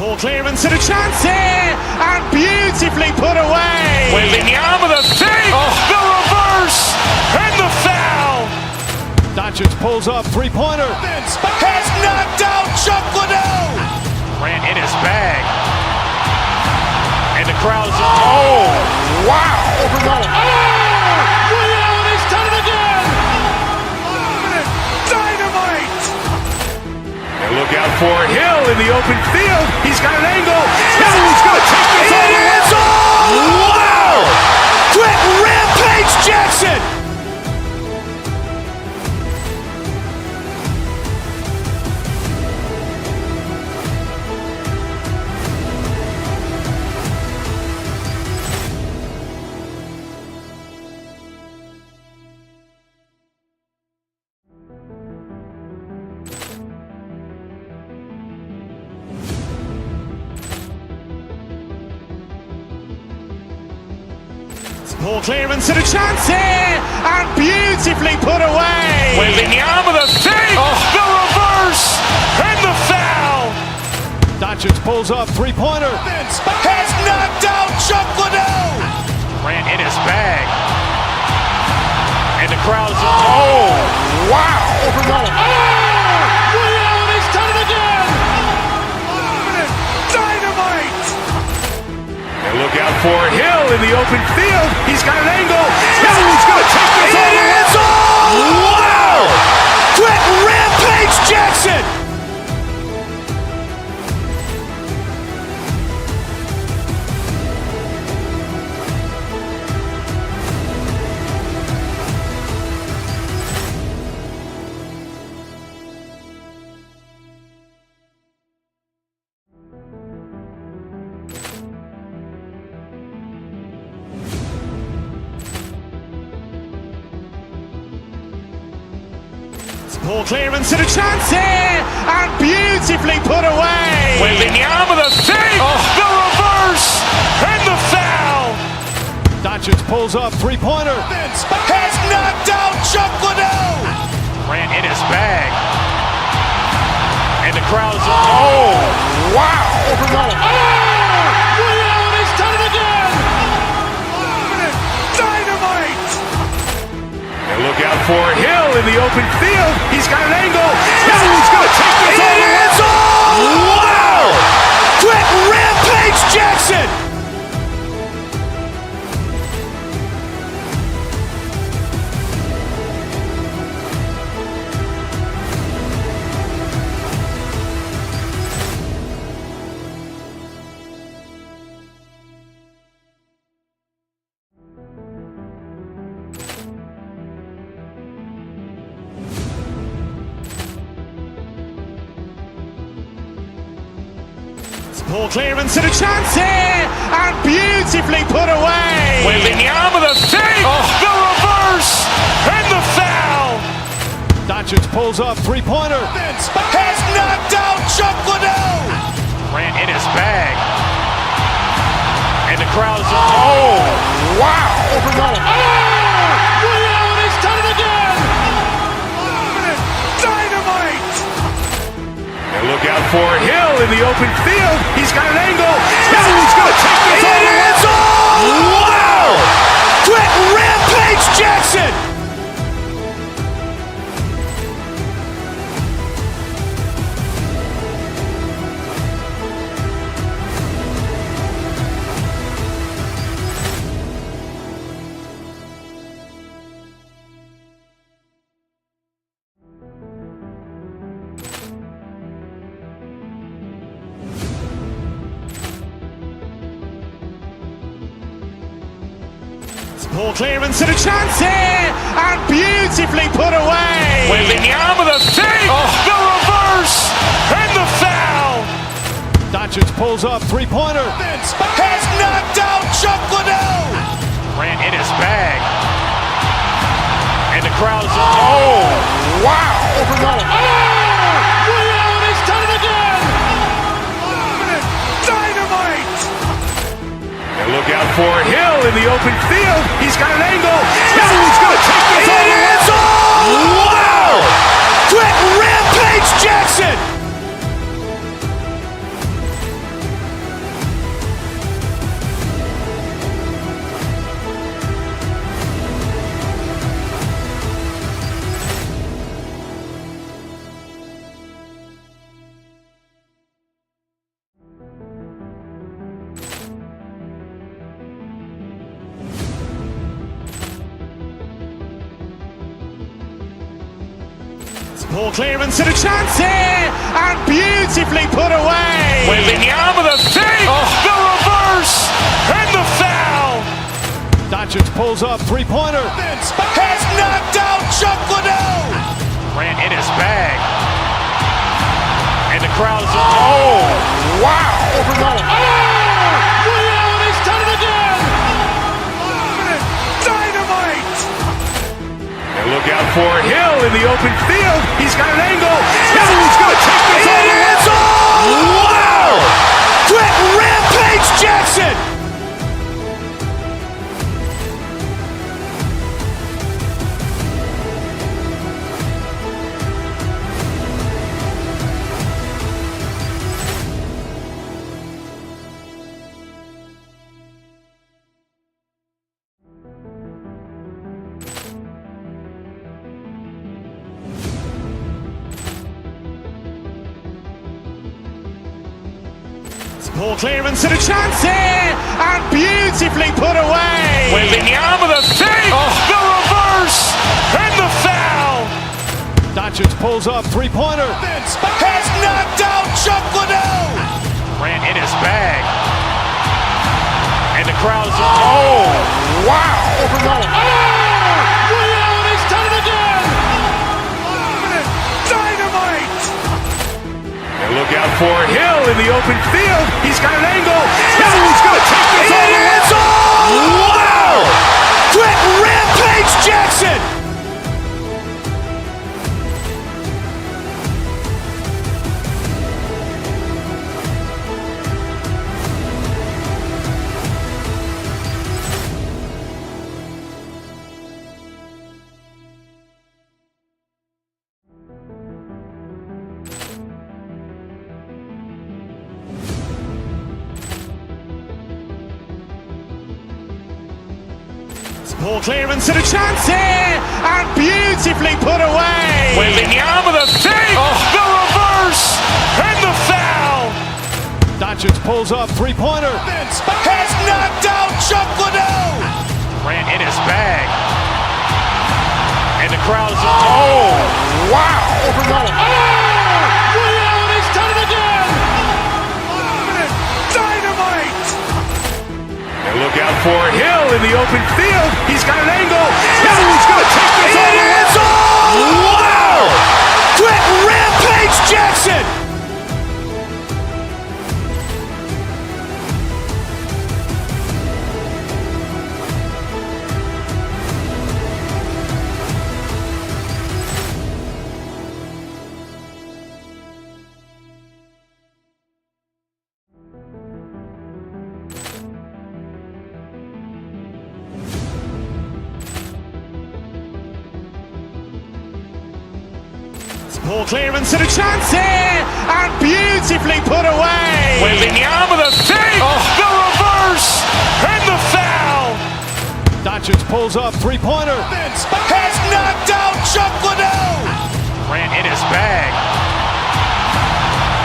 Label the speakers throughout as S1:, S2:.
S1: Ball clearance and a chance here, and beautifully put away.
S2: Wembanyama with a save, the reverse, and the foul.
S3: Doncic pulls up, three-pointer.
S2: Has knocked out Chuck Liddell. Grant in his bag. And the crowd is, oh, wow.
S3: Ray Allen has done it again.
S2: Dynamite. And look out for Hill in the open field. He's got an angle. He's going to take this all the way. Wow. Quick Rampage Jackson.
S1: Ball clearance and a chance here, and beautifully put away.
S2: Wembanyama with a save, the reverse, and the foul.
S3: Doncic pulls up, three-pointer.
S2: Has knocked out Chuck Liddell. Grant in his bag. And the crowd is, oh, wow.
S3: Ray Allen has done it again.
S2: Dynamite. And look out for Hill in the open field. He's got an angle. He's going to take this all the way. Wow. Quick Rampage Jackson.
S1: Ball clearance and a chance here, and beautifully put away.
S2: Wembanyama with a save, the reverse, and the foul.
S3: Doncic pulls up, three-pointer.
S2: Has knocked out Chuck Liddell. Grant in his bag. And the crowd is, oh, wow.
S3: Ray Allen has done it again.
S2: Dynamite. And look out for Hill in the open field. He's got an angle. He's going to take this all the way. Wow. Quick Rampage Jackson.
S1: Ball clearance and a chance here, and beautifully put away.
S2: Wembanyama with a save, the reverse, and the foul.
S3: Doncic pulls up, three-pointer.
S2: Has knocked out Chuck Liddell. Grant in his bag. And the crowd is, oh, wow.
S3: Ray Allen has done it again.
S2: Dynamite. And look out for Hill in the open field. He's got an angle. He's going to take this all the way. Wow. Quick Rampage Jackson.
S1: Ball clearance and a chance here, and beautifully put away.
S2: Wembanyama with a save, the reverse, and the foul.
S3: Doncic pulls up, three-pointer.
S2: Has knocked out Chuck Liddell. Grant in his bag. And the crowd is, oh, wow.
S3: Ray Allen has done it again.
S2: Dynamite. And look out for Hill in the open field. He's got an angle. He's going to take this all the way. Wow. Quick Rampage Jackson.
S1: Poor clearance and a chance here, and beautifully put away.
S2: Wembanyama with a fake, the reverse, and the foul.
S3: Doncic pulls up, three-pointer.
S2: Has knocked out Chuck Liddell. Grant in his bag. And the crowd is, wow.
S3: Ray Allen has done it again.
S2: Dynamite. And look out for Hill in the open field. He's got an angle. Hill's going to take this all the way. Wow. Quick Rampage Jackson.
S1: Poor clearance and a chance here, and beautifully put away.
S2: Wembanyama with a fake, the reverse, and the foul.
S3: Doncic pulls up, three-pointer.
S2: Has knocked out Chuck Liddell. Grant in his bag. And the crowd is, wow.
S3: Ray Allen has done it again.
S2: Dynamite. And look out for Hill in the open field. He's got an angle. Hill's going to take this all the way. Wow. Quick Rampage Jackson.
S1: Poor clearance and a chance here, and beautifully put away.
S2: Wembanyama with a fake, the reverse, and the foul.
S3: Doncic pulls up, three-pointer.
S2: Has knocked out Chuck Liddell. Grant in his bag. And the crowd is, wow.
S3: Ray Allen has done it again.
S2: Dynamite. And look out for Hill in the open field. He's got an angle. Hill's going to take this all the way. Wow. Quick Rampage Jackson.
S1: Poor clearance and a chance here, and beautifully put away.
S2: Wembanyama with a fake, the reverse, and the foul.
S3: Doncic pulls up, three-pointer.
S2: Has knocked out Chuck Liddell. Grant in his bag.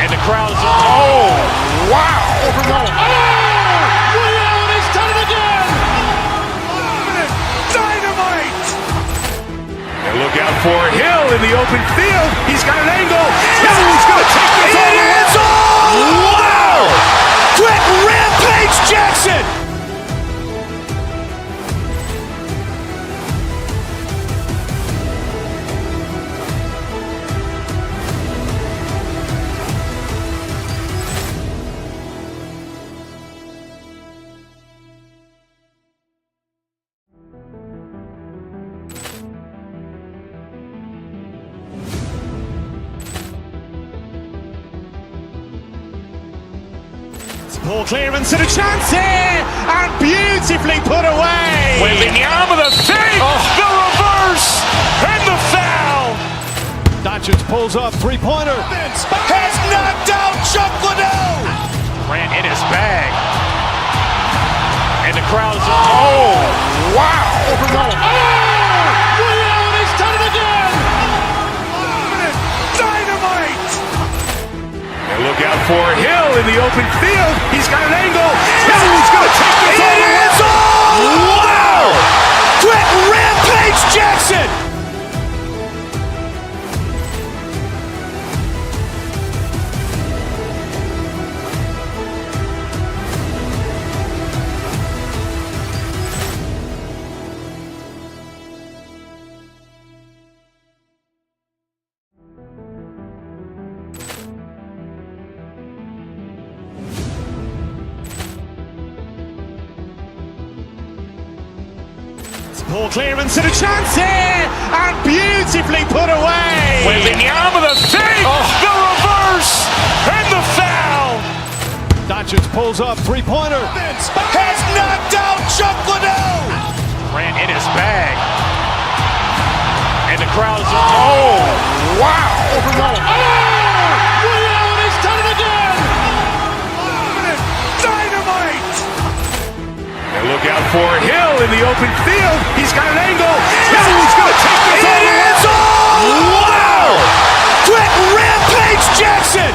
S2: And the crowd is, wow.
S3: Ray Allen has done it again.
S2: Dynamite. And look out for Hill in the open field. He's got an angle. Hill's going to take this all the way. Wow. Quick Rampage Jackson.
S1: Poor clearance and a chance here, and beautifully put away.
S2: Wembanyama with a fake, the reverse, and the foul.
S3: Doncic pulls up, three-pointer.
S2: Has knocked out Chuck Liddell. Grant in his bag. And the crowd is, wow.
S3: Ray Allen has done it again.
S2: Dynamite. And look out for Hill in the open field. He's got an angle. Hill's going to take this all the way. Wow. Quick Rampage Jackson.
S1: Poor clearance and a chance here, and beautifully put away.
S2: Wembanyama with a fake, the reverse, and the foul.
S3: Doncic pulls up, three-pointer.
S2: Has knocked out Chuck Liddell. Ran in his bag. And the crowd is... Oh, wow.
S3: Ray Allen has done it again.
S2: Dynamite. And look out for Hill in the open field. He's got an angle. He's going to take this all the way. Wow. Quick rampage Jackson.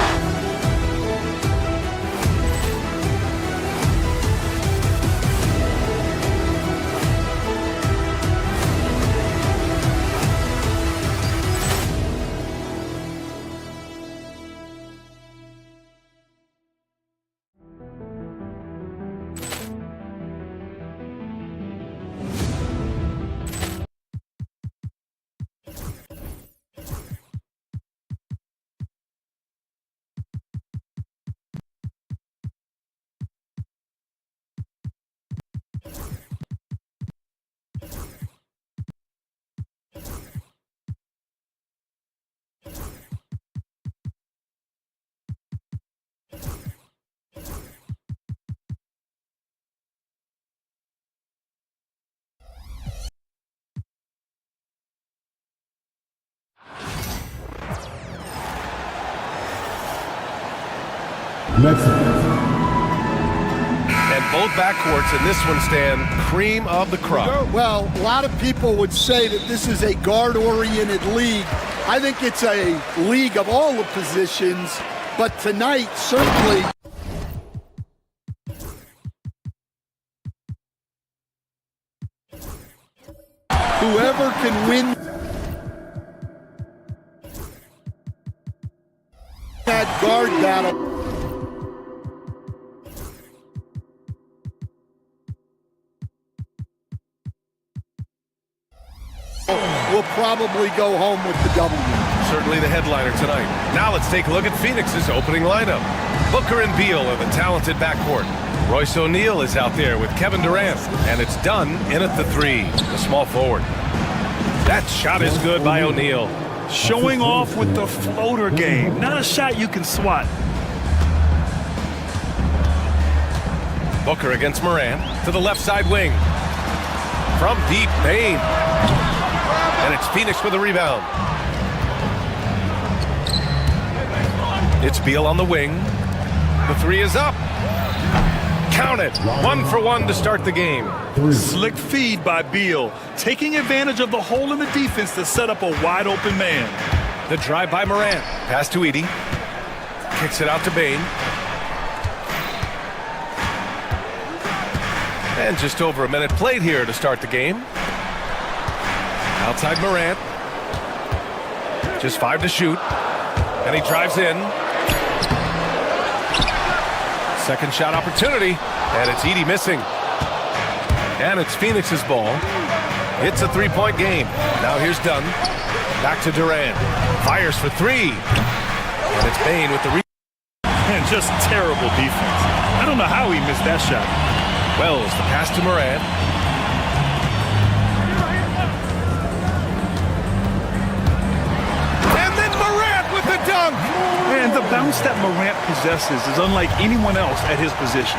S4: And both backcourts in this one stand cream of the crop.
S5: Well, a lot of people would say that this is a guard-oriented league. I think it's a league of all the positions, but tonight, certainly, whoever can win that guard battle will probably go home with the W.
S4: Certainly the headliner tonight. Now let's take a look at Phoenix's opening lineup. Booker and Beal are the talented backcourt. Royce O'Neal is out there with Kevin Durant, and it's done in at the three, the small forward. That shot is good by O'Neal.
S6: Showing off with the floater game. Not a shot you can swat.
S4: Booker against Morant to the left side wing. From deep, Payne. And it's Phoenix with a rebound. It's Beal on the wing. The three is up. Count it. 1 for 1 to start the game.
S6: Slick feed by Beal, taking advantage of the hole in the defense to set up a wide open man.
S4: The drive by Morant. Pass to Edey. Kicks it out to Bane. And just over a minute played here to start the game. Outside Morant. Just 5 to shoot. And he drives in. Second shot opportunity. And it's Edey missing. And it's Phoenix's ball. It's a three-point game. Now here's Dunn. Back to Durant. Fires for three. And it's Bane with the rebound.
S6: And just terrible defense. I don't know how he missed that shot.
S4: Wells, the pass to Morant. And then Morant with the dunk.
S6: And the bounce that Morant possesses is unlike anyone else at his position.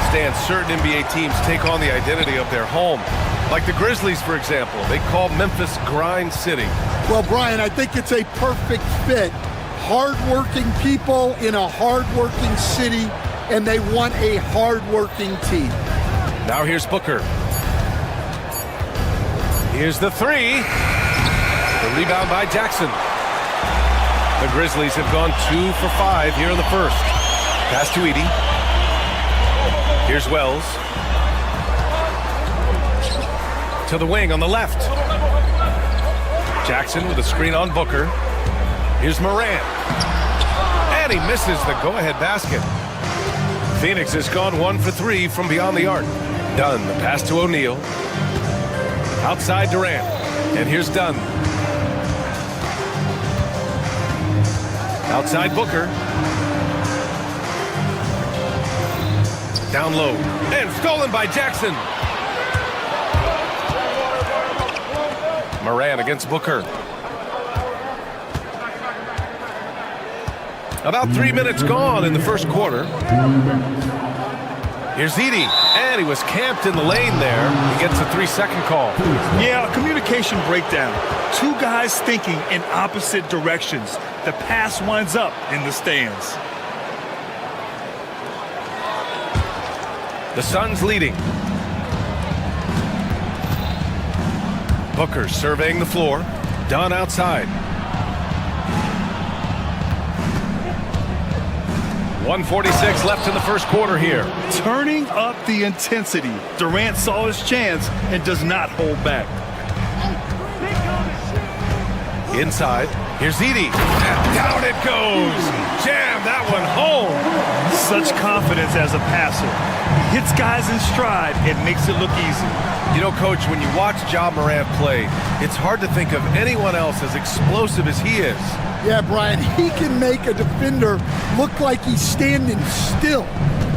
S4: Stan, certain NBA teams take on the identity of their home. Like the Grizzlies, for example. They call Memphis Grind City.
S5: Well, Brian, I think it's a perfect fit. Hard-working people in a hard-working city, and they want a hard-working team.
S4: Now here's Booker. Here's the three. The rebound by Jackson. The Grizzlies have gone 2 for 5 here in the first. Pass to Edey. Here's Wells. To the wing on the left. Jackson with a screen on Booker. Here's Morant. And he misses the go-ahead basket. Phoenix has gone 1 for 3 from beyond the arc. Dunn, the pass to O'Neal. Outside Durant. And here's Dunn. Outside Booker. Down low. And stolen by Jackson. Moran against Booker. About 3 minutes gone in the first quarter. Here's Edey, and he was camped in the lane there. He gets a 3-second call.
S6: Yeah, a communication breakdown. Two guys thinking in opposite directions. The pass winds up in the stands.
S4: The Suns leading. Booker surveying the floor. Dunn outside. 1:46 left in the first quarter here.
S6: Turning up the intensity. Durant saw his chance and does not hold back.
S4: Inside. Here's Edey. And down it goes. Jam that one home.
S6: Such confidence as a passer. He hits guys in stride and makes it look easy.
S4: You know, Coach, when you watch Ja Morant play, it's hard to think of anyone else as explosive as he is.
S5: Yeah, Brian, he can make a defender look like he's standing still.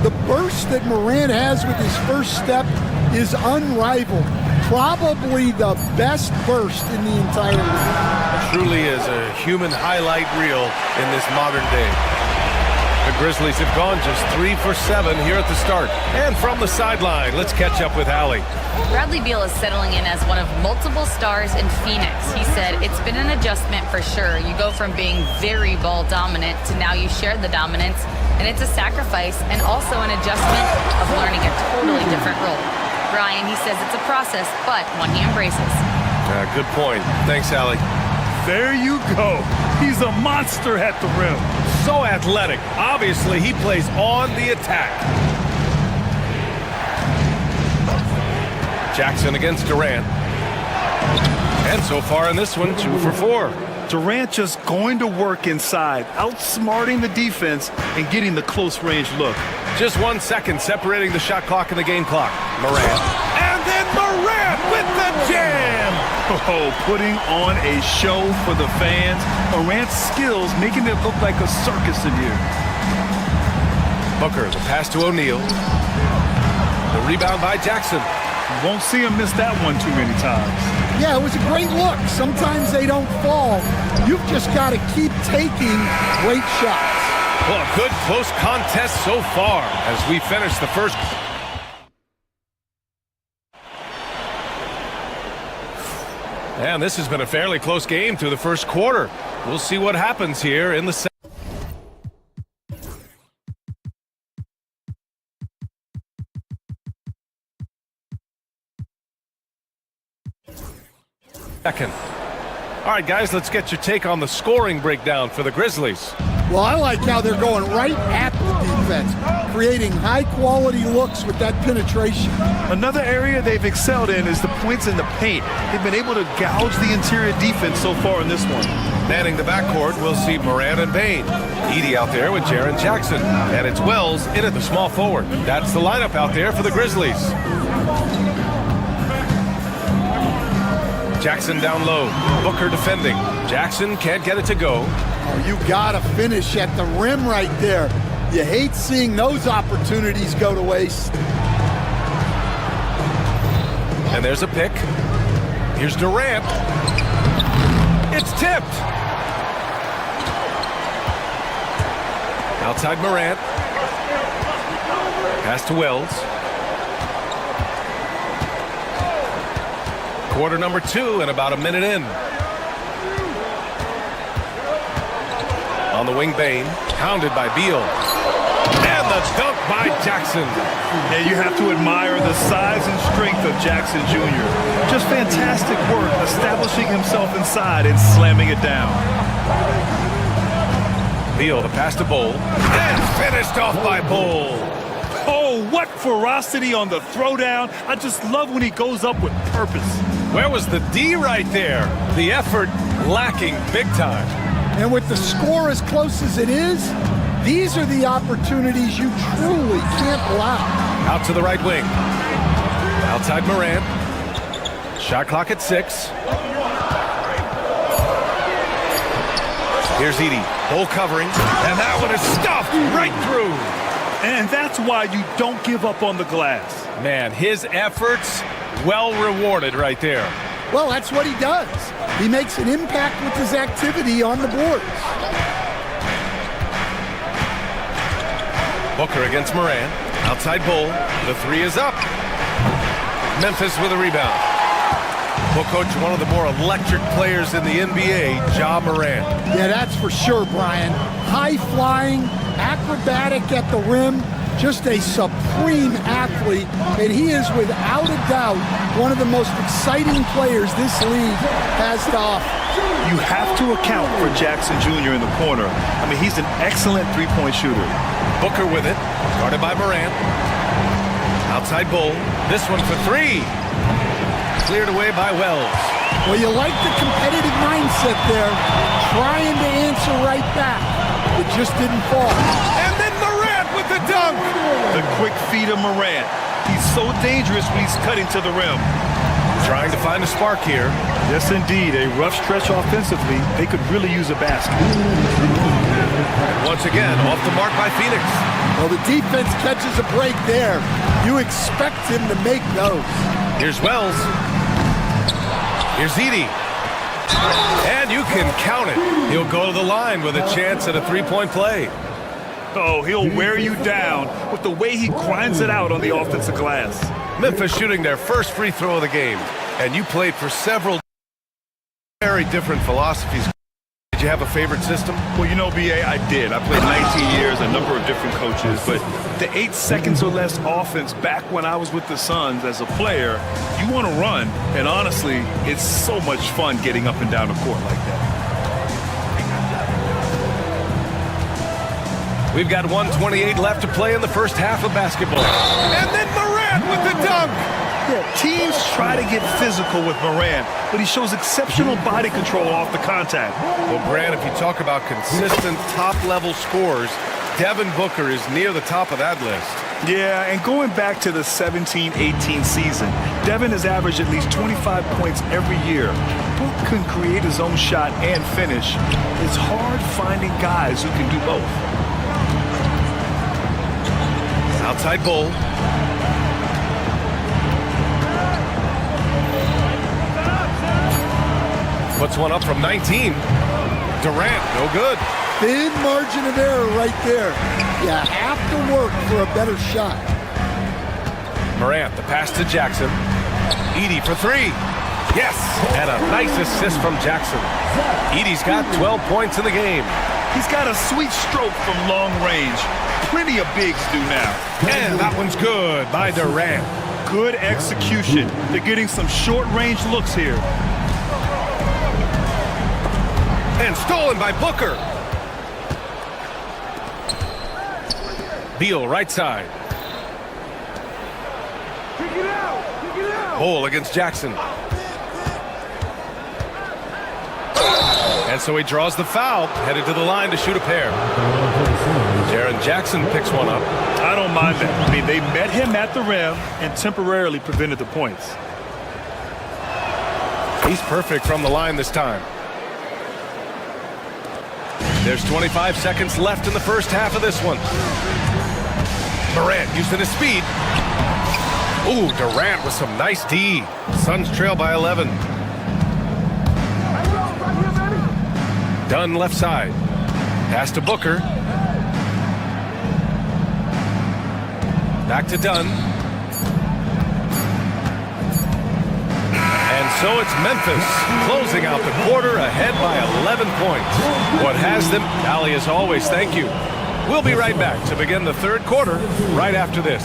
S5: The burst that Morant has with his first step is unrivaled. Probably the best burst in the entire league.
S4: Truly is a human highlight reel in this modern day. The Grizzlies have gone just 3 for 7 here at the start. And from the sideline, let's catch up with Allie.
S7: Bradley Beal is settling in as one of multiple stars in Phoenix. He said it's been an adjustment for sure. You go from being very ball dominant to now you share the dominance, and it's a sacrifice and also an adjustment of learning a totally different role. Brian, he says it's a process, but one he embraces.
S4: Good point. Thanks, Allie.
S6: There you go. He's a monster at the rim.
S4: So athletic. Obviously, he plays on the attack. Jackson against Durant. And so far in this one, 2 for 4.
S6: Durant just going to work inside, outsmarting the defense and getting the close-range look.
S4: Just 1 second separating the shot clock and the game clock. Morant. And then Morant with the jam!
S6: Oh, putting on a show for the fans. Morant's skills making it look like a circus in here.
S4: Booker, the pass to O'Neal. The rebound by Jackson.
S6: You won't see him miss that one too many times.
S5: Yeah, it was a great look. Sometimes they don't fall. You've just got to keep taking great shots.
S4: Well, a good close contest so far as we finish the first. And this has been a fairly close game through the first quarter. We'll see what happens here in the second. All right, guys, let's get your take on the scoring breakdown for the Grizzlies.
S5: Well, I like how they're going right at the defense, creating high-quality looks with that penetration.
S6: Another area they've excelled in is the points in the paint. They've been able to gouge the interior defense so far in this one.
S4: Manning the backcourt, we'll see Morant and Bane. Edey out there with Jaren Jackson. And it's Wells in at the small forward. That's the lineup out there for the Grizzlies. Jackson down low. Booker defending. Jackson can't get it to go.
S5: Oh, you got to finish at the rim right there. You hate seeing those opportunities go to waste.
S4: And there's a pick. Here's Durant. It's tipped. Outside Morant. Pass to Wells. Quarter number 2 and about a minute in. On the wing, Bane, pounded by Beal. And the dunk by Jackson.
S6: Yeah, you have to admire the size and strength of Jackson Jr. Just fantastic work establishing himself inside and slamming it down.
S4: Beal, the pass to Bol. And finished off by Bol.
S6: Oh, what ferocity on the throwdown. I just love when he goes up with purpose.
S4: Where was the D right there? The effort lacking big time.
S5: And with the score as close as it is, these are the opportunities you truly can't allow.
S4: Out to the right wing. Outside Morant. Shot clock at 6. Here's Edey. Bol covering. And that one is stuffed right through.
S6: And that's why you don't give up on the glass.
S4: Man, his efforts well rewarded right there.
S5: Well, that's what he does. He makes an impact with his activity on the boards.
S4: Booker against Morant. Outside Bull. The three is up. Memphis with a rebound. Well, Coach, one of the more electric players in the NBA, Ja Morant.
S5: Yeah, that's for sure, Brian. High-flying, acrobatic at the rim, just a supreme athlete, and he is without a doubt one of the most exciting players this league has to offer.
S6: You have to account for Jackson Jr. in the corner. I mean, he's an excellent three-point shooter.
S4: Booker with it, guarded by Morant. Outside Bull, this one for three. Cleared away by Wells.
S5: Well, you like the competitive mindset there, trying to answer right back. It just didn't fall.
S4: And then Morant with the dunk.
S6: The quick feed of Morant. He's so dangerous when he's cutting to the rim.
S4: Trying to find a spark here.
S6: Yes, indeed. A rough stretch offensively. They could really use a basket.
S4: And once again, off the mark by Phoenix.
S5: Well, the defense catches a break there. You expect him to make those.
S4: Here's Wells. Here's Edey. And you can count it. He'll go to the line with a chance at a three-point play.
S6: Oh, he'll wear you down with the way he grinds it out on the offensive glass.
S4: Memphis shooting their first free throw of the game. And you played for several very different philosophies. Did you have a favorite system?
S6: Well, you know, B.A., I did. I played 19 years, a number of different coaches, but the 8 seconds or less offense back when I was with the Suns as a player, you want to run, and honestly, it's so much fun getting up and down the court like that.
S4: We've got 1:28 left to play in the first half of basketball. And then Morant with the dunk.
S6: Yeah, teams try to get physical with Morant, but he shows exceptional body control off the contact.
S4: Well, Grant, if you talk about consistent top-level scores, Devin Booker is near the top of that list.
S6: Yeah, and going back to the 17-18 season, Devin has averaged at least 25 points every year. Book can create his own shot and finish. It's hard finding guys who can do both.
S4: Outside Bull. Puts one up from 19. Durant, no good.
S5: Thin margin of error right there. You have to work for a better shot.
S4: Morant, the pass to Jackson. Edey for three. Yes, and a nice assist from Jackson. Edey's got 12 points in the game.
S6: He's got a sweet stroke from long range. Plenty of bigs do now.
S4: And that one's good by Durant.
S6: Good execution. They're getting some short-range looks here.
S4: And stolen by Booker. Beal, right side. Bull against Jackson. And so he draws the foul, headed to the line to shoot a pair. Jaren Jackson picks one up.
S6: I don't mind that. I mean, they met him at the rim and temporarily prevented the points.
S4: He's perfect from the line this time. There's 25 seconds left in the first half of this one. Morant using his speed. Ooh, Durant with some nice D. Suns trail by 11. Dunn left side. Pass to Booker. Back to Dunn. And so it's Memphis closing out the quarter ahead by 11 points. What has them? Allie, as always, thank you. We'll be right back to begin the third quarter right after this.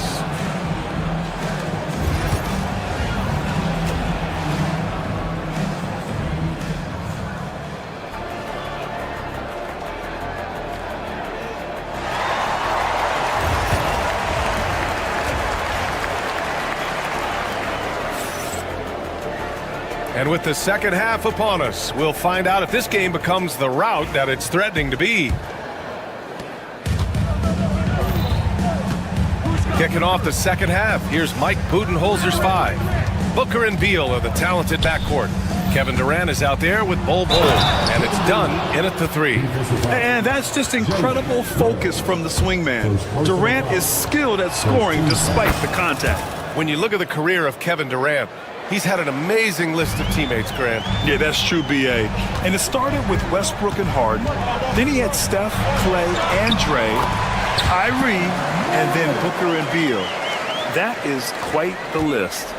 S4: And with the second half upon us, we'll find out if this game becomes the rout that it's threatening to be. Kicking off the second half, here's Mike Budenholzer's five. Booker and Beal are the talented backcourt. Kevin Durant is out there with Bull, and it's done in at the three.
S6: And that's just incredible focus from the swingman. Durant is skilled at scoring despite the contact.
S4: When you look at the career of Kevin Durant, He's had an amazing list of teammates, Grant.
S6: Yeah, that's true, B.A. And it started with Westbrook and Harden. Then he had Steph, Clay, Andre, Kyrie, and then Booker and Beal. That is quite the list.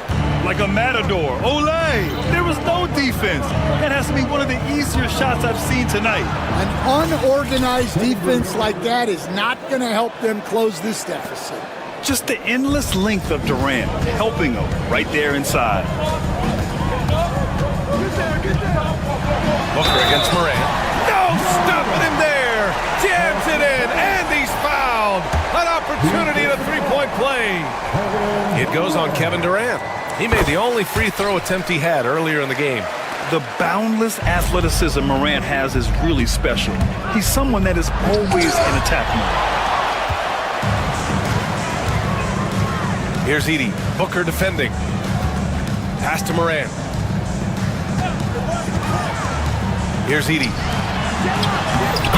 S6: Like a matador. Olay! There was no defense. That has to be one of the easier shots I've seen tonight.
S5: An unorganized defense like that is not going to help them close this deficit.
S6: Just the endless length of Durant helping him right there inside.
S4: Booker against Morant. No, stopping him there. Jams it in, and he's fouled. An opportunity at a three-point play. It goes on Kevin Durant. He made the only free throw attempt he had earlier in the game.
S6: The boundless athleticism Morant has is really special. He's someone that is always in attack mode.
S4: Here's Edie. Booker defending. Pass to Morant. Here's Edie.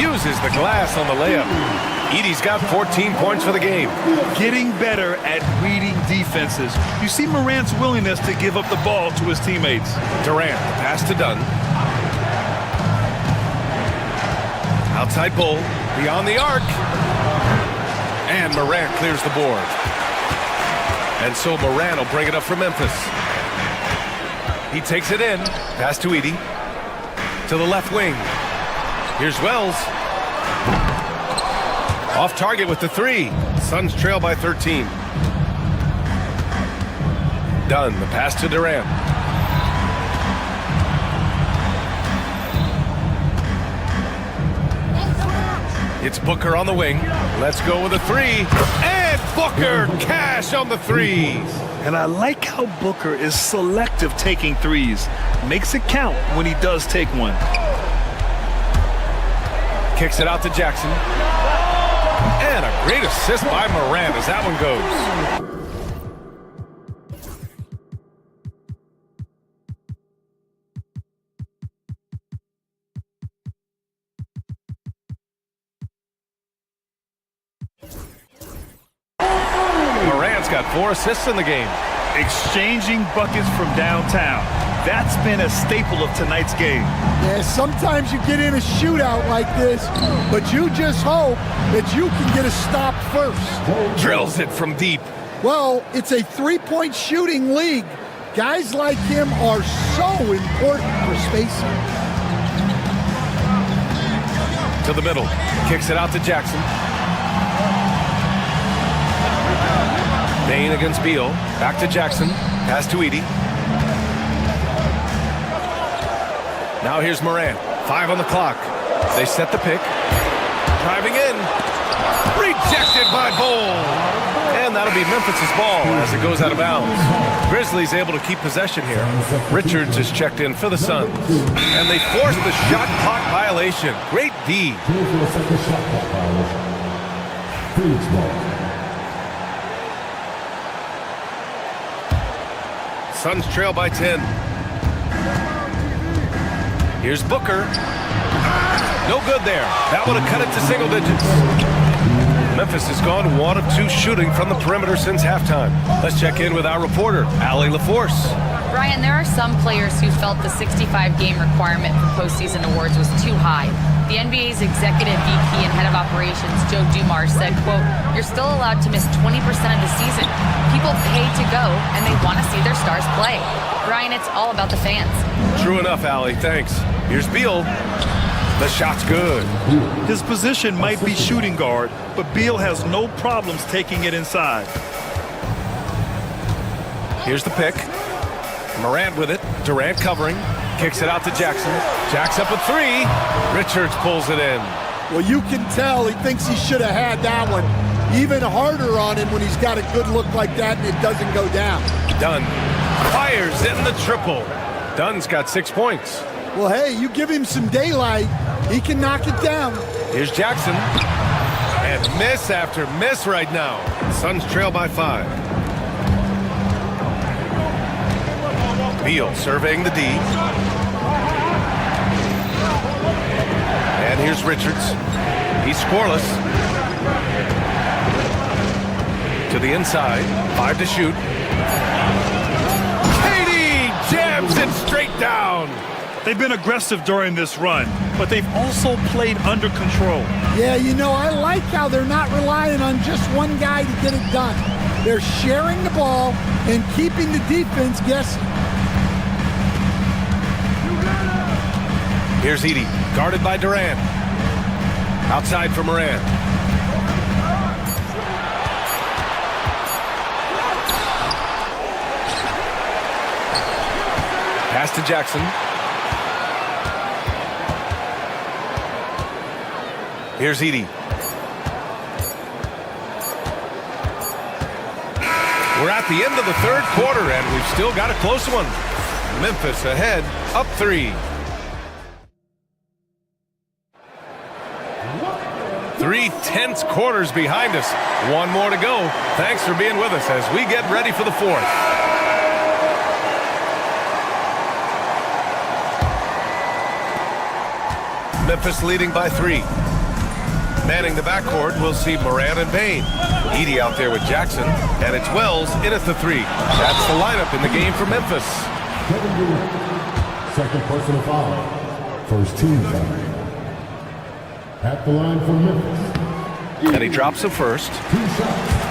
S4: Uses the glass on the layup. Edie's got 14 points for the game.
S6: Getting better at reading defenses. You see Morant's willingness to give up the ball to his teammates.
S4: Durant, pass to Dunn. Outside Bull, beyond the arc. And Morant clears the board. And so Morant will bring it up for Memphis. He takes it in. Pass to Edie. To the left wing. Here's Wells. Off target with the three. Suns trail by 13. Dunn, the pass to Durant. It's Booker on the wing. Let's go with a three. And Booker cash on the threes.
S6: And I like how Booker is selective taking threes. Makes it count when he does take one.
S4: Kicks it out to Jackson. And a great assist by Morant as that one goes. Morant's got 4 assists in the game.
S6: Exchanging buckets from downtown. That's been a staple of tonight's game.
S5: Yeah, sometimes you get in a shootout like this, but you just hope that you can get a stop first.
S4: Drills it from deep.
S5: Well, it's a three-point shooting league. Guys like him are so important for spacing.
S4: To the middle. Kicks it out to Jackson. Bain against Beal. Back to Jackson. Pass to Edie. Now here's Morant. 5 on the clock. They set the pick. Driving in. Rejected by Bull. And that'll be Memphis's ball as it goes out of bounds. Grizzlies able to keep possession here. Richards is checked in for the Suns. And they force the shot clock violation. Great D. Suns trail by 10. Here's Booker. No good there. That would have cut it to single digits. Memphis has gone 1 of 2 shooting from the perimeter since halftime. Let's check in with our reporter, Allie LaForce.
S7: Ryan, there are some players who felt the 65-game requirement for postseason awards was too high. The NBA's executive VP and head of operations, Joe Dumars, said, quote, "You're still allowed to miss 20% of the season. People pay to go, and they want to see their stars play." Ryan, it's all about the fans.
S4: True enough, Allie. Thanks. Here's Beal. The shot's good.
S6: His position might be shooting guard, but Beal has no problems taking it inside.
S4: Here's the pick. Morant with it. Durant covering. Kicks it out to Jackson. Jack's up with 3. Richards pulls it in.
S5: Well, you can tell he thinks he should have had that one. Even harder on him when he's got a good look like that and it doesn't go down.
S4: Dunn fires in the triple. Dunn's got 6 points.
S5: Well, hey, you give him some daylight, he can knock it down.
S4: Here's Jackson. And miss after miss right now. Suns trail by 5. Beal surveying the D. And here's Richards. He's scoreless. To the inside. 5 to shoot. KD down.
S6: They've been aggressive during this run, but they've also played under control.
S5: Yeah, you know, I like how they're not relying on just one guy to get it done. They're sharing the ball and keeping the defense guessing.
S4: Here's Edey, guarded by Durant. Outside for Morant. Pass to Jackson. Here's Edey. We're at the end of the third quarter, and we've still got a close one. Memphis ahead, up 3. 3 tense quarters behind us. One more to go. Thanks for being with us as we get ready for the fourth. Memphis leading by 3. Manning the backcourt, we'll see Morant and Bane. Edey out there with Jackson, and it's Wells in at the 3. That's the lineup in the game for Memphis.
S8: Kevin Durant, second personal foul, first team foul. At the line for Memphis.
S4: And he drops the first.
S8: 2 shots.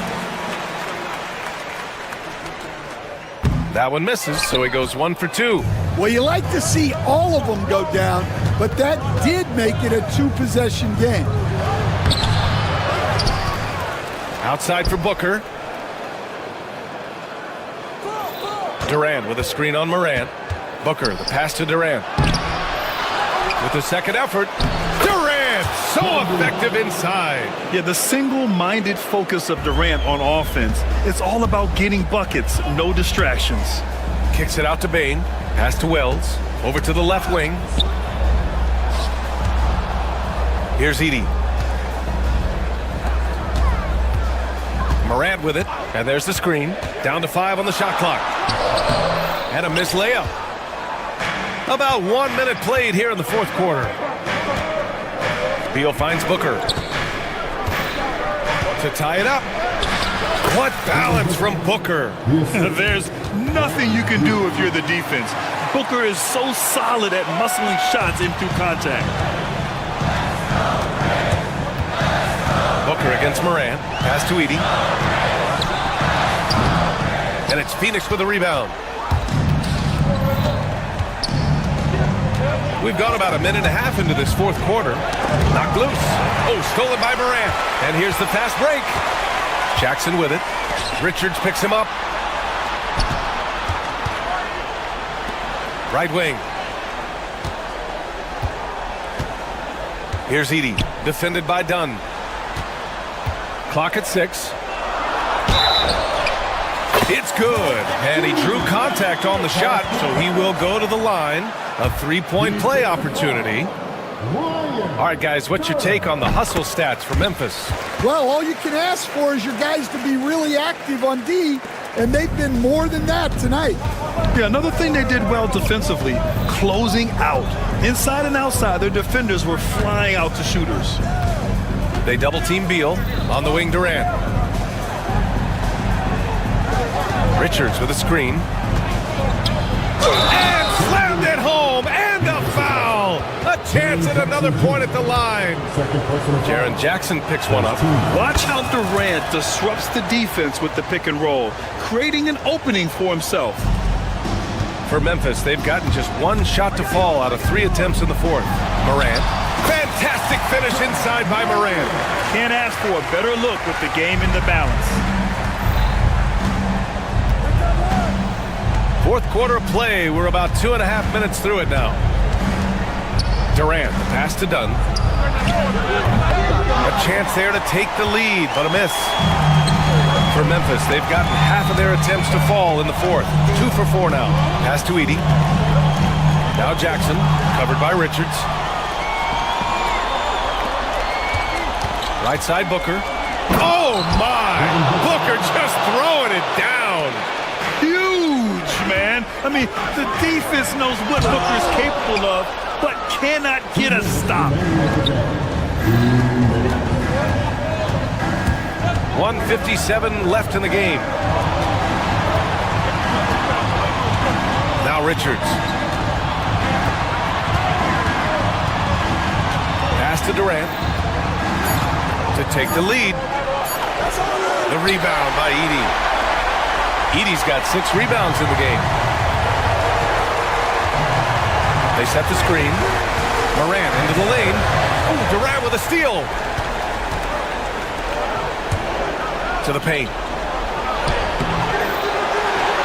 S4: That one misses, so he goes 1 for 2.
S5: Well, you like to see all of them go down, but that did make it a 2-possession game.
S4: Outside for Booker. Durant with a screen on Morant. Booker, the pass to Durant. With the second effort, Durant, so effective inside.
S6: Yeah, the single-minded focus of Durant on offense, it's all about getting buckets, no distractions.
S4: Kicks it out to Bane. Pass to Wells. Over to the left wing. Here's Edey. Morant with it. And there's the screen. Down to 5 on the shot clock. And a missed layup. About 1 minute played here in the fourth quarter. Beal finds Booker. To tie it up. What balance from Booker.
S6: There's nothing you can do if you're the defense. Booker is so solid at muscling shots in through contact.
S4: Booker against Morant. Pass to Edey. And it's Phoenix with the rebound. We've gone about a minute and a half into this fourth quarter. Knocked loose. Oh, stolen by Morant. And here's the fast break. Jackson with it. Richards picks him up. Right wing. Here's Edey. Defended by Dunn. Clock at 6. It's good. And he drew contact on the shot, so he will go to the line. A 3-point play opportunity. All right, guys, what's your take on the hustle stats for Memphis?
S5: Well, all you can ask for is your guys to be really active on D, and they've been more than that tonight.
S6: Yeah, another thing they did well defensively, closing out. Inside and outside, their defenders were flying out to shooters.
S4: They double-team Beal. On the wing, Durant. Richards with a screen. And slammed it home, and a foul. A chance at another point at the line. Jaren Jackson picks one up.
S6: Watch how Durant disrupts the defense with the pick and roll, creating an opening for himself.
S4: For Memphis, they've gotten just 1 shot to fall out of 3 attempts in the fourth. Morant. Fantastic finish inside by Morant.
S6: Can't ask for a better look with the game in the balance.
S4: Fourth quarter of play. We're about 2.5 minutes through it now. Durant, the pass to Dunn. A chance there to take the lead, but a miss. For Memphis, they've gotten half of their attempts to fall in the fourth. 2 for 4 now. Pass to Edey. Now Jackson, covered by Richards. Right side, Booker. Oh, my! Booker just throwing it down.
S6: Huge, man. I mean, the defense knows what Booker is capable of, but cannot get a stop.
S4: 1:57 left in the game. Now Richards. to Durant to take the lead. The rebound by Edey. Edey's got 6 rebounds in the game. They set the screen. Morant into the lane. Oh, Durant with a steal. To the paint.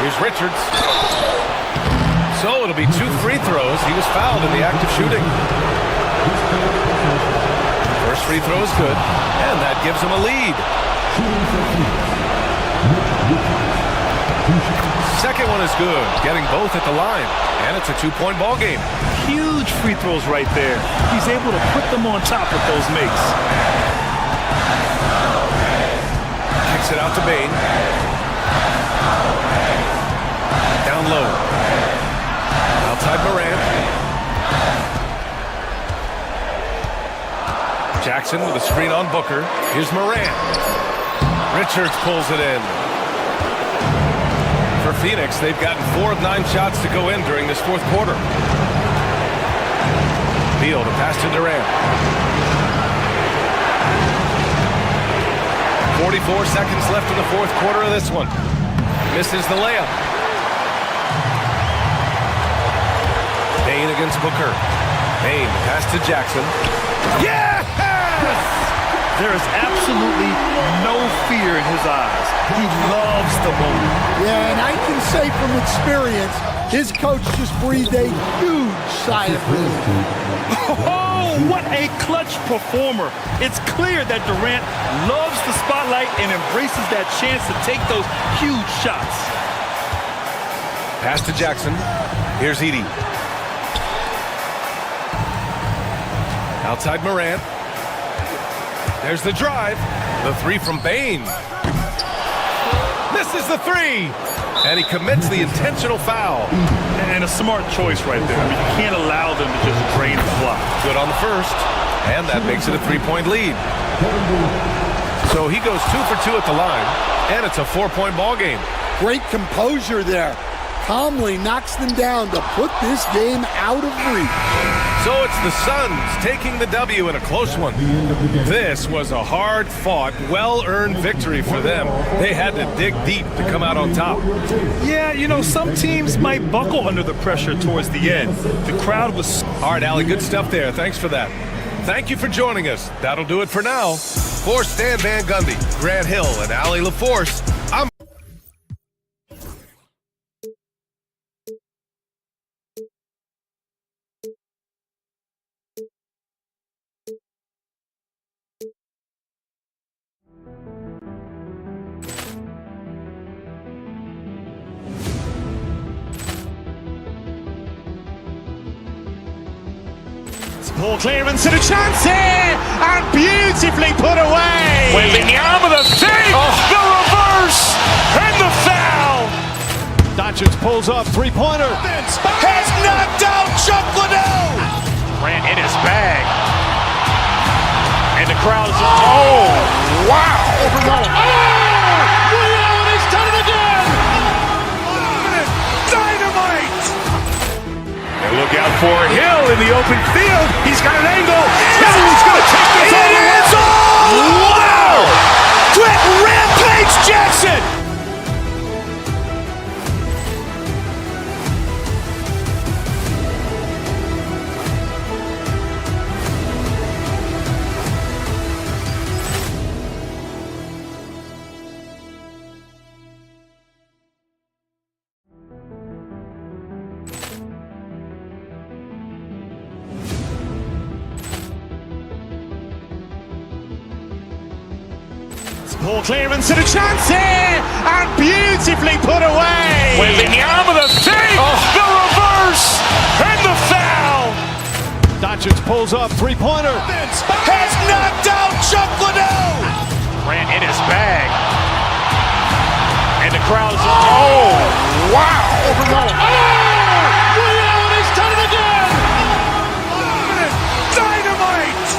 S4: Here's Richards. So it'll be 2 free throws. He was fouled in the act of shooting. First free throw is good, and that gives him a lead. Second one is good, getting both at the line, and it's a 2-point ball game.
S6: Huge free throws right there. He's able to put them on top with those makes.
S4: Kicks it out to Bane. Down low. Outside Morant. Jackson with a screen on Booker. Here's Morant. Richards pulls it in. For Phoenix, they've gotten 4 of 9 shots to go in during this 4th quarter. Beal to pass to Durant. 44 seconds left in the 4th quarter of this one. Misses the layup. Bane against Booker. Bane pass to Jackson. Yes!
S6: There is absolutely no fear in his eyes. He loves the moment.
S5: Yeah, and I can say from experience, his coach just breathed a huge sigh of relief.
S6: Oh, what a clutch performer. It's clear that Durant loves the spotlight and embraces that chance to take those huge shots.
S4: Pass to Jackson. Here's Edey. Outside Morant. There's the drive. The 3 from Bane. Misses the 3. And he commits the intentional foul.
S6: And a smart choice right there. I mean, you can't allow them to just drain the block.
S4: Good on the first. And that makes it a 3-point lead. So he goes 2 for 2 at the line. And it's a 4-point ball game.
S5: Great composure there. Calmly knocks them down to put this game out of reach.
S4: So it's the Suns taking the W in a close one. This was a hard-fought, well-earned victory for them. They had to dig deep to come out on top.
S6: Yeah, you know, some teams might buckle under the pressure towards the end. The crowd was...
S4: All right, Allie, good stuff there. Thanks for that. Thank you for joining us. That'll do it for now. For Stan Van Gundy, Grant Hill, and Allie LaForce, I'm...
S1: Ball clearance and a chance here, and beautifully put away.
S2: Wembanyama the save, the reverse, and the foul.
S1: Doncic pulls up, 3-pointer.
S2: Has knocked out Chuck Liddell. Ran in his bag. And the crowd is, oh, wow.
S3: Ray Allen has done it again.
S2: Dynamite. And look out for Hill in the open field. He's got an angle. He's going to take this all the way. Wow. Quick rampage Jackson.
S1: Ball clearance and a chance here, and beautifully put away.
S2: Wembanyama the save, the reverse, and the foul.
S1: Doncic pulls up, 3-pointer.
S2: Has knocked out Chuck Liddell. Ran in his bag. And the crowd is, oh, wow.
S3: Ray Allen has done it again.
S2: Dynamite.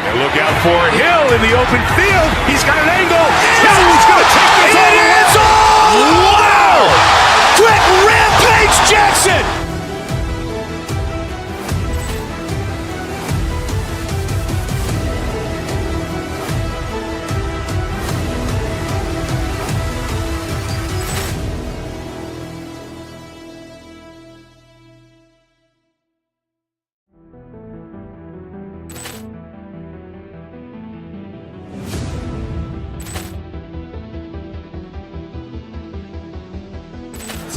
S2: And look out for Hill in the open field. He's got an angle. He's going to take this all the way. Wow. Quick rampage Jackson.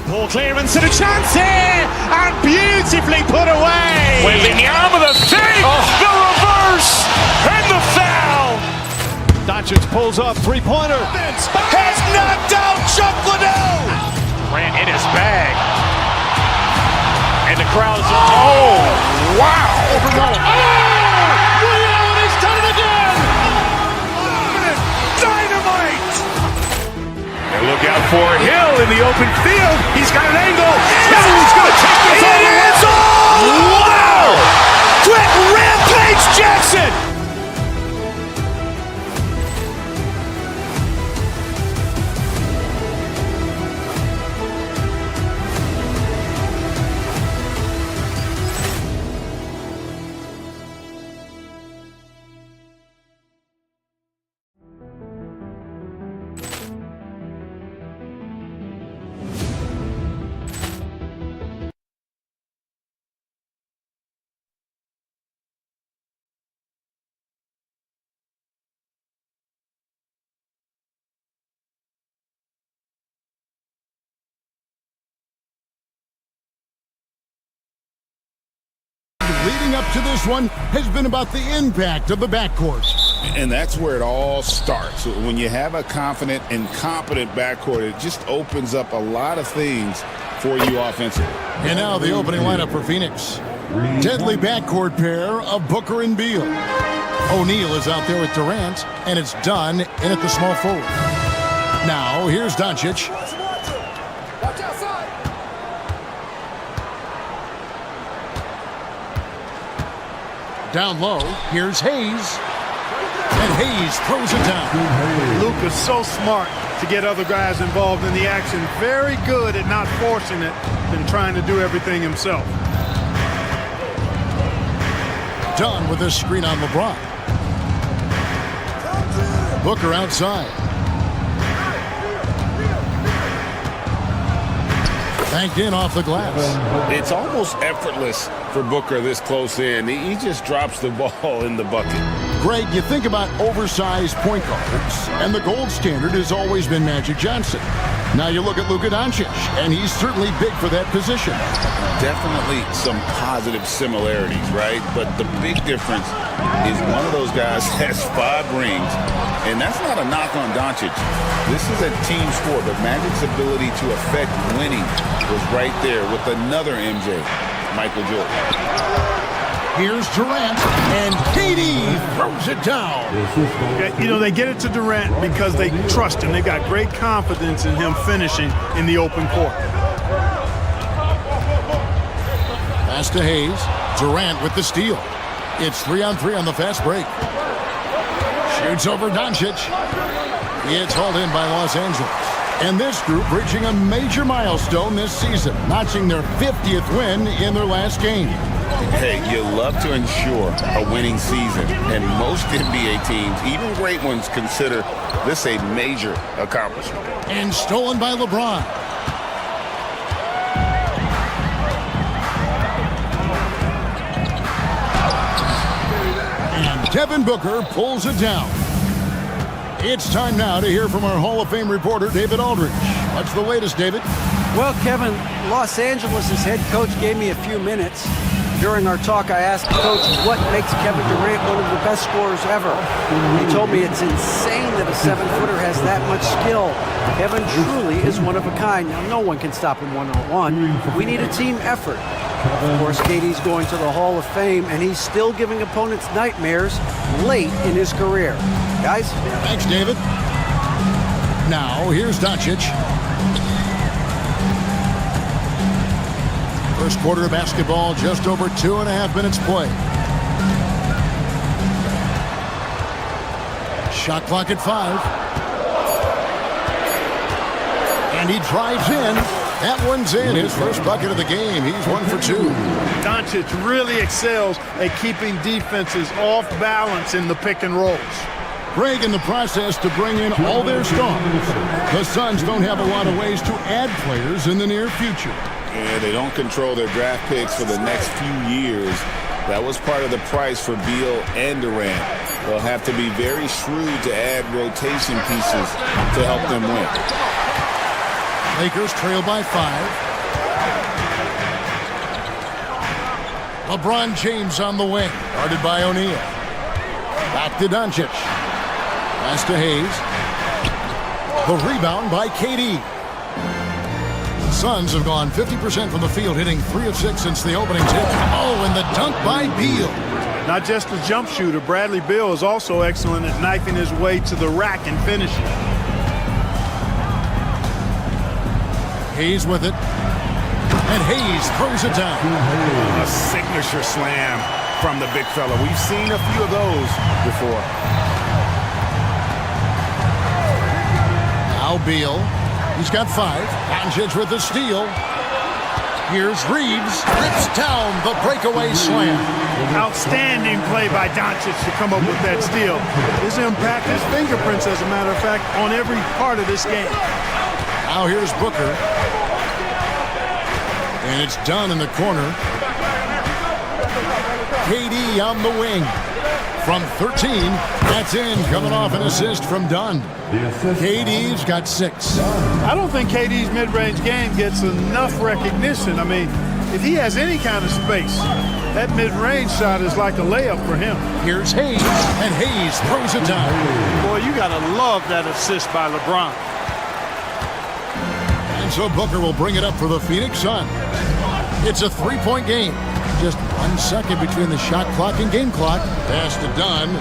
S1: Poor clearance and a chance here, and beautifully put away.
S2: With the arm of the fake, the reverse, and the foul.
S3: Doncic pulls up, three-pointer.
S2: Has knocked out Chuck Liddell. Ran in his bag. And the crowd is, oh, wow.
S3: Ray Allen has done it again.
S2: Dynamite. And look out for Hill in the open field. He's got an angle. He's going to take this all the way. Wow. Quick Rampage Jackson.
S8: Leading up to this one has been about the impact of the backcourt.
S9: And that's where it all starts. When you have a confident and competent backcourt, it just opens up a lot of things for you offensively.
S8: And now the opening lineup for Phoenix. Deadly backcourt pair of Booker and Beal. O'Neal is out there with Durant, and it's Dunn in at the small forward. Now here's Doncic. Down low, here's Hayes. And Hayes throws it down.
S5: Luka's so smart to get other guys involved in the action. Very good at not forcing it and trying to do everything himself.
S8: Dunn with a screen on LeBron. Booker outside. Banked in off the glass.
S9: It's almost effortless for Booker this close in. He just drops the ball in the bucket.
S8: Greg, you think about oversized point guards, and the gold standard has always been Magic Johnson. Now you look at Luka Doncic, and he's certainly big for that position.
S9: Definitely some positive similarities, right? But the big difference is one of those guys has 5 rings, and that's not a knock on Doncic. This is a team sport, but Magic's ability to affect winning was right there with another MJ, Michael Jordan.
S8: Here's Durant, and KD throws it down.
S5: You know, they get it to Durant because they trust him. They got great confidence in him finishing in the open court.
S8: Pass to Hayes. Durant with the steal. It's 3-on-3 on the fast break. Shoots over Doncic. It's hauled in by Los Angeles. And this group reaching a major milestone this season, notching their 50th win in their last game.
S9: Hey, you love to ensure a winning season, and most NBA teams, even great ones, consider this a major accomplishment.
S8: And stolen by LeBron. And Devin Booker pulls it down. It's time now to hear from our Hall of Fame reporter, David Aldridge. What's the latest, David?
S10: Well, Kevin, Los Angeles' head coach gave me a few minutes. During our talk, I asked the coach what makes Kevin Durant one of the best scorers ever. He told me it's insane that a 7-footer has that much skill. Kevin truly is one of a kind. Now, no one can stop him one-on-one. We need a team effort. Of course, KD's going to the Hall of Fame, and he's still giving opponents nightmares late in his career. Guys?
S8: Thanks, David. Now, here's Doncic. First quarter of basketball, just over 2.5 minutes play. Shot clock at 5. And he drives in. That one's in. His first bucket of the game. He's 1 for 2.
S5: Doncic really excels at keeping defenses off balance in the pick and rolls.
S8: Greg in the process to bring in all their stars. The Suns don't have a lot of ways to add players in the near future.
S9: Yeah, they don't control their draft picks for the next few years. That was part of the price for Beal and Durant. They'll have to be very shrewd to add rotation pieces to help them win.
S8: Lakers trail by 5. LeBron James on the wing, guarded by O'Neal. Back to Doncic. Pass to Hayes. The rebound by KD. The Suns have gone 50% from the field, hitting 3 of 6 since the opening tip. Oh, and the dunk by Beal.
S3: Not just a jump shooter, Bradley Beal is also excellent at knifing his way to the rack and finishing.
S8: Hayes with it. And Hayes throws it down.
S2: A signature slam from the big fella. We've seen a few of those before.
S8: Now Beal. He's got 5. Doncic with the steal. Here's Reeves. Rips down the breakaway slam.
S3: Outstanding play by Doncic to come up with that steal. His impact, his fingerprints, as a matter of fact, on every part of this game.
S8: Now here's Booker. And it's done in the corner. KD on the wing. From 13, that's in, coming off an assist from Dunn. KD's got 6.
S3: I don't think KD's mid-range game gets enough recognition. I mean, if he has any kind of space, that mid-range shot is like a layup for him.
S8: Here's Hayes, and Hayes throws it down.
S3: Boy, you gotta love that assist by LeBron.
S8: And so Booker will bring it up for the Phoenix Suns. It's a 3-point game. Just 1 second between the shot clock and game clock. Pass to Dunn.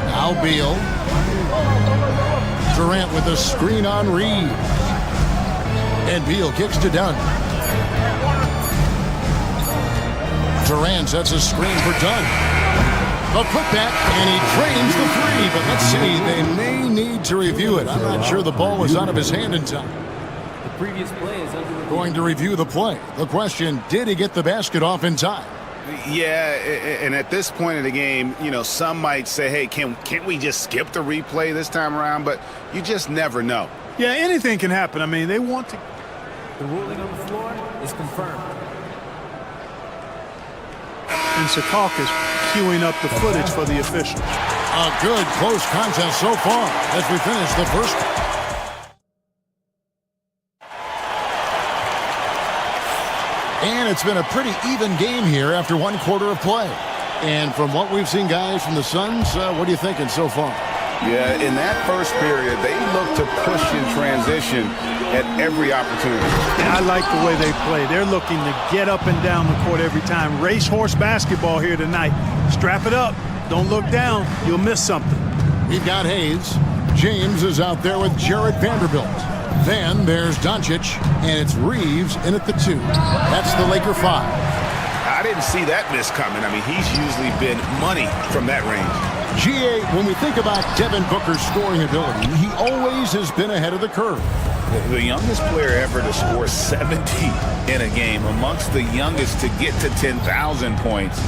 S8: Now Beal. Durant with a screen on Reeves. And Beal kicks to Dunn. Durant sets a screen for Dunn. A putback, and he drains the 3. But let's see, they may need to review it. I'm not sure the ball was out of his hand in time.
S11: Previous play is under review.
S8: Going to review the play. The question, did he get the basket off in time?
S2: Yeah, and at this point of the game, you know, some might say, hey, can't we just skip the replay this time around? But you just never know.
S3: Yeah, anything can happen. I mean, they want to.
S11: The ruling on the floor is confirmed.
S3: And Sakak is queuing up the footage for the officials.
S8: A good close contest so far as we finish the first. And it's been a pretty even game here after 1 quarter of play. And from what we've seen, guys, from the Suns, what are you thinking so far?
S9: Yeah, in that first period, they look to push in transition at every opportunity.
S3: I like the way they play. They're looking to get up and down the court every time. Racehorse basketball here tonight. Strap it up. Don't look down. You'll miss something.
S8: We've got Hayes. James is out there with Jared Vanderbilt. Then there's Doncic, and it's Reeves in at the 2. That's the Laker 5.
S2: I didn't see that miss coming. I mean, he's usually been money from that range.
S8: GA, when we think about Devin Booker's scoring ability, he always has been ahead of the curve.
S9: The youngest player ever to score 70 in a game, amongst the youngest to get to 10,000 points.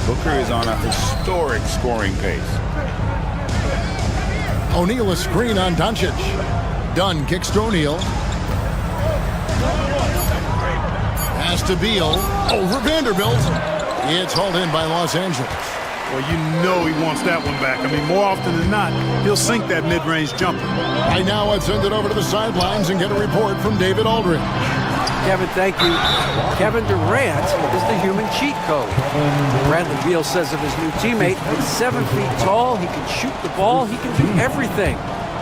S9: Booker is on a historic scoring pace.
S8: O'Neal a screen on Doncic. Dunn kicks to O'Neal. Pass to Beal. Over Vanderbilt. It's hauled in by Los Angeles.
S3: Well, you know he wants that one back. I mean, more often than not, he'll sink that mid-range jumper.
S8: Right now, I'd send it over to the sidelines and get a report from David Aldridge.
S10: Kevin, thank you. Kevin Durant is the human cheat code. Bradley Beal says of his new teammate, he's 7 feet tall, he can shoot the ball, he can do everything.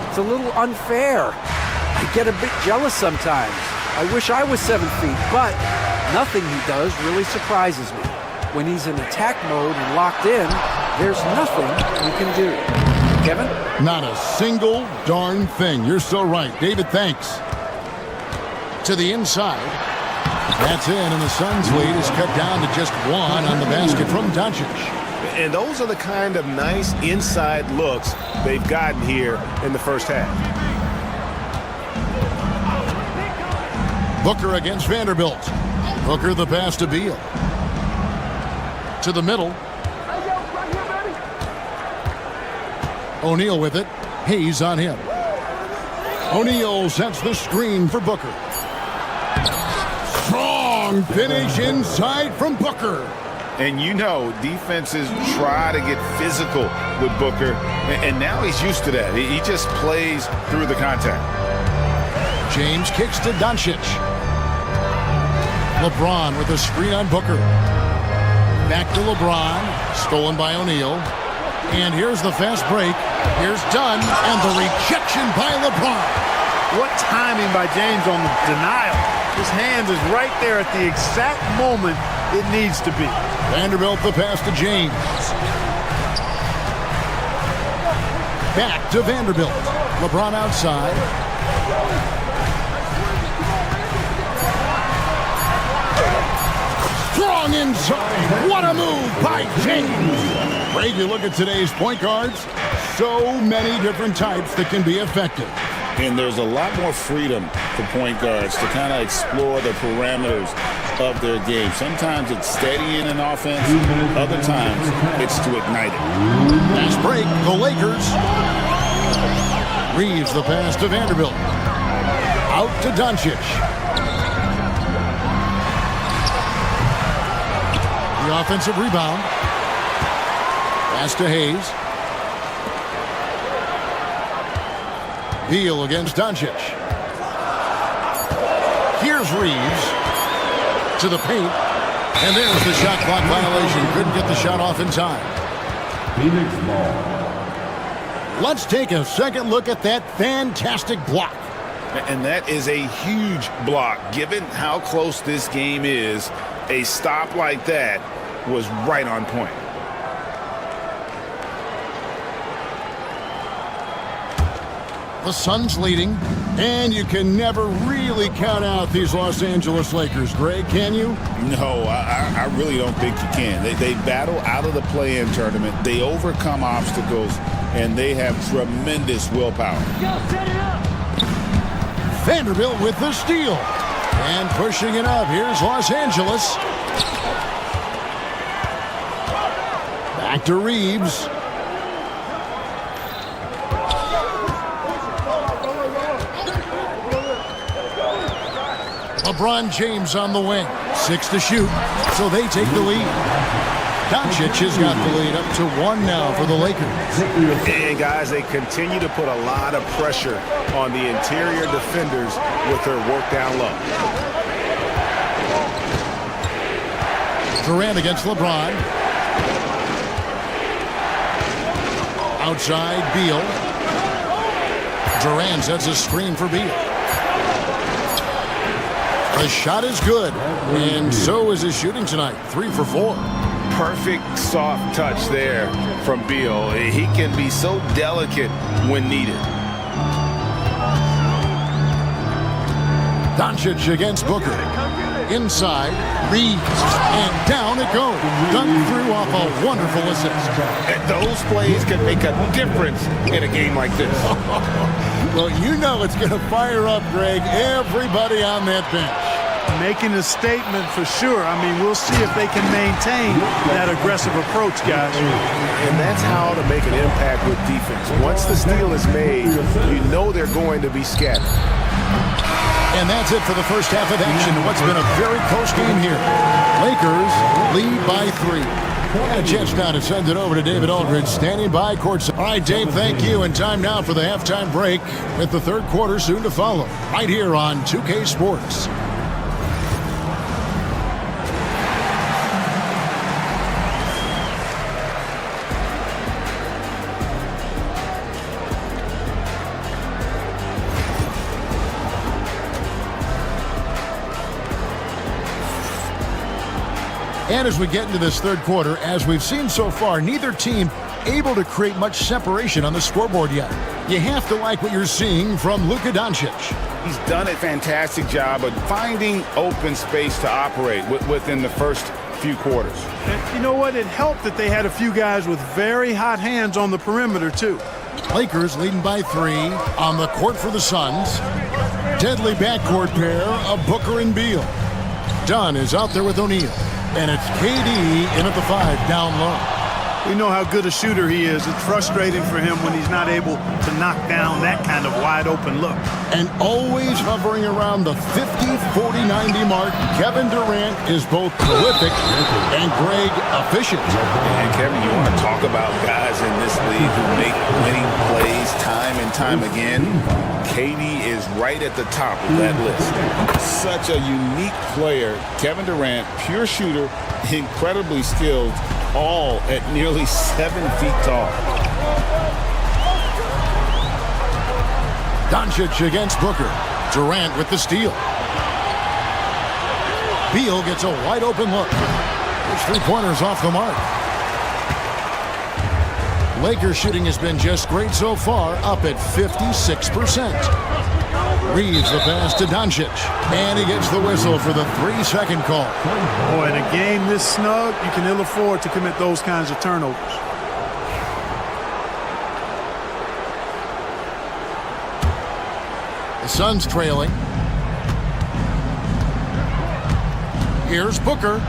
S10: It's a little unfair. I get a bit jealous sometimes. I wish I was 7 feet, but nothing he does really surprises me. When he's in attack mode and locked in, there's nothing you can do. Kevin?
S8: Not a single darn thing. You're so right. David, thanks. To the inside. That's in, and the Suns' lead is cut down to just 1 on the basket from Doncic.
S2: And those are the kind of nice inside looks they've gotten here in the first half.
S8: Booker against Vanderbilt. Booker the pass to Beal. To the middle. O'Neal with it. Hayes on him. O'Neal sets the screen for Booker. Strong finish inside from Booker.
S9: And you know, defenses try to get physical with Booker, and now he's used to that. He just plays through the contact.
S8: James kicks to Doncic. LeBron with a screen on Booker. Back to LeBron. Stolen by O'Neal. And here's the fast break. Here's Dunn. And the rejection by LeBron.
S3: What timing by James on the denial. His hand is right there at the exact moment it needs to be.
S8: Vanderbilt the pass to James. Back to Vanderbilt. LeBron outside. Strong inside. What a move by James. Ray, you look at today's point guards, so many different types that can be effective.
S9: And there's a lot more freedom for point guards to kind of explore the parameters of their game. Sometimes it's steadying an offense. Other times it's to ignite it.
S8: Fast break, the Lakers. Reeves the pass to Vanderbilt. Out to Doncic. The offensive rebound. Pass to Hayes. Beal against Doncic. Here's Reeves to the paint. And there's the shot clock violation. Couldn't get the shot off in time.
S12: Phoenix ball.
S8: Let's take a second look at that fantastic block.
S9: And that is a huge block. Given how close this game is, a stop like that was right on point.
S8: The Suns leading, and you can never really count out these Los Angeles Lakers, Greg, can you?
S9: No, I really don't think you can. They battle out of the play-in tournament. They overcome obstacles, and they have tremendous willpower.
S8: Vanderbilt with the steal. And pushing it up. Here's Los Angeles. Back to Reeves. LeBron James on the wing. 6 to shoot, so they take the lead. Doncic has got the lead up to 1 now for the Lakers.
S2: And guys, they continue to put a lot of pressure on the interior defenders with their work down low.
S8: Durant against LeBron. Outside, Beal. Durant sets a screen for Beal. The shot is good, and so is his shooting tonight. 3 for 4.
S2: Perfect soft touch there from Beal. He can be so delicate when needed.
S8: Doncic against Booker. Inside, Reeves, and down it goes. Dunk through off a wonderful assist.
S2: And those plays can make a difference in a game like this.
S8: Well, you know it's going to fire up, Greg, everybody on that bench.
S3: Making a statement for sure. I mean, we'll see if they can maintain that aggressive approach, guys.
S2: And that's how to make an impact with defense. Once the steal is made, you know they're going to be scattered.
S8: And that's it for the first half of action. What's been a very close game here. Lakers lead by 3. And a chance now to send it over to David Aldridge, standing by courtside. All right, Dave, thank you. And time now for the halftime break, with the third quarter soon to follow, right here on 2K Sports. And as we get into this third quarter, as we've seen so far, neither team able to create much separation on the scoreboard yet. You have to like what you're seeing from Luka Doncic.
S9: He's done a fantastic job of finding open space to operate within the first few quarters.
S3: And you know what? It helped that they had a few guys with very hot hands on the perimeter, too.
S8: Lakers leading by 3 on the court for the Suns. Deadly backcourt pair of Booker and Beal. Dunn is out there with O'Neal. And it's KD in at the 5, down low.
S3: We know how good a shooter he is. It's frustrating for him when he's not able to knock down that kind of wide open look.
S8: And always hovering around the 50, 40, 90 mark, Kevin Durant is both prolific and Greg efficient.
S9: And Kevin, you want to talk about guys in this league who make winning plays time and time again? KD is right at the top of that list. Such a unique player. Kevin Durant, pure shooter, incredibly skilled, all at nearly 7 feet tall.
S8: Doncic against Booker. Durant with the steal. Beal gets a wide open look. His three-pointers off the mark. Lakers shooting has been just great so far, up at 56%. Reeves the pass to Doncic, and he gets the whistle for the 3-second call.
S3: Boy, in a game this snug, you can ill afford to commit those kinds of turnovers.
S8: The Suns trailing. Here's Booker.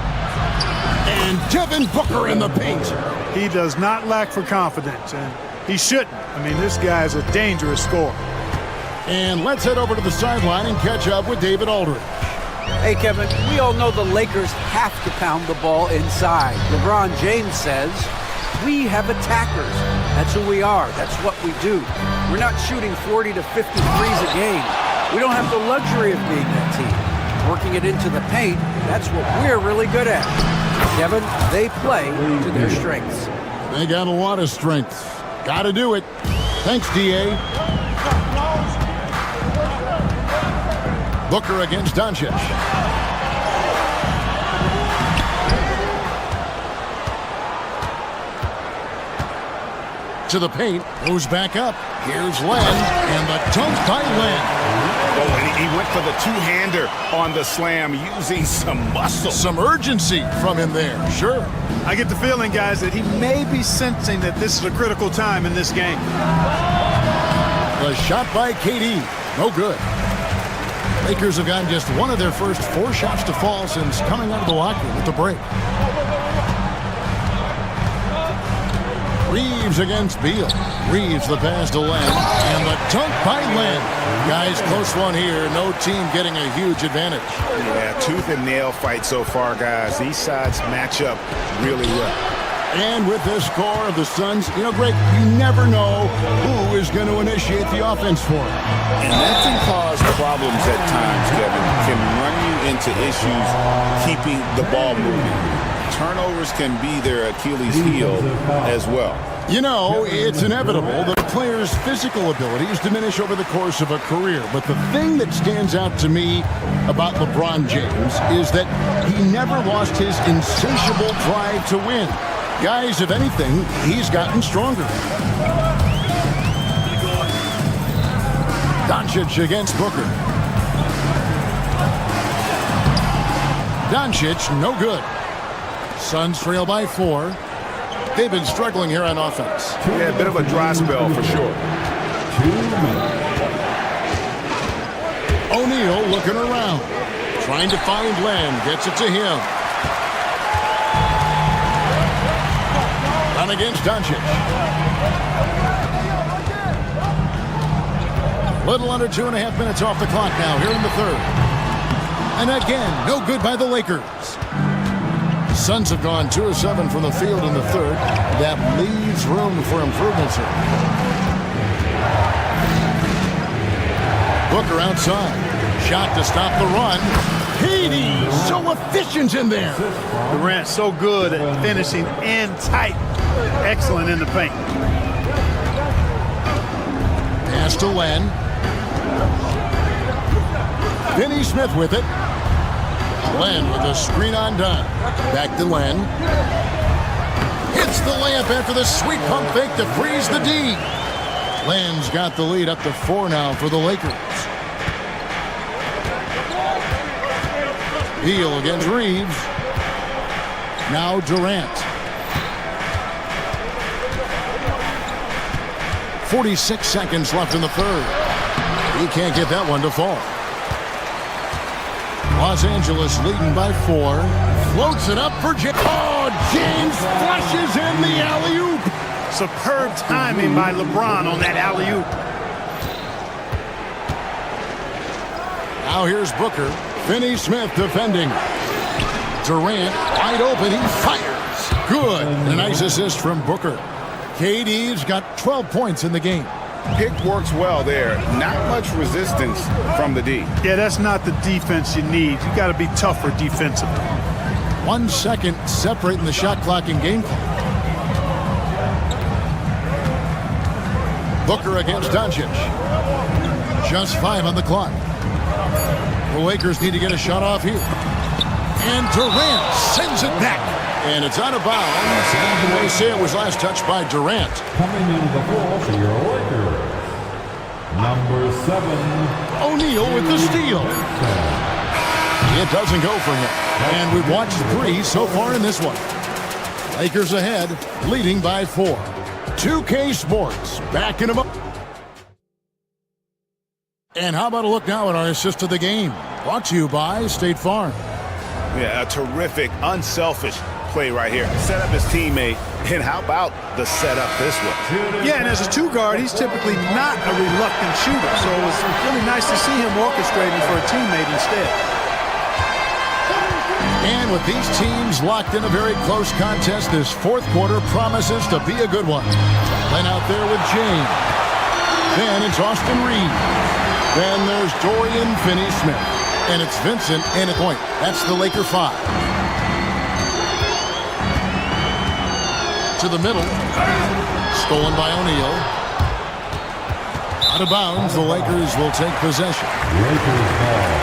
S8: And Devin Booker in the paint.
S3: He does not lack for confidence, and he shouldn't. I mean, this guy is a dangerous scorer.
S8: And let's head over to the sideline and catch up with David Aldridge.
S10: Hey, Kevin, we all know the Lakers have to pound the ball inside. LeBron James says, we have attackers. That's who we are. That's what we do. We're not shooting 40 to 50 threes a game. We don't have the luxury of being that team. Working it into the paint, that's what we're really good at. Kevin, they play to their strengths.
S8: They got a lot of strength. Got to do it. Thanks, D.A. Booker against Doncic. To the paint, goes back up. Here's Len, and the dunk by Len.
S9: Oh, and he went for the two-hander on the slam, using some muscle.
S8: Some urgency from him there, sure.
S3: I get the feeling, guys, that he may be sensing that this is a critical time in this game.
S8: The shot by KD, no good. Lakers have gotten just one of their first 4 shots to fall since coming out of the locker room at the break. Reeves against Beal. Reeves the pass to Len, and the dunk by Len. Guys, close one here. No team getting a huge advantage.
S9: Yeah, tooth and nail fight so far, guys. These sides match up really well.
S8: And with this score of the Suns, you know, Greg, you never know who is going to initiate the offense for it.
S9: And that can cause problems at times, Kevin. Can run you into issues keeping the ball moving. Turnovers can be their Achilles heel as well.
S8: You know, it's inevitable that a player's physical abilities diminish over the course of a career. But the thing that stands out to me about LeBron James is that he never lost his insatiable drive to win. Guys, if anything, he's gotten stronger. Doncic against Booker. Doncic, no good. Suns trail by 4. They've been struggling here on offense.
S9: Yeah, a bit of a dry spell for sure.
S8: O'Neal looking around. Trying to find Len. Gets it to him. Run against Doncic. Little under 2.5 minutes off the clock now here in the third. And again, no good by the Lakers. Suns have gone 2 of 7 from the field in the third. That leaves room for improvements here. Booker outside. Shot to stop the run. KD so efficient in there.
S3: Durant so good at finishing and tight. Excellent in the paint.
S8: Pass to Len. Finney Smith with it. Len with a screen on done. Back to Len. Hits the layup after the sweet pump fake to freeze the D. Len's got the lead up to 4 now for the Lakers. Beal against Reeves. Now Durant. 46 seconds left in the third. He can't get that one to fall. Los Angeles leading by 4. Floats it up for James. Oh, James flushes in the alley-oop.
S3: Superb timing by LeBron on that alley-oop.
S8: Now here's Booker. Finney Smith defending. Durant wide open. He fires. Good. A nice assist from Booker. KD's got 12 points in the game.
S9: Pick works well there. Not much resistance from the D.
S3: Yeah, that's not the defense you need. You got to be tougher defensively.
S8: 1 second separating the shot clock and game clock. Booker against Doncic. Just 5 on the clock. The Lakers need to get a shot off here. And Durant sends it back. And it's out of bounds. They say it was last touched by Durant.
S12: Coming into the floor for your Lakers, number 7.
S8: O'Neal with the steal. It doesn't go for him. And we've watched 3 so far in this one. Lakers ahead, leading by 4. 2K Sports, backing them up. And how about a look now at our assist of the game? Brought to you by State Farm.
S9: Yeah, a terrific, unselfish play right here. Set up his teammate, and how about the setup this way?
S3: Yeah, and as a 2-guard, he's typically not a reluctant shooter, so it was really nice to see him orchestrating for a teammate instead.
S8: And with these teams locked in a very close contest, this 4th quarter promises to be a good one. Then out there with James. Then it's Austin Reed. Then there's Dorian Finney-Smith. And it's Vincent and a point. That's the Laker 5. To the middle. Stolen by O'Neal. Out of bounds, the Lakers will take possession.
S12: Lakers ball.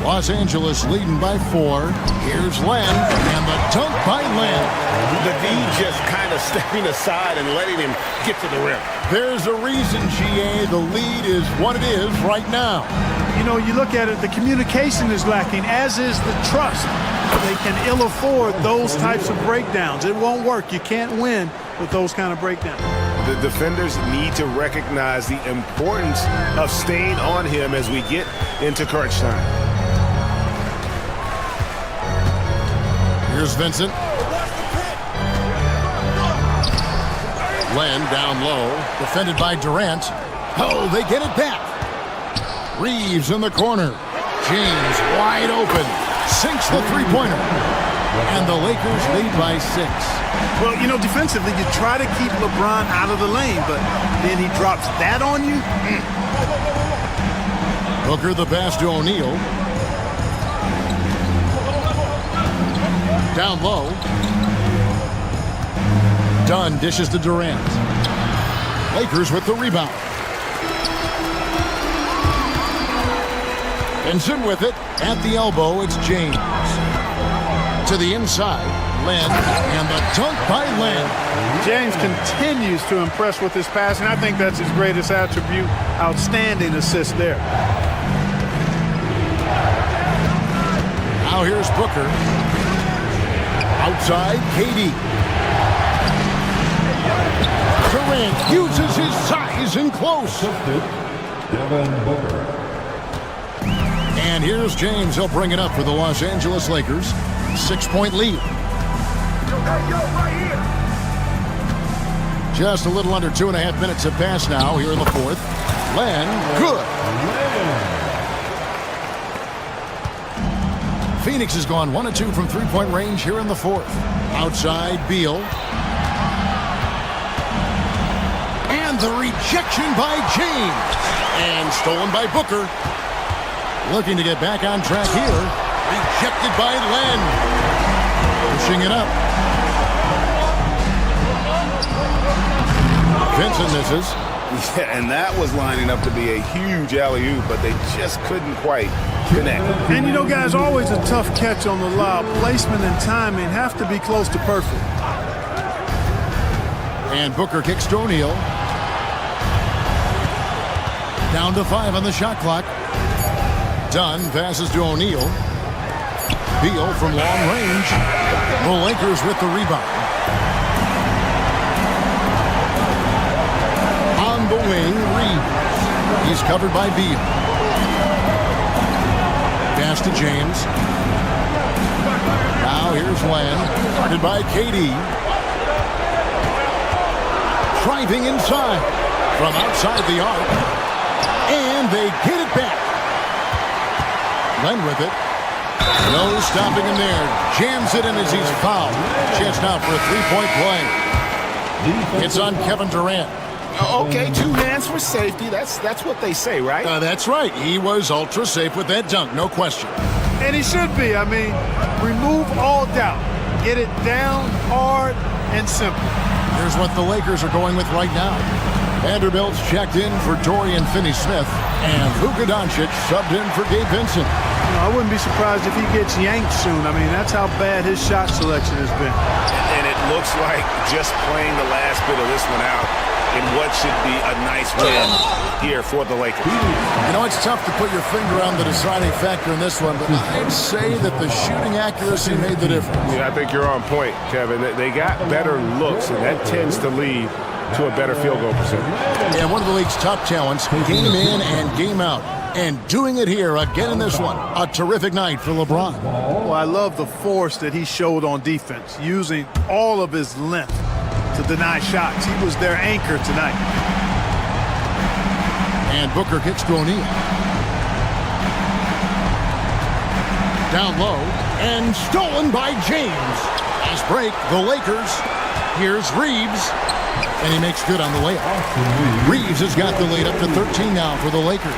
S8: Los Angeles leading by 4. Here's Len, and the dunk by Len.
S9: The D just kind of stepping aside and letting him get to the rim.
S8: There's a reason, GA, the lead is what it is right now.
S3: You know, you look at it, the communication is lacking, as is the trust. They can ill afford those types of breakdowns. It won't work. You can't win with those kind of breakdowns.
S2: The defenders need to recognize the importance of staying on him as we get into crunch time.
S8: Here's Vincent. Len down low, defended by Durant. Oh, they get it back. Reeves in the corner. James wide open. Sinks the three-pointer. And the Lakers lead by 6.
S3: Well, you know, defensively, you try to keep LeBron out of the lane, but then he drops that on you.
S8: Booker the pass to O'Neal. Down low. Dunn dishes to Durant. Lakers with the rebound. Vincent with it. At the elbow, it's James. To the inside, Len. And the dunk by Len.
S3: James continues to impress with his passing. I think that's his greatest attribute. Outstanding assist there.
S8: Now here's Booker. Outside, KD. Durant uses his size and close.
S12: Devin Booker.
S8: And here's James. He'll bring it up for the Los Angeles Lakers. 6-point lead. Just a little under 2.5 minutes have passed now here in the 4th. Len, good. Phoenix has gone 1 of 2 from three-point range here in the 4th. Outside, Beal. And the rejection by James. And stolen by Booker. Looking to get back on track here. Rejected by Len. Pushing it up. Vincent misses.
S9: Yeah, and that was lining up to be a huge alley-oop, but they just couldn't quite connect.
S3: And you know, guys, always a tough catch on the lob. Placement and timing have to be close to perfect.
S8: And Booker kicks to O'Neal. Down to 5 on the shot clock. Dunn passes to O'Neal. Beal from long range. The Lakers with the rebound. On the wing, Reeves. He's covered by Beal. pass to James. Now here's Len, guarded by KD. Driving inside from outside the arc. And they get it back. Len with it. No stopping him there. Jams it in as he's fouled. Chance now for a three-point play. It's on Kevin Durant.
S9: Okay, 2 hands for safety. That's what they say, right?
S8: That's right. He was ultra safe with that dunk, no question.
S3: And he should be. I mean, remove all doubt. Get it down, hard, and simple.
S8: Here's what the Lakers are going with right now. Vanderbilt's checked in for Dorian Finney-Smith, and Luka Doncic subbed in for Gabe Vincent.
S3: I wouldn't be surprised if he gets yanked soon. I mean, that's how bad his shot selection has been.
S2: And it looks like just playing the last bit of this one out in what should be a nice win here for the Lakers.
S8: You know, it's tough to put your finger on the deciding factor in this one, but I'd say that the shooting accuracy made the difference.
S2: Yeah, I think you're on point, Kevin. They got better looks, and that tends to lead to a better field goal percentage.
S8: Yeah, one of the league's top talents, game in and game out. And doing it here again in this one. A terrific night for LeBron.
S3: Well, I love the force that he showed on defense, using all of his length to deny shots. He was their anchor tonight.
S8: And Booker gets to O'Neal. Down low and stolen by James. As break, the Lakers. Here's Reeves. And he makes good on the layup. Reeves has got the lead up to 13 now for the Lakers.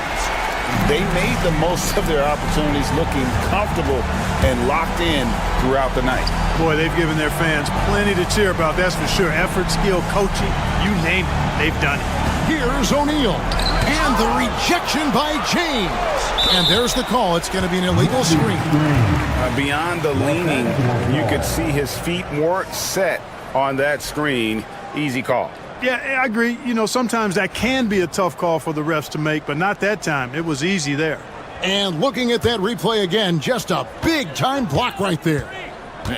S9: They made the most of their opportunities, looking comfortable and locked in throughout the night.
S3: Boy, they've given their fans plenty to cheer about, that's for sure. Effort, skill, coaching, you name it, they've done it.
S8: Here's O'Neal. And the rejection by James. And there's the call. It's going to be an illegal screen.
S2: Beyond the leaning, you could see his feet weren't set on that screen. Easy call.
S3: Yeah, I agree. You know, sometimes that can be a tough call for the refs to make, but not that time. It was easy there.
S8: And looking at that replay again, just a big-time block right there.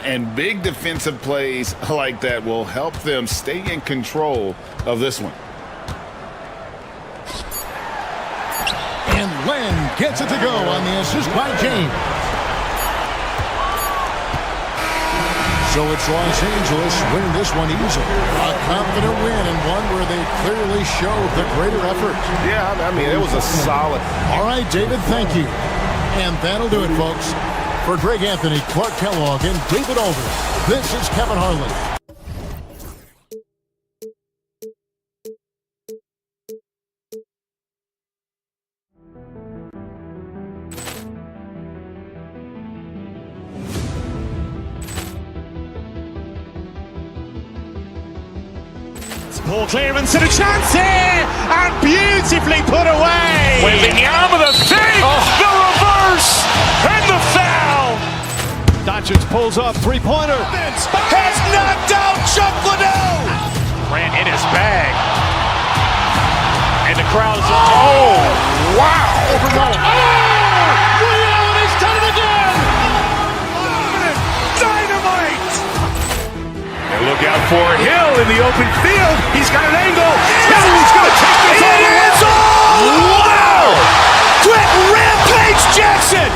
S9: And big defensive plays like that will help them stay in control of this one.
S8: And Len gets it to go on the assist by James. So it's Los Angeles winning this one easily. A confident win and one where they clearly showed the greater effort.
S2: Yeah, I mean, it was a solid.
S8: All right, David, thank you. And that'll do it, folks. For Greg Anthony, Clark Kellogg, and David Aldridge, this is Kevin Harlan.
S1: Ball clearance and a chance here, and beautifully put away.
S2: Wembanyama the fake, the reverse, and the foul.
S1: Doncic pulls up, three-pointer.
S2: Has knocked out Chuck Liddell.
S1: Ran in his bag.
S2: And the crowd is, oh, wow.
S8: Overrun.
S2: Allen has done it again. Dynamite. And look out for Hill in the open field. He's got an angle. He's going to take this all the way. Wow. Quick Rampage Jackson.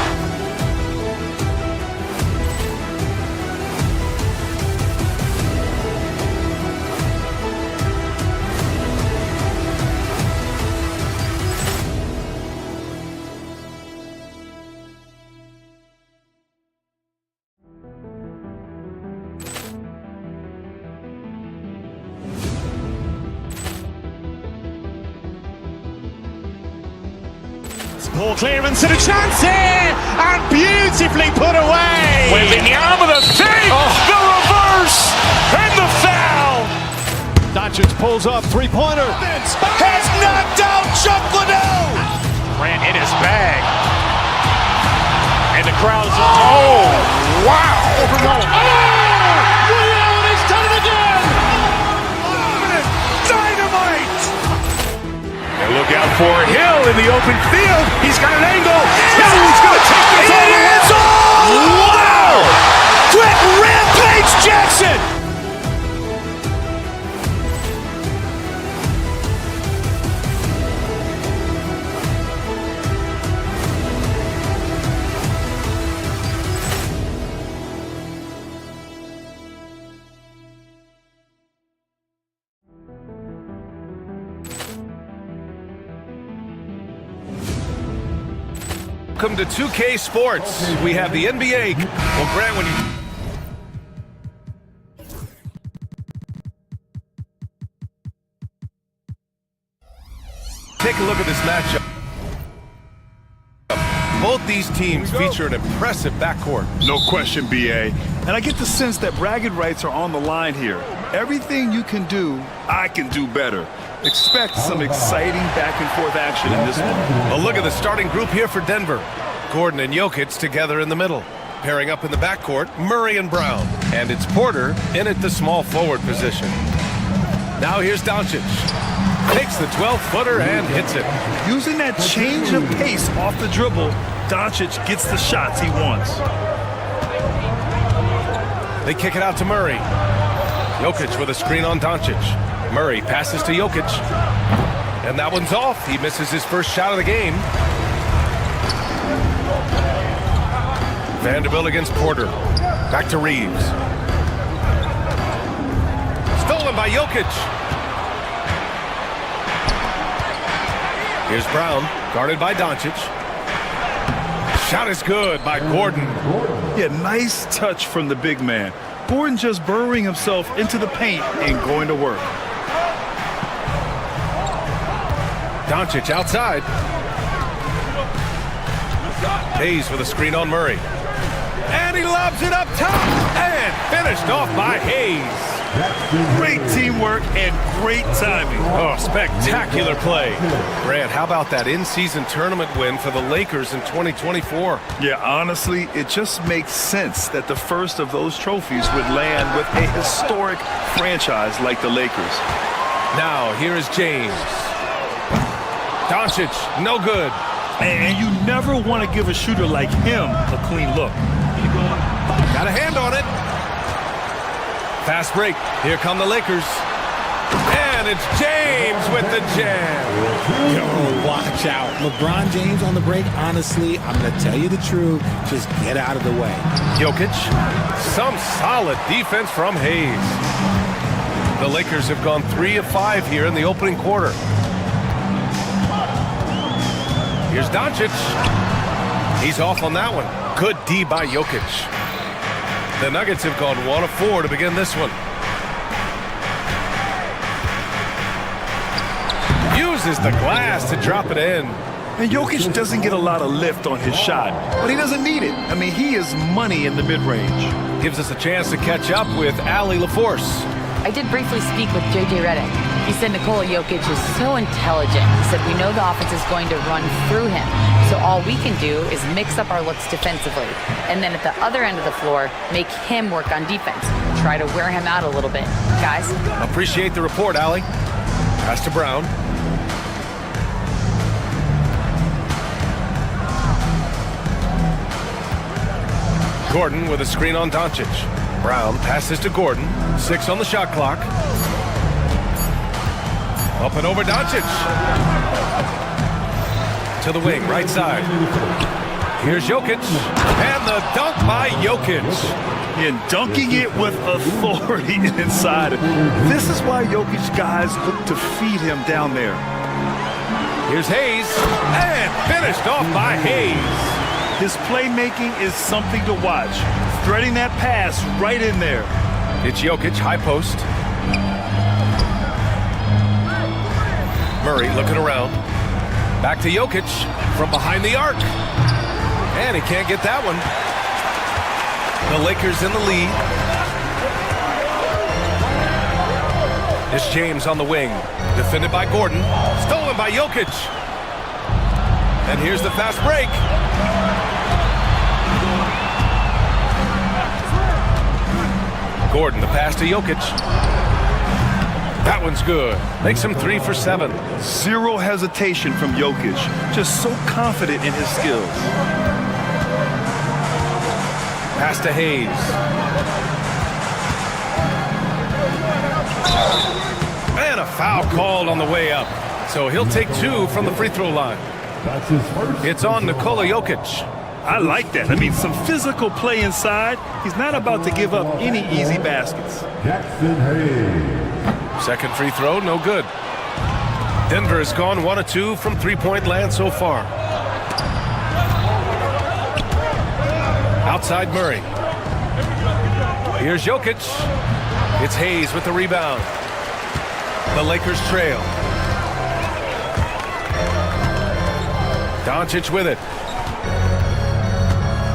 S1: Ball clearance and a chance here, and beautifully put away.
S2: Wembanyama the fake, the reverse, and the foul.
S1: Doncic pulls up, three-pointer.
S2: Has knocked out Chuck Liddell.
S1: Ran in his bag.
S2: And the crowd is, oh, wow.
S8: Overrun.
S2: Allen has done it again. Dynamite. And look out for Hill in the open field. He's got an angle. He's going to take this all the way. Wow. Quick Rampage Jackson.
S4: Welcome to 2K Sports. We have the NBA. Well, Grant, when you... Take a look at this matchup. Both these teams feature an impressive backcourt.
S6: No question, BA. And I get the sense that bragging rights are on the line here. Everything you can do, I can do better. Expect some exciting back-and-forth action in this one.
S4: Well, look at the starting group here for Denver. Gordon and Jokic together in the middle. Pairing up in the backcourt, Murray and Brown. And it's Porter in at the small forward position. Now here's Doncic. Takes the 12-footer and hits it.
S6: Using that change of pace off the dribble, Doncic gets the shots he wants.
S4: They kick it out to Murray. Jokic with a screen on Doncic. Murray passes to Jokic. And that one's off. He misses his first shot of the game. Vanderbilt against Porter. Back to Reeves. Stolen by Jokic. Here's Brown, guarded by Doncic. Shot is good by Gordon.
S6: Yeah, nice touch from the big man. Gordon just burrowing himself into the paint and going to work.
S4: Doncic outside. Hayes with a screen on Murray. And he lobs it up top. And finished off by Hayes.
S6: Great teamwork and great timing.
S4: Oh, spectacular play. Grant, how about that in-season tournament win for the Lakers in 2024?
S6: Yeah, honestly, it just makes sense that the first of those trophies would land with a historic franchise like the Lakers.
S4: Now, here is James. Doncic, no good.
S6: And you never want to give a shooter like him a clean look.
S4: Got a hand on it. Fast break. Here come the Lakers. And it's James with the jam.
S13: Yo, watch out. LeBron James on the break, honestly, I'm going to tell you the truth. Just get out of the way.
S4: Jokic. Some solid defense from Hayes. The Lakers have gone 3 of 5 here in the opening quarter. Here's Doncic. He's off on that one. Good D by Jokic. The Nuggets have gone 1 of 4 to begin this one. Uses the glass to drop it in.
S6: And Jokic doesn't get a lot of lift on his shot, but he doesn't need it. I mean, he is money in the mid-range.
S4: Gives us a chance to catch up with Allie LaForce.
S7: I did briefly speak with JJ Redick. He said Nikola Jokic is so intelligent. He said we know the offense is going to run through him. So all we can do is mix up our looks defensively. And then at the other end of the floor, make him work on defense. Try to wear him out a little bit. Guys?
S4: Appreciate the report, Allie. Pass to Brown. Gordon with a screen on Doncic. Brown passes to Gordon. 6 on the shot clock. Up and over Doncic. To the wing, right side. Here's Jokic. And the dunk by Jokic.
S6: And dunking it with authority inside. This is why Jokic guys look to feed him down there.
S4: Here's Hayes. And finished off by Hayes.
S6: His playmaking is something to watch. Threading that pass right in there.
S4: It's Jokic, high post. Murray looking around. Back to Jokic from behind the arc. And he can't get that one. The Lakers in the lead. It's James on the wing. Defended by Gordon. Stolen by Jokic. And here's the fast break. Gordon, the pass to Jokic. That one's good. Makes him 3 for 7.
S6: Zero hesitation from Jokic. Just so confident in his skills.
S4: Pass to Hayes. And a foul called on the way up. So he'll take 2 from the free throw line.
S12: That's his first.
S4: It's on Nikola Jokic.
S6: I like that. I mean, some physical play inside. He's not about to give up any easy baskets.
S12: Jackson Hayes.
S4: Second free throw, no good. Denver has gone 1 of 2 from three-point land so far. Outside Murray. Here's Jokic. It's Hayes with the rebound. The Lakers trail. Doncic with it.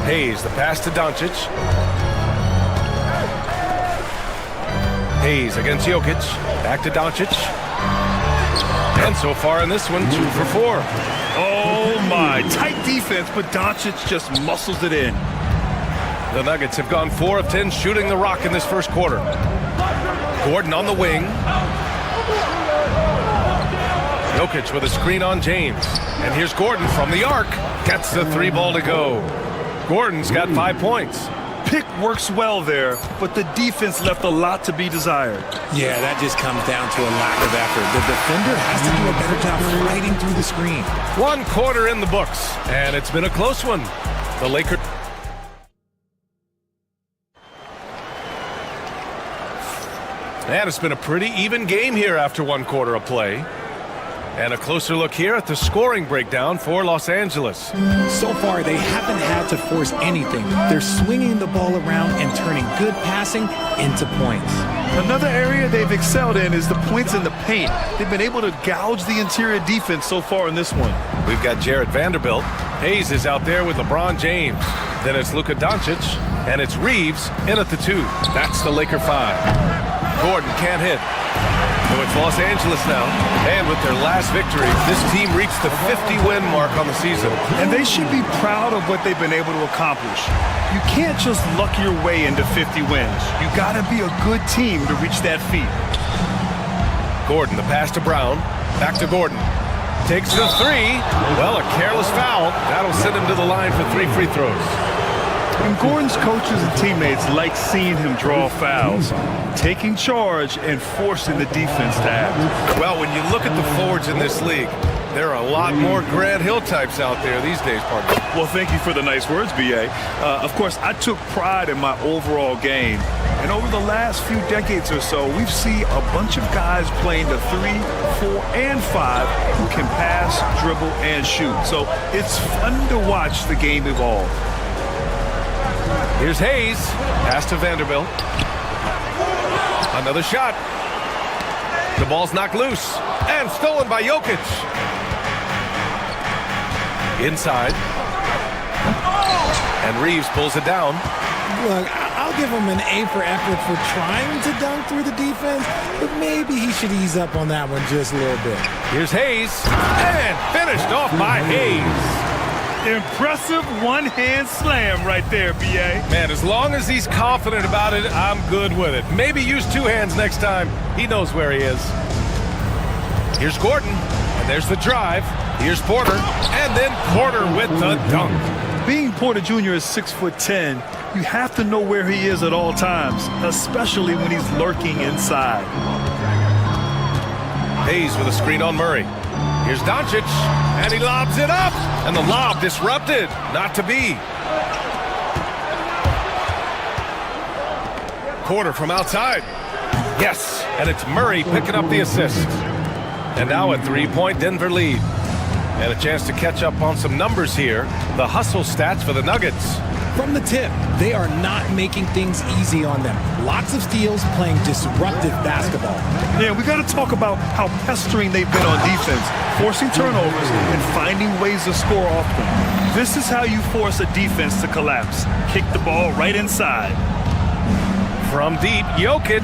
S4: Hayes, the pass to Doncic. Hayes against Jokic. Back to Doncic. And so far in this one, 2 for 4.
S6: Oh my, tight defense, but Doncic just muscles it in.
S4: The Nuggets have gone 4 of 10 shooting the rock in this first quarter. Gordon on the wing. Jokic with a screen on James. And here's Gordon from the arc. Gets the 3 ball to go. Gordon's got 5 points.
S6: Pick works well there, but the defense left a lot to be desired.
S13: Yeah, that just comes down to a lack of effort. The defender has to do a better job fighting through the screen.
S4: 1 quarter in the books, and it's been a close one. The Lakers. And it's been a pretty even game here after 1 quarter of play. And a closer look here at the scoring breakdown for Los Angeles.
S13: So far, they haven't had to force anything. They're swinging the ball around and turning good passing into points.
S6: Another area they've excelled in is the points in the paint. They've been able to gouge the interior defense so far in this one.
S4: We've got Jarrett Vanderbilt. Hayes is out there with LeBron James. Then it's Luka Doncic, and it's Reeves in at the 2. That's the Laker 5. Gordon can't hit. So it's Los Angeles now. And with their last victory, this team reached the 50-win mark on the season.
S6: And they should be proud of what they've been able to accomplish. You can't just luck your way into 50 wins. You got to be a good team to reach that feat.
S4: Gordon, the pass to Brown. Back to Gordon. Takes the 3. Well, a careless foul. That'll send him to the line for 3 free throws.
S6: And Gordon's coaches and teammates like seeing him draw fouls, taking charge and forcing the defense to act.
S4: Well, when you look at the forwards in this league, there are a lot more Grant Hill types out there these days, partner.
S6: Well, thank you for the nice words, B.A. Of course, I took pride in my overall game. And over the last few decades or so, we've seen a bunch of guys playing the 3, 4, and 5 who can pass, dribble, and shoot. So it's fun to watch the game evolve.
S4: Here's Hayes. Pass to Vanderbilt. Another shot. The ball's knocked loose. And stolen by Jokic. Inside. And Reeves pulls it down.
S13: Look, I'll give him an A for effort for trying to dunk through the defense, but maybe he should ease up on that one just a little bit.
S4: Here's Hayes. And finished off by Hayes.
S6: Impressive one-hand slam right there, B.A.
S4: Man, as long as he's confident about it, I'm good with it. Maybe use 2 hands next time. He knows where he is. Here's Gordon, and there's the drive. Here's Porter, and then Porter with the dunk.
S6: Being Porter Jr. is 6'10", you have to know where he is at all times, especially when he's lurking inside.
S4: Hayes with a screen on Murray. Here's Doncic, and he lobs it up, and the lob disrupted. Not to be. Porter from outside. Yes, and it's Murray picking up the assist. And now a 3-point Denver lead. And a chance to catch up on some numbers here. The hustle stats for the Nuggets.
S13: From the tip, they are not making things easy on them. Lots of steals, playing disruptive basketball.
S6: Yeah, we got to talk about how pestering they've been on defense, forcing turnovers and finding ways to score off them. This is how you force a defense to collapse. Kick the ball right inside.
S4: From deep, Jokic.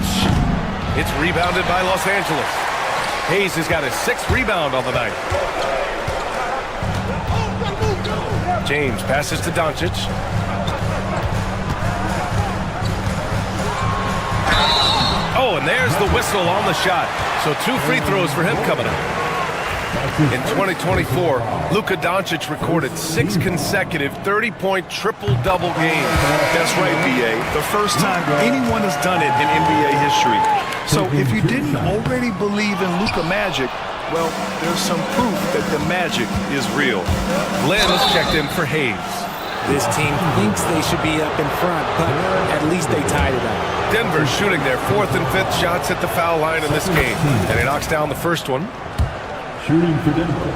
S4: It's rebounded by Los Angeles. Hayes has got his 6th rebound on the night. James passes to Doncic. Oh, and there's the whistle on the shot. So 2 free throws for him coming up. In 2024, Luka Doncic recorded 6 consecutive 30-point triple-double games.
S6: That's right, B.A. The first time anyone has done it in NBA history. So if you didn't already believe in Luka magic, well, there's some proof that the magic is real.
S4: Glenn has checked in for Hayes.
S13: This team thinks they should be up in front, but at least they tied it up.
S4: Denver shooting their 4th and 5th shots at the foul line in this game. And he knocks down the first one.
S12: Shooting for Denver.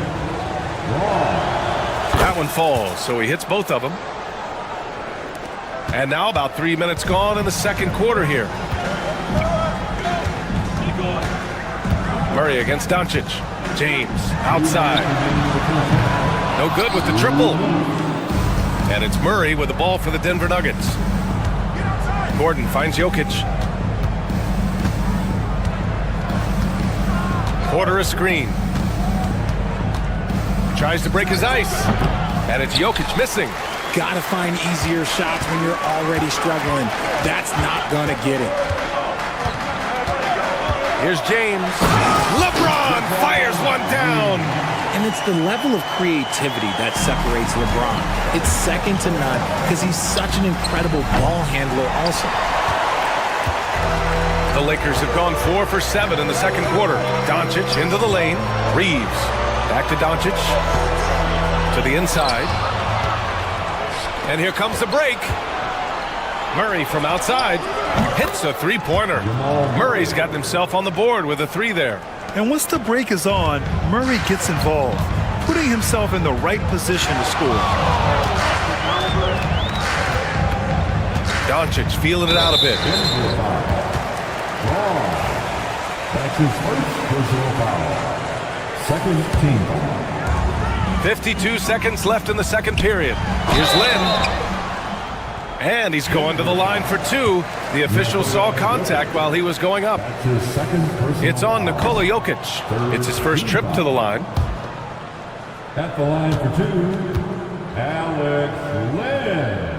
S4: That one falls, so he hits both of them. And now about 3 minutes gone in the second quarter here. Murray against Doncic. James outside. No good with the triple. And it's Murray with the ball for the Denver Nuggets. Gordon finds Jokic. Porter a screen. Tries to break his ice. And it's Jokic missing.
S13: Gotta find easier shots when you're already struggling. That's not gonna get it.
S4: Here's James. LeBron fires one down.
S13: And it's the level of creativity that separates LeBron. It's second to none because he's such an incredible ball handler also.
S4: The Lakers have gone 4 for 7 in the second quarter. Doncic into the lane. Reeves. Back to Doncic. To the inside. And here comes the break. Murray from outside. Hits a three-pointer. Murray's gotten himself on the board with a 3 there.
S6: And once the break is on, Murray gets involved, putting himself in the right position to score.
S4: Doncic feeling it out a bit.
S12: That's his first personal foul. Second team foul.
S4: 52 seconds left in the second period. Here's Lynn. And he's going to the line for 2. The official saw contact while he was going up. It's on Nikola Jokic. It's his first trip to the line.
S12: At the line for 2, Alex Lynn.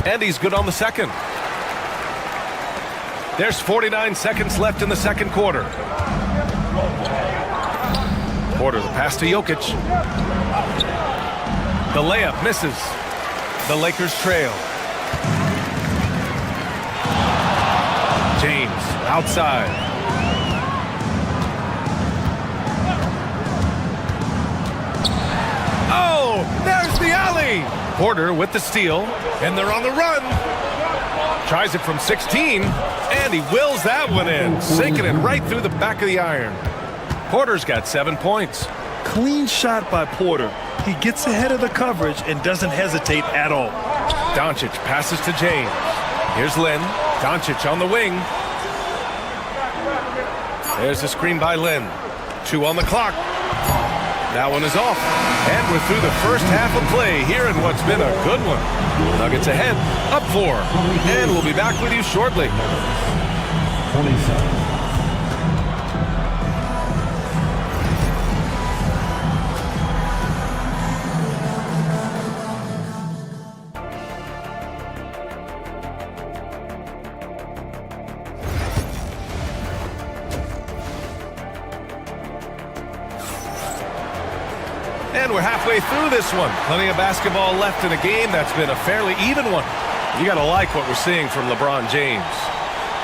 S4: And he's good on the second. There's 49 seconds left in the second quarter. Porter the pass to Jokic. The layup misses. The Lakers trail. James outside. Oh, there's the alley. Porter with the steal, and they're on the run. Tries it from 16, and he wills that one in, sinking it right through the back of the iron. Porter's got 7 points.
S6: Clean shot by Porter. He gets ahead of the coverage and doesn't hesitate at all.
S4: Doncic passes to James. Here's Lynn. Doncic on the wing. There's a screen by Lynn. 2 on the clock. That one is off. And we're through the first half of play here in what's been a good one. Nuggets ahead, up 4. And we'll be back with you shortly.
S12: 27.
S4: And we're halfway through this one. Plenty of basketball left in a game that's been a fairly even one. You got to like what we're seeing from LeBron James.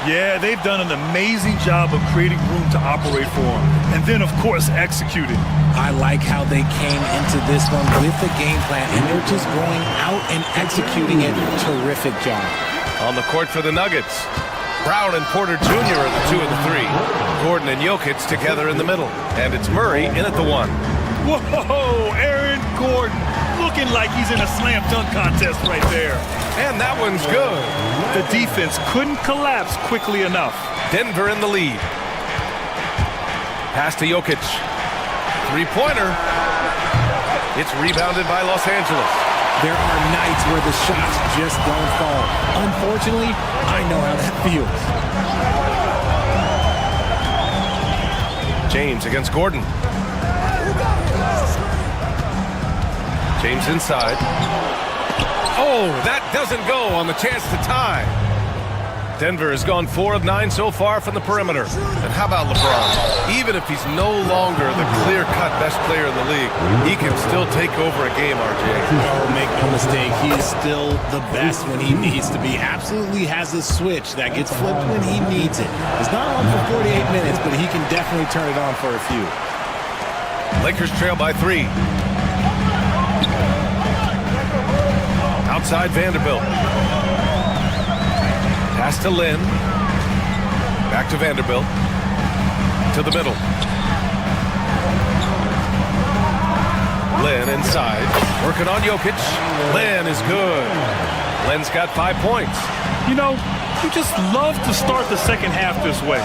S6: Yeah, they've done an amazing job of creating room to operate for him. And then, of course, executing.
S13: I like how they came into this one with the game plan, and they're just going out and executing it. Terrific job.
S4: On the court for the Nuggets. Brown and Porter Jr. are the 2 and the 3. Gordon and Jokic together in the middle. And it's Murray in at the 1.
S6: Whoa, Aaron Gordon looking like he's in a slam dunk contest right there.
S4: And that one's good.
S6: The defense couldn't collapse quickly enough.
S4: Denver in the lead. Pass to Jokic. 3-pointer. It's rebounded by Los Angeles.
S13: There are nights where the shots just don't fall. Unfortunately, I know how that feels.
S4: James against Gordon. James inside. Oh, that doesn't go on the chance to tie. Denver has gone 4 of 9 so far from the perimeter. And how about LeBron? Even if he's no longer the clear-cut best player in the league, he can still take over a game, RJ.
S13: Oh, make no mistake, he is still the best when he needs to be. Absolutely has a switch that gets flipped when he needs it. It's not on for 48 minutes, but he can definitely turn it on for a few.
S4: Lakers trail by 3. Outside Vanderbilt. Pass to Lynn. Back to Vanderbilt. To the middle. Lynn inside. Working on Jokic. Len is good. Len's got 5 points.
S6: You know, you just love to start the second half this way.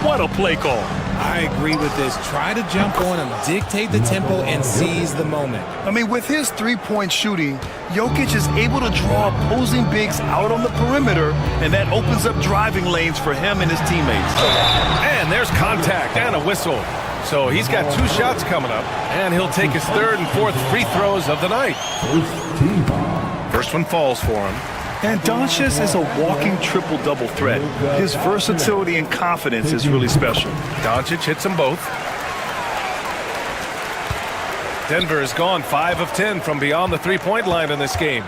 S6: What a play call.
S13: I agree with this. Try to jump on him, dictate the tempo, and seize the moment.
S14: I mean, with his three-point shooting, Jokic is able to draw opposing bigs out on the perimeter, and that opens up driving lanes for him and his teammates.
S4: And there's contact and a whistle. So he's got 2 shots coming up, and he'll take his 3rd and 4th free throws of the night. First one falls for him.
S14: And Doncic is a walking triple-double threat. His versatility and confidence is really special.
S4: Doncic hits them both. Denver has gone 5 of 10 from beyond the three-point line in this game.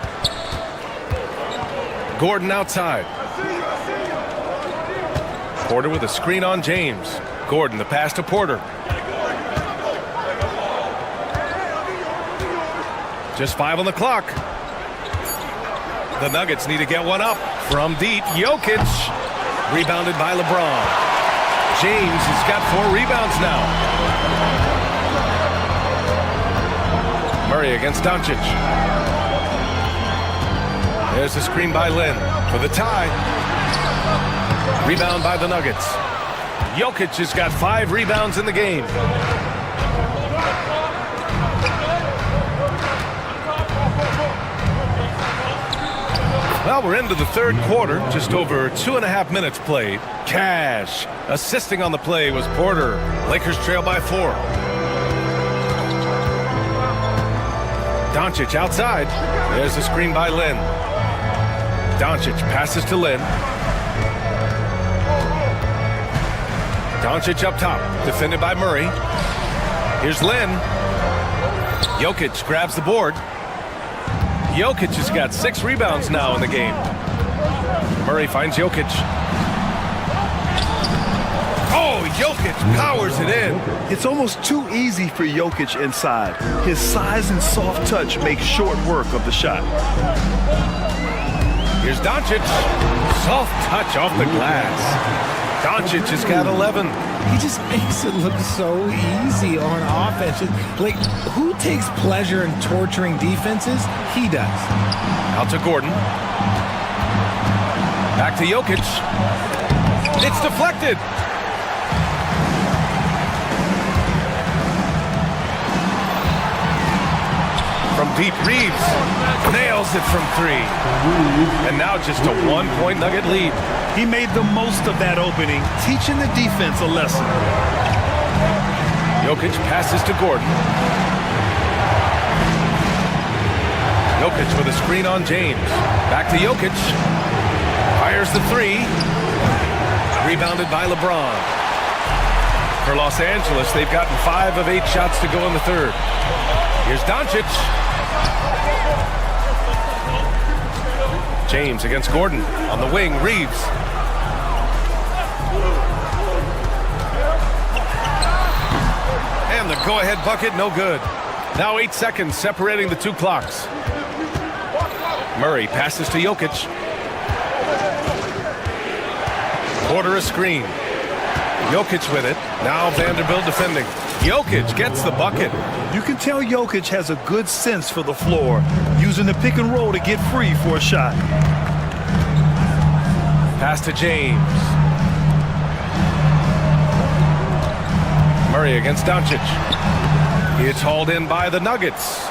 S4: Gordon outside. Porter with a screen on James. Gordon, the pass to Porter. Just 5 on the clock. The Nuggets need to get one up. From deep, Jokic. Rebounded by LeBron. James has got 4 rebounds now. Murray against Doncic. There's a screen by Len for the tie. Rebound by the Nuggets. Jokic has got 5 rebounds in the game. Well, we're into the 3rd quarter, just over 2.5 minutes played. Cash assisting on the play was Porter. Lakers trail by 4. Doncic outside. There's a screen by Len. Doncic passes to Len. Doncic up top, defended by Murray. Here's Len. Jokic grabs the board. Jokic has got 6 rebounds now in the game. Murray finds Jokic. Oh, Jokic powers it in.
S14: It's almost too easy for Jokic inside. His size and soft touch make short work of the shot.
S4: Here's Doncic. Soft touch off the glass. Doncic has got 11.
S13: He just makes it look so easy on offense. Like, who takes pleasure in torturing defenses? He does.
S4: Out to Gordon. Back to Jokic. It's deflected. From deep, Reeves nails it from 3. And now just a 1-point Nugget lead.
S14: He made the most of that opening, teaching the defense a lesson.
S4: Jokic passes to Gordon. Jokic with a screen on James. Back to Jokic. Fires the 3. Rebounded by LeBron. For Los Angeles, they've gotten 5 of 8 shots to go in the 3rd. Here's Doncic. James against Gordon. On the wing, Reeves. And the go-ahead bucket, no good. Now 8 seconds separating the 2 clocks. Murray passes to Jokic. Porter a screen. Jokic with it. Now Vanderbilt defending. Jokic gets the bucket.
S14: You can tell Jokic has a good sense for the floor, using the pick and roll to get free for a shot.
S4: Pass to James. Murray against Doncic. It's hauled in by the Nuggets.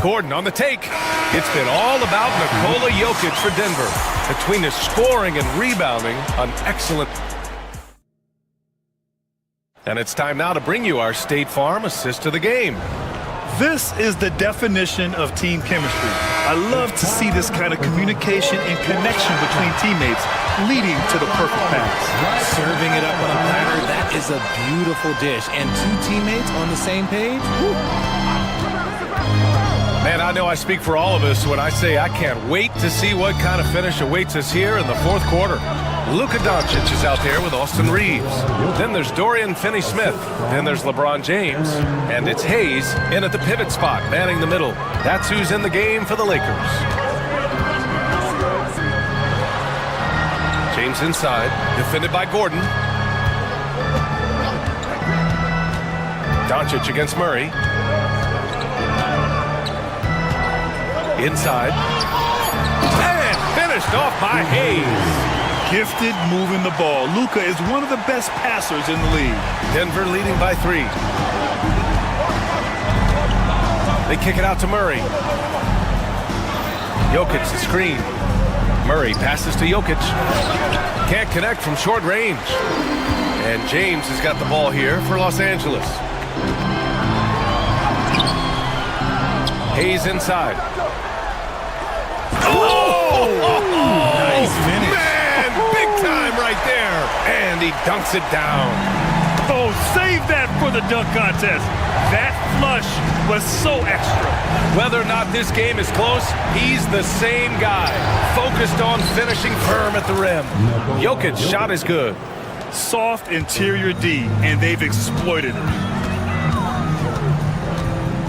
S4: Gordon on the take. It's been all about Nikola Jokic for Denver. Between his scoring and rebounding, an excellent... And it's time now to bring you our State Farm assist of the game.
S14: This is the definition of team chemistry. I love to see this kind of communication and connection between teammates leading to the perfect pass.
S13: Serving it up on a platter, that is a beautiful dish. And 2 teammates on the same page? Woo.
S4: Man, I know I speak for all of us when I say I can't wait to see what kind of finish awaits us here in the 4th quarter. Luka Doncic is out there with Austin Reeves. Then there's Dorian Finney-Smith. Then there's LeBron James. And it's Hayes in at the pivot spot, manning the middle. That's who's in the game for the Lakers. James inside, defended by Gordon. Doncic against Murray. Inside. And finished off by Hayes.
S6: Gifted moving the ball. Luka is one of the best passers in the league.
S4: Denver leading by 3. They kick it out to Murray. Jokic the screen. Murray passes to Jokic. Can't connect from short range. And James has got the ball here for Los Angeles. Hayes inside. Oh!
S13: Nice finish.
S4: Man, big time right there. And he dunks it down.
S14: Oh, save that for the dunk contest. That flush was so extra.
S4: Whether or not this game is close, he's the same guy. Focused on finishing firm at the rim. Jokic's shot is good.
S14: Soft interior D, and they've exploited it.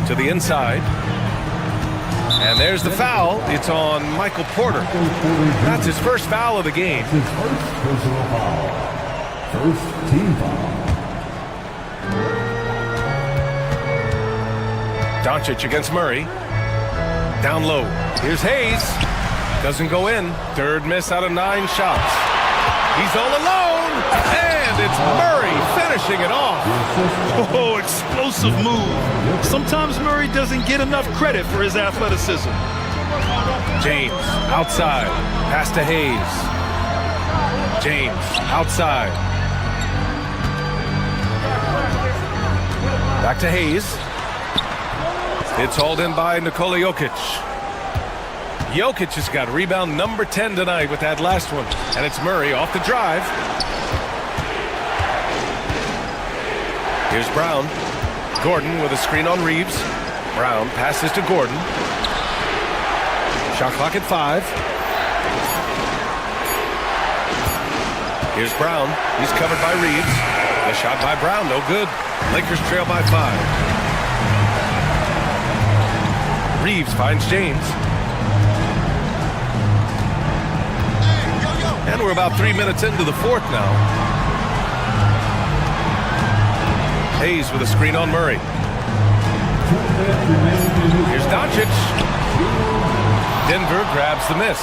S4: To the inside. And there's the foul. It's on Michael Porter. That's his first foul of the game.
S12: His first personal foul. First team foul.
S4: Doncic against Murray. Down low. Here's Hayes. Doesn't go in. Third miss out of 9 shots. He's all alone. And it's Murray finishing it off.
S14: Oh, explosive move. Sometimes Murray doesn't get enough credit for his athleticism.
S4: James outside. Pass to Hayes. James outside. Back to Hayes. It's hauled in by Nikola Jokic. Jokic has got rebound number 10 tonight with that last one. And it's Murray off the drive. Here's Brown. Gordon with a screen on Reeves. Brown passes to Gordon. Shot clock at 5. Here's Brown. He's covered by Reeves. The shot by Brown, no good. Lakers trail by 5. Reeves finds James. And we're about 3 minutes into the fourth now. Hayes with a screen on Murray. Here's Doncic. Denver grabs the miss.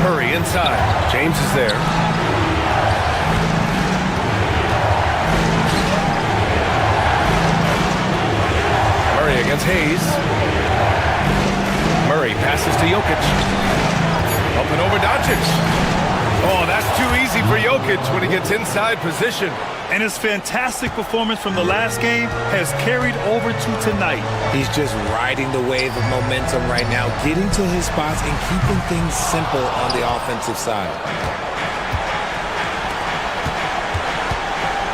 S4: Murray inside. James is there. Murray against Hayes. Murray passes to Jokic. Up and over Doncic. Oh, that's too easy for Jokic when he gets inside position.
S14: And his fantastic performance from the last game has carried over to tonight.
S13: He's just riding the wave of momentum right now, getting to his spots and keeping things simple on the offensive side.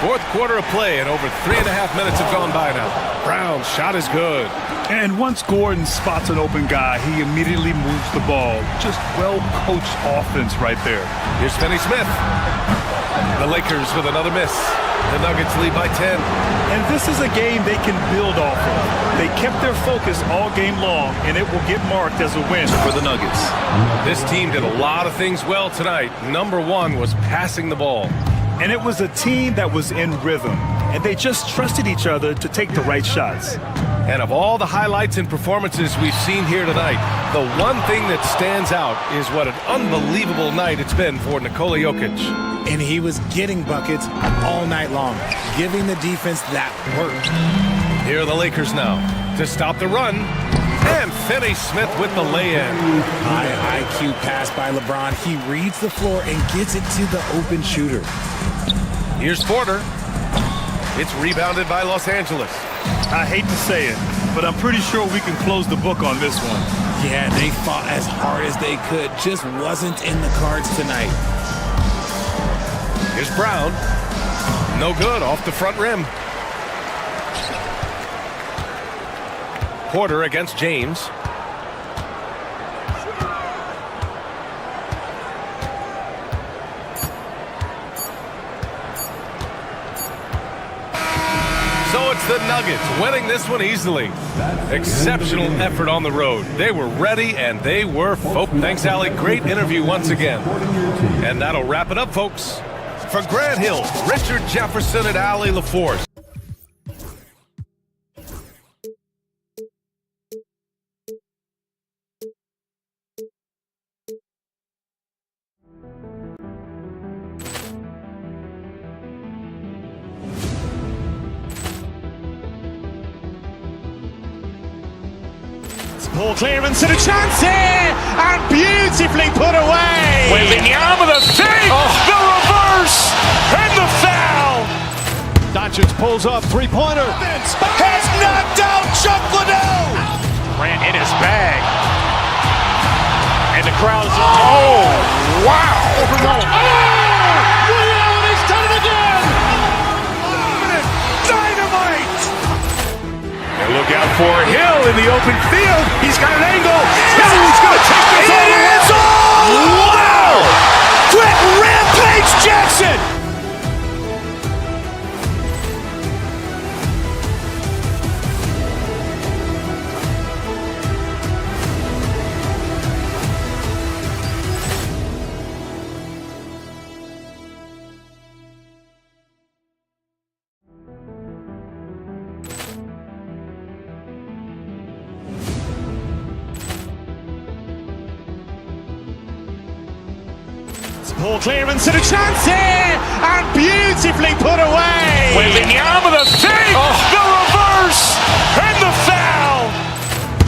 S4: Fourth quarter of play, and over 3.5 minutes have gone by now. Brown's shot is good.
S14: And once Gordon spots an open guy, he immediately moves the ball. Just well-coached offense right there.
S4: Here's Finney Smith. The Lakers with another miss. The Nuggets lead by 10.
S14: And this is a game they can build off of. They kept their focus all game long, and it will get marked as a win for the Nuggets.
S4: This team did a lot of things well tonight. Number 1 was passing the ball.
S14: And it was a team that was in rhythm, and they just trusted each other to take the right shots.
S4: And of all the highlights and performances we've seen here tonight, the one thing that stands out is what an unbelievable night it's been for Nikola Jokic.
S13: And he was getting buckets all night long, giving the defense that work.
S4: Here are the Lakers now to stop the run. And Finney Smith with the lay-in.
S13: High IQ pass by LeBron. He reads the floor and gets it to the open shooter.
S4: Here's Porter. It's rebounded by Los Angeles.
S14: I hate to say it, but I'm pretty sure we can close the book on this one.
S13: Yeah, they fought as hard as they could. Just wasn't in the cards tonight.
S4: Here's Brown. No good off the front rim. Porter against James. So it's the Nuggets winning this one easily. Exceptional effort on the road. They were ready and they were focused. Thanks, Allie. Great interview once again. And that'll wrap it up, folks. for Grant Hill, Richard Jefferson, and Allie LaForce.
S1: Ball clearance and a chance here, and beautifully put away.
S2: Wembanyama with a fake, the reverse, and the foul.
S3: Doncic pulls up, three-pointer.
S2: Has knocked out Chuck Liddell. Grant in his bag. And the crowd is, oh, wow.
S1: Ray Allen has done it again. Dynamite.
S2: Look out for Hill in the open field. He's got an angle. He's going to take this all the way. Wow! Quick Rampage Jackson.
S1: Ball clearance and a chance here, and beautifully put away.
S2: Wembanyama with a fake, the reverse, and the foul.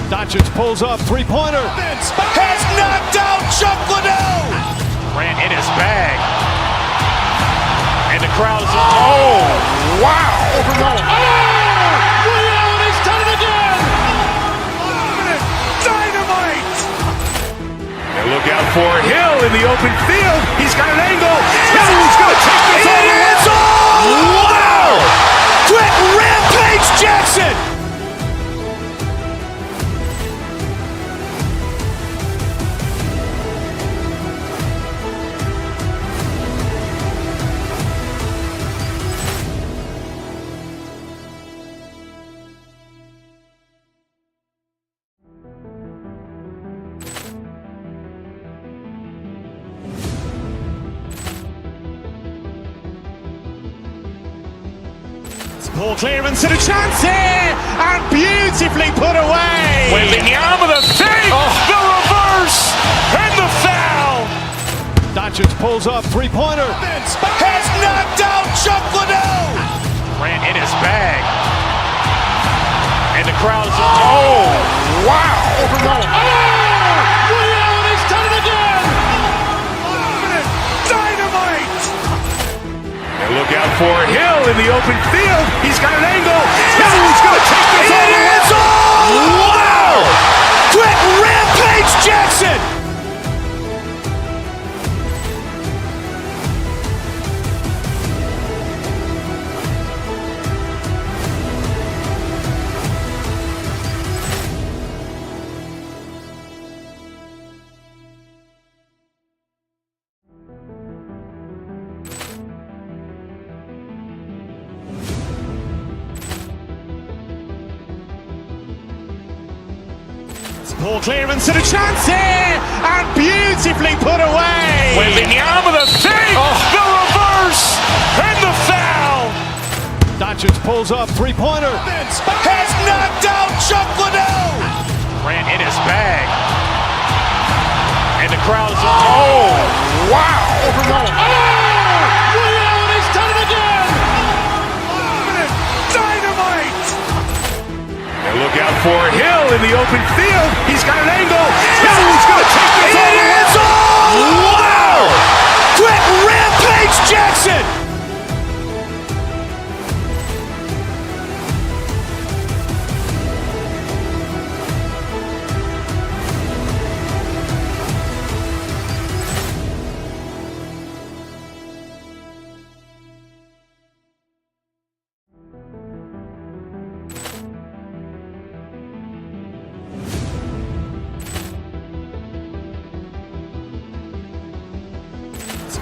S3: Doncic pulls up, three-pointer.
S2: Has knocked out Chuck Liddell. Grant in his bag. And the crowd is, oh, wow.
S1: Ray Allen has done it again. Dynamite.
S2: And look out for Hill in the open field. He's got an angle. He's going to take this all the way. Wow! Quick Rampage Jackson.
S1: Ball clearance and a chance here, and beautifully put away.
S2: Wembanyama with a fake, the reverse, and the foul.
S3: Doncic pulls up, three-pointer.
S2: Has knocked out Chuck Liddell. Grant in his bag. And the crowd is, oh, wow.
S1: Ray Allen has done it again. Dynamite.
S2: And look out for Hill in the open field. He's got an angle. He's going to take this all the way. Wow! Quick Rampage Jackson.
S1: Ball clearance and a chance here, and beautifully put away.
S2: Wembanyama with a fake, the reverse, and the foul.
S3: Doncic pulls up, three-pointer.
S2: Has knocked out Chuck Liddell. Grant in his bag. And the crowd is, oh, wow.
S1: Ray Allen has done it again. Dynamite.
S2: And look out for Hill in the open field. He's got an angle. He's going to take this all the way. Wow! Quick Rampage Jackson.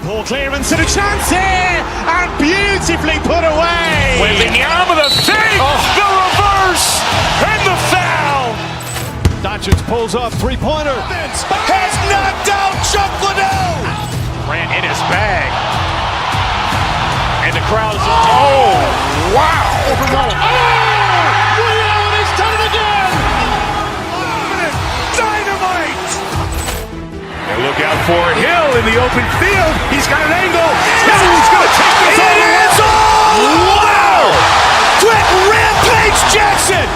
S1: Ball clearance and a chance here, and beautifully put away.
S2: Wembanyama with a fake, the reverse, and the foul.
S3: Doncic pulls up, three-pointer.
S2: Has knocked out Chuck Liddell. Grant in his bag. And the crowd is, oh, wow!
S8: Overruled.
S2: And he's done it again! Dynamite! And look out for Hill in the open field. He's got an angle. He's going to take this all the way. Wow! Quick Rampage Jackson!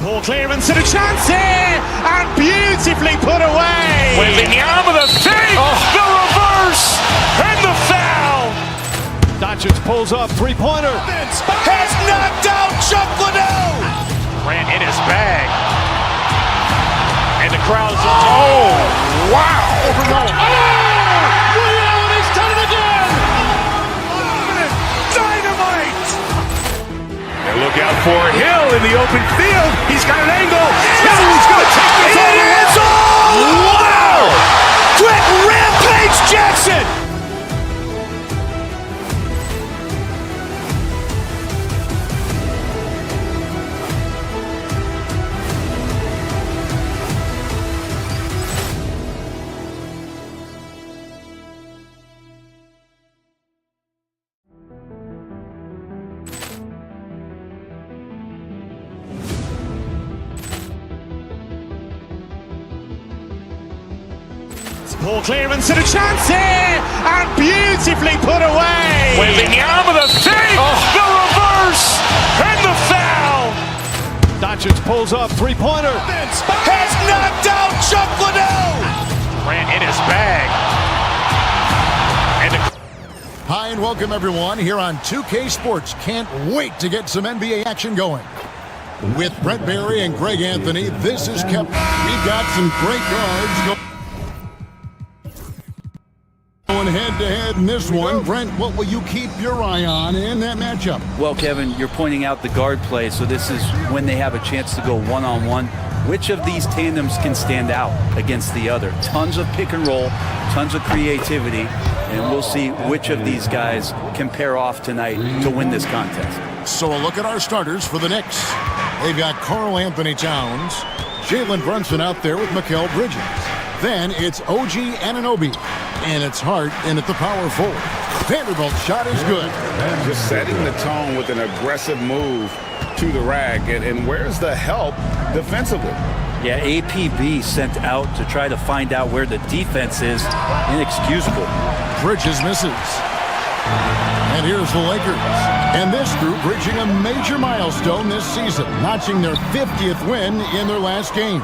S1: Poor clearance and a chance here, and beautifully put away.
S2: Wembanyama the save, the reverse, and the foul.
S13: Doncic pulls up, three-pointer.
S2: Has knocked out Chuck Liddell. Ran in his bag. And the crowd is, oh, wow.
S8: Overruled.
S2: And he's done it again. Dynamite. And look out for Hill in the open field. He's got an angle. He's going to take this all the way. Wow! Quick Rampage Jackson!
S1: Poor clearance and a chance here, and beautifully put away.
S2: Wembanyama the save, the reverse, and the foul.
S13: Doncic pulls up, three-pointer.
S2: Has knocked out Chuck Liddell. Ran in his bag. And the
S8: Hi and welcome everyone here on 2K Sports. Can't wait to get some NBA action going. With Brett Barry and Greg Anthony, this is Kevin. We've got some great guards going head-to-head in this one. Brent, what will you keep your eye on in that matchup?
S15: Well, Kevin, you're pointing out the guard play, so this is when they have a chance to go one-on-one. Which of these tandems can stand out against the other? Tons of pick and roll, tons of creativity, and we'll see which of these guys can pair off tonight to win this contest.
S8: So a look at our starters for the Knicks. They've got Karl Anthony Towns, Jalen Brunson out there with Mikal Bridges. Then it's OG Anunoby, and it's Hart in at the power forward. Vanderbilt's shot is good.
S9: Just setting the tone with an aggressive move to the rack. And where's the help defensively?
S15: Yeah, APB sent out to try to find out where the defense is. Inexcusable.
S8: Bridges misses. And here's the Lakers. And this group reaching a major milestone this season, notching their 50th win in their last game.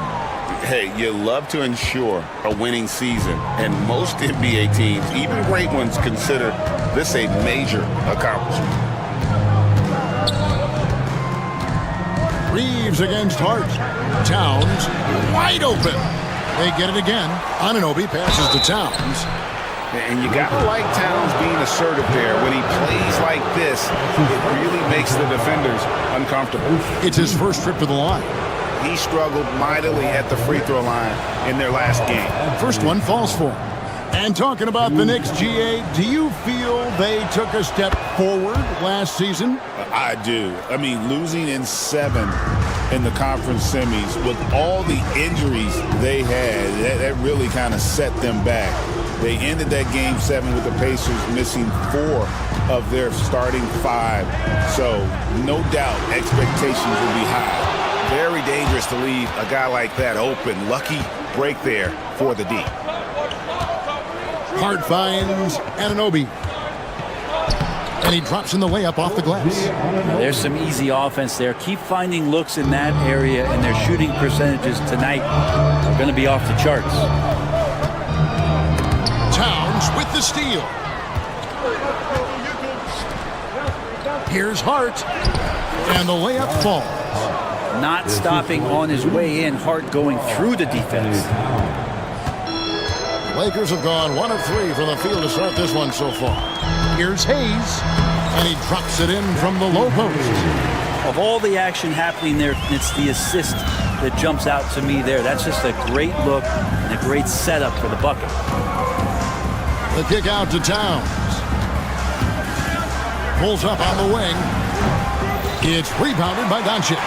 S9: Hey, you love to ensure a winning season, and most NBA teams, even great ones, consider this a major accomplishment.
S8: Reeves against Hart. Towns wide open. They get it again. Anunoby passes to Towns.
S9: And you gotta like Towns being assertive there. When he plays like this, it really makes the defenders uncomfortable.
S8: It's his first trip to the line.
S9: He struggled mightily at the free throw line in their last game.
S8: First one falls for him. And talking about the Knicks, GA, do you feel they took a step forward last season?
S9: I do. I mean, losing in 7 in the conference semis with all the injuries they had, that really kind of set them back. They ended that game 7 with the Pacers missing 4 of their starting 5. So no doubt expectations will be high. Very dangerous to leave a guy like that open. Lucky break there for the D.
S8: Hart finds Anunoby. And he drops in the layup off the glass.
S15: There's some easy offense there. Keep finding looks in that area, and their shooting percentages tonight are going to be off the charts.
S8: Towns with the steal. Here's Hart. And the layup falls.
S15: Not stopping on his way in. Hart going through the defense.
S8: Lakers have gone 1 of 3 from the field to start this one so far. Here's Hayes, and he drops it in from the low post.
S15: Of all the action happening there, it's the assist that jumps out to me there. That's just a great look and a great setup for the bucket.
S8: The kick out to Towns. Pulls up on the wing. It's rebounded by Doncic.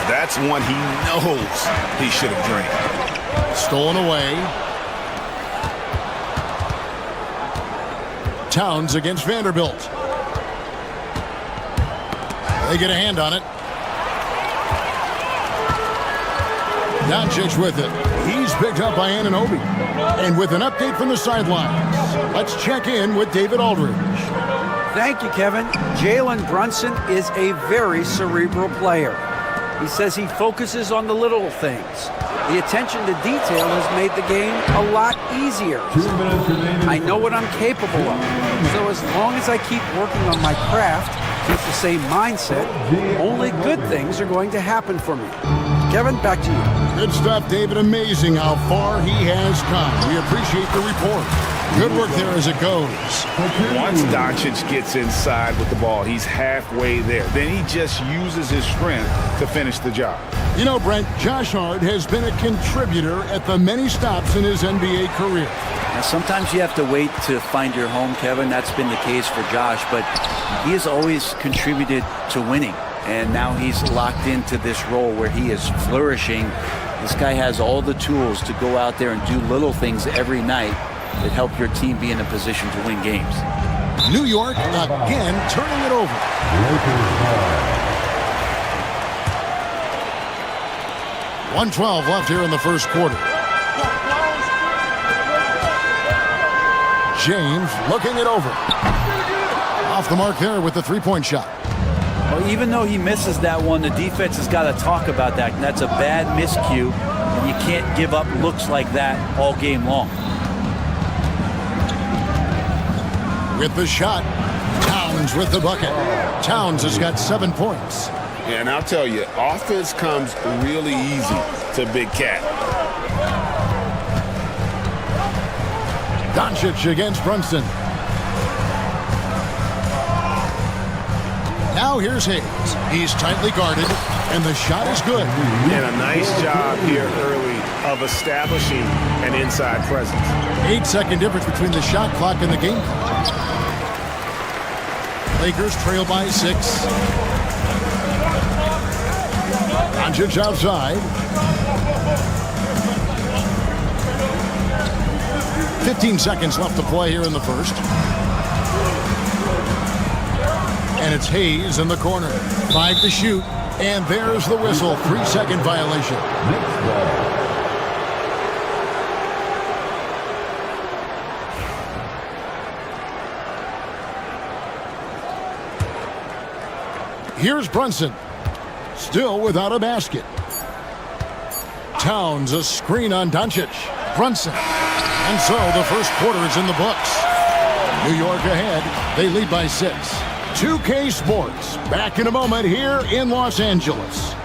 S9: That's one he knows he should have drained.
S8: Stolen away. Towns against Vanderbilt. They get a hand on it. Doncic with it. He's picked up by Anunoby. And with an update from the sidelines, let's check in with David Aldridge.
S10: Thank you, Kevin. Jalen Brunson is a very cerebral player. He says he focuses on the little things. The attention to detail has made the game a lot easier. I know what I'm capable of. So as long as I keep working on my craft, keep the same mindset, only good things are going to happen for me. Kevin, back to you.
S8: Good stuff, David. Amazing how far he has come. We appreciate the report. Good work there as it goes.
S9: Once Doncic gets inside with the ball, he's halfway there. Then he just uses his strength to finish the job.
S8: You know, Brent, Josh Hart has been a contributor at the many stops in his NBA career.
S15: Now, sometimes you have to wait to find your home, Kevin. That's been the case for Josh, but he has always contributed to winning. And now he's locked into this role where he is flourishing. This guy has all the tools to go out there and do little things every night that help your team be in a position to win games.
S8: New York again turning it over. 1:12 left here in the first quarter. James looking it over. Off the mark there with the three-point shot.
S15: Well, even though he misses that one, the defense has got to talk about that. And that's a bad miscue. And you can't give up looks like that all game long.
S8: With the shot, Towns with the bucket. Towns has got 7 points.
S9: And I'll tell you, offense comes really easy to Big Cat.
S8: Doncic against Brunson. Now here's Hayes. He's tightly guarded, and the shot is good.
S2: And a nice job here early of establishing an inside presence.
S8: 8-second difference between the shot clock and the game clock. Lakers trail by 6. Doncic outside. 15 seconds left to play here in the first. And it's Hayes in the corner. 5 to shoot. And there's the whistle. 3-second violation. Here's Brunson. Still without a basket. Towns a screen on Doncic. Brunson. And so the first quarter is in the books. New York ahead. They lead by 6. 2K Sports. Back in a moment here in Los Angeles.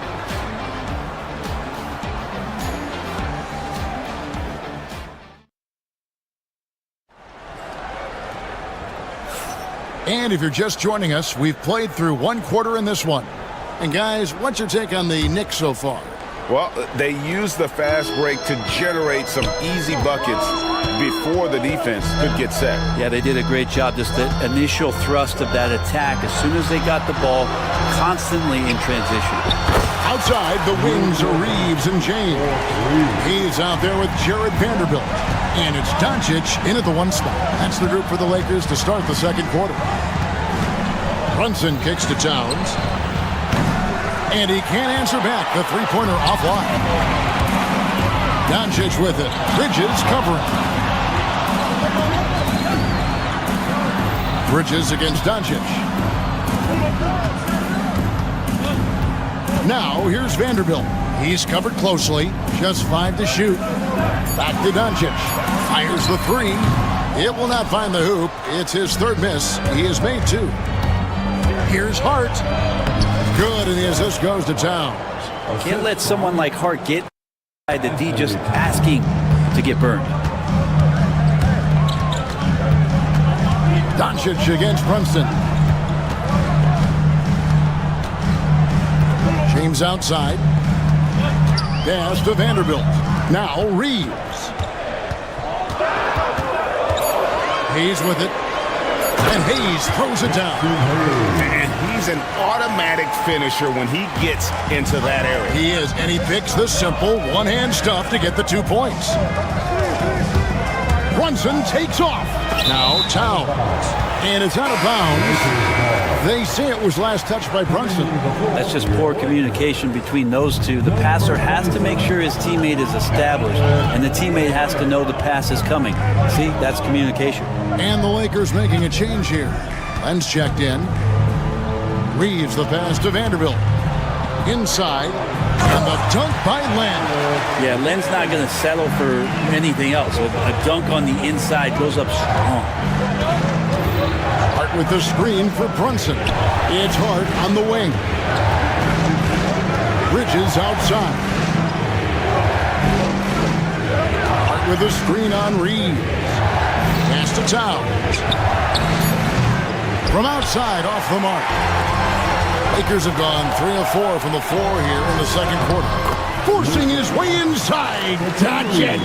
S8: And if you're just joining us, we've played through 1 quarter in this one. And guys, what's your take on the Knicks so far?
S9: Well, they used the fast break to generate some easy buckets before the defense could get set.
S15: Yeah, they did a great job. Just the initial thrust of that attack, as soon as they got the ball, constantly in transition.
S8: Outside, the wings are Reeves and James. He's out there with Jared Vanderbilt. And it's Doncic in at the 1 spot. That's the group for the Lakers to start the second quarter. Brunson kicks to Towns. And he can't answer back. The three-pointer offline. Doncic with it. Bridges covering. Bridges against Doncic. Now here's Vanderbilt. He's covered closely. Just 5 to shoot. Back to Doncic. Fires the 3. It will not find the hoop. It's his 3rd miss. He has made 2. Here's Hart. Good, and the assist goes to Towns.
S15: Can't let someone like Hart get inside the D just asking to get burned.
S8: Doncic against Brunson. Runs outside. Pass to Vanderbilt. Now Reeves. Hayes with it. And Hayes throws it down.
S9: And he's an automatic finisher when he gets into that area.
S8: He is, and he picks the simple one-hand stuff to get the 2 points. Brunson takes off. Now Towns. And it's out of bounds. They say it was last touched by Brunson.
S15: That's just poor communication between those two. The passer has to make sure his teammate is established, and the teammate has to know the pass is coming. See, that's communication.
S8: And the Lakers making a change here. Len's checked in. Reeves the pass to Vanderbilt. Inside. And the dunk by Len.
S15: Yeah, Len's not going to settle for anything else. A dunk on the inside goes up strong.
S8: Hart with the screen for Brunson. It's Hart on the wing. Bridges outside. Hart with the screen on Reeves. Pass to Towns. From outside, off the mark. Lakers have gone 3 of 4 from the floor here in the second quarter. Forcing his way inside. Doncic.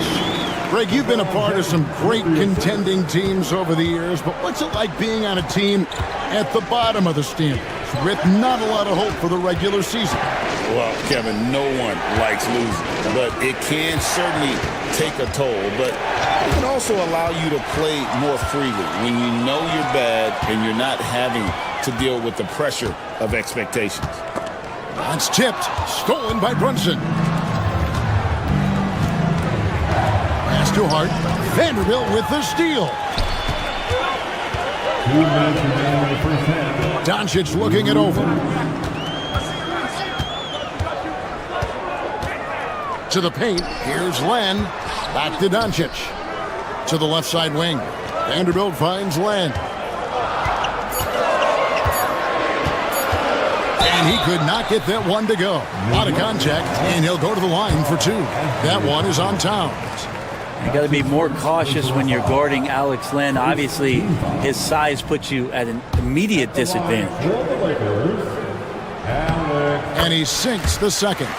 S8: Greg, you've been a part of some great contending teams over the years, but what's it like being on a team at the bottom of the standings with not a lot of hope for the regular season?
S9: Well, Kevin, no one likes losing, but it can certainly take a toll. But it can also allow you to play more freely when you know you're bad and you're not having to deal with the pressure of expectations.
S8: That's tipped. Stolen by Brunson. Pass to Hart. Vanderbilt with the steal.
S12: 2 minutes remaining in the first half.
S8: Doncic looking it over. To the paint. Here's Len. Back to Doncic. To the left side wing. Vanderbilt finds Len. And he could not get that one to go. Out of contact, and he'll go to the line for 2. That one is on Towns.
S15: You got to be more cautious when you're guarding Alex Len. Obviously, his size puts you at an immediate disadvantage.
S8: And he sinks the second.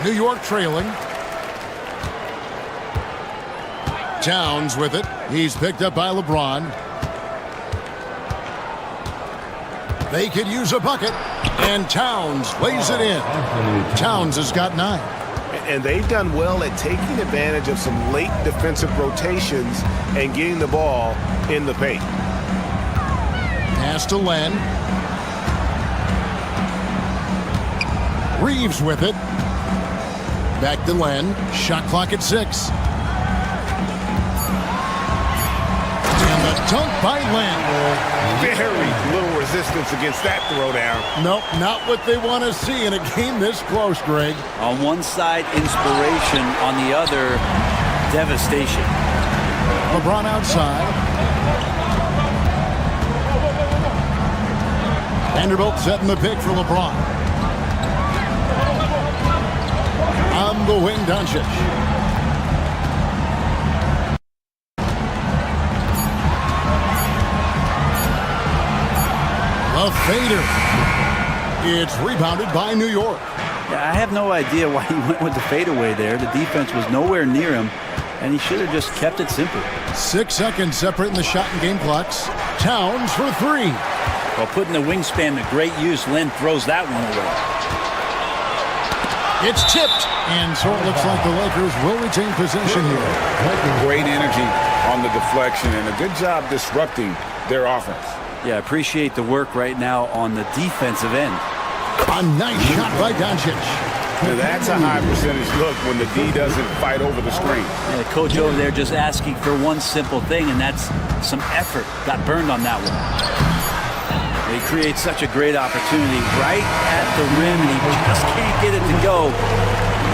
S8: New York trailing. Towns with it. He's picked up by LeBron. They could use a bucket, and Towns lays it in. Towns has got 9.
S2: And they've done well at taking advantage of some late defensive rotations and getting the ball in the paint.
S8: Pass to Len. Reeves with it. Back to Len. Shot clock at 6. And the dunk by Len.
S2: Very little resistance against that throwdown.
S8: Nope, not what they want to see in a game this close, Greg.
S15: On one side, inspiration. On the other, devastation.
S8: LeBron outside. Vanderbilt setting the pick for LeBron. On the wing, Doncic. A fader. It's rebounded by New York.
S15: Yeah, I have no idea why he went with the fadeaway there. The defense was nowhere near him, and he should have just kept it simple.
S8: 6 seconds separating the shot and game clocks. Towns for 3.
S15: While putting the wingspan to great use, Len throws that one away.
S8: It's tipped, and so it looks like the Lakers will retain possession here.
S9: Great energy on the deflection, and a good job disrupting their offense.
S15: Yeah, appreciate the work right now on the defensive end.
S8: A nice shot by Doncic.
S9: Now that's a high percentage look when the D doesn't fight over the screen.
S15: And the coach over there just asking for one simple thing, and that's some effort. Got burned on that one. He creates such a great opportunity right at the rim, and he just can't get it to go.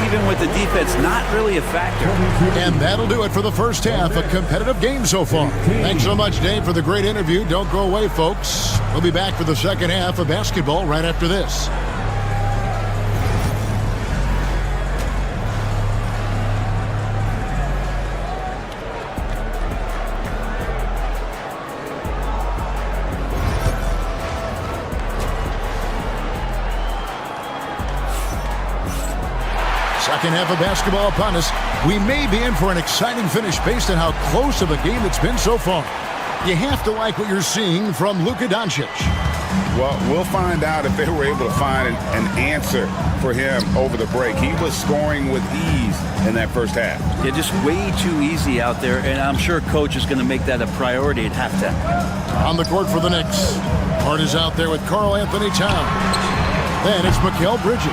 S15: Even with the defense not really a factor.
S8: And that'll do it for the first half. A competitive game so far. Thanks so much, Dave, for the great interview. Don't go away, folks. We'll be back for the second half of basketball right after this. Second half of basketball upon us. We may be in for an exciting finish based on how close of a game it's been so far. You have to like what you're seeing from Luka Doncic.
S9: Well, we'll find out if they were able to find an answer for him over the break. He was scoring with ease in that first half.
S15: Yeah, just way too easy out there, and I'm sure Coach is going to make that a priority at halftime.
S8: On the court for the Knicks. Hart is out there with Karl Anthony Towns. Then it's Mikal Bridges.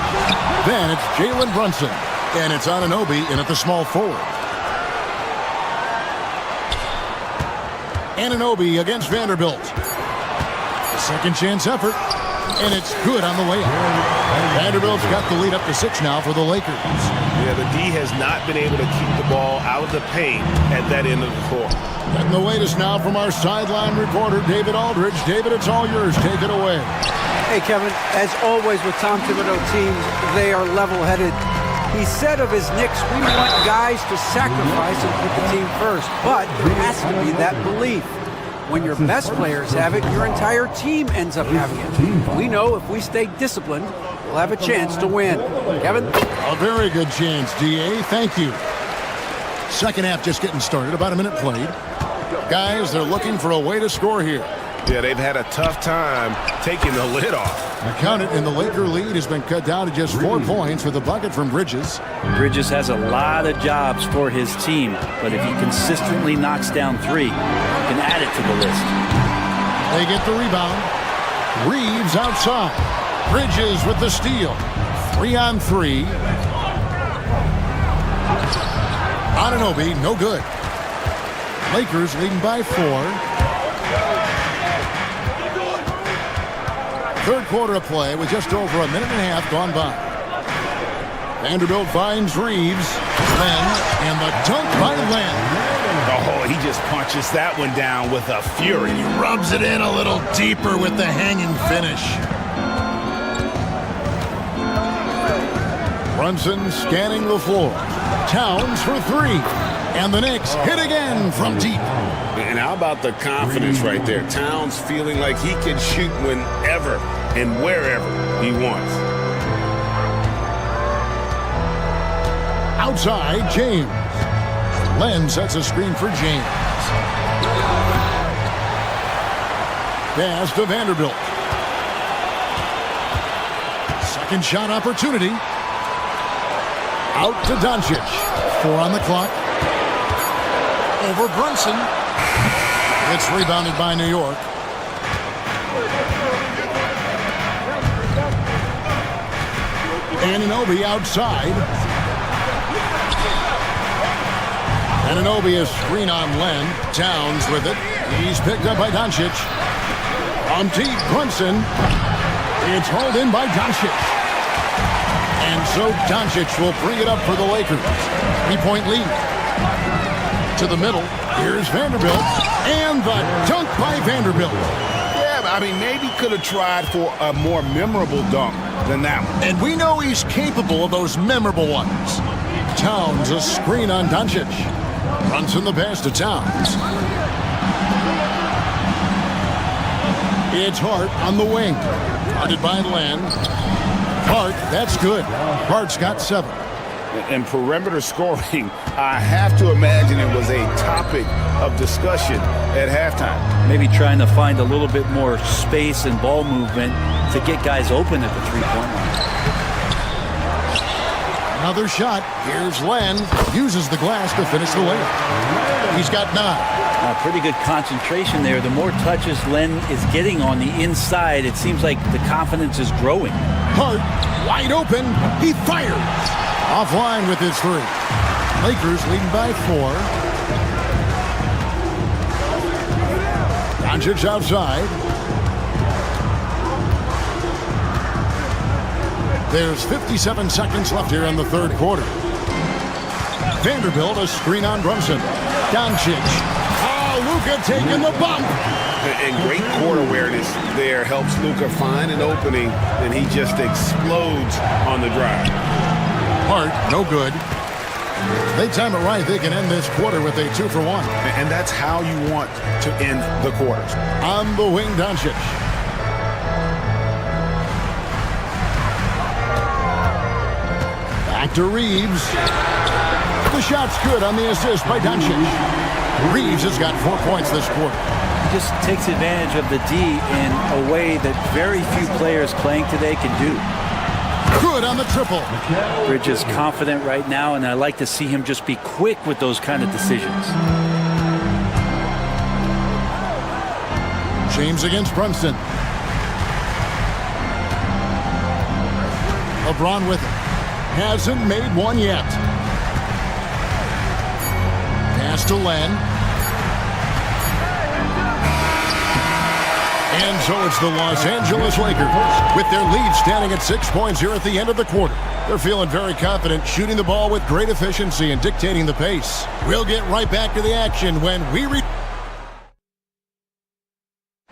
S8: Then it's Jalen Brunson. And it's Anunoby in at the small forward. Anunoby against Vanderbilt. A second chance effort. And it's good on the way up. Vanderbilt's got the lead up to 6 now for the Lakers.
S2: Yeah, the D has not been able to keep the ball out of the paint at that end of the court.
S8: And the latest now from our sideline reporter, David Aldridge. David, it's all yours. Take it away.
S10: Hey, Kevin, as always with Tom Thibodeau teams, they are level-headed. He said of his Knicks, we want guys to sacrifice and put the team first. But there has to be that belief. When your best players have it, your entire team ends up having it. We know if we stay disciplined, we'll have a chance to win. Kevin?
S8: A very good chance, D.A. Thank you. Second half just getting started. About a minute played. Guys, they're looking for a way to score here.
S2: Yeah, they've had a tough time taking the lid off.
S8: Count it, and the Laker lead has been cut down to just 4 points with a bucket from Bridges.
S15: Bridges has a lot of jobs for his team, but if he consistently knocks down 3, he can add it to the list.
S8: They get the rebound. Reeves outside. Bridges with the steal. 3-on-3. Anunoby, no good. Lakers leading by 4. Third quarter of play with just over a minute and a half gone by. Vanderbilt finds Reeves. Len, and the dunk by Len.
S2: Oh, he just punches that one down with a fury.
S8: He rubs it in a little deeper with the hanging finish. Brunson scanning the floor. Towns for 3. And the Knicks hit again from deep.
S9: And how about the confidence right there? Towns feeling like he can shoot whenever and wherever he wants.
S8: Outside, James. Len sets a screen for James. Pass to Vanderbilt. Second shot opportunity. Out to Doncic. 4 on the clock. Over Brunson. It's rebounded by New York. Anunoby outside. Anunoby is screen on Len. Towns with it. He's picked up by Doncic. On deep, Brunson. It's hauled in by Doncic. And so Doncic will bring it up for the Lakers. 3-point lead. To the middle. Here's Vanderbilt. And the dunk by Vanderbilt.
S9: Yeah, I mean, maybe could have tried for a more memorable dunk than that one.
S8: And we know he's capable of those memorable ones. Towns a screen on Doncic. Runs in the pass to Towns. It's Hart on the wing. Guarded by Len. Hart, that's good. Hart's got 7.
S9: And perimeter scoring, I have to imagine it was a topic of discussion at halftime.
S15: Maybe trying to find a little bit more space and ball movement to get guys open at the 3-point line.
S8: Another shot. Here's Len. Uses the glass to finish the layup. He's got 9.
S15: Pretty good concentration there. The more touches Len is getting on the inside, it seems like the confidence is growing.
S8: Hart, wide open. He fires. Offline with his 3. Lakers leading by 4. Doncic outside. There's 57 seconds left here in the third quarter. Vanderbilt a screen on Brunson. Doncic. Oh, Luka taking the bump.
S9: And great court awareness there helps Luka find an opening, and he just explodes on the drive.
S8: Hart, no good. They time it right. They can end this quarter with a 2-for-1.
S9: And that's how you want to end the quarters.
S8: On the wing, Doncic. Back to Reeves. The shot's good on the assist by Doncic. Reeves has got 4 points this quarter.
S15: He just takes advantage of the D in a way that very few players playing today can do.
S8: Good on the triple.
S15: Bridge is confident right now, and I like to see him just be quick with those kind of decisions.
S8: James against Brunson. LeBron with it. Hasn't made one yet. Pass to Len. And so it's the Los Angeles Lakers with their lead standing at 6 points here at the end of the quarter. They're feeling very confident, shooting the ball with great efficiency and dictating the pace. We'll get right back to the action when we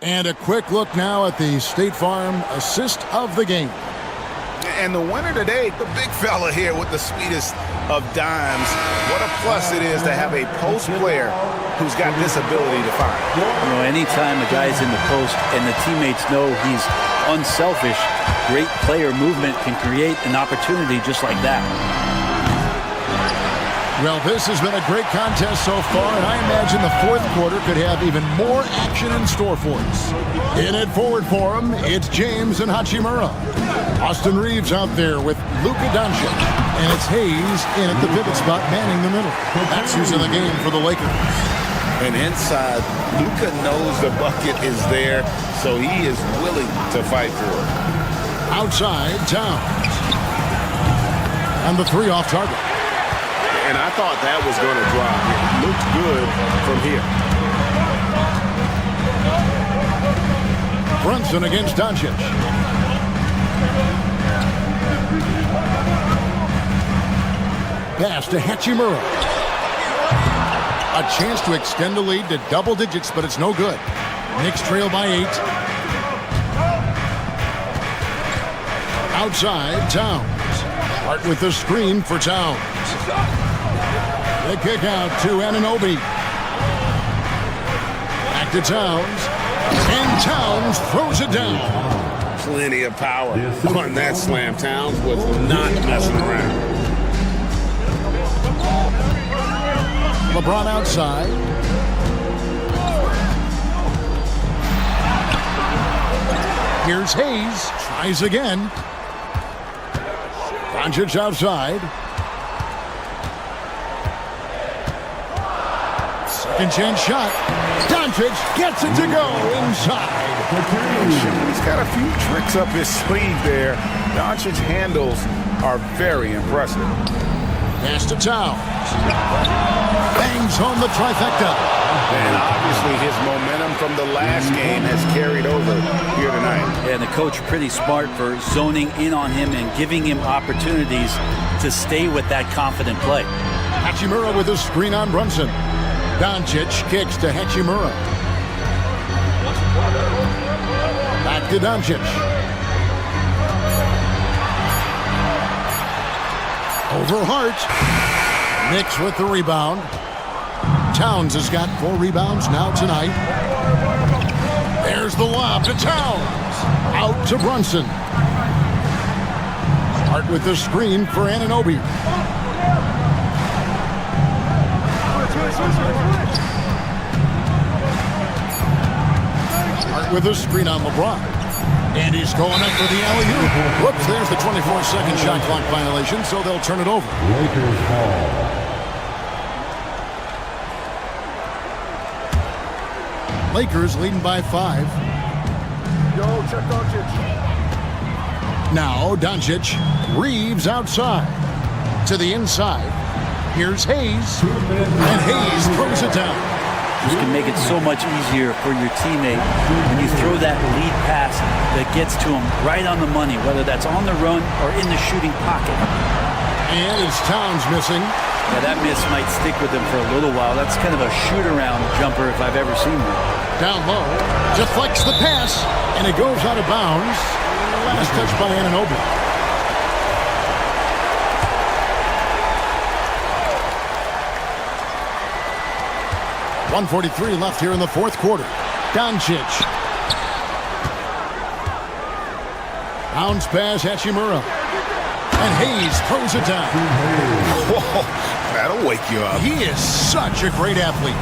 S8: And a quick look now at the State Farm assist of the game.
S9: And the winner today, the big fella here with the sweetest of dimes. What a plus it is to have a post player who's got this ability to find.
S15: You know, anytime a guy's in the post and the teammates know he's unselfish, great player movement can create an opportunity just like that.
S8: Well, this has been a great contest so far, and I imagine the fourth quarter could have even more action in store for us. In it forward for him, it's James and Hachimura. Austin Reeves out there with Luka Doncic. And it's Hayes in at the pivot spot, manning the middle. That's who's in the game for the Lakers.
S9: And inside, Luka knows the bucket is there, so he is willing to fight for it.
S8: Outside, Towns. And the three off target.
S2: And I thought that was going to drop. It looked good from here.
S8: Brunson against Doncic. Pass to Hachimura. A chance to extend the lead to double digits, but it's no good. Knicks trail by 8. Outside, Towns. Hart with the screen for Towns. The kick out to Anunoby. Back to Towns. And Towns throws it down.
S2: Plenty of power on that slam. Towns was not messing around.
S8: LeBron outside. Here's Hayes. Tries again. Doncic outside. Second chance shot. Doncic gets it to go inside.
S9: He's got a few tricks up his sleeve there. Doncic's handles are very impressive.
S8: Pass to Towns. Bangs home the trifecta.
S9: And obviously his momentum from the last game has carried over here tonight.
S15: And the coach pretty smart for zoning in on him and giving him opportunities to stay with that confident play.
S8: Hachimura with a screen on Brunson. Doncic kicks to Hachimura. Back to Doncic. Over Hart. Knicks with the rebound. Towns has got 4 rebounds now tonight. There's the lob to Towns. Out to Brunson. Hart with the screen for Anunoby. Hart with a screen on LeBron. And he's going up for the alley-oop. Whoops, there's the 24-second shot clock violation, so they'll turn it over.
S12: Lakers ball.
S8: Lakers leading by 5.
S12: Yo, check Doncic.
S8: Now Doncic. Reeves outside. To the inside. Here's Hayes. And Hayes throws it down.
S15: This can make it so much easier for your teammate when you throw that lead pass that gets to him right on the money, whether that's on the run or in the shooting pocket.
S8: And it's Towns missing.
S15: Yeah, that miss might stick with him for a little while. That's kind of a shoot-around jumper if I've ever seen one.
S8: Down low. Deflects the pass. And it goes out of bounds. Last touch by Anunoby. .143 left here in the fourth quarter. Doncic. Bounce pass, Hachimura. And Hayes throws it down.
S9: Whoa, that'll wake you up.
S8: He is such a great athlete.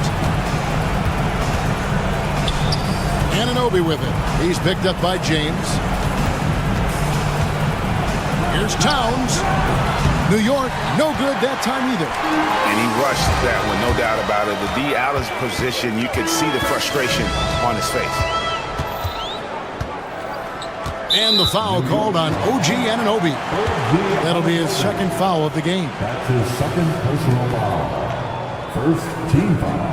S8: Anunoby with it. He's picked up by James. Here's Towns. New York, no good that time either.
S9: And he rushed that one, no doubt about it. The D out of position, you could see the frustration on his face.
S8: And the foul called on OG Anunoby. That'll be his second foul of the game.
S12: That's his second personal foul. First team foul.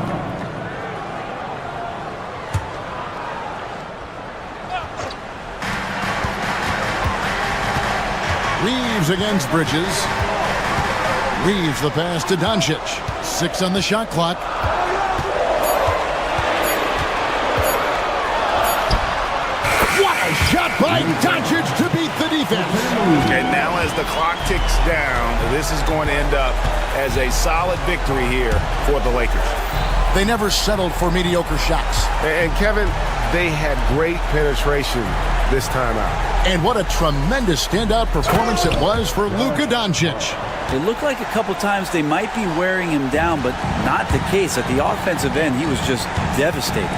S8: Reeves against Bridges. Reeves the pass to Doncic. 6 on the shot clock. What a shot by Doncic to beat the defense.
S9: And now as the clock ticks down, this is going to end up as a solid victory here for the Lakers.
S8: They never settled for mediocre shots.
S2: And Kevin, they had great penetration this time out.
S8: And what a tremendous standout performance it was for Luka Doncic.
S15: It looked like a couple times they might be wearing him down, but not the case. At the offensive end, he was just devastating.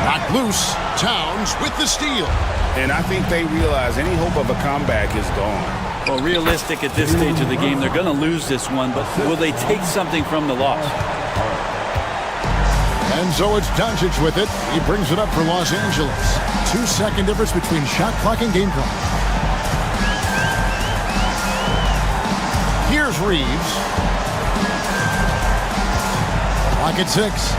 S8: Knocked loose. Towns with the steal.
S9: And I think they realize any hope of a comeback is gone.
S15: Well, realistic at this stage of the game, they're going to lose this one, but will they take something from the loss?
S8: And so it's Doncic with it. He brings it up for Los Angeles. 2-second difference between shot clock and game clock. Here's Reeves. Clock at 6.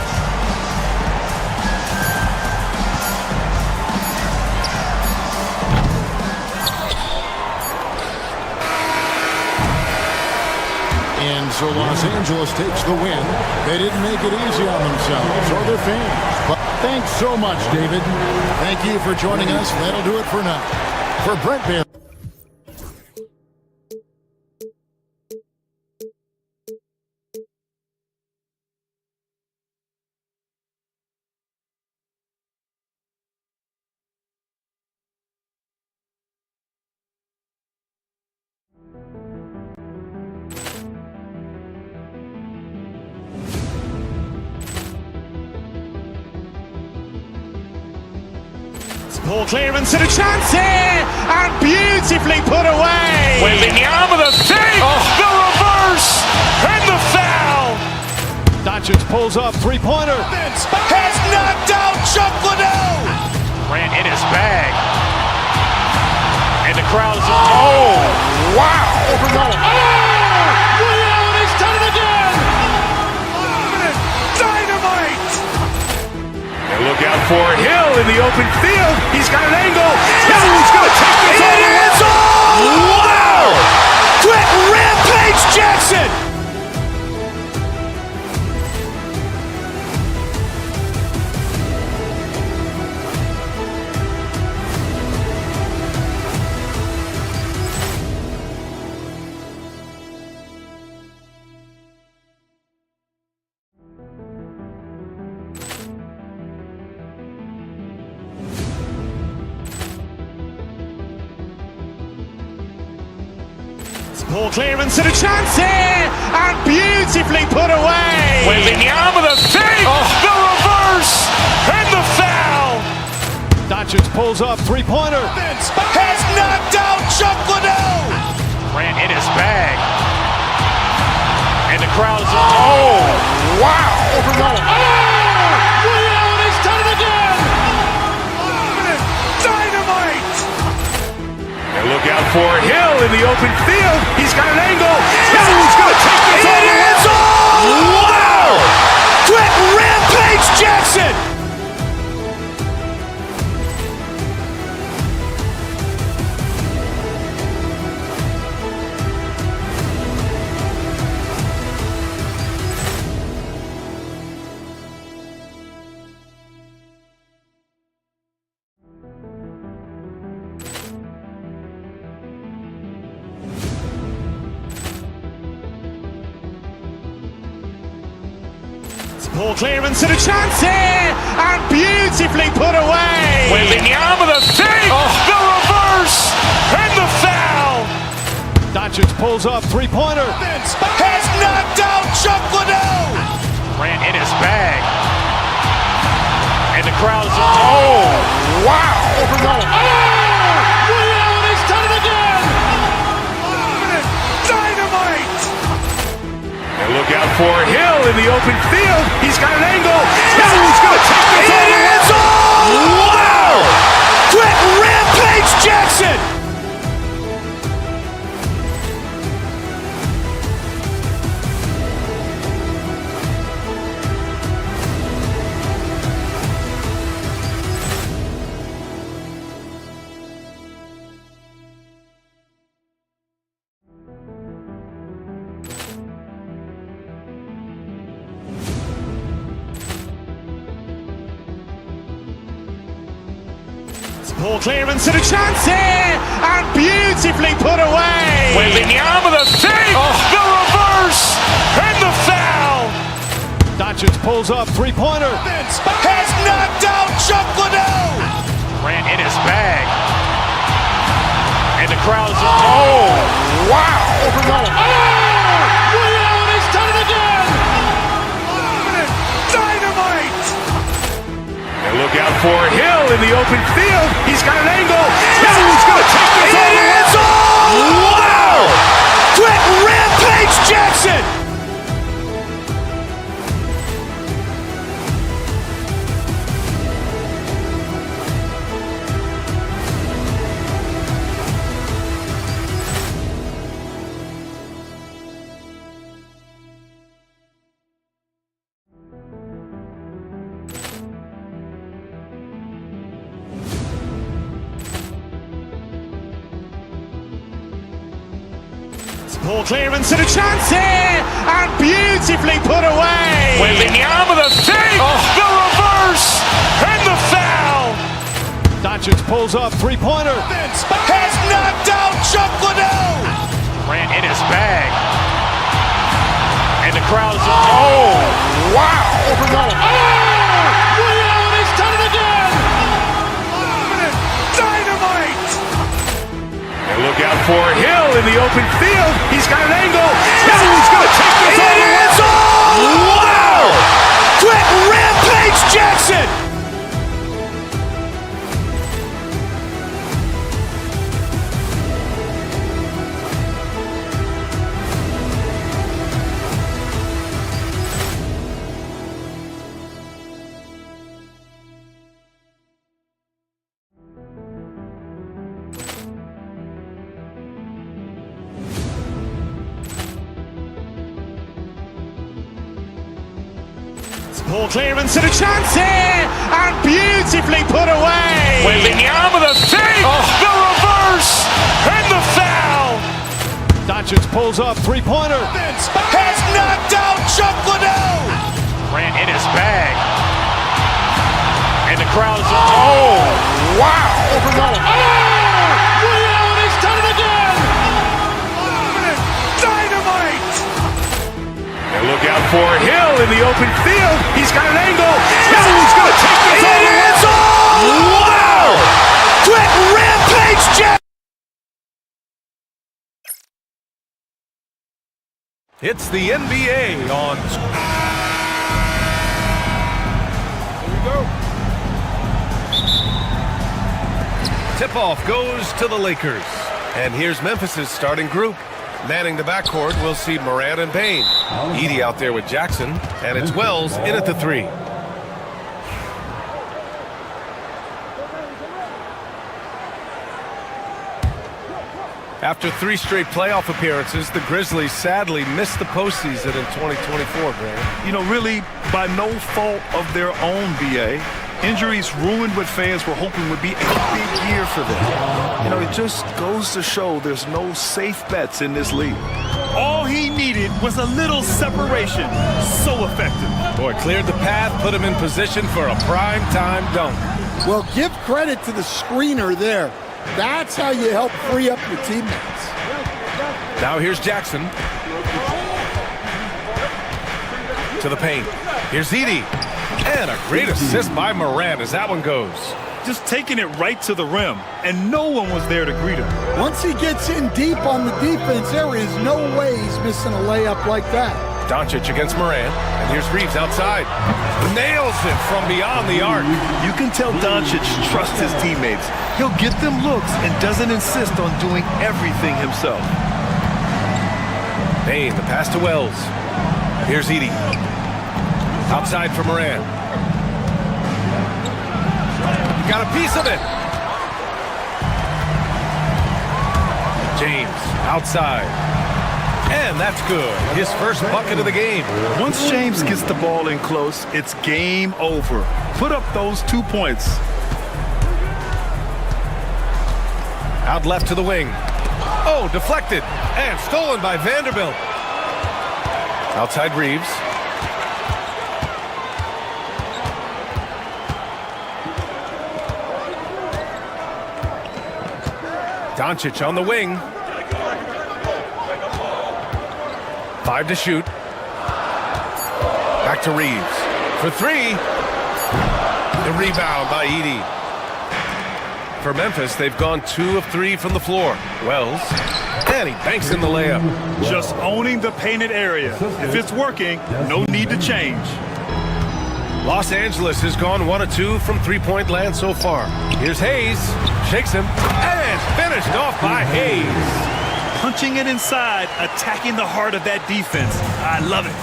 S8: And so Los Angeles takes the win. They didn't make it easy on themselves or their fans. But thanks so much, David. Thank you for joining us. That'll do it for now. For Brent Bailey.
S1: Poor clearance and a chance here, and beautifully put away.
S2: Wembanyama the fake, the reverse, and the foul.
S3: Doncic pulls up, three-pointer.
S2: Has knocked out Chuck Liddell. Ran in his bag. And the crowd is, oh, wow.
S3: Ray Allen has done it again.
S2: Dynamite. And look out for Hill in the open field. He's got an angle. Hill's going to take this all the way. Wow. Quick rampage Jackson.
S1: Poor clearance and a chance here, and beautifully put away.
S2: Wembanyama the fake, the reverse, and the foul.
S3: Doncic pulls up, three-pointer.
S2: Has knocked out Chuck Liddell. Ran in his bag. And the crowd is, oh, wow.
S3: Ray Allen has done it again.
S2: Dynamite. And look out for Hill in the open field. He's got an angle. Hill's going to take this all the way. Wow. Quick rampage Jackson.
S1: Poor clearance and a chance here, and beautifully put away.
S2: Wembanyama the fake, the reverse, Doncic pulls up, three-pointer. Has knocked out Chuck Liddell. Ran in his bag. And the crowd is, oh, wow. Overrun. Oh, Ray Allen has done it again. Dynamite. And look out for Hill in the open field. He's got an angle. He's going to take this all the way. Wow. Quick Rampage Jackson.
S1: Poor clearance and a chance here, and beautifully put away.
S2: Wembanyama the save, the reverse, and the foul. Doncic pulls up, three-pointer. Has knocked out Chuck Liddell. Ran in his bag. And the crowd is, oh, wow. Overrun. Oh, Ray Allen has done it again. Dynamite. And look out for Hill in the open field. He's got an angle. He's going to take this all the way. Wow! Quick Rampage Jackson.
S1: Poor clearance and a chance here, and beautifully put away.
S2: Wembanyama the save, the reverse, and the foul. Doncic pulls up, three-pointer. Has knocked out Chuck Liddell. Ran in his bag. And the crowd is, oh, wow. Overrun. Oh, Ray Allen has done it again. Dynamite. And look out for Hill in the open field. He's got an angle. He's going to take this all the way. Wow! Quick Rampage Jackson.
S1: Poor clearance and a chance here, and beautifully put away.
S2: Wembanyama the save, the reverse, and the foul. Doncic pulls up, three-pointer. Has knocked out Chuck Liddell. Ran in his bag. And the crowd is, oh, wow. Overrun. Oh, Ray Allen has done it again. Dynamite. And look out for Hill in the open field. He's got an angle. He's going to take this all the way. Wow! Quick Rampage Jack.
S4: It's the NBA on. Here we go. Tip-off goes to the Lakers. And here's Memphis' starting group. Manning the backcourt, we'll see Morant and Payne. Edey out there with Jackson, and it's Wells in at the three. After 3 straight playoff appearances, the Grizzlies sadly missed the postseason in 2024, Brandon.
S14: You know, really by no fault of their own, BA. Injuries ruined what fans were hoping would be a big year for them. You know, it just goes to show there's no safe bets in this league. All he needed was a little separation. So effective.
S4: Boy, cleared the path, put him in position for a prime-time dunk.
S5: Well, give credit to the screener there. That's how you help free up your teammates.
S4: Now here's Jackson. To the paint. Here's Edey. And a great assist by Morant as that one goes.
S14: just taking it right to the rim, and no one was there to greet him.
S5: Once he gets in deep on the defense, there is no way he's missing a layup like that.
S4: Doncic against Morant, and here's Reeves outside. Nails it from beyond the arc.
S14: You can tell Doncic trusts his teammates. He'll get them looks and doesn't insist on doing everything himself.
S4: Payne, the pass to Wells. Here's Edey. Outside for Morant. Got a piece of it. James outside. And that's good. His first bucket of the game.
S14: Once James gets the ball in close, it's game over. Put up those 2 points.
S4: Out left to the wing. Oh, deflected. And stolen by Vanderbilt. Outside Reeves. Doncic on the wing. 5 to shoot. Back to Reeves. For 3. The rebound by Edey. For Memphis, they've gone 2 of 3 from the floor. Wells. And he banks in the layup.
S14: Just owning the painted area. If it's working, no need to change.
S4: Los Angeles has gone 1 of 2 from three-point land so far. Here's Hayes. Shakes him. And finished off by Hayes.
S14: Punching it inside, attacking the heart of that defense. I love it.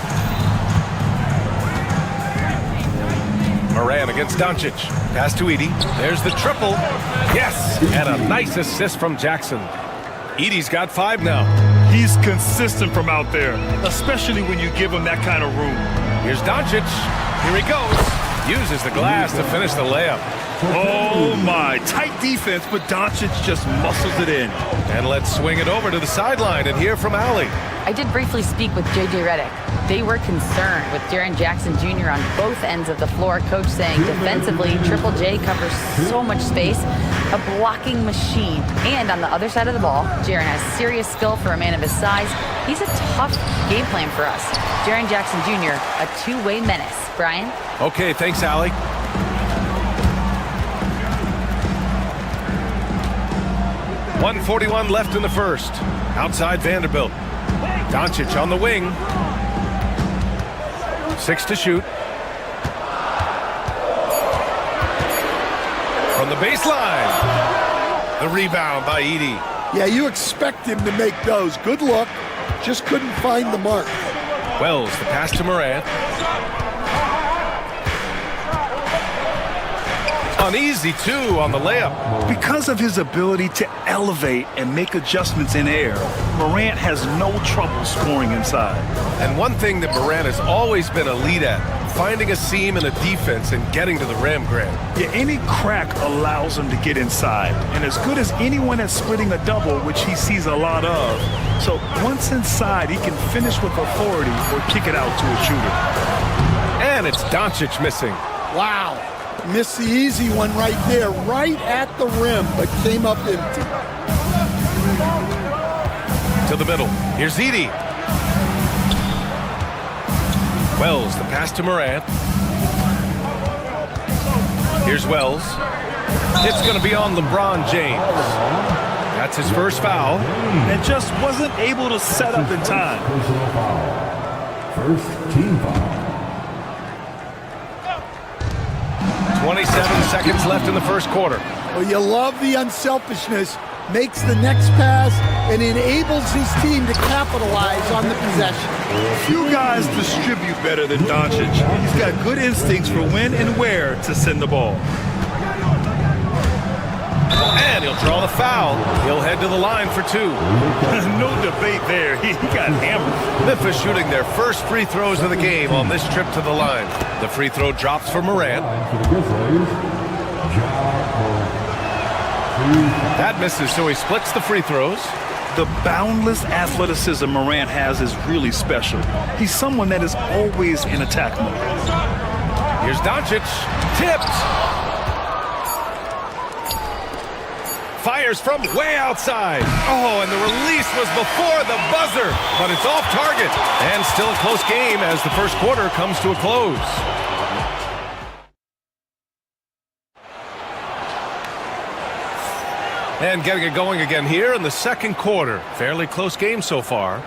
S4: Morant against Doncic. Pass to Edey. There's the triple. Yes! And a nice assist from Jackson. Edey's got 5 now.
S14: He's consistent from out there, especially when you give him that kind of room.
S4: Here's Doncic. Here he goes. Uses the glass to finish the layup.
S14: Oh my, tight defense, but Doncic just muscles it in.
S4: And let's swing it over to the sideline and hear from Allie.
S7: I did briefly speak with J.J. Redick. They were concerned with Jaren Jackson Jr. on both ends of the floor. Coach saying defensively, Triple J covers so much space, a blocking machine. And on the other side of the ball, Jaren has serious skill for a man of his size. He's a tough game plan for us. Jaren Jackson Jr., a two-way menace. Brian?
S4: Okay, thanks, Allie. .141 left in the first. Outside Vanderbilt. Doncic on the wing. 6 to shoot. From the baseline. The rebound by Edey.
S5: Yeah, you expect him to make those. Good look. Just couldn't find the mark.
S4: Wells, the pass to Morant. Uneasy, too, on the layup.
S14: Because of his ability to elevate and make adjustments in air, Morant has no trouble scoring inside.
S4: And one thing that Morant has always been elite at, finding a seam in a defense and getting to the rim, Grant.
S14: Yeah, any crack allows him to get inside. And as good as anyone at splitting a double, which he sees a lot of. So once inside, he can finish with authority or kick it out to a shooter.
S4: And it's Doncic missing.
S5: Wow. Missed the easy one right there, right at the rim, but came up empty.
S4: To the middle. Here's Edey. Wells, the pass to Morant. Here's Wells. It's going to be on LeBron James. That's his first foul.
S14: And just wasn't able to set up in time.
S12: Personal foul. First team foul.
S4: 27 seconds left in the first quarter.
S5: Well, you love the unselfishness. Makes the next pass and enables his team to capitalize on the possession.
S14: Few guys distribute better than Doncic. He's got good instincts for when and where to send the ball.
S4: And he'll draw the foul. He'll head to the line for 2.
S14: No debate there. He got hammered.
S4: Memphis shooting their first free throws of the game on this trip to the line. The free throw drops for Morant. That misses, so he splits the free throws.
S14: The boundless athleticism Morant has is really special. He's someone that is always in attack mode.
S4: Here's Doncic. Tipped. Fires from way outside. Oh, and the release was before the buzzer, but it's off target. And still a close game as the first quarter comes to a close. And getting it going again here in the second quarter. Fairly close game so far.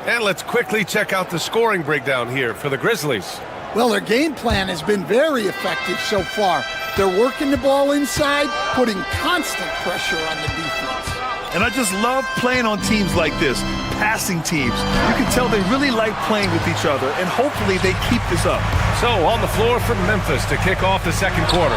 S4: And let's quickly check out the scoring breakdown here for the Grizzlies.
S5: Well, their game plan has been very effective so far. They're working the ball inside, putting constant pressure on the defense.
S14: And I just love playing on teams like this, passing teams. You can tell they really like playing with each other, and hopefully they keep this up.
S4: So on the floor for Memphis to kick off the second quarter.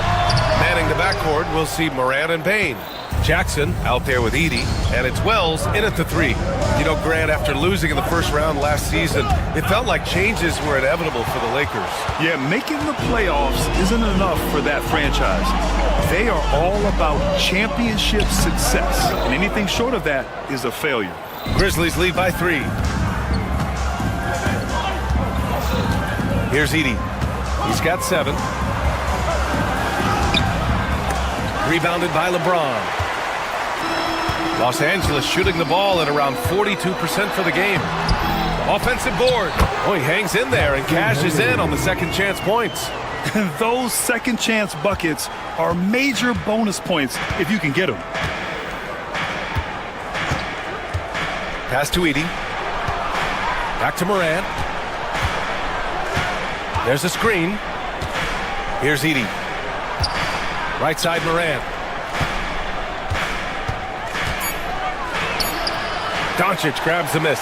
S4: Manning the backcourt, we'll see Morant and Bane. Jackson out there with Edey, and it's Wells in at the 3. You know, Grant, after losing in the first round last season, it felt like changes were inevitable for the Lakers.
S14: Yeah, making the playoffs isn't enough for that franchise. They are all about championship success, and anything short of that is a failure.
S4: Grizzlies lead by 3. Here's Edey. He's got 7. Rebounded by LeBron. Los Angeles shooting the ball at around 42% for the game. Offensive board. Oh, he hangs in there and cashes in on the second chance points.
S14: Those second chance buckets are major bonus points if you can get them.
S4: Pass to Edey. Back to Morant. There's a screen. Here's Edey. Right side Morant. Doncic grabs the miss.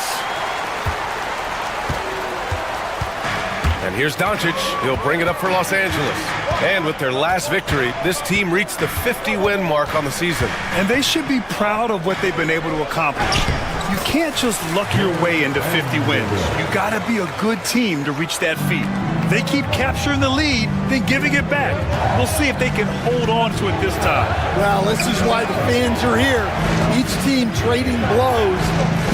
S4: And here's Doncic. He'll bring it up for Los Angeles. And with their last victory, this team reached the 50-win mark on the season.
S14: And they should be proud of what they've been able to accomplish. You can't just luck your way into 50 wins. You gotta be a good team to reach that feat. They keep capturing the lead, then giving it back. We'll see if they can hold on to it this time.
S5: Well, this is why the fans are here. Each team trading blows,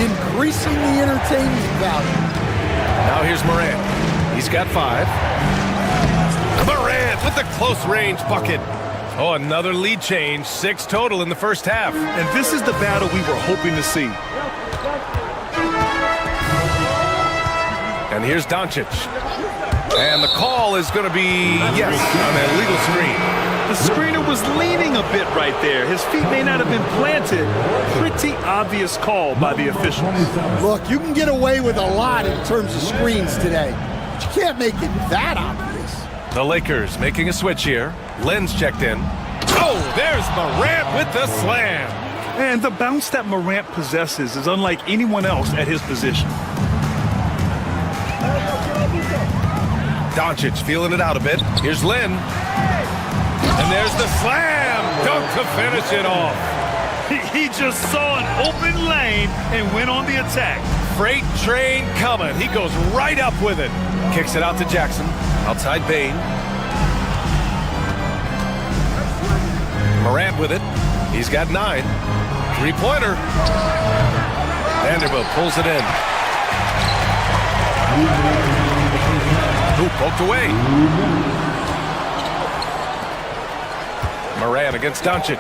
S5: increasing the entertainment value.
S4: Now here's Morant. He's got 5. Morant with the close-range bucket. Oh, another lead change. 6 total in the first half.
S14: And this is the battle we were hoping to see.
S4: And here's Doncic. And the call is going to be, yes, on an illegal screen.
S14: The screener was leaning a bit right there. His feet may not have been planted. Pretty obvious call by the officials.
S5: Look, you can get away with a lot in terms of screens today. But you can't make it that obvious.
S4: The Lakers making a switch here. Len's checked in. Oh, there's Morant with the slam.
S14: And the bounce that Morant possesses is unlike anyone else at his position.
S4: Doncic feeling it out a bit. Here's Len. And there's the slam dunk to finish it off.
S14: He just saw an open lane and went on the attack.
S4: Freight train coming. He goes right up with it. Kicks it out to Jackson. Outside Bane. Morant with it. He's got 9. 3-pointer. Vanderbilt pulls it in. Ooh, poked away. Morant against Doncic.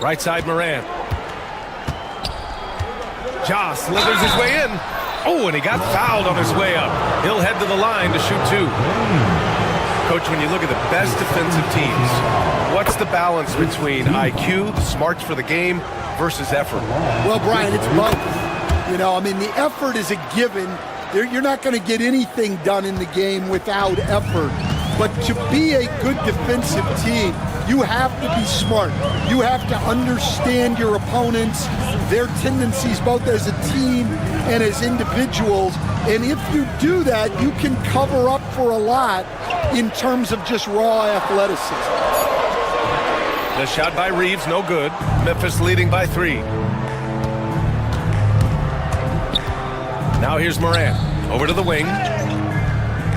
S4: Right side Morant. Ja slithers his way in. Oh, and he got fouled on his way up. He'll head to the line to shoot 2. Coach, when you look at the best defensive teams, what's the balance between IQ, the smarts for the game, versus effort?
S5: Well, Brian, it's both. You know, I mean, the effort is a given. You're not going to get anything done in the game without effort. But to be a good defensive team, you have to be smart. You have to understand your opponents, their tendencies, both as a team and as individuals. And if you do that, you can cover up for a lot in terms of just raw athleticism.
S4: The shot by Reeves, no good. Memphis leading by 3. Now here's Morant. Over to the wing.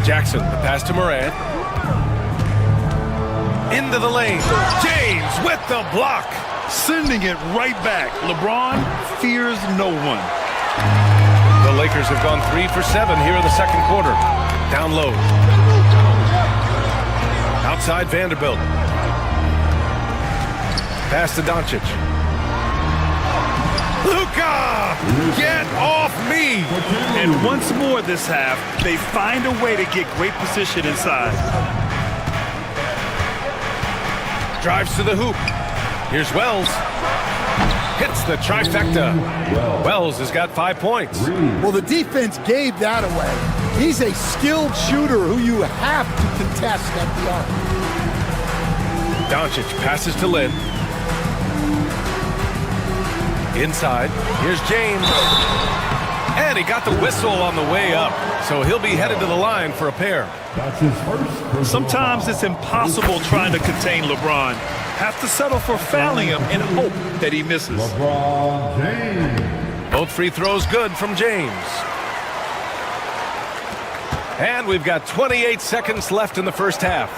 S4: Jackson, the pass to Morant. Into the lane. James with the block.
S14: Sending it right back. LeBron fears no one.
S4: The Lakers have gone 3 for 7 here in the second quarter. Down low. Outside Vanderbilt. Pass to Doncic. Luka! Get off me!
S14: And once more this half, they find a way to get great position inside.
S4: Drives to the hoop. Here's Wells. Hits the trifecta. Wells has got 5 points.
S5: Well, the defense gave that away. He's a skilled shooter who you have to contest at the arc.
S4: Doncic passes to Lin. Inside. Here's James. And he got the whistle on the way up. So he'll be headed to the line for a pair.
S12: That's his first.
S14: Sometimes it's impossible trying to contain LeBron. Have to settle for fouling him and hope that he misses.
S12: LeBron James.
S4: Both free throws good from James. And we've got 28 seconds left in the first half.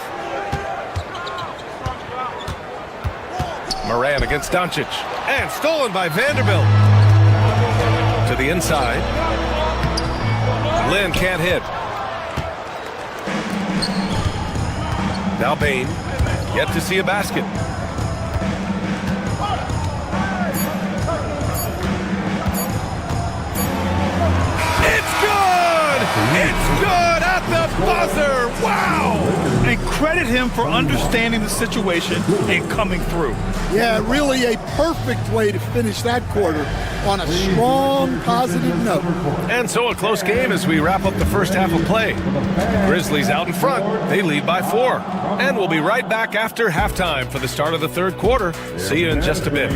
S4: Moran against Doncic. And stolen by Vanderbilt. To the inside. Lin can't hit. Now Bain. Yet to see a basket. It's good! It's good at the buzzer! Wow!
S14: And credit him for understanding the situation and coming through.
S5: Yeah, really a perfect way to finish that quarter on a strong, positive note.
S4: And so a close game as we wrap up the first half of play. Grizzlies out in front. They lead by 4. And we'll be right back after halftime for the start of the third quarter. See you in just a bit.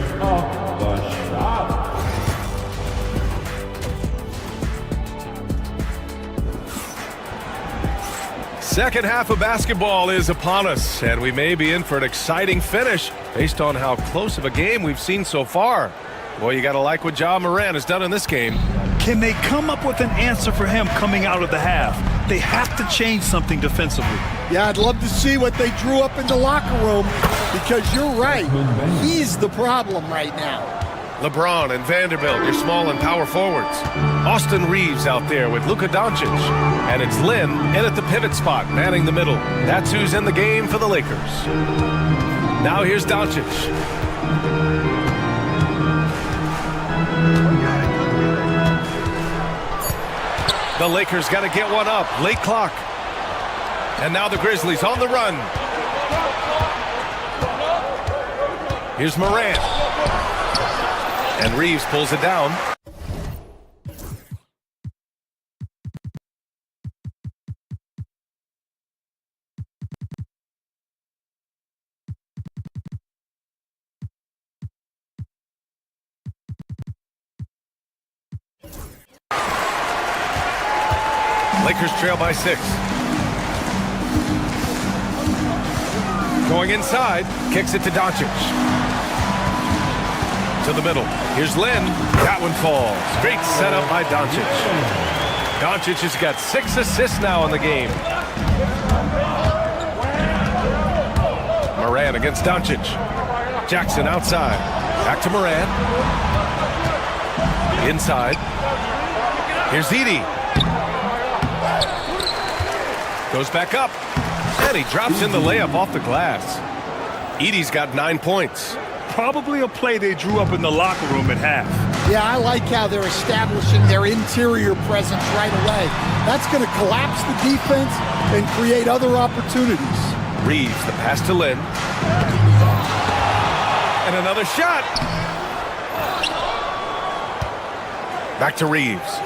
S4: Second half of basketball is upon us, and we may be in for an exciting finish based on how close of a game we've seen so far. Boy, you got to like what Ja Morant has done in this game.
S14: Can they come up with an answer for him coming out of the half? They have to change something defensively.
S5: Yeah, I'd love to see what they drew up in the locker room because you're right. He's the problem right now.
S4: LeBron and Vanderbilt, your small and power forwards. Austin Reeves out there with Luka Doncic. And it's Lin in at the pivot spot, manning the middle. That's who's in the game for the Lakers. Now here's Doncic. The Lakers got to get one up. Late clock. And now the Grizzlies on the run. Here's Morant. And Reeves pulls it down. Lakers trail by 6. Going inside, kicks it to Doncic. To the middle. Here's Lin. That one falls. Great setup by Doncic. Doncic has got 6 assists now in the game. Moran against Doncic. Jackson outside. Back to Moran. Inside. Here's Edey. Goes back up. And he drops in the layup off the glass. Edey's got 9 points.
S14: Probably a play they drew up in the locker room at half.
S5: Yeah, I like how they're establishing their interior presence right away. That's going to collapse the defense and create other opportunities.
S4: Reeves, the pass to Lin. And another shot. Back to Reeves.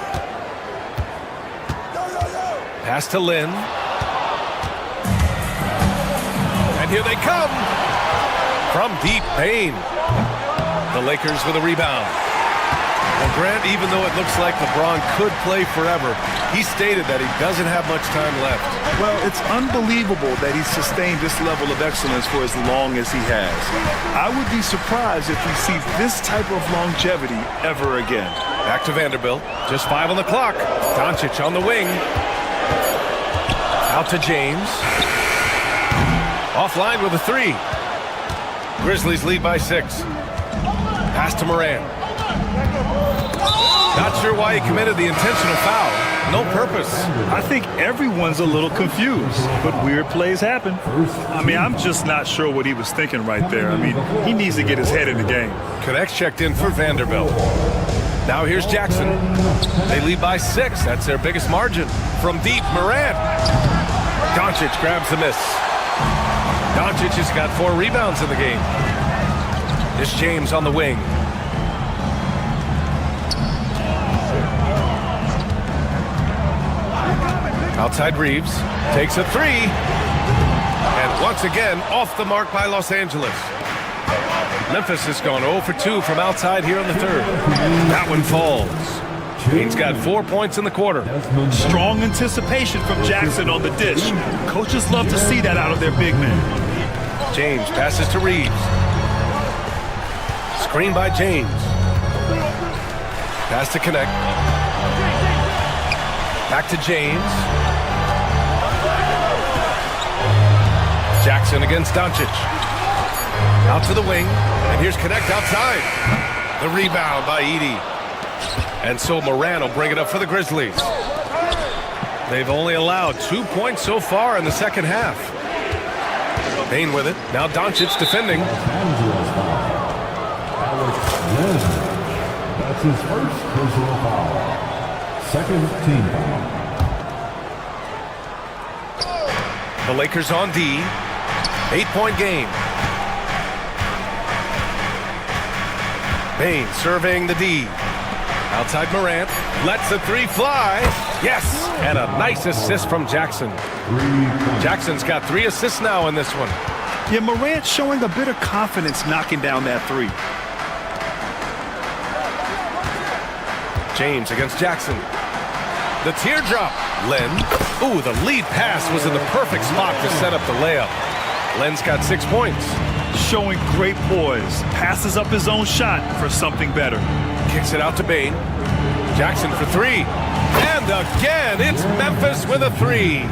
S4: Pass to Lin. And here they come. From deep, Bain. The Lakers with a rebound. Well, Grant, even though it looks like LeBron could play forever, he stated that he doesn't have much time left.
S14: Well, it's unbelievable that he's sustained this level of excellence for as long as he has. I would be surprised if we see this type of longevity ever again.
S4: Back to Vanderbilt. Just 5 on the clock. Doncic on the wing. Out to James. Offline with a 3. Grizzlies lead by 6. Pass to Moran. Not sure why he committed the intentional foul. No purpose.
S14: I think everyone's a little confused, but weird plays happen. I mean, I'm just not sure what he was thinking right there. I mean, he needs to get his head in the game.
S4: Connects checked in for Vanderbilt. Now here's Jackson. They lead by 6. That's their biggest margin. From deep, Moran. Doncic grabs the miss. Doncic has got 4 rebounds in the game. Here's James on the wing. Outside Reeves. Takes a 3. And once again, off the mark by Los Angeles. Memphis has gone 0 for 2 from outside here in the third. That one falls. He's got 4 points in the quarter.
S14: Strong anticipation from Jackson on the dish. Coaches love to see that out of their big men.
S4: James passes to Reeves. Screen by James. Pass to connect. Back to James. Jackson against Doncic. Out to the wing. And here's connect outside. The rebound by Edey. And so Moran will bring it up for the Grizzlies. They've only allowed 2 points so far in the second half. Bain with it. Now Doncic defending.
S12: That's his first personal foul. Second team foul.
S4: The Lakers on D. 8-point game. Bain surveying the D. Outside Morant. Lets the 3 fly. Yes! And a nice assist from Jackson. Jackson's got 3 assists now in this one.
S14: Yeah, Morant showing a bit of confidence knocking down that 3.
S4: James against Jackson. The teardrop. Len. Ooh, the lead pass was in the perfect spot to set up the layup. Len's got 6 points.
S14: Showing great poise. Passes up his own shot for something better.
S4: Kicks it out to Bain. Jackson for 3. And again, it's Memphis with a 3.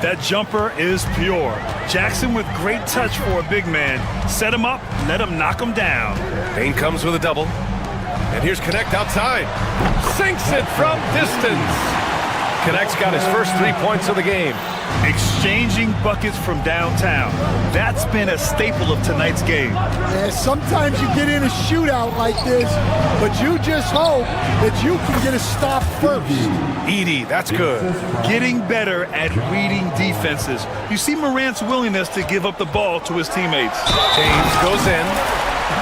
S14: That jumper is pure. Jackson with great touch for a big man. Set him up, let him knock him down.
S4: Bain comes with a double. And here's Connect outside. Sinks it from distance. Connect's got his first 3 points of the game.
S14: Exchanging buckets from downtown. That's been a staple of tonight's game.
S5: Yeah, sometimes you get in a shootout like this, but you just hope that you can get a stop first.
S4: Edey, that's good.
S14: Getting better at reading defenses. You see Morant's willingness to give up the ball to his teammates.
S4: James goes in.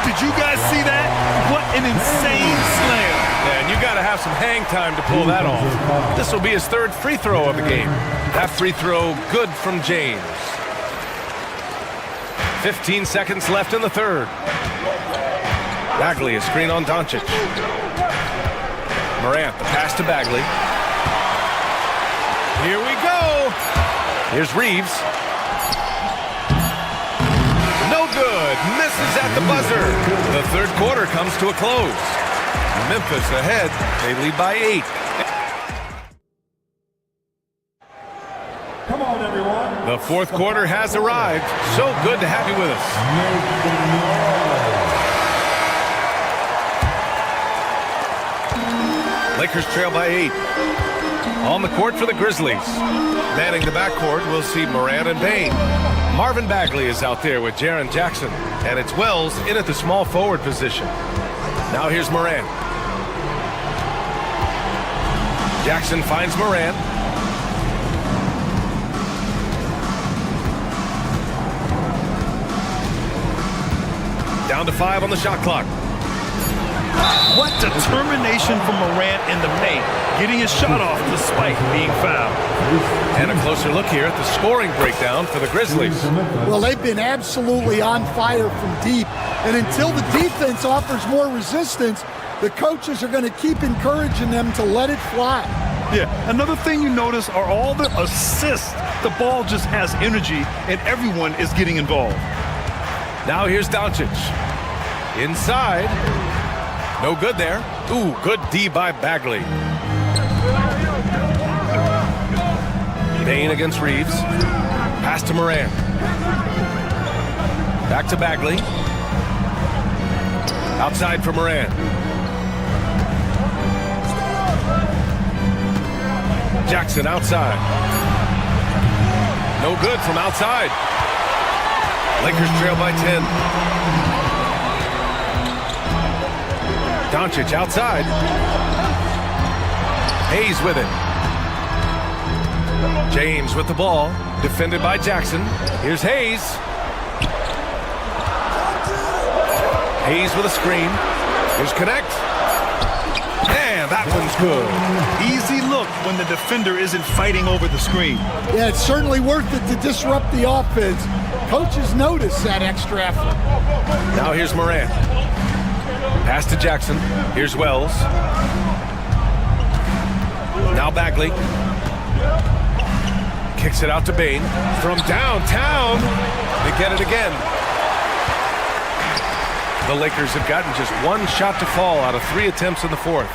S14: Did you guys see that? What an insane slam.
S4: Yeah, and you got to have some hang time to pull that off. This will be his 3rd free throw of the game. That free throw good from James. 15 seconds left in the third. Bagley, a screen on Doncic. Morant, the pass to Bagley. Here we go. Here's Reeves. No good. Misses at the buzzer. The third quarter comes to a close. Memphis ahead. They lead by 8.
S12: Come on, everyone.
S4: The fourth quarter has arrived. So good to have you with us. Lakers trail by 8. On the court for the Grizzlies. Manning the backcourt, we'll see Moran and Bain. Marvin Bagley is out there with Jaren Jackson. And it's Wells in at the small forward position. Now here's Moran. Jackson finds Moran. Down to 5 on the shot clock.
S14: What determination from Morant in the paint, getting his shot off despite being fouled.
S4: And a closer look here at the scoring breakdown for the Grizzlies.
S5: Well, they've been absolutely on fire from deep. And until the defense offers more resistance, the coaches are going to keep encouraging them to let it fly.
S14: Yeah, another thing you notice are all the assists. The ball just has energy, and everyone is getting involved.
S4: Now here's Doncic. Inside. No good there. Ooh, good D by Bagley. Bain against Reeves. Pass to Moran. Back to Bagley. Outside for Moran. Jackson outside. No good from outside. Lakers trail by 10. Doncic outside. Hayes with it. James with the ball. Defended by Jackson. Here's Hayes. Hayes with a screen. Here's connect. And that one's good.
S14: Easy look when the defender isn't fighting over the screen.
S5: Yeah, it's certainly worth it to disrupt the offense. Coaches notice that extra effort.
S4: Now here's Morant. Pass to Jackson. Here's Wells. Now Bagley. Kicks it out to Bane. From downtown, they get it again. The Lakers have gotten just one shot to fall out of 3 attempts in the fourth.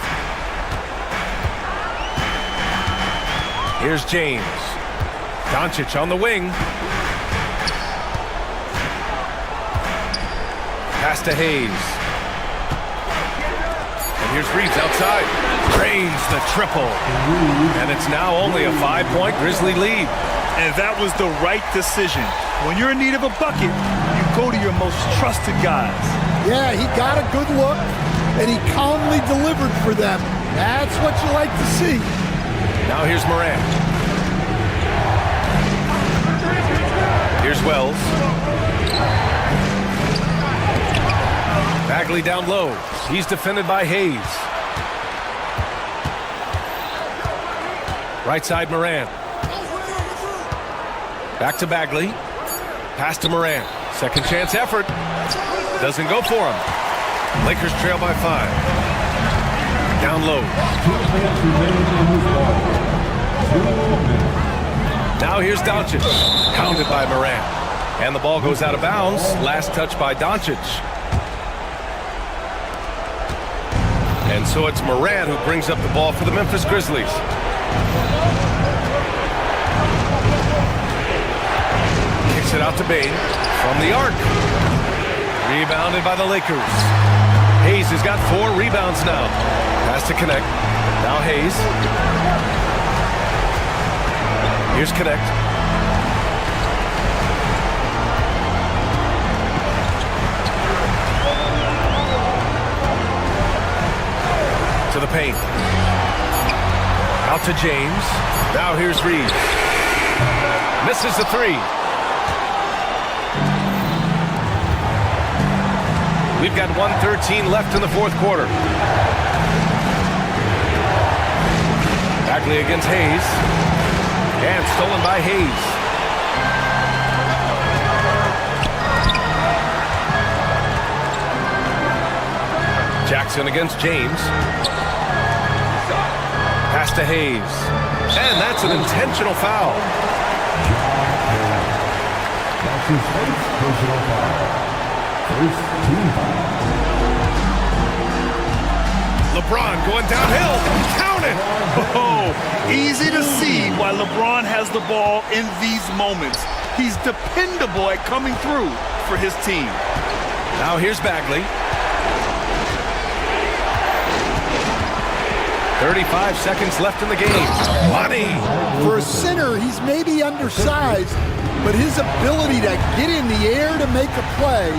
S4: Here's James. Doncic on the wing. Pass to Hayes. And here's Reeves outside. Drains the triple. And it's now only a 5-point Grizzly lead.
S14: And that was the right decision. When you're in need of a bucket, you go to your most trusted guys.
S5: Yeah, he got a good look, and he calmly delivered for them. That's what you like to see.
S4: Now here's Morant. Here's Wells. Bagley down low. He's defended by Hayes. Right side Morant. Back to Bagley. Pass to Morant. Second chance effort. Doesn't go for him. Lakers trail by 5. Down low. Now here's Doncic. Pounded by Morant. And the ball goes out of bounds. Last touch by Doncic. And so it's Morant who brings up the ball for the Memphis Grizzlies. Kicks it out to Bane from the arc. Rebounded by the Lakers. Hayes has got 4 rebounds now. Pass to connect. Now Hayes. Here's connect. To the paint. Out to James. Now here's Reeves. Misses the 3. We've got 1:13 left in the fourth quarter. Bagley against Hayes. And stolen by Hayes. Jackson against James. Pass to Hayes. And that's an intentional foul.
S12: That's his first personal foul. First team foul.
S4: LeBron going downhill. Count it.
S14: Oh, easy to see why LeBron has the ball in these moments. He's dependable at coming through for his team.
S4: Now here's Bagley. 35 seconds left in the game. Money.
S5: For a center, he's maybe undersized, but his ability to get in the air to make a play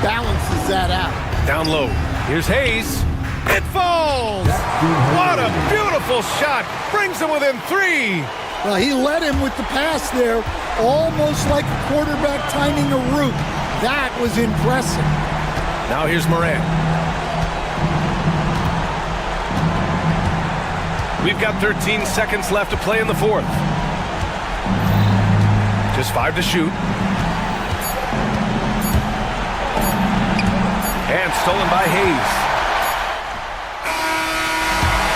S5: balances that out.
S4: Down low. Here's Hayes. It falls. What a beautiful shot. Brings him within 3.
S5: Well, he led him with the pass there, almost like a quarterback timing a route. That was impressive.
S4: Now here's Morant. We've got 13 seconds left to play in the fourth. Just 5 to shoot. And stolen by Hayes.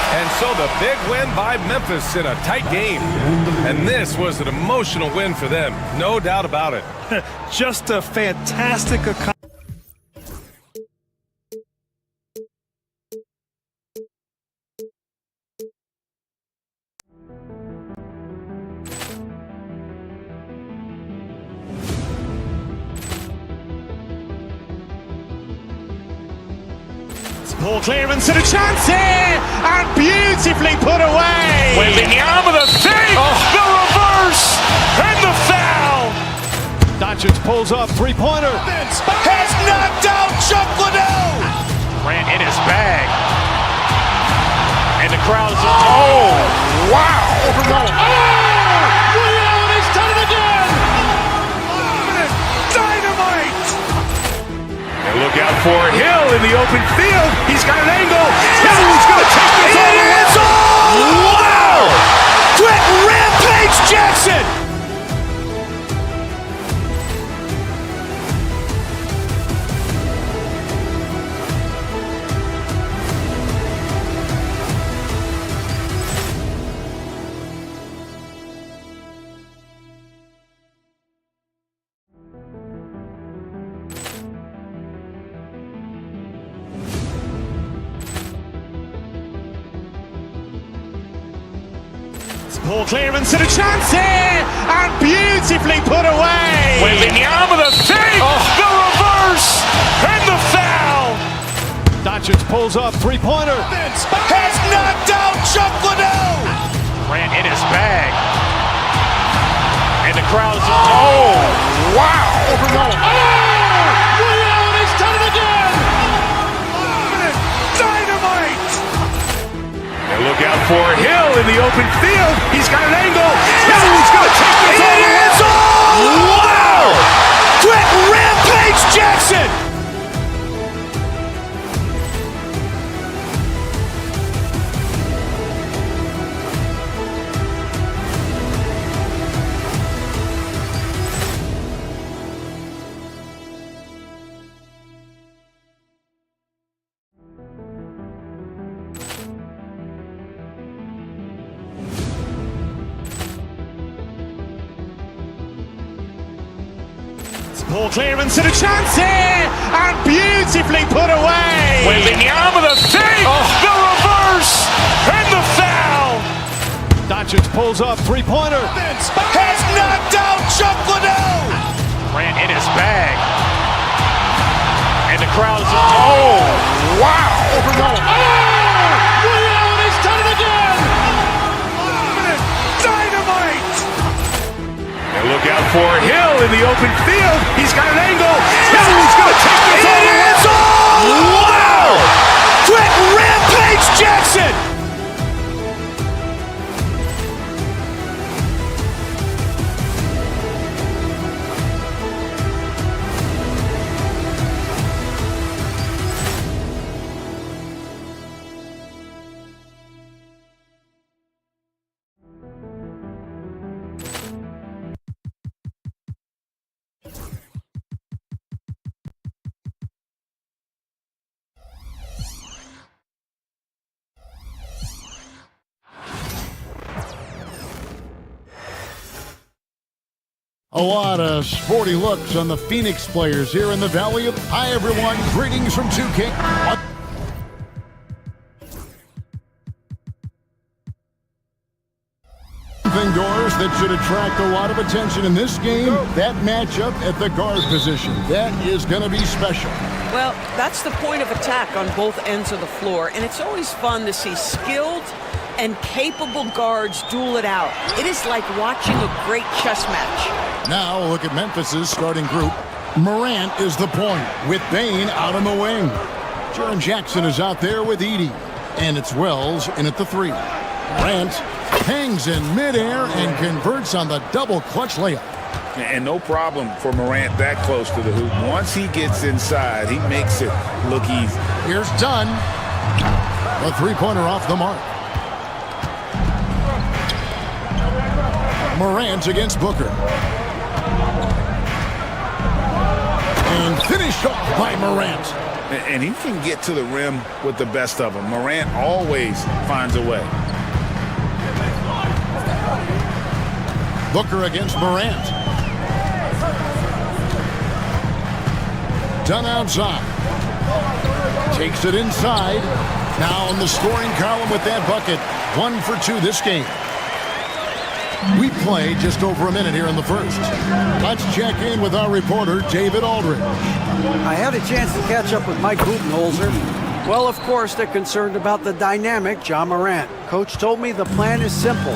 S4: And so the big win by Memphis in a tight game. And this was an emotional win for them. No doubt about it.
S14: Just a fantastic accomplishment.
S1: Ball clearance and a chance here, and beautifully put away.
S2: With the arm of the fake, the reverse, and the foul.
S1: Doncic pulls up, three-pointer.
S2: Has knocked out Chuck Liddell. Ran in his bag. And the crowd is, oh, wow.
S1: Leon has done it again.
S2: Dynamite. And look out for Hill in the open field. He's got an angle. Hill's going to take this all the way. Wow! Quick rampage Jackson!
S1: Poor clearance and a chance here, and beautifully put away.
S2: Wembanyama the save, the reverse, and the foul.
S3: Doncic pulls up, three-pointer.
S2: Has knocked out Chuck Liddell. Ran in his bag. And the crowd is, oh, wow.
S3: He's done it again.
S2: Dynamite. And look out for Hill in the open field. He's got an angle. Hill's going to take this all the way. Wow! Quick rampage Jackson.
S1: Poor clearance and a chance here, and beautifully put away.
S2: Wembanyama the save, the reverse, and the foul.
S3: Doncic pulls up, three-pointer.
S2: Has knocked out Chuck Liddell. Ran in his bag. And the crowd is, oh, wow.
S3: He's done it again.
S2: Dynamite. And look out for Hill in the open field. He's got an angle. Hill's going to take this all the way. Wow! Quick rampage Jackson.
S8: A lot of sporty looks on the Phoenix players here in the Valley of... Hi, everyone. Greetings from 2K. What? Thing, doors, that should attract a lot of attention in this game. That matchup at the guard position. That is going to be special.
S16: Well, that's the point of attack on both ends of the floor, and it's always fun to see skilled and capable guards duel it out. It is like watching a great chess match.
S8: Now look at Memphis's starting group. Morant is the point, with Bane out on the wing. Jaren Jackson is out there with Edey. And it's Wells in at the three. Morant hangs in midair and converts on the double clutch layup.
S9: And no problem for Morant that close to the hoop. Once he gets inside, he makes it look easy.
S8: Here's Dunn. A three-pointer off the mark. Morant against Booker. And finished off by Morant.
S9: And he can get to the rim with the best of them. Morant always finds a way.
S8: Booker against Morant. Dunn outside. Takes it inside. Now in the scoring column with that bucket. 1 for 2 this game. We play just over a minute here in the first. Let's check in with our reporter, David Aldridge.
S10: I had a chance to catch up with Mike Budenholzer. Well, of course, they're concerned about the dynamic Ja Morant. Coach told me the plan is simple.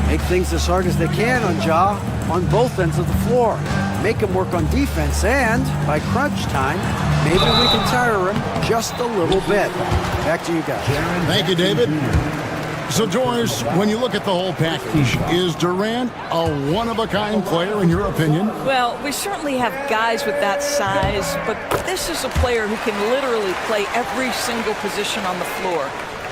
S10: Make things as hard as they can on Ja on both ends of the floor. Make him work on defense, and by crunch time, maybe we can tire him just a little bit. Back to you guys.
S8: Thank you, David. So, Doris, when you look at the whole package, is Durant a one-of-a-kind player, in your opinion?
S16: Well, we certainly have guys with that size, but this is a player who can literally play every single position on the floor.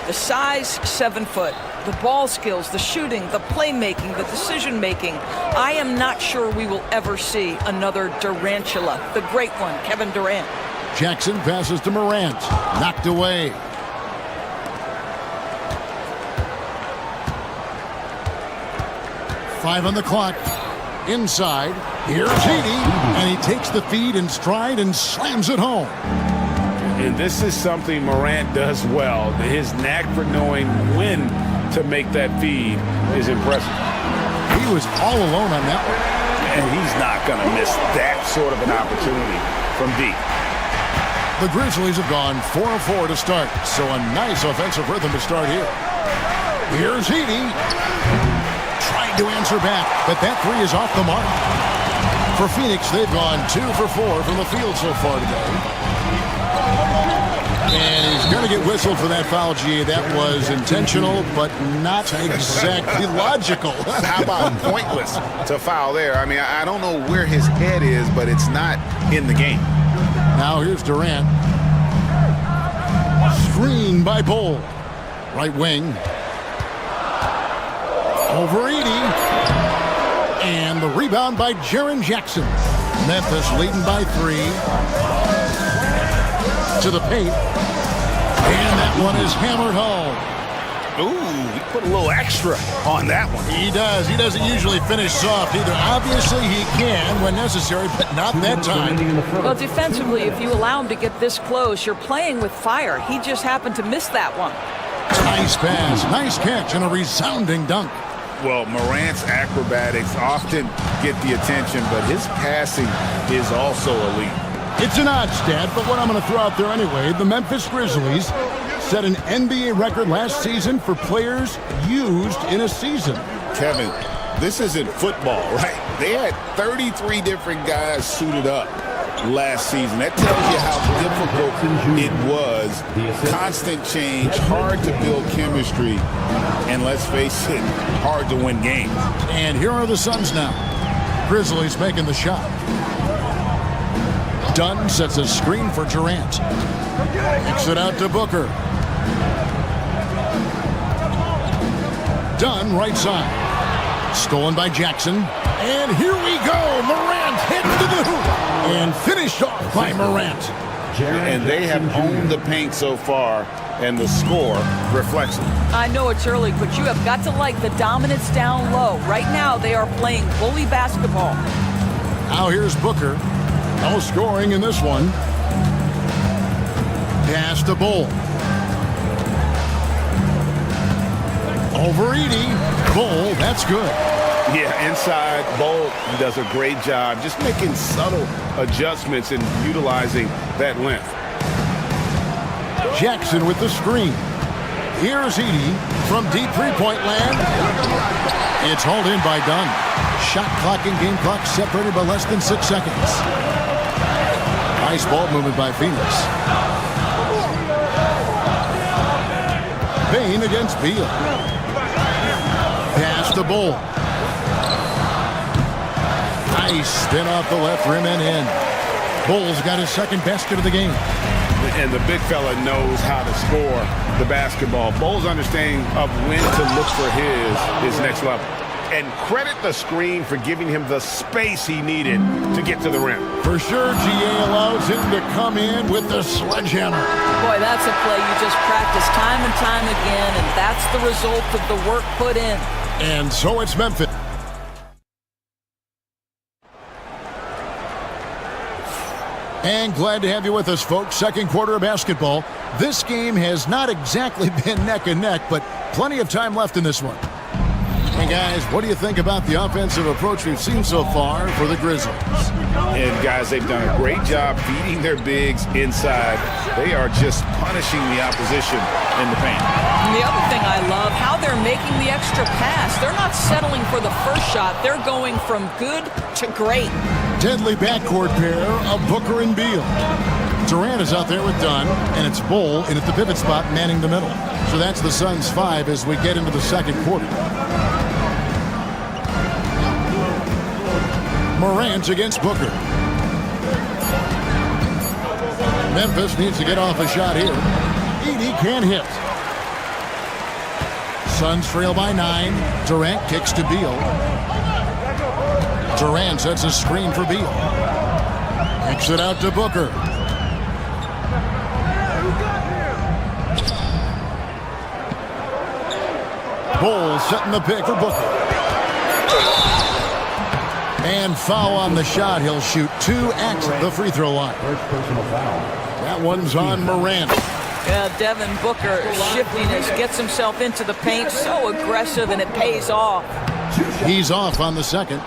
S16: The size, 7 foot. The ball skills, the shooting, the playmaking, the decision-making. I am not sure we will ever see another Durantula, the great one, Kevin Durant.
S8: Jackson passes to Morant. Knocked away. Five on the clock. Inside. Here's Heaney. And he takes the feed in stride and slams it home.
S2: And this is something Morant does well. His knack for knowing when to make that feed is impressive.
S8: He was all alone on that one.
S2: And he's not going to miss that sort of an opportunity from deep.
S8: The Grizzlies have gone 4 of 4 to start, so a nice offensive rhythm to start here. Here's Heaney. Trying to answer back, but that three is off the mark. For Phoenix, they've gone 2 for 4 from the field so far today. And he's going to get whistled for that foul, G. That was intentional, but not exactly logical.
S9: How about pointless to foul there? I mean, I don't know where his head is, but it's not in the game.
S8: Now here's Durant. Screen by Bull. Right wing. Over Edey. And the rebound by Jaren Jackson. Memphis leading by 3. To the paint. And that one is hammered home.
S9: Ooh, he put a little extra on that one.
S8: He does. He doesn't usually finish soft either. Obviously, he can when necessary, but not that time.
S16: Well, defensively, if you allow him to get this close, you're playing with fire. He just happened to miss that one.
S8: Nice pass, nice catch, and a resounding dunk.
S9: Well, Morant's acrobatics often get the attention, but his passing is also elite.
S8: It's an odd stat, but what I'm going to throw out there anyway, the Memphis Grizzlies set an NBA record last season for players used in a season.
S9: Kevin, this isn't football, right? They had 33 different guys suited up last season. That tells you how difficult it was. Constant change, hard to build chemistry, and let's face it, hard to win games.
S8: And here are the Suns now. Grizzlies making the shot. Dunn sets a screen for Durant. Kicks it out to Booker. Dunn right side. Stolen by Jackson. And here we go. Morant hit to the hoop. And finished off by Morant.
S9: And they have owned the paint so far, and the score reflects it.
S16: I know it's early, but you have got to like the dominance down low. Right now, they are playing bully basketball.
S8: Now here's Booker. No scoring in this one. Pass to Bull. Over Edey. Bull, that's good.
S2: Yeah, inside, Bull does a great job just making subtle adjustments and utilizing that length.
S8: Jackson with the screen. Here's Edey from deep three-point land. It's hauled in by Dunn. Shot clock and game clock separated by less than 6 seconds. Nice ball movement by Phoenix. Payne against Beal. Pass to Bull. Nice spin off the left rim and in. Bull's got his second basket of the game.
S2: And the big fella knows how to score the basketball. Bull's understanding of when to look for his next level. And credit the screen for giving him the space he needed to get to the rim.
S8: For sure, GA allows him to come in with the sledgehammer.
S16: Boy, that's a play you just practice time and time again, and that's the result of the work put in.
S8: And so it's Memphis. And glad to have you with us, folks. Second quarter of basketball. This game has not exactly been neck and neck, but plenty of time left in this one. Hey, guys, what do you think about the offensive approach we've seen so far for the Grizzlies?
S2: And, guys, they've done a great job feeding their bigs inside. They are just punishing the opposition in the paint.
S16: And the other thing I love, how they're making the extra pass. They're not settling for the first shot. They're going from good to great.
S8: Deadly backcourt pair of Booker and Beal. Durant is out there with Dunn, and it's Bull in at the pivot spot manning the middle. So that's the Suns' 5 as we get into the second quarter. Morant against Booker. Memphis needs to get off a shot here. Edey can't hit. Suns trail by 9. Durant kicks to Beal. Durant sets a screen for Beal. Kicks it out to Booker. Bull setting the pick for Booker. And foul on the shot. He'll shoot 2 at the free throw line.
S12: First personal foul.
S8: That one's on Morant.
S16: Yeah, Devin Booker, shiftiness, gets himself into the paint, so aggressive, and it pays off.
S8: He's off on the second.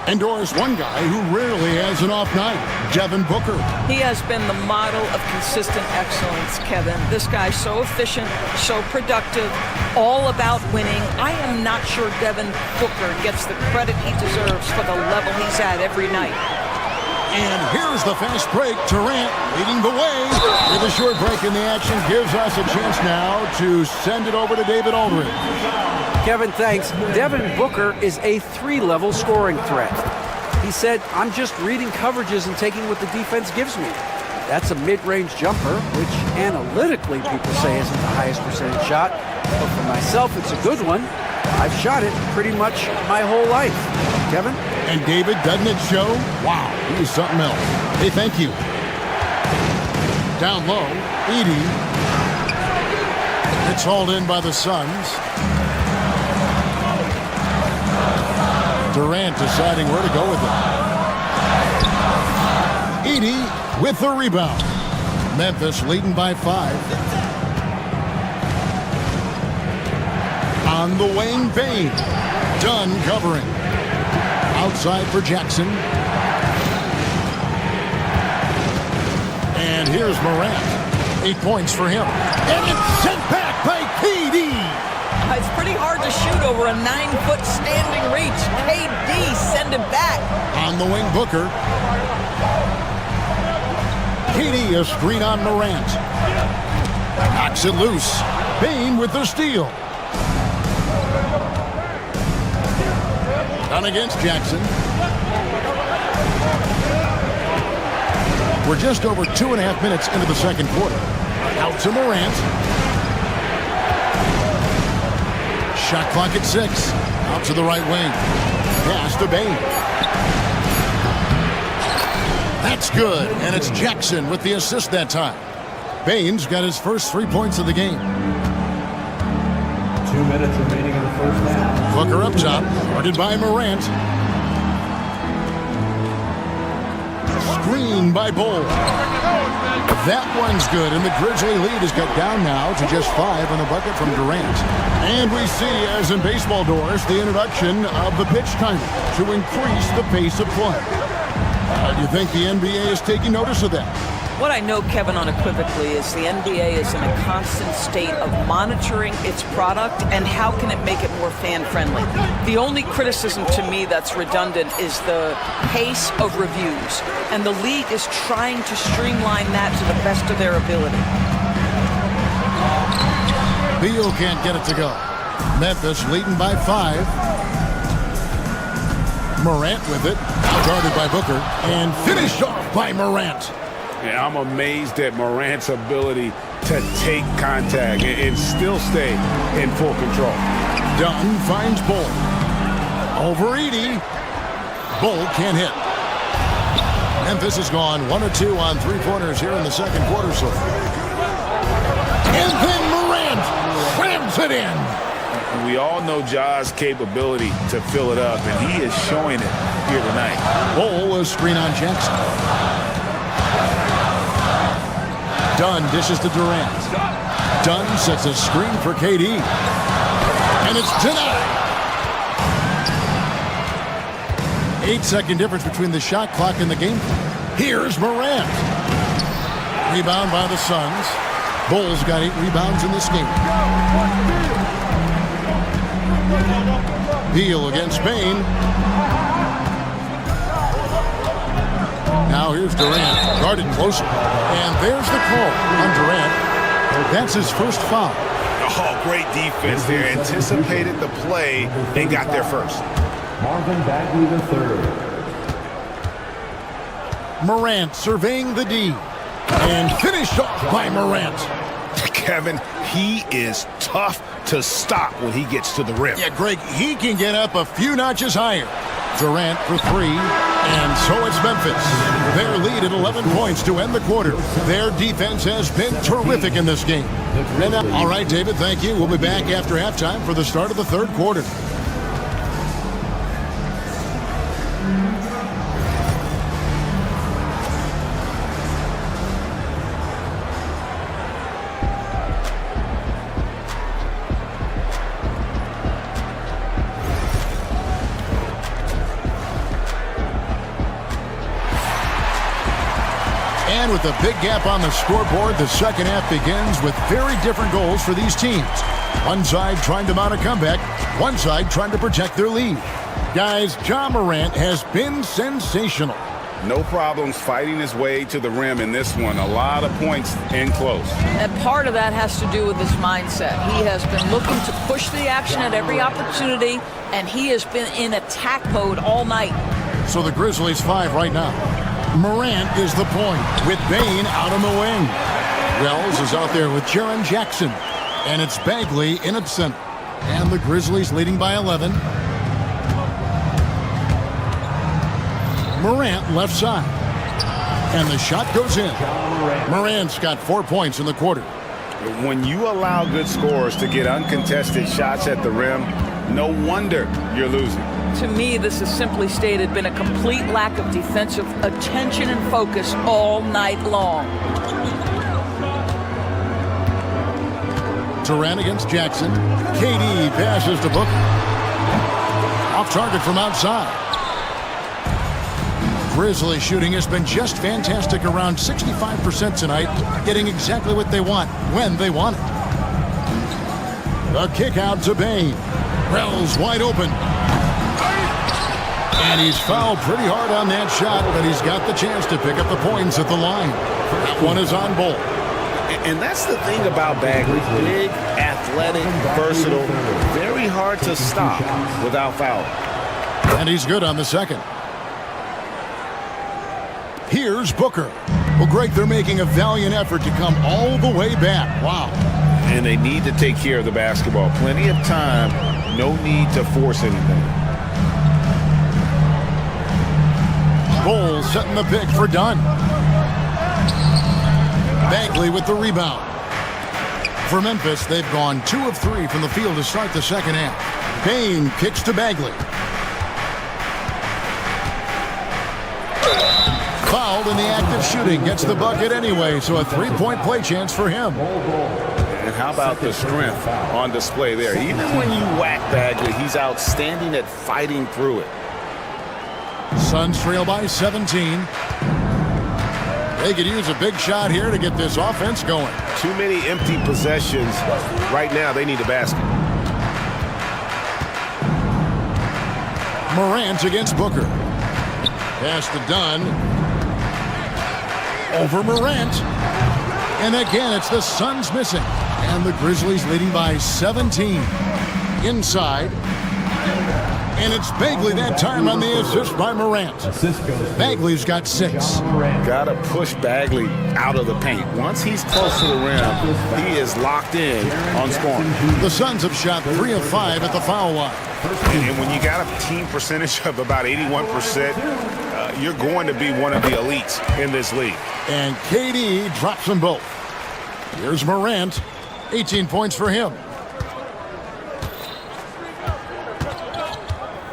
S8: And Doris, one guy who rarely has an off night, Devin Booker.
S16: He has been the model of consistent excellence, Kevin. This guy's so efficient, so productive, all about winning. I am not sure Devin Booker gets the credit he deserves for the level he's at every night.
S8: And here's the fast break. Durant leading the way. With a short break in the action, gives us a chance now to send it over to David Aldridge.
S10: Kevin, thanks. Devin Booker is a 3-level scoring threat. He said, I'm just reading coverages and taking what the defense gives me. That's a mid-range jumper, which analytically people say isn't the highest percentage shot. But for myself, it's a good one. I've shot it pretty much my whole life. Kevin?
S8: And David, doesn't it show? Wow, he's something else. Hey, thank you. Down low, Edey. It's hauled in by the Suns. Durant deciding where to go with it. Edey with the rebound. Memphis leading by 5. On the wing, Bane. Dunn covering. Outside for Jackson. And here's Morant. 8 points for him. And it's sent back by KD.
S16: It's pretty hard to shoot over a 9-foot standing reach. KD, send it back.
S8: On the wing, Booker. KD, a screen on Morant. Knocks it loose. Bane with the steal. Done against Jackson. We're just over 2.5 minutes into the second quarter. Out to Morant. Shot clock at 6. Out to the right wing. Pass to Bane. That's good. And it's Jackson with the assist that time. Bane's got his first 3 points of the game.
S12: 2 minutes remaining in the first half.
S8: Booker up top. Guarded by Morant. Screen by Bull. That one's good, and the Grizzly lead is cut down now to just 5 on the bucket from Durant. And we see, as in baseball, Doris, the introduction of the pitch timer to increase the pace of play. Do you think the NBA is taking notice of that?
S16: What I know, Kevin, unequivocally is the NBA is in a constant state of monitoring its product and how can it make it more fan-friendly. The only criticism to me that's redundant is the pace of reviews, and the league is trying to streamline that to the best of their ability.
S8: Beal can't get it to go. Memphis leading by 5. Morant with it, guarded by Booker, and finished off by Morant.
S2: Yeah, I'm amazed at Morant's ability to take contact and still stay in full control.
S8: Dunn finds Bull. Over Edey. Bull can't hit. Memphis has gone 1 or 2 on 3-pointers here in the second quarter so far. And then Morant slams it in.
S2: We all know Ja's capability to fill it up, and he is showing it here tonight.
S8: Bull a screen on Jackson. Dunn dishes to Durant. Dunn sets a screen for KD. And it's denied. 8-second difference between the shot clock and the game clock. Here's Morant. Rebound by the Suns. Bulls got 8 rebounds in this game. Beal against Bane. Now here's Durant, guarded closer. And there's the call on Durant. That's his first foul.
S2: Oh, great defense there. Anticipated the play and got there first.
S12: Marvin Bagley III.
S8: Morant surveying the D. And finished off by Morant.
S2: Kevin, he is tough to stop when he gets to the rim.
S8: Yeah, Greg, he can get up a few notches higher. Durant for three, and so it's Memphis. Their lead at 11 points to end the quarter. Their defense has been terrific in this game. All right, David, thank you. We'll be back after halftime for the start of the third quarter. And with a big gap on the scoreboard, the second half begins with very different goals for these teams. One side trying to mount a comeback, one side trying to protect their lead. Guys, Ja Morant has been sensational.
S9: No problems fighting his way to the rim in this one. A lot of points in close.
S16: And part of that has to do with his mindset. He has been looking to push the action at every opportunity, and he has been in attack mode all night.
S8: So the Grizzlies 5 right now. Morant is the point with Bane out on the wing. Wells is out there with Jaren Jackson. And it's Bagley in at center. And the Grizzlies leading by 11. Morant left side. And the shot goes in. Morant's got 4 points in the quarter.
S9: When you allow good scorers to get uncontested shots at the rim, no wonder you're losing.
S16: To me, this has simply stated been a complete lack of defensive attention and focus all night long.
S8: Durant against Jackson. KD passes to Booker. Off target from outside. Grizzlies shooting has been just fantastic, around 65% tonight, getting exactly what they want when they want it. The kick out to Bane. Wells wide open. And he's fouled pretty hard on that shot, but he's got the chance to pick up the points at the line. That one is on Bull.
S9: And that's the thing about Bagley. Big, athletic, versatile, very hard to stop without fouling.
S8: And he's good on the second. Here's Booker. Well, Greg, they're making a valiant effort to come all the way back. Wow.
S9: And they need to take care of the basketball. Plenty of time. No need to force anything.
S8: Bull setting the pick for Dunn. Bagley with the rebound. For Memphis, they've gone 2 of 3 from the field to start the second half. Bane kicks to Bagley. Fouled in the act of shooting. Gets the bucket anyway, so a 3-point play chance for him.
S9: And how about the strength on display there? Even when you whack Bagley, he's outstanding at fighting through it.
S8: Suns trail by 17. They could use a big shot here to get this offense going.
S2: Too many empty possessions. Right now, they need a basket.
S8: Morant against Booker. Pass to Dunn. Over Morant. And again, it's the Suns missing. And the Grizzlies leading by 17. Inside. And it's Bagley that time on the assist by Morant. Bagley's got 6.
S9: Gotta push Bagley out of the paint. Once he's close to the rim, he is locked in on scoring.
S8: The Suns have shot 3 of 5 at the foul line.
S2: And when you got a team percentage of about 81%, you're going to be one of the elites in this league.
S8: And KD drops them both. Here's Morant. 18 points for him.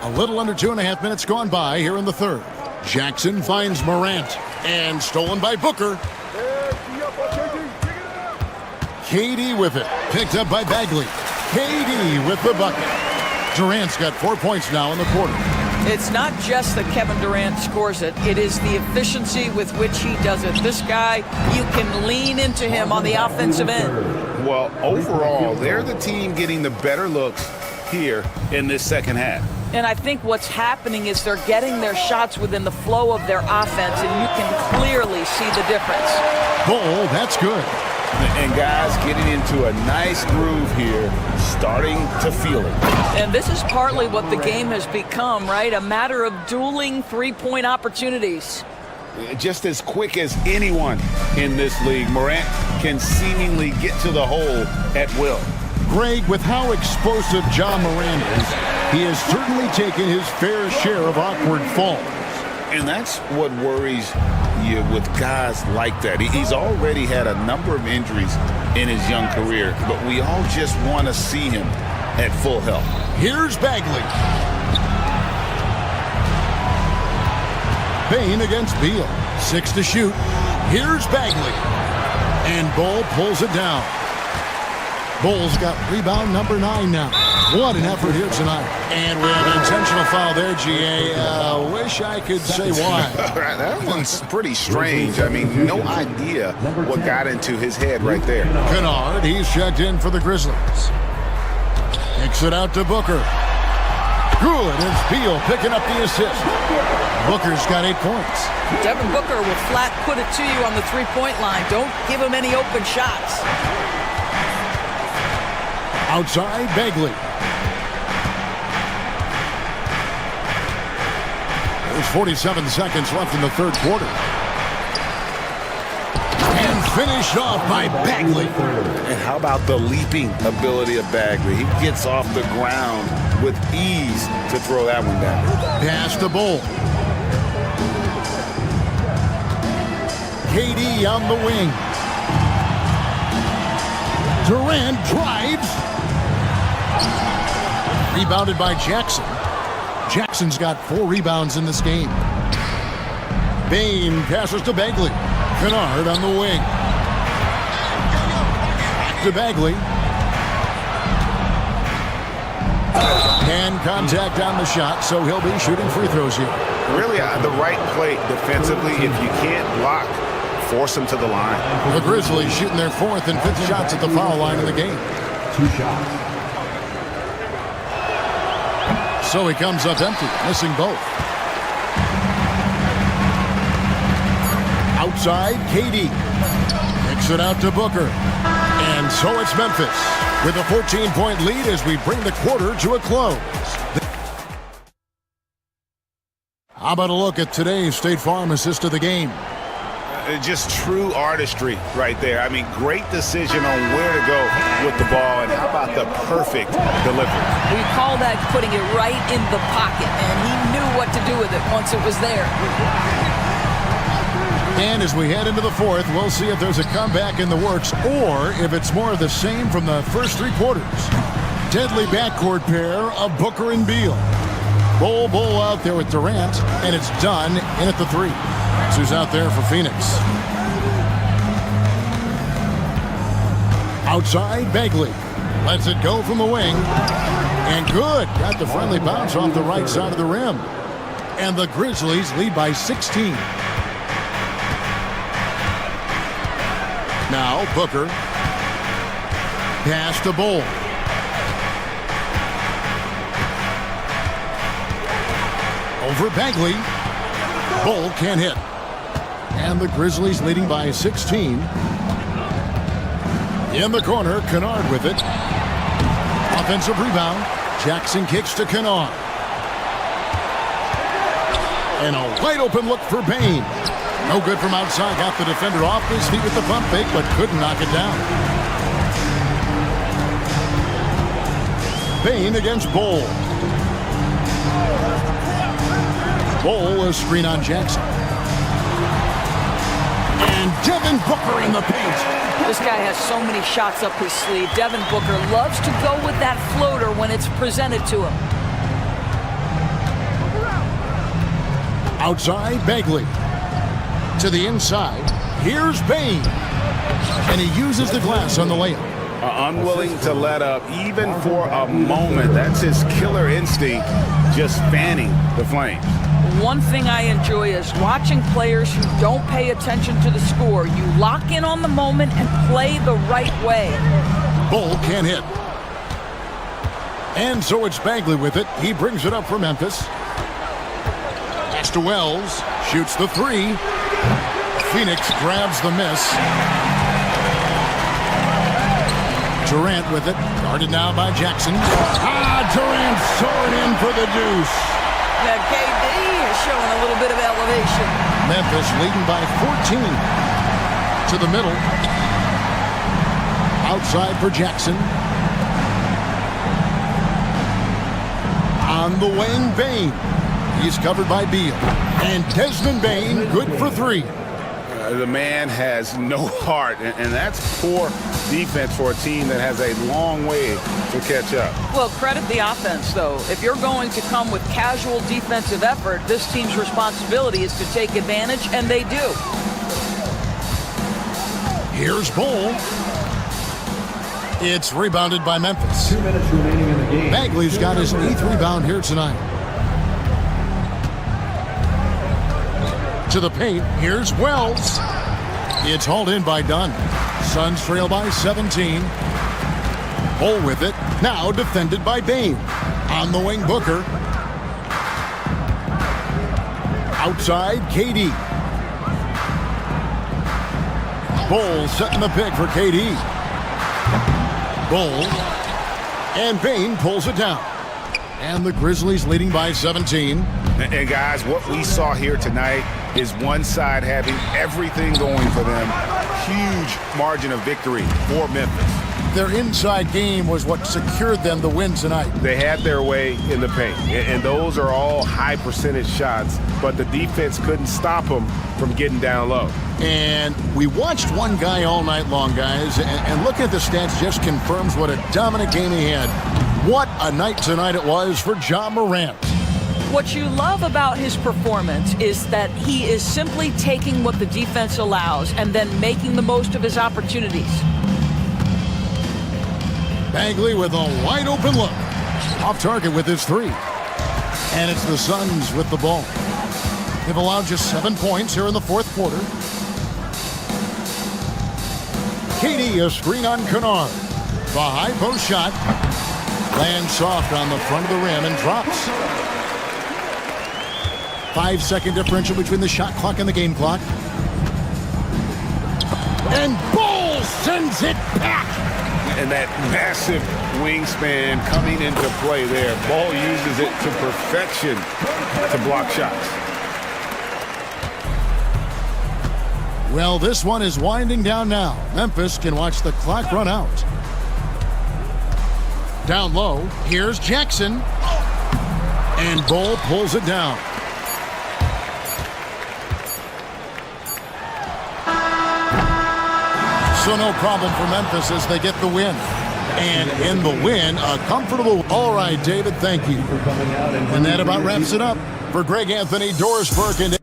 S8: A little under 2.5 minutes gone by here in the third. Jackson finds Morant. And stolen by Booker. KD with it. Picked up by Bagley. KD with the bucket. Durant's got 4 points now in the quarter.
S16: It's not just that Kevin Durant scores it. It is the efficiency with which he does it. This guy, you can lean into him on the offensive end.
S9: Well, overall, they're the team getting the better looks here in this second half.
S16: And I think what's happening is they're getting their shots within the flow of their offense, and you can clearly see the difference.
S8: Bull, that's good.
S9: And guys getting into a nice groove here, starting to feel it.
S16: And this is partly what the game has become, right? A matter of dueling three-point opportunities.
S9: Just as quick as anyone in this league, Morant can seemingly get to the hole at will.
S8: Greg, with how explosive John Morant is, he has certainly taken his fair share of awkward falls.
S9: And that's what worries you with guys like that. He's already had a number of injuries in his young career, but we all just want to see him at full health.
S8: Here's Bagley. Bain against Beal. 6 to shoot. Here's Bagley. And Bull pulls it down. Bull's got rebound number 9 now. What an effort here tonight. And we have an intentional foul there, GA. Wish I could say why.
S9: That one's pretty strange. I mean, no idea what got into his head right there.
S8: Kennard, he's checked in for the Grizzlies. Kicks it out to Booker. Good, it's Beal picking up the assist. Booker's got 8 points.
S16: Devin Booker will flat put it to you on the three-point line. Don't give him any open shots.
S8: Outside, Bagley. There's 47 seconds left in the third quarter. And finished off by Bagley.
S9: And how about the leaping ability of Bagley? He gets off the ground with ease to throw that one down.
S8: Pass the Bull. KD on the wing. Durant drives. Rebounded by Jackson. Jackson's got 4 rebounds in this game. Bain passes to Bagley. Kennard on the wing. Back to Bagley. And contact on the shot, so he'll be shooting free throws here.
S9: Really, the right play defensively. If you can't block, force him to the line.
S8: The Grizzlies shooting their 4th and 5th shots at the foul line of the game.
S12: 2 shots.
S8: So he comes up empty, missing both. Outside, KD. Kicks it out to Booker. And so it's Memphis with a 14-point lead as we bring the quarter to a close. How about a look at today's State Farm assist of the game?
S9: Just true artistry right there. I mean, great decision on where to go with the ball, and how about the perfect delivery?
S16: We call that putting it right in the pocket, and he knew what to do with it once it was there.
S8: And as we head into the 4th, we'll see if there's a comeback in the works or if it's more of the same from the first 3 quarters. Deadly backcourt pair of Booker and Beal. Bull out there with Durant, and it's done in at the 3. That's who's out there for Phoenix. Outside, Bagley. Lets it go from the wing. And good. Got the friendly bounce off the right side of the rim. And the Grizzlies lead by 16. Now, Booker. Pass to Bull. Over Bagley. Bull can't hit. And the Grizzlies leading by 16. In the corner, Kennard with it. Offensive rebound. Jackson kicks to Kennard. And a wide open look for Bain. No good from outside. Got the defender off his feet with the pump fake, but couldn't knock it down. Bain against Bull. Bull, a screen on Jackson. And Devin Booker in the paint.
S16: This guy has so many shots up his sleeve. Devin Booker loves to go with that floater when it's presented to him.
S8: Outside, Bagley. To the inside. Here's Bain. And he uses the glass on the layup.
S9: Unwilling to let up even for a moment. That's his killer instinct, just fanning the flames.
S16: One thing I enjoy is watching players who don't pay attention to the score. You lock in on the moment and play the right way.
S8: Bull can't hit. And so it's Bagley with it. He brings it up for Memphis. Pass to Wells. Shoots the three. Phoenix grabs the miss. Durant with it. Guarded now by Jackson. Durant soaring in for the deuce.
S16: Yeah, KD is showing a little bit of elevation.
S8: Memphis leading by 14. To the middle. Outside for Jackson. On the wing, Bain. He's covered by Beal. And Desmond Bain, good for three.
S9: The man has no heart, and that's poor defense for a team that has a long way to catch up.
S16: Well, credit the offense, though. If you're going to come with casual defensive effort, this team's responsibility is to take advantage, and they do.
S8: Here's Bull. It's rebounded by Memphis.
S12: 2 minutes remaining in the game.
S8: Bagley's got his 8th rebound here tonight. To the paint, here's Wells. It's hauled in by Dunn. Suns trail by 17. Bull with it, now defended by Bain. On the wing, Booker. Outside, KD. Bull setting the pick for KD. Bull. And Bain pulls it down. And the Grizzlies leading by 17.
S9: And guys, what we saw here tonight is one side having everything going for them. Huge margin of victory for Memphis.
S8: Their inside game was what secured them the win tonight.
S9: They had their way in the paint, and those are all high percentage shots, but the defense couldn't stop them from getting down low.
S8: And we watched one guy all night long, guys, and looking at the stats just confirms what a dominant game he had. What a night tonight it was for Ja Morant.
S16: What you love about his performance is that he is simply taking what the defense allows and then making the most of his opportunities.
S8: Bagley with a wide open look. Off target with his three. And it's the Suns with the ball. They've allowed just 7 points here in the fourth quarter. KD, a screen on Kennard. The high post shot. Lands soft on the front of the rim and drops. 5-second differential between the shot clock and the game clock. And Bull sends it back.
S9: And that massive wingspan coming into play there. Ball uses it to perfection to block shots.
S8: Well, this one is winding down now. Memphis can watch the clock run out. Down low, here's Jackson. And Bull pulls it down. So no problem for Memphis as they get the win. And in the win, a comfortable... All right, David, thank you. And that about wraps it up. For Greg Anthony, Doris Burke, and...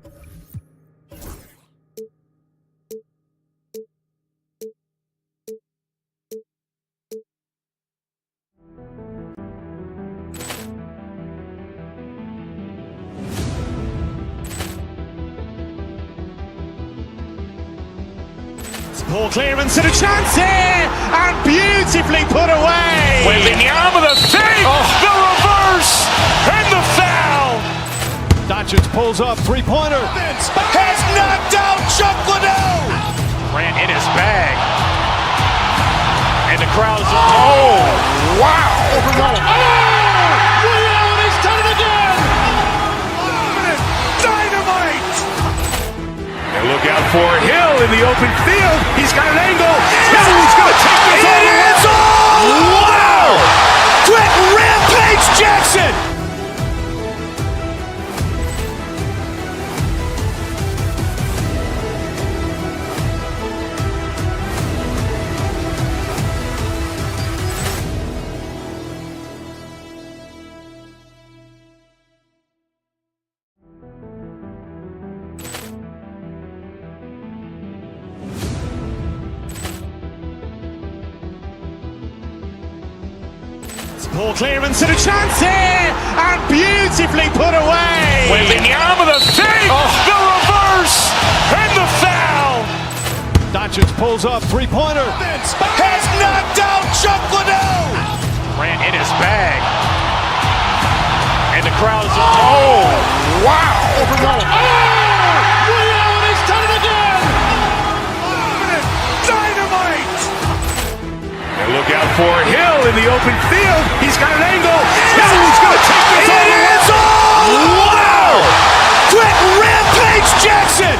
S1: Poor clearance and a chance here, and beautifully put away.
S2: Wembanyama the fake, the reverse, and the foul.
S1: Doncic pulls up, three-pointer.
S2: Has knocked out Chuck Liddell. Ran in his bag. And the crowd is... Oh, wow.
S1: He's done it again.
S2: Dynamite. And look out for Hill in the open field. He's got an angle. Hill's going to take this all the way. Wow! Quick rampage Jackson.
S1: Poor clearance and a chance here, and beautifully put away.
S2: Wembanyama the fake, the reverse, and the foul.
S1: Doncic pulls up, three-pointer.
S2: Has knocked out Chuck Liddell. Durant in his bag. And the crowd is, oh, wow. Overwhelmed. Oh, Ray Allen has done it again. Dynamite. And look out for Hill in the open field. He's got an angle. He's going to take this all the way. Wow. Quick Rampage Jackson.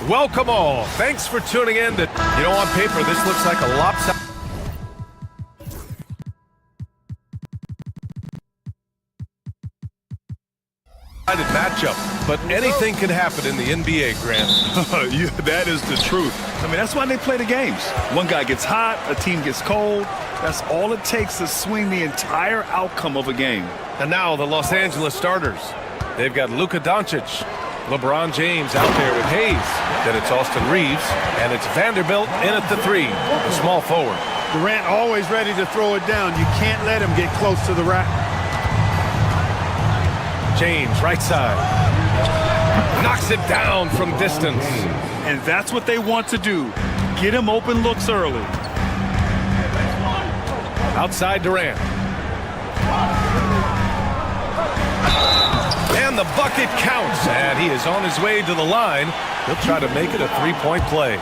S2: Welcome all. Thanks for tuning in. On paper, this looks like a lopsided matchup, but anything can happen in the NBA, Grant.
S6: That is the truth. I mean, that's why they play the games. One guy gets hot, a team gets cold. That's all it takes to swing the entire outcome of a game.
S4: And now the Los Angeles starters. They've got Luka Doncic, LeBron James out there with Hayes. Then it's Austin Reeves, and it's Vanderbilt in at the 3, the small forward.
S3: Durant always ready to throw it down. You can't let him get close to the rack.
S4: James, right side. Knocks it down from distance.
S6: And that's what they want to do. Get him open looks early.
S4: Outside Durant. And the bucket counts, and he is on his way to the line. He'll try to make it a three-point play.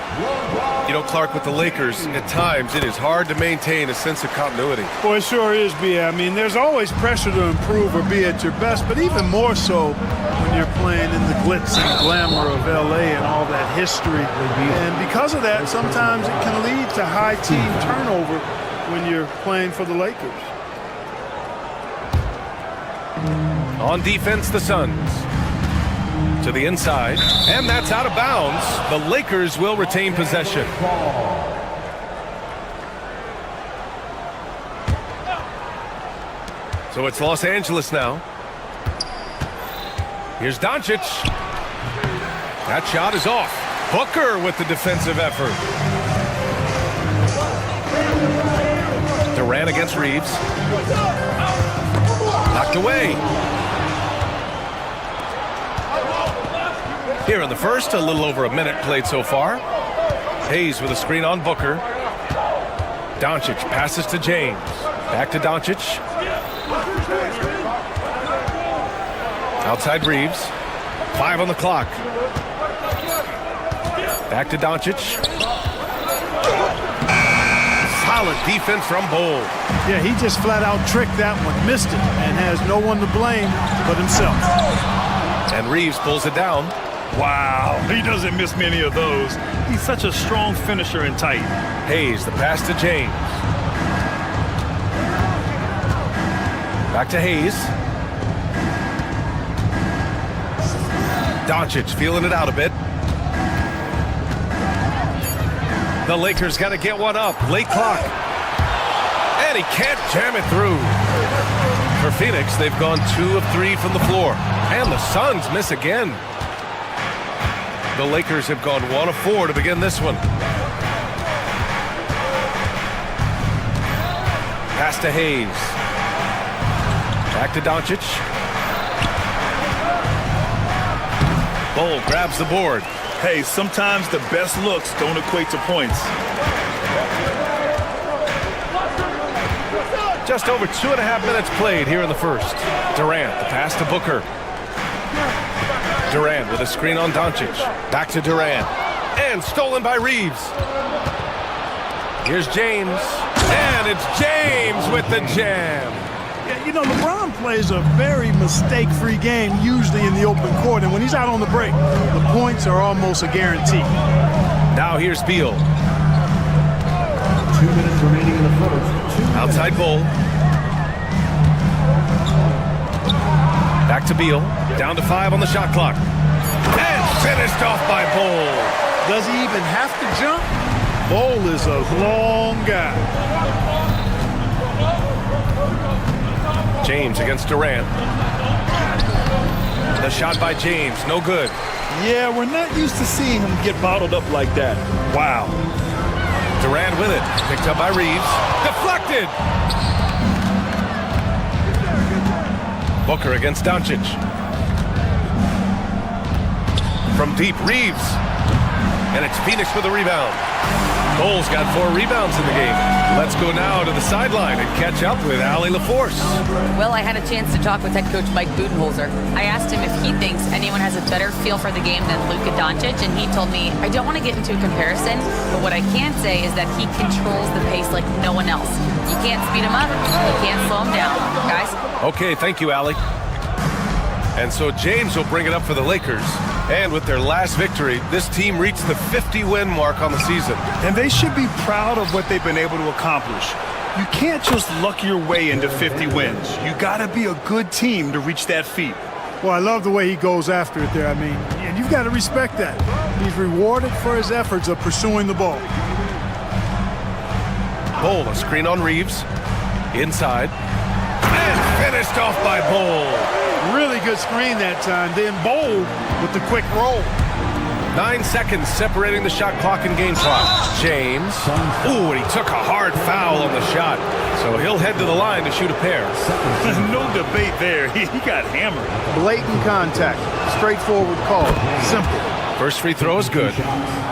S4: Clark, with the Lakers, at times it is hard to maintain a sense of continuity.
S3: Well, it sure is, B.A. I mean, there's always pressure to improve or be at your best, but even more so when you're playing in the glitz and glamour of L.A. and all that history. And because of that, sometimes it can lead to high team turnover when you're playing for the Lakers.
S4: On defense, the Suns. To the inside, and that's out of bounds. The Lakers will retain possession. So it's Los Angeles now. Here's Doncic. That shot is off. Booker with the defensive effort. Durant against Reeves. Knocked away. Here in the first, a little over a minute played so far. Hayes with a screen on Booker. Doncic passes to James. Back to Doncic. Outside Reeves. 5 on the clock. Back to Doncic. Solid defense from Bull.
S3: Yeah, he just flat out tricked that one, missed it, and has no one to blame but himself.
S4: And Reeves pulls it down.
S6: Wow, he doesn't miss many of those. He's such a strong finisher and tight.
S4: Hayes, the pass to James. Back to Hayes. Doncic feeling it out a bit. The Lakers got to get one up. Late clock. And he can't jam it through. For Phoenix, they've gone 2 of 3 from the floor. And the Suns miss again. The Lakers have gone 1 of 4 to begin this one. Pass to Hayes. Back to Doncic. Bull grabs the board.
S6: Hey, sometimes the best looks don't equate to points.
S4: Just over 2.5 minutes played here in the first. Durant, the pass to Booker. Durant with a screen on Doncic. Back to Durant. And stolen by Reeves. Here's James. And it's James with the jam.
S3: Yeah, you know, LeBron plays a very mistake-free game, usually in the open court, and when he's out on the break, the points are almost a guarantee.
S4: Now here's Beal.
S12: 2 minutes remaining in the first.
S4: Outside Bull. Back to Beal. Down to 5 on the shot clock. And finished off by Bull.
S3: Does he even have to jump? Bull is a long guy.
S4: James against Durant. The shot by James, no good.
S6: Yeah, we're not used to seeing him get bottled up like that. Wow.
S4: Durant with it. Picked up by Reeves. Deflected! Booker against Doncic. From deep, Reeves. And it's Phoenix with a rebound. Cole's got 4 rebounds in the game. Let's go now to the sideline and catch up with Allie LaForce.
S7: Well, I had a chance to talk with head coach Mike Budenholzer. I asked him if he thinks anyone has a better feel for the game than Luka Doncic, and he told me, I don't want to get into a comparison, but what I can say is that he controls the pace like no one else. You can't speed him up, you can't slow him down. Guys?
S4: Okay, thank you, Allie. And so James will bring it up for the Lakers. And with their last victory, this team reached the 50-win mark on the season.
S14: And they should be proud of what they've been able to accomplish. You can't just luck your way into 50 wins. You got to be a good team to reach that feat.
S3: Well, I love the way he goes after it there. I mean, and you've got to respect that. He's rewarded for his efforts of pursuing the ball.
S4: Bull, a screen on Reeves. Inside. And finished off by Bull.
S3: Really good screen that time. Then Bull with the quick roll.
S4: 9 seconds separating the shot clock and game clock. James. Ooh, and he took a hard foul on the shot. So he'll head to the line to shoot a pair.
S14: No debate there. He got hammered.
S3: Blatant contact. Straightforward call. Simple.
S4: First free throw is good.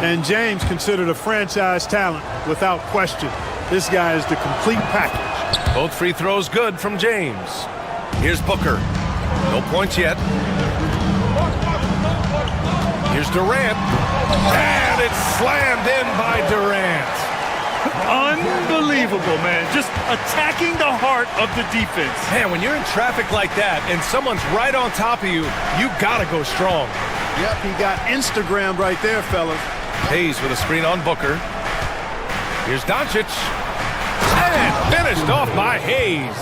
S3: And James considered a franchise talent without question. This guy is the complete package.
S4: Both free throws good from James. Here's Booker. No points yet. Here's Durant. And it's slammed in by Durant.
S14: Unbelievable, man. Just attacking the heart of the defense.
S4: Man, when you're in traffic like that and someone's right on top of you, you gotta go strong.
S3: Yep, he got Instagrammed right there, fellas.
S4: Hayes with a screen on Booker. Here's Doncic. And finished off by Hayes.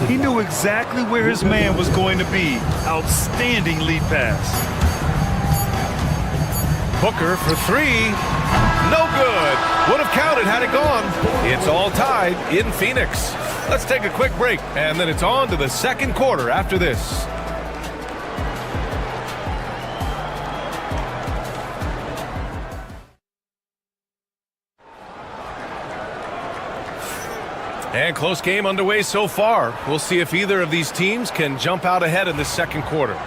S14: He knew exactly where his man was going to be. Outstanding lead pass.
S4: Booker for 3. No good. Would have counted had it gone. It's all tied in Phoenix. Let's take a quick break, and then it's on to the second quarter after this. And close game underway so far. We'll see if either of these teams can jump out ahead in the second quarter.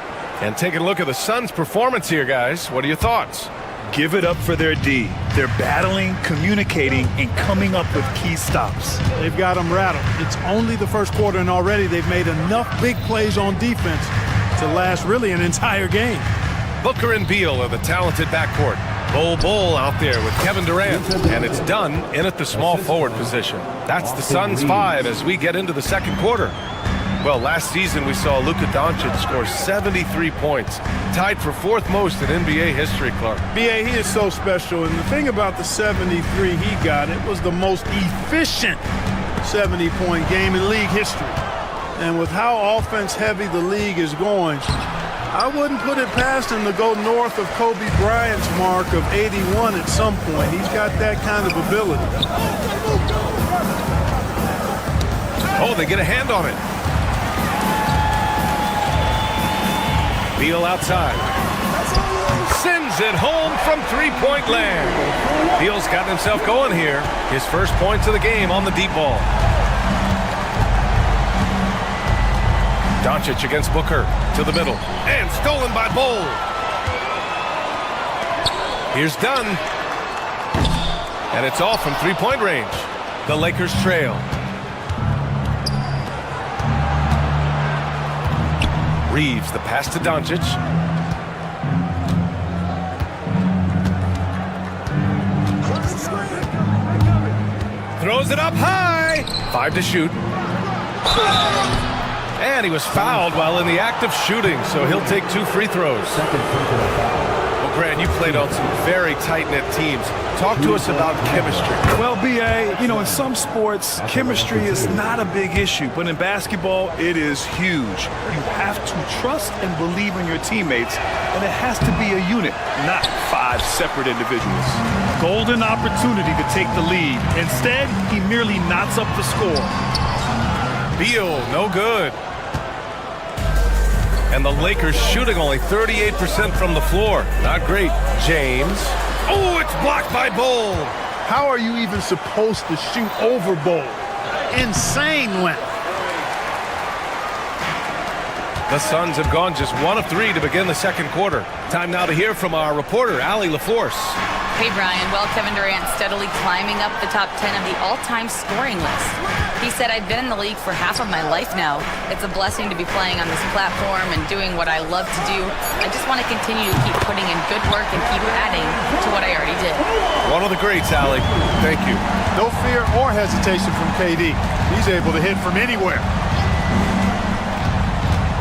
S4: And taking a look at the Suns' performance here, guys. What are your thoughts?
S14: Give it up for their D. They're battling, communicating, and coming up with key stops.
S3: They've got them rattled. It's only the first quarter, and already they've made enough big plays on defense to last really an entire game.
S4: Booker and Beal are the talented backcourt. Bull out there with Kevin Durant, and it's done in at the small forward position. That's the Suns' 5 as we get into the second quarter. Well, last season we saw Luka Doncic score 73 points, tied for 4th most in NBA history, Clark.
S3: B.A., he is so special, and the thing about the 73 he got, it was the most efficient 70-point game in league history. And with how offense-heavy the league is going, I wouldn't put it past him to go north of Kobe Bryant's mark of 81 at some point. He's got that kind of ability.
S4: Oh, they get a hand on it. Beal outside. Sends it home from three-point land. Beal's gotten himself going here. His first points of the game on the deep ball. Doncic against Booker to the middle. And stolen by Bull. Here's Dunn. And it's all from three-point range. The Lakers trail. Reeves, the pass to Doncic. Throws it up high. 5 to shoot. And he was fouled while in the act of shooting, so he'll take 2 free throws. Well, Grant, you played on some very tight-knit teams. Talk to us about chemistry.
S14: Well, BA, you know, in some sports, chemistry is not a big issue, but in basketball, it is huge. You have to trust and believe in your teammates, and it has to be a unit, not 5 separate individuals. Golden opportunity to take the lead. Instead, he merely knots up the score.
S4: Beal, no good. And the Lakers shooting only 38% from the floor. Not great. James. Oh, it's blocked by Bull.
S3: How are you even supposed to shoot over Bull? Insane length.
S4: The Suns have gone just 1 of 3 to begin the second quarter. Time now to hear from our reporter, Allie LaForce.
S7: Hey, Brian. Well, Kevin Durant steadily climbing up the top 10 of the all-time scoring list. He said, I've been in the league for half of my life now. It's a blessing to be playing on this platform and doing what I love to do. I just want to continue to keep putting in good work and keep adding to what I already did.
S4: One of the greats, Allie. Thank you.
S3: No fear or hesitation from KD. He's able to hit from anywhere.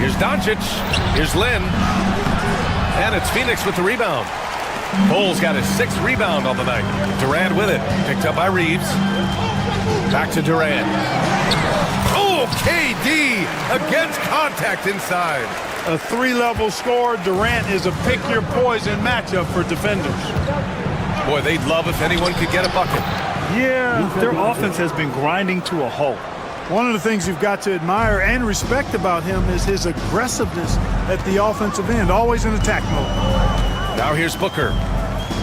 S4: Here's Doncic. Here's Lynn. And it's Phoenix with the rebound. Bull's got his 6th rebound on the night. Durant with it. Picked up by Reeves. Back to Durant. Oh, KD against contact inside.
S3: A 3-level score. Durant is a pick-your-poison matchup for defenders.
S4: Boy, they'd love if anyone could get a bucket.
S14: Yeah, their offense has been grinding to a halt.
S3: One of the things you've got to admire and respect about him is his aggressiveness at the offensive end, always in attack mode.
S4: Now here's Booker.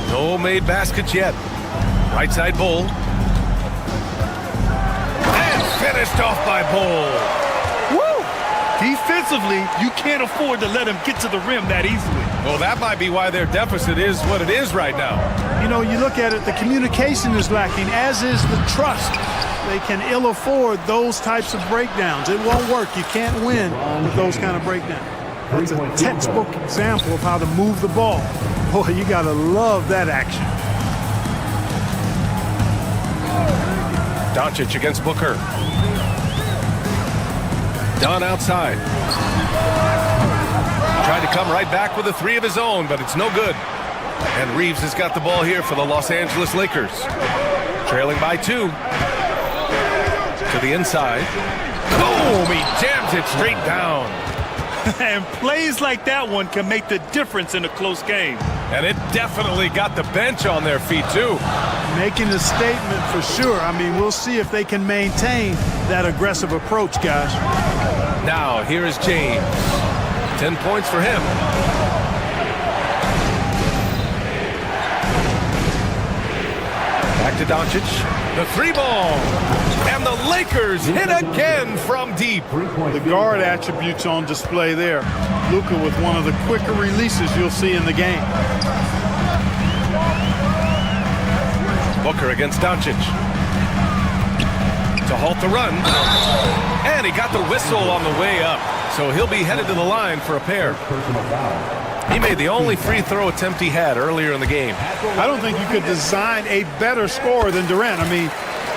S4: No made baskets yet. Right side Bull. And finished off by Bull.
S14: Woo! Defensively, you can't afford to let him get to the rim that easily.
S4: Well, that might be why their deficit is what it is right now.
S3: You know, you look at it, the communication is lacking, as is the trust. They can ill afford those types of breakdowns. It won't work. You can't win with those kind of breakdowns. It's a textbook example of how to move the ball. Boy, you got to love that action.
S4: Doncic against Booker. Dunn outside. Tried to come right back with a 3 of his own, but it's no good. And Reeves has got the ball here for the Los Angeles Lakers. Trailing by 2. To the inside. Boom! He jams it straight down.
S14: And plays like that one can make the difference in a close game.
S4: And it definitely got the bench on their feet, too.
S3: Making a statement for sure. I mean, we'll see if they can maintain that aggressive approach, guys.
S4: Now, here is James. 10 points for him. Back to Doncic. The 3-ball. And the Lakers hit again from deep.
S3: The guard attributes on display there. Luka with one of the quicker releases you'll see in the game.
S4: Booker against Doncic. To halt the run. And he got the whistle on the way up. So he'll be headed to the line for a pair. He made the only free throw attempt he had earlier in the game.
S3: I don't think you could design a better scorer than Durant. I mean,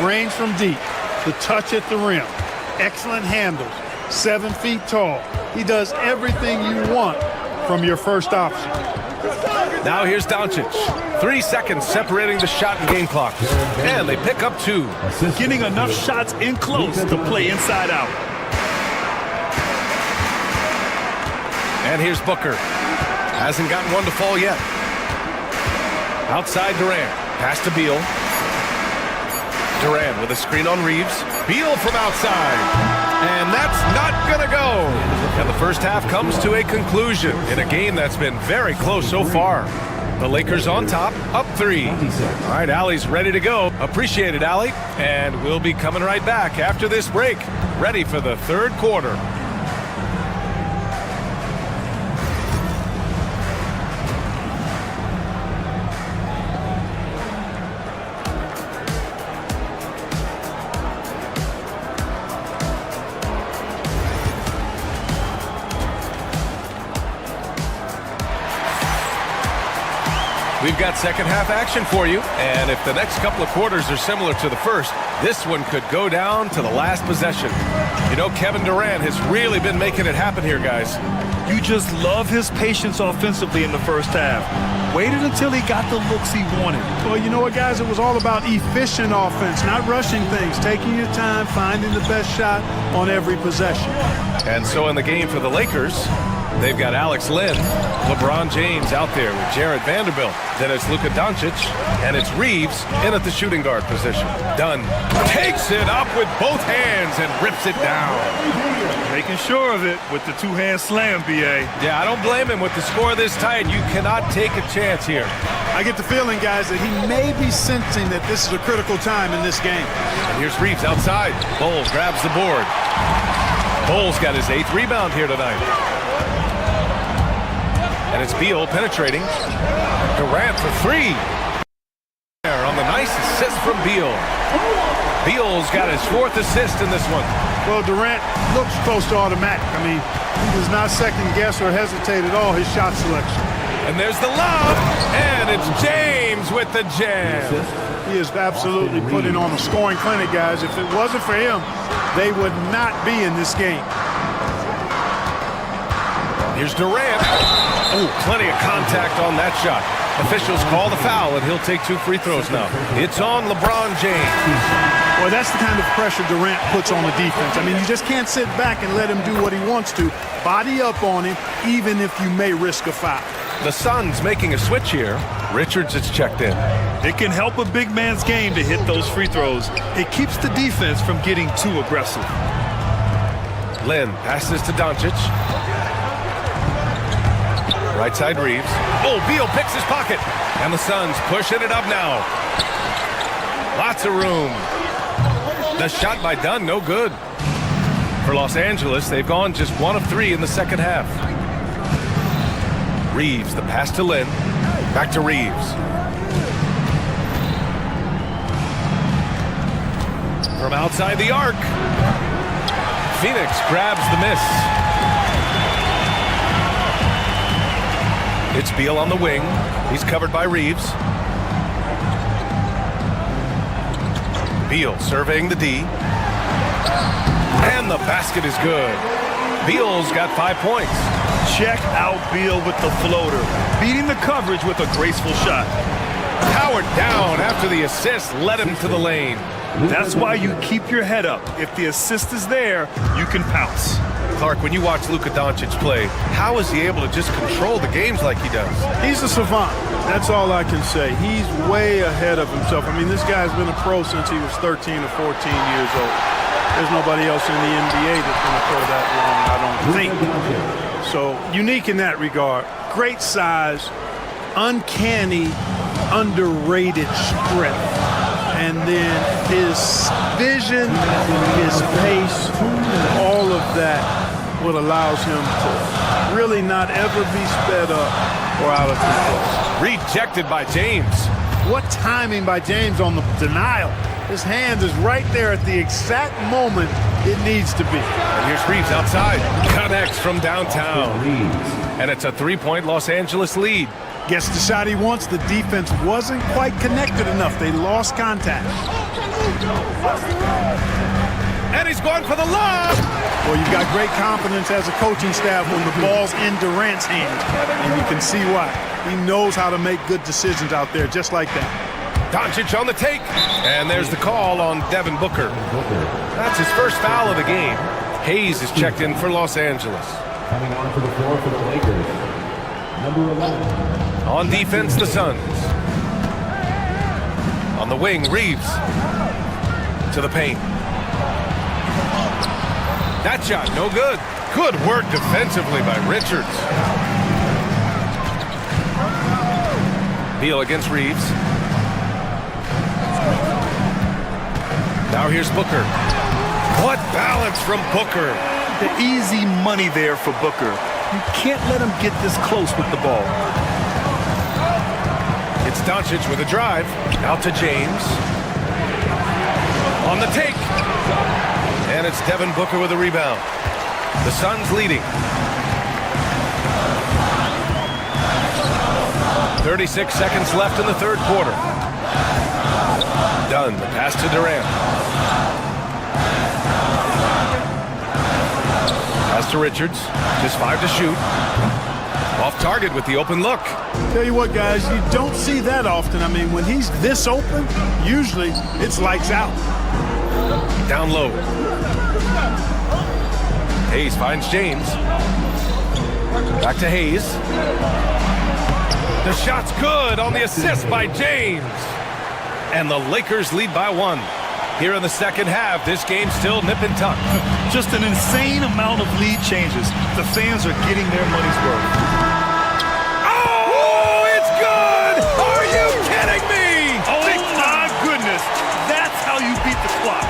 S3: range from deep, the touch at the rim, excellent handles, 7 feet tall. He does everything you want from your first option.
S4: Now here's Doncic. 3 seconds separating the shot and game clock. And they pick up 2.
S14: Getting enough shots in close to play inside out.
S4: And here's Booker. Hasn't gotten one to fall yet. Outside Durant. Pass to Beal. Durant with a screen on Reeves. Beal from outside. And that's not going to go. And the first half comes to a conclusion in a game that's been very close so far. The Lakers on top, up 3. All right, Allie's ready to go. Appreciate it, Allie. And we'll be coming right back after this break. Ready for the third quarter. We've got second half action for you, and if the next couple of quarters are similar to the first, this one could go down to the last possession. You know, Kevin Durant has really been making it happen here, guys.
S14: You just love his patience offensively in the first half. Waited until he got the looks he wanted.
S3: Well, you know what, guys? It was all about efficient offense, not rushing things, taking your time, finding the best shot on every possession.
S4: And so in the game for the Lakers, they've got Alex Len, LeBron James out there with Jared Vanderbilt. Then it's Luka Doncic, and it's Reeves in at the shooting guard position. Dunn takes it up with both hands and rips it down.
S14: Making sure of it with the two-hand slam, B.A.
S4: Yeah, I don't blame him with the score this tight. You cannot take a chance here.
S3: I get the feeling, guys, that he may be sensing that this is a critical time in this game.
S4: And here's Reeves outside. Bowles grabs the board. Bowles got his 8th rebound here tonight. And it's Beal penetrating. Durant for 3. There on the nice assist from Beal. Beal's got his 4th assist in this one.
S3: Well, Durant looks close to automatic. I mean, he does not second guess or hesitate at all his shot selection.
S4: And there's the lob, and it's James with the jam.
S3: He is absolutely putting on a scoring clinic, guys. If it wasn't for him, they would not be in this game.
S4: Here's Durant. Oh, plenty of contact on that shot. Officials call the foul, and he'll take 2 free throws now. It's on LeBron James.
S3: Well, that's the kind of pressure Durant puts on the defense. I mean, you just can't sit back and let him do what he wants to. Body up on him, even if you may risk a foul.
S4: The Suns making a switch here. Richards is checked in.
S14: It can help a big man's game to hit those free throws. It keeps the defense from getting too aggressive.
S4: Len passes to Doncic. Right side Reeves. Oh, Beal picks his pocket. And the Suns pushing it up now. Lots of room. The shot by Dunn, no good. For Los Angeles, they've gone just 1 of 3 in the second half. Reeves, the pass to Len. Back to Reeves. From outside the arc. Phoenix grabs the miss. It's Beal on the wing. He's covered by Reeves. Beal surveying the D. And the basket is good. Beal's got 5 points.
S14: Check out Beal with the floater. Beating the coverage with a graceful shot.
S4: Powered down after the assist led him to the lane.
S14: That's why you keep your head up. If the assist is there, you can pounce.
S4: Clark, when you watch Luka Doncic play, how is he able to just control the games like he does?
S3: He's a savant. That's all I can say. He's way ahead of himself. I mean, this guy's been a pro since he was 13 or 14 years old. There's nobody else in the NBA that's been a pro that long, I don't think. So, unique in that regard. Great size, uncanny, underrated strength. And then his vision, his pace, all of that what allows him to really not ever be sped up or out of control.
S4: Rejected by James.
S3: What timing by James on the denial. His hand is right there at the exact moment it needs to be.
S4: And here's Reeves outside. Connects from downtown. And it's a 3-point Los Angeles lead.
S3: Gets the shot he wants. The defense wasn't quite connected enough. They lost contact.
S4: And he's going for the lob.
S3: Well, you've got great confidence as a coaching staff when the ball's in Durant's hands. And you can see why. He knows how to make good decisions out there just like that.
S4: Doncic on the take. And there's the call on Devin Booker. That's his first foul of the game. Hayes is checked in for Los Angeles.
S12: Coming on to the floor for the Lakers, number 11.
S4: On defense, the Suns. On the wing, Reeves. To the paint. That shot, no good. Good work defensively by Richards. Beal against Reeves. Now here's Booker. What balance from Booker.
S14: The easy money there for Booker. You can't let him get this close with the ball.
S4: It's Doncic with a drive. Out to James. On the take. And it's Devin Booker with a rebound. The Suns leading. 36 seconds left in the third quarter. Dunn, the pass to Durant. Pass to Richards. Just 5 to shoot. Off target with the open look.
S3: Tell you what, guys, you don't see that often. I mean, when he's this open, usually it's lights out.
S4: Down low. Hayes finds James. Back to Hayes. The shot's good on the assist by James. And the Lakers lead by 1. Here in the second half, this game's still nip and tuck.
S14: Just an insane amount of lead changes. The fans are getting their money's worth.
S4: Oh, it's good! Are you kidding me?
S14: Oh, my goodness. That's how you beat the clock.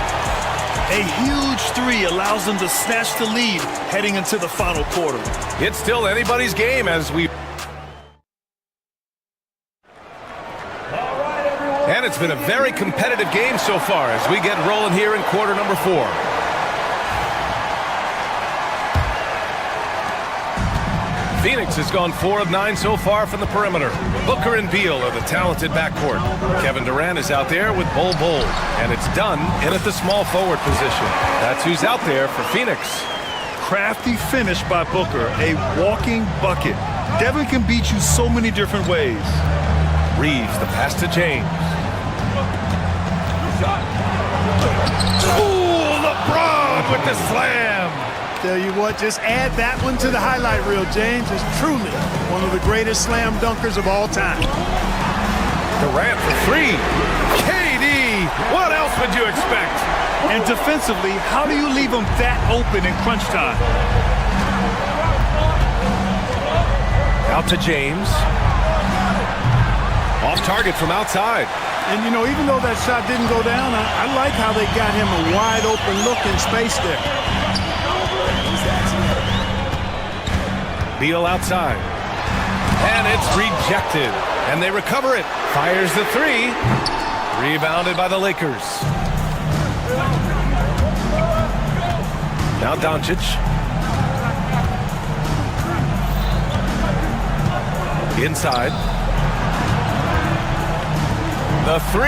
S14: A huge three allows them to snatch the lead heading into the final quarter.
S4: It's still anybody's game as we... And it's been a very competitive game so far as we get rolling here in quarter number 4. Phoenix has gone 4 of 9 so far from the perimeter. Booker and Beal are the talented backcourt. Kevin Durant is out there with Bol, and it's Dunn in at the small forward position. That's who's out there for Phoenix.
S14: Crafty finish by Booker, a walking bucket. Devin can beat you so many different ways.
S4: Reeves, the pass to James. Ooh, LeBron with the slam.
S3: Tell you what, just add that one to the highlight reel. James is truly one of the greatest slam dunkers of all time.
S4: Durant for 3. KD, what else would you expect?
S14: And defensively, how do you leave them that open in crunch time?
S4: Out to James. Off target from outside.
S3: And, you know, even though that shot didn't go down, I like how they got him a wide open look in space there.
S4: Beal outside. And it's rejected. And they recover it. Fires the 3. Rebounded by the Lakers. Now Doncic. Inside. The 3.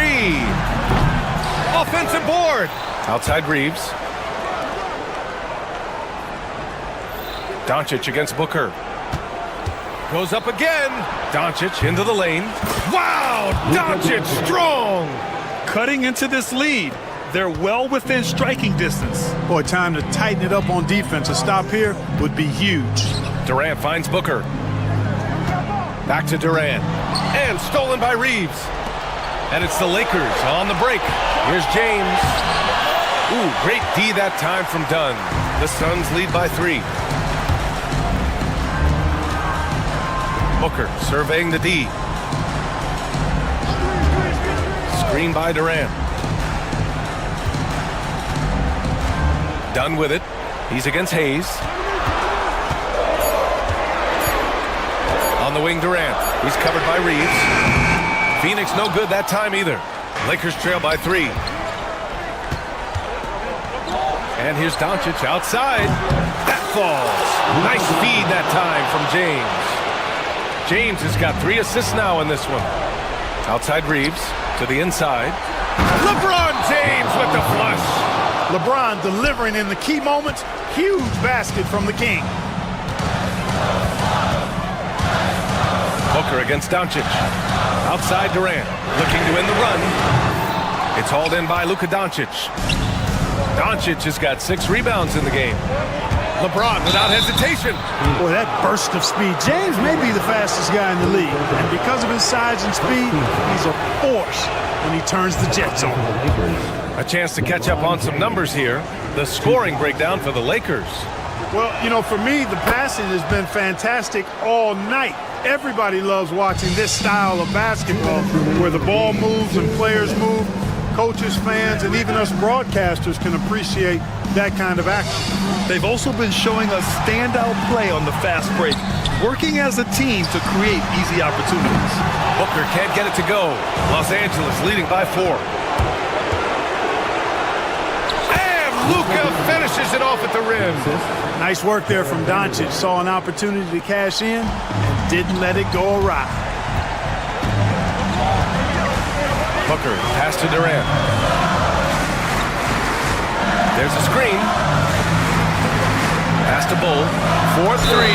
S4: Offensive board. Outside Reeves. Doncic against Booker. Goes up again. Doncic into the lane. Wow! Doncic strong!
S14: Cutting into this lead. They're well within striking distance.
S3: Boy, time to tighten it up on defense. A stop here would be huge.
S4: Durant finds Booker. Back to Durant. And stolen by Reeves. And it's the Lakers on the break. Here's James. Ooh, great D that time from Dunn. The Suns lead by 3. Booker surveying the D. Screen by Durant. Dunn with it. He's against Hayes. On the wing, Durant. He's covered by Reeves. Phoenix no good that time either. Lakers trail by 3. And here's Doncic outside. That falls. Nice feed that time from James. James has got 3 assists now in this one. Outside Reeves to the inside. LeBron James with the flush.
S3: LeBron delivering in the key moments. Huge basket from the King.
S4: Booker against Doncic. Outside Durant, looking to win the run. It's hauled in by Luka Doncic. Doncic has got 6 rebounds in the game. LeBron without hesitation.
S3: Boy, that burst of speed. James may be the fastest guy in the league. And because of his size and speed, he's a force when he turns the Jets on.
S4: A chance to catch up on some numbers here. The scoring breakdown for the Lakers.
S3: Well, you know, for me, the passing has been fantastic all night. Everybody loves watching this style of basketball where the ball moves and players move. Coaches, fans, and even us broadcasters can appreciate that kind of action.
S14: They've also been showing us standout play on the fast break, working as a team to create easy opportunities.
S4: Booker can't get it to go. Los Angeles leading by 4. And Luka finishes it off at the rim.
S3: Nice work there from Doncic. Saw an opportunity to cash in and didn't let it go awry.
S4: Booker, pass to Durant. There's a screen. Pass to Bull. 4-3.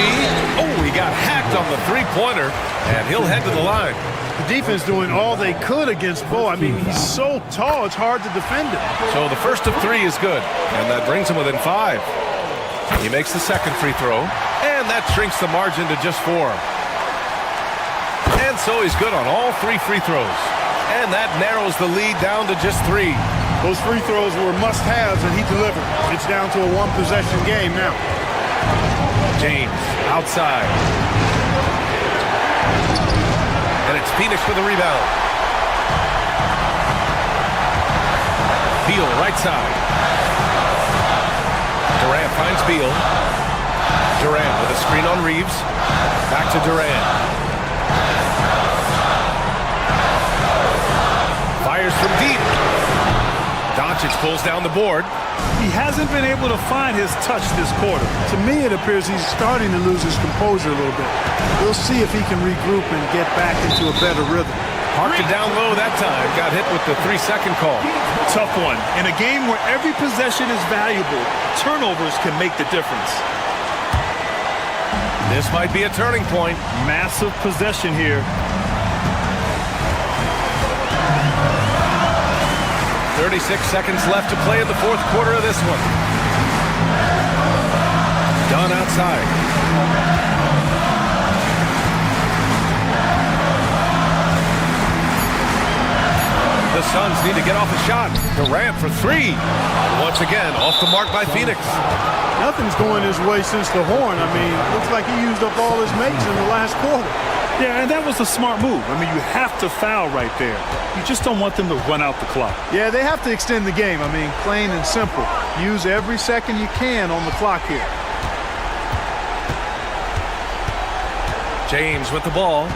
S4: Oh, he got hacked on the three-pointer, and he'll head to the line.
S3: The defense doing all they could against Bull. I mean, he's so tall, it's hard to defend him.
S4: So the first of 3 is good, and that brings him within 5. He makes the second free throw, and that shrinks the margin to just 4. And so he's good on all 3 free throws. And that narrows the lead down to just 3.
S3: Those free throws were must-haves, and he delivered. It's down to a one-possession game now.
S4: James, outside. And it's Phoenix for the rebound. Beal, right side. Durant finds Beal. Durant with a screen on Reeves. Back to Durant. Fires from deep. Doncic pulls down the board.
S14: He hasn't been able to find his touch this quarter.
S3: To me, it appears he's starting to lose his composure a little bit. We'll see if he can regroup and get back into a better rhythm.
S4: Parked it down low that time. Got hit with the 3-second call.
S14: Tough one. In a game where every possession is valuable, turnovers can make the difference.
S4: This might be a turning point.
S14: Massive possession here.
S4: 36 seconds left to play in the fourth quarter of this one. Dunn outside. The Suns need to get off a shot. Durant for 3. Once again, off the mark by Phoenix.
S3: Nothing's going his way since the horn. I mean, looks like he used up all his mates in the last quarter.
S14: Yeah, and that was a smart move. I mean, you have to foul right there. You just don't want them to run out the clock.
S3: Yeah, they have to extend the game. I mean, plain and simple. Use every second you can on the clock here.
S4: James with the ball.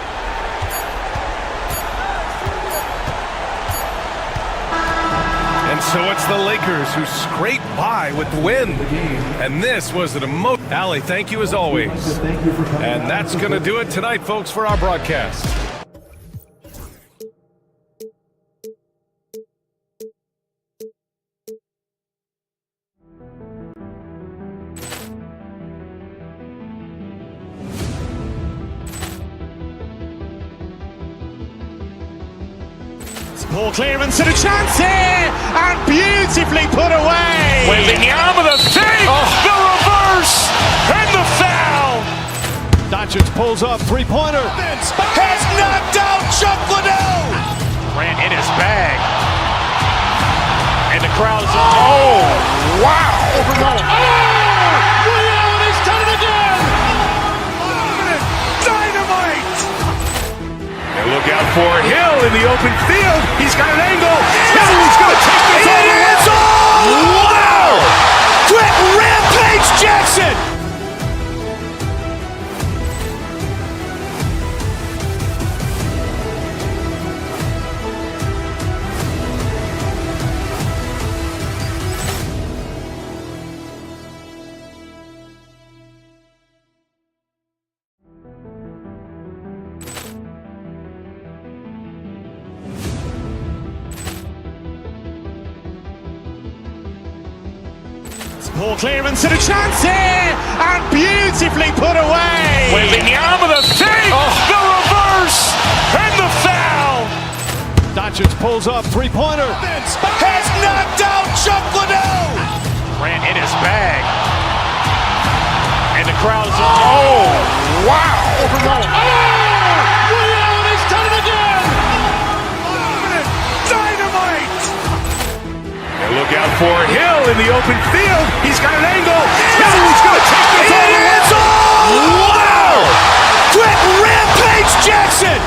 S4: And so it's the Lakers who scrape by with the win. And this was an emotional. Allie, thank you as always. And that's going to do it tonight, folks, for our broadcast.
S1: Ball clearance and a chance here, and beautifully put away.
S2: Waving the arm of the fake, the reverse, and the foul.
S1: Doncic pulls up, three-pointer.
S2: Has knocked out Chuck Liddell. Ran in his bag. And the crowd is, oh, wow.
S1: Overrun.
S2: Ray Allen has done it again. Dynamite. And look out for Hill in the open field. He's got an angle. He's going to take this all the way. Wow. Quick rampage Jackson.
S1: Ball clearance and a chance here, and beautifully put away.
S2: Waving the arm of the fake, the reverse, and the foul.
S1: Doncic pulls up, three-pointer.
S2: Has knocked out Chuck Liddell. Ran in his bag. And the crowd is, oh, wow.
S1: Overrun.
S2: Ray Allen has done it again. Dynamite. And look out for Hill in the open field. He's got an angle. He's going to take this all the way. Wow. Quick rampage Jackson.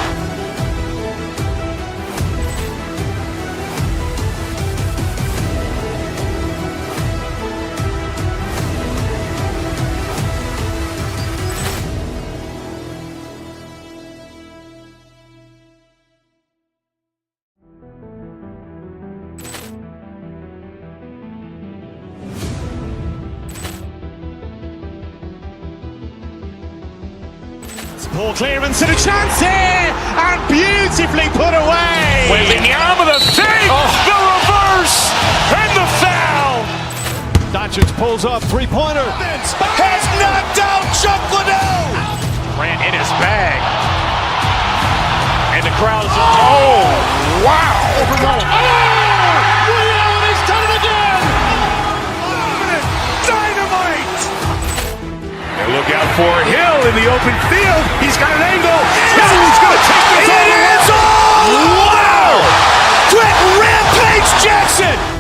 S1: Ball clearance and a chance here, and beautifully put away.
S2: Wembanyama the save, the reverse, and the foul.
S13: Doncic pulls up, three-pointer.
S2: Has knocked out Chuck Liddell. Ran in his bag. And the crowd is, oh, wow.
S8: He's done it again.
S2: Dynamite. And look out for Hill in the open field. He's got an angle. He's going to take this all the way. Wow. Quick Rampage Jackson.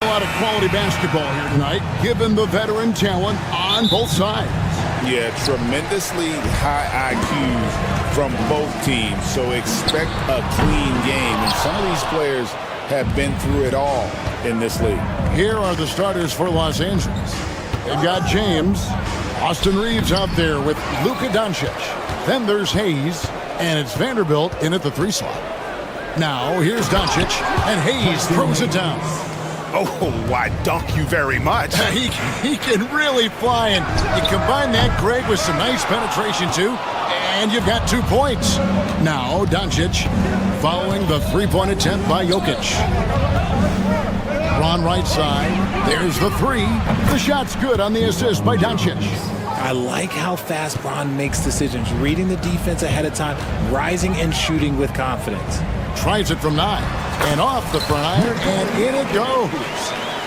S8: A lot of quality basketball here tonight, given the veteran talent on both sides.
S9: Yeah, tremendously high IQs from both teams, so expect a clean game. And some of these players have been through it all in this league.
S8: Here are the starters for Los Angeles. They've got James, Austin Reeves out there with Luka Doncic. Then there's Hayes, and it's Vanderbilt in at the 3 slot. Now, here's Doncic, and Hayes throws it down.
S2: Oh, why, dunk you very much.
S8: He can really fly, and you combine that, Greg, with some nice penetration, too, and you've got 2 points. Now, Doncic following the three-point attempt by Jokic. Ron right side. There's the 3. The shot's good on the assist by Doncic.
S13: I like how fast Bron makes decisions, reading the defense ahead of time, rising and shooting with confidence.
S8: Tries it from 9, and off the front iron, and in it goes.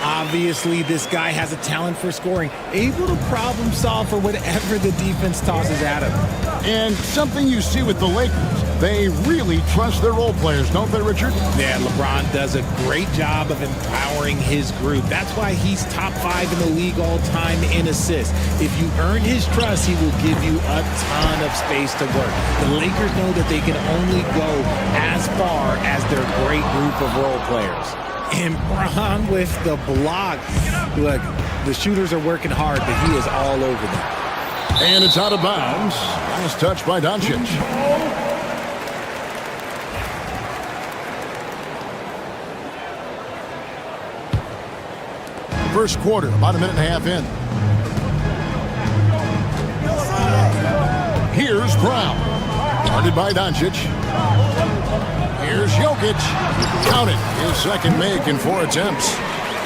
S13: Obviously, this guy has a talent for scoring, able to problem solve for whatever the defense tosses at him.
S8: And something you see with the Lakers, they really trust their role players, don't they, Richard?
S13: Yeah, LeBron does a great job of empowering his group. That's why he's top 5 in the league all time in assists. If you earn his trust, he will give you a ton of space to work. The Lakers know that they can only go as far as their great group of role players. And Bron with the block. Look, the shooters are working hard, but he is all over them.
S8: And it's out of bounds. Last touch by Doncic. First quarter, about a minute and a half in. Here's Brown. Guarded by Doncic. Here's Jokic. Count it. His second make in 4 attempts.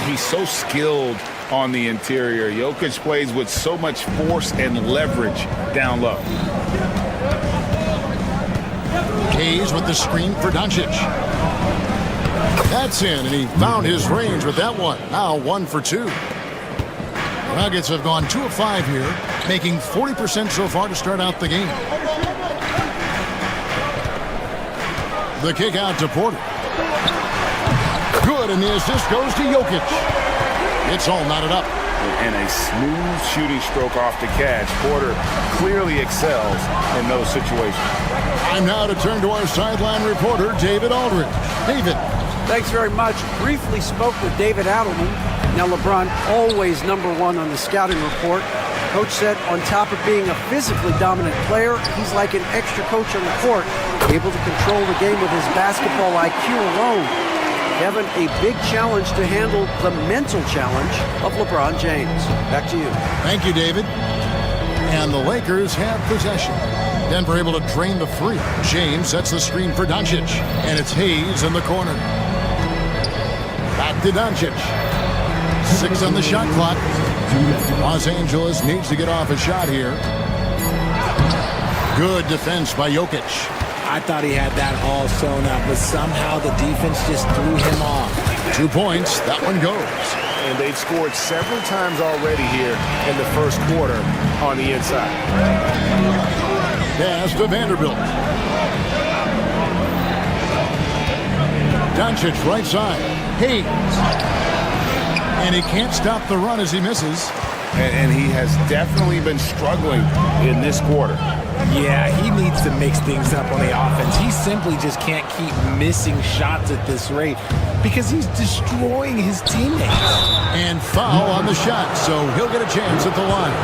S9: He's so skilled on the interior. Jokic plays with so much force and leverage down low.
S8: Hayes with the screen for Doncic. That's in, and he found his range with that one. Now 1 for 2. The Nuggets have gone 2 of 5 here, making 40% so far to start out the game. The kick out to Porter. Good, and the assist goes to Jokic. It's all knotted up.
S9: And a smooth shooting stroke off the catch. Porter clearly excels in those situations.
S8: Time now to turn to our sideline reporter, David Aldridge. David.
S10: Thanks very much. Briefly spoke with David Adelman. Now LeBron always #1 on the scouting report. Coach said on top of being a physically dominant player, he's like an extra coach on the court, able to control the game with his basketball IQ alone. Kevin, a big challenge to handle the mental challenge of LeBron James. Back to you.
S8: Thank you, David. And the Lakers have possession. Denver able to drain the 3. James sets the screen for Doncic, and it's Hayes in the corner. Back to Doncic. 6 on the shot clock. Los Angeles needs to get off a shot here. Good defense by Jokic.
S13: I thought he had that all sewn up, but somehow the defense just threw him off.
S8: 2 points. That one goes.
S2: And they've scored several times already here in the first quarter on the inside.
S8: Pass to Vanderbilt. Doncic right side. Hayes. And he can't stop the run as he misses.
S9: And he has definitely been struggling in this quarter.
S13: Yeah, he needs to mix things up on the offense. He simply just can't keep missing shots at this rate because he's destroying his teammates.
S8: And foul on the shot, so he'll get a chance at the line.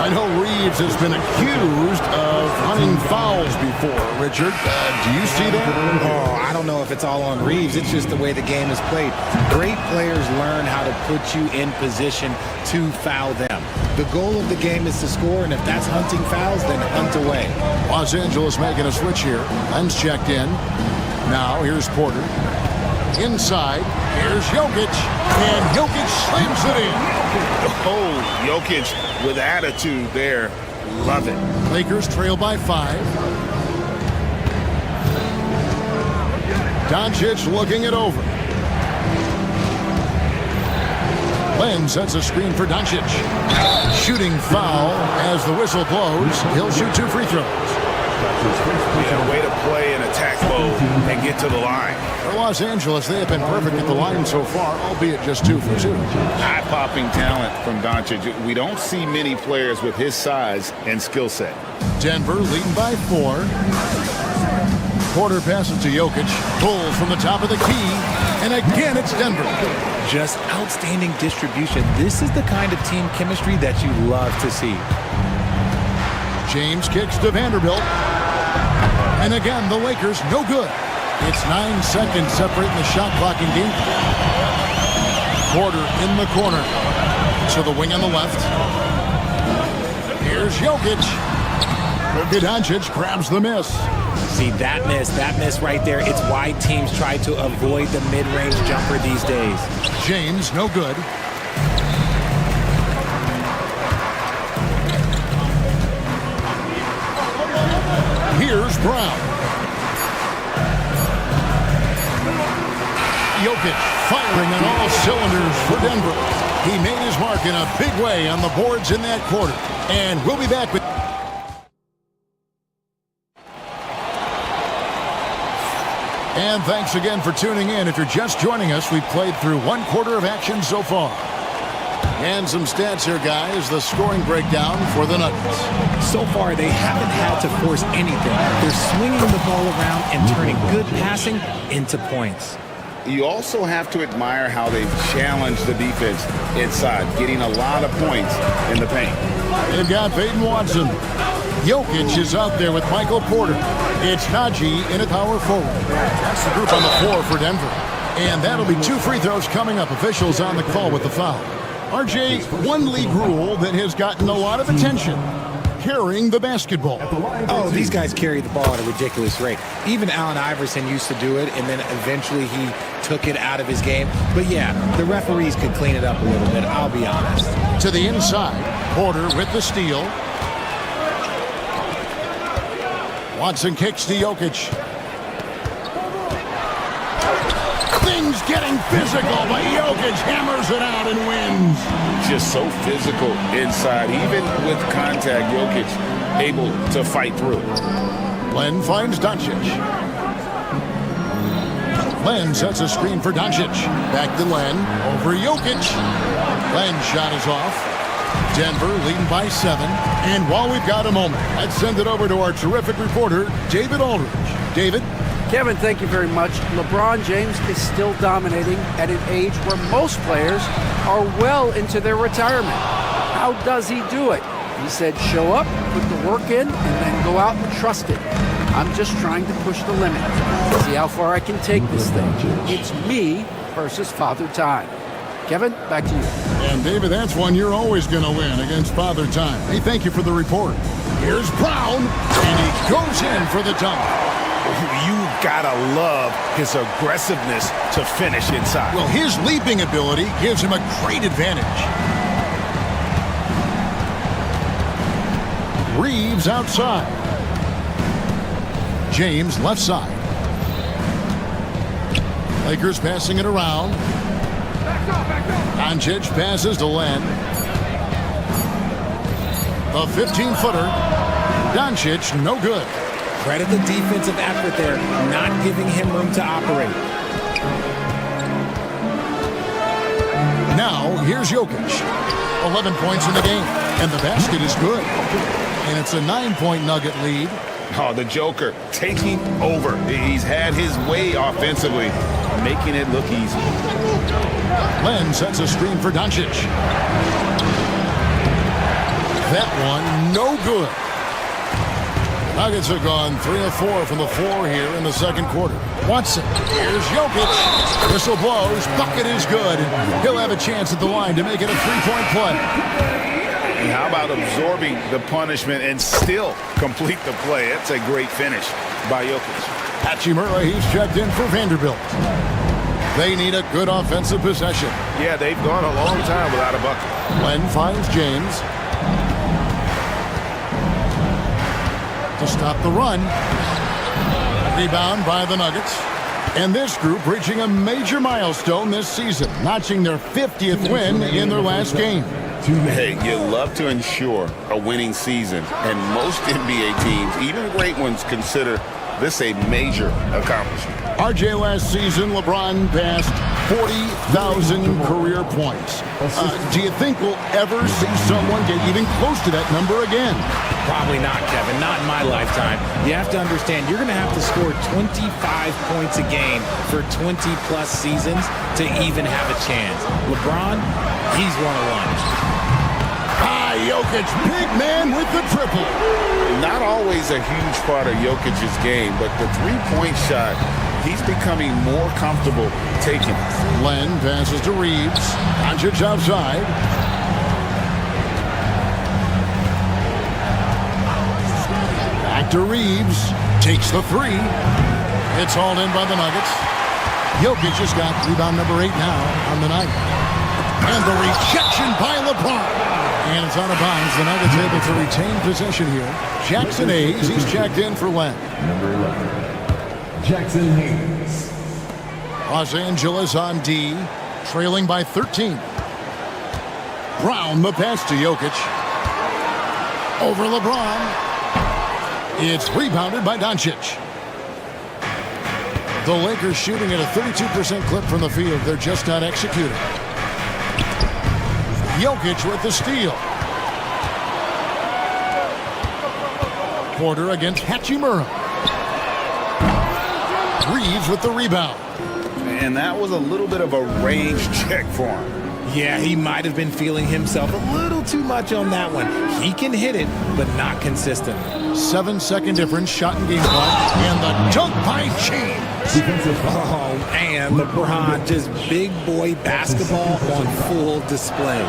S8: I know Reeves has been accused of hunting fouls before. Richard, do you see that?
S13: Oh, I don't know if it's all on Reeves. It's just the way the game is played. Great players learn how to put you in position to foul them. The goal of the game is to score, and if that's hunting fouls, then hunt away.
S8: Los Angeles making a switch here. Len's checked in. Now here's Porter. Inside, here's Jokic, and Jokic slams it in.
S9: Oh, Jokic with attitude there. Love it.
S8: Lakers trail by 5. Doncic looking it over. Len sets a screen for Doncic. Shooting foul as the whistle blows. He'll shoot 2 free throws.
S9: Yeah, way to play in attack mode and get to the line.
S8: For Los Angeles, they have been perfect at the line so far, albeit just 2 for 2.
S9: Eye-popping talent from Doncic. We don't see many players with his size and skill set.
S8: Denver leading by 4. Porter passes to Jokic, pulls from the top of the key, and again it's Denver.
S13: Just outstanding distribution. This is the kind of team chemistry that you love to see.
S8: James kicks to Vanderbilt. And again, the Lakers no good. It's 9 seconds separating the shot clock in game. Porter in the corner. To the wing on the left. Here's Jokic. Luka Doncic grabs the miss.
S13: See, that miss right there, it's why teams try to avoid the mid-range jumper these days.
S8: James, no good. Here's Brown. Jokic firing on all cylinders for Denver. He made his mark in a big way on the boards in that quarter. And we'll be back with... And thanks again for tuning in. If you're just joining us, we've played through 1 quarter of action so far. And some stats here, guys. The scoring breakdown for the Nuggets.
S13: So far, they haven't had to force anything. They're swinging the ball around and turning good passing into points.
S9: You also have to admire how they've challenged the defense inside, getting a lot of points in the paint.
S8: They've got Peyton Watson. Jokic is out there with Michael Porter. It's Najee in at power forward. That's the group on the floor for Denver. And that'll be 2 free throws coming up. Officials on the call with the foul. RJ, one league rule that has gotten a lot of attention. Carrying the basketball.
S13: Oh, these guys carry the ball at a ridiculous rate. Even Allen Iverson used to do it, and then eventually he took it out of his game. But yeah, the referees could clean it up a little bit, I'll be honest.
S8: To the inside, Porter with the steal. Watson kicks to Jokic. Things getting physical, but Jokic hammers it out and wins.
S9: Just so physical inside. Even with contact, Jokic able to fight through.
S8: Len finds Doncic. Len sets a screen for Doncic. Back to Len. Over Jokic. Len's shot is off. Denver leading by 7. And while we've got a moment, let's send it over to our terrific reporter, David Aldridge. David?
S10: Kevin, thank you very much. LeBron James is still dominating at an age where most players are well into their retirement. How does he do it? He said, show up, put the work in, and then go out and trust it. I'm just trying to push the limit. See how far I can take this thing. It's me versus Father Time. Kevin, back to you.
S8: And David, that's one you're always going to win against Father Time. Hey, thank you for the report. Here's Brown, and he goes in for the dunk.
S2: You gotta love his aggressiveness to finish inside.
S8: Well, his leaping ability gives him a great advantage. Reeves outside. James left side. Lakers passing it around. Doncic passes to Len. The 15-footer. Doncic, no good.
S13: Credit the defensive effort there, not giving him room to operate.
S8: Now, here's Jokic. 11 points in the game, and the basket is good. And it's a 9-point Nugget lead.
S9: Oh, the Joker taking over. He's had his way offensively, making it look easy.
S8: Len sets a screen for Doncic. That one, no good. Nuggets have gone 3 of 4 from the floor here in the second quarter. Watson, here's Jokic. Whistle blows, bucket is good. He'll have a chance at the line to make it a 3-point play.
S9: And how about absorbing the punishment and still complete the play? That's a great finish by Jokic.
S8: Hachimura, he's checked in for Vanderbilt. They need a good offensive possession.
S9: Yeah, they've gone a long time without a bucket.
S8: Len finds James. To stop the run. Rebound by the Nuggets. And this group reaching a major milestone this season, notching their 50th win in their last game.
S9: Hey, you love to ensure a winning season, and most NBA teams, even great ones, consider this a major accomplishment.
S8: RJ, last season, LeBron passed 40,000 career points. Do you think we'll ever see someone get even close to that number again?
S13: Probably not, Kevin. Not in my lifetime. You have to understand, you're going to have to score 25 points a game for 20-plus seasons to even have a chance. LeBron, he's one of one.
S8: Jokic, big man with the triple.
S9: Not always a huge part of Jokic's game, but the three-point shot, he's becoming more comfortable taking it.
S8: Len passes to Reeves. Doncic outside. Back to Reeves. Takes the three. It's hauled in by the Nuggets. Jokic has got rebound number 8 now on the night. And the rejection by LeBron. And it's out of bounds. The Nuggets able to retain possession here. Jackson Hayes, he's checked in for Len.
S12: Number 11, Jackson Hayes.
S8: Los Angeles on D, trailing by 13. Brown, the pass to Jokic. Over LeBron. It's rebounded by Doncic. The Lakers shooting at a 32% clip from the field. They're just not executing. Jokic with the steal. Porter against Hachimura. Reeves with the rebound.
S9: And that was a little bit of a range check for him.
S13: Yeah, he might have been feeling himself a little too much on that one. He can hit it, but not consistent.
S8: 7-second difference, shot and game clock. And the dunk by James.
S13: Oh, man, LeBron, just big boy basketball on full display.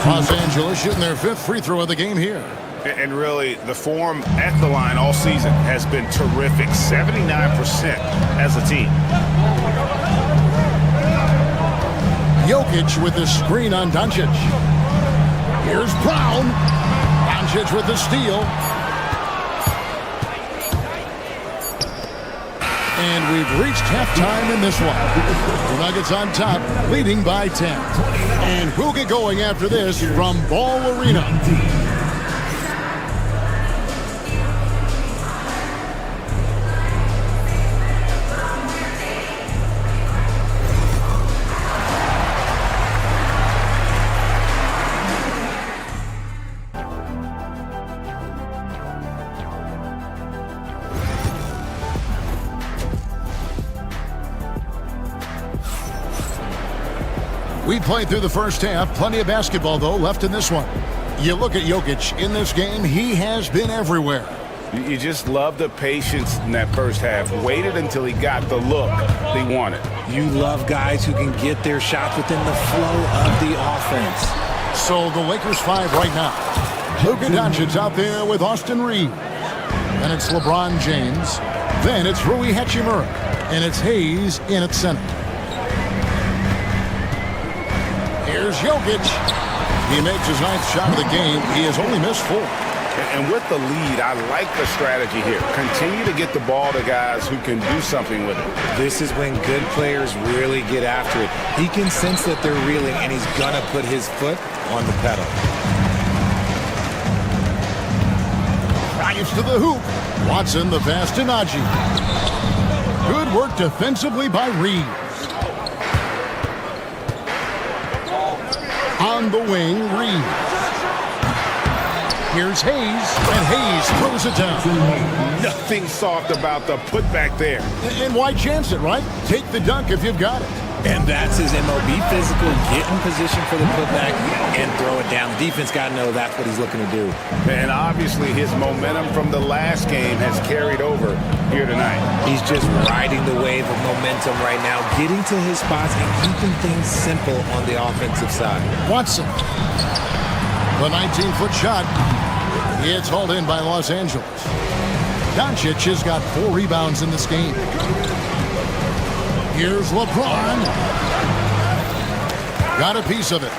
S8: Los Angeles shooting their 5th free throw of the game here.
S9: And really, the form at the line all season has been terrific. 79% as a team.
S8: Jokic with the screen on Doncic. Here's Brown. Doncic with the steal. And we've reached halftime in this one. The Nuggets on top, leading by 10. And we'll get going after this from Ball Arena. We played through the first half. Plenty of basketball, though, left in this one. You look at Jokic in this game, he has been everywhere.
S9: You just love the patience in that first half. Waited until he got the look he wanted.
S13: You love guys who can get their shots within the flow of the offense.
S8: So the Lakers 5 right now. Luka Doncic out there with Austin Reeves. Then it's LeBron James. Then it's Rui Hachimura. And it's Hayes in at center. Here's Jokic. He makes his 9th shot of the game. He has only missed 4.
S9: And with the lead, I like the strategy here. Continue to get the ball to guys who can do something with it.
S13: This is when good players really get after it. He can sense that they're reeling, and he's going to put his foot on the pedal.
S8: Drives to the hoop. Watson, the pass to Najee. Good work defensively by Reeves. On the wing, Reeves. Here's Hayes, and Hayes throws it down.
S9: Nothing soft about the putback there.
S8: And why chance it, right? Take the dunk if you've got it.
S13: And that's his MO. Be physical, get in position for the putback, and throw it down. The defense got to know that's what he's looking to do.
S9: And obviously his momentum from the last game has carried over here tonight.
S13: He's just riding the wave of momentum right now, getting to his spots and keeping things simple on the offensive side.
S8: Watson. The 19-foot shot. It's hauled in by Los Angeles. Doncic has got 4 rebounds in this game. Here's LeBron. Got a piece of it.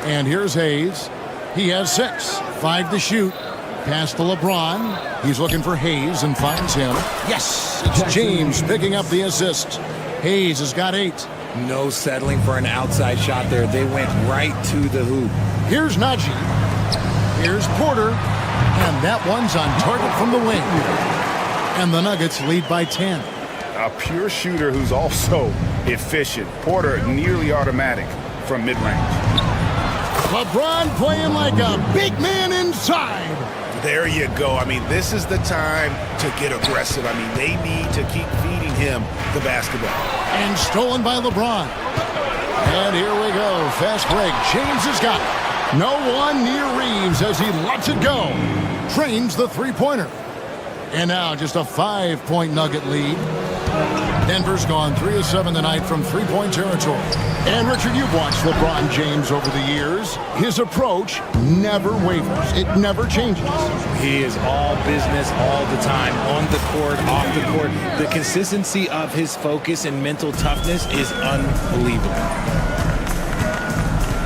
S8: And here's Hayes. He has 6. 5 to shoot. Pass to LeBron. He's looking for Hayes and finds him. Yes! It's James picking up the assist. Hayes has got 8.
S13: No settling for an outside shot there. They went right to the hoop.
S8: Here's Najee. Here's Porter. And that one's on target from the wing. And the Nuggets lead by 10.
S9: A pure shooter who's also efficient. Porter nearly automatic from mid-range.
S8: LeBron playing like a big man inside.
S2: There you go. I mean, this is the time to get aggressive. I mean, they need to keep feeding him the basketball.
S8: And stolen by LeBron. And here we go. Fast break. James has got it. No one near Reeves as he lets it go. Trains the three-pointer. And now just a 5-point Nugget lead. Denver's gone 3 of 7 tonight from three-point territory. And Richard, you've watched LeBron James over the years. His approach never wavers. It never changes.
S13: He is all business all the time, on the court, off the court. The consistency of his focus and mental toughness is unbelievable.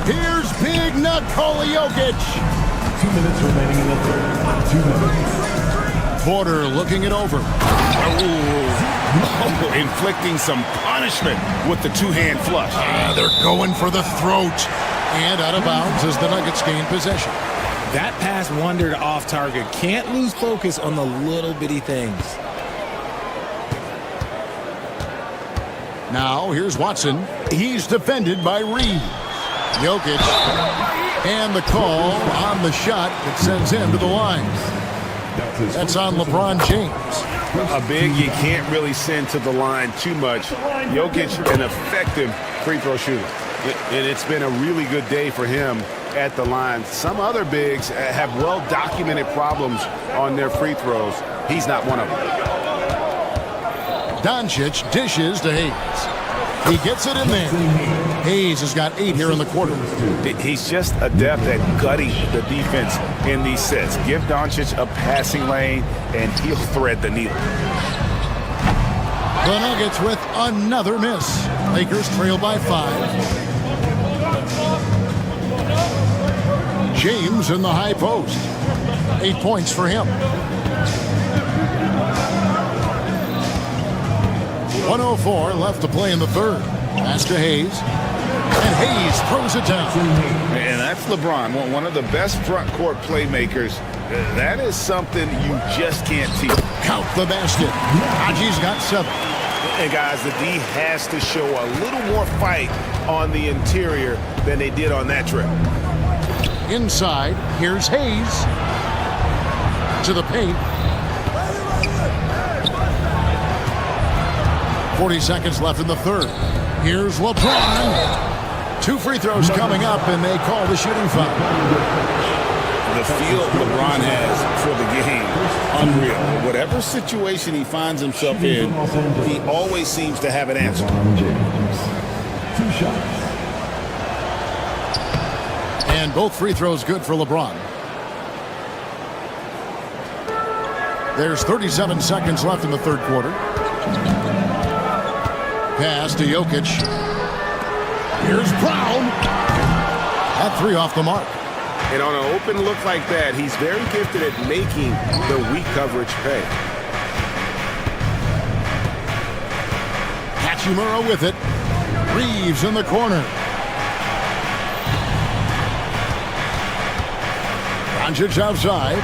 S8: Here's Big Nikola Jokic.
S12: 2 minutes remaining in the third. 2 minutes.
S8: Porter looking it over.
S9: Inflicting some punishment with the two-hand flush.
S8: They're going for the throat. And out of bounds as the Nuggets gain possession.
S13: That pass wandered off target. Can't lose focus on the little bitty things.
S8: Now here's Watson. He's defended by Reeves. Jokic. And the call on the shot that sends him to the line. That's on LeBron James.
S9: A big you can't really send to the line too much. Jokic, an effective free throw shooter. And it's been a really good day for him at the line. Some other bigs have well-documented problems on their free throws. He's not one of them.
S8: Doncic dishes to Hayes. He gets it in there. Hayes has got 8 here in the quarter.
S9: He's just adept at gutting the defense in these sets. Give Doncic a passing lane, and he'll thread the needle.
S8: The Nuggets with another miss. Lakers trail by 5. James in the high post. 8 points for him. 1:04 left to play in the third. Pass to Hayes. And Hayes throws it down.
S9: And that's LeBron, one of the best front court playmakers. That is something you just can't teach.
S8: Count the basket. Haji's got 7.
S9: And guys, the D has to show a little more fight on the interior than they did on that trip.
S8: Inside, here's Hayes. To the paint. 40 seconds left in the third. Here's LeBron. 2 free throws coming up, and they call the shooting foul.
S9: The feel LeBron has for the game, unreal. Whatever situation he finds himself in, he always seems to have an answer.
S12: 2 shots.
S8: And both free throws good for LeBron. There's 37 seconds left in the third quarter. Pass to Jokic. Here's Brown. That 3 off the mark.
S9: And on an open look like that, he's very gifted at making the weak coverage pay.
S8: Hachimura with it. Reeves in the corner. Doncic outside.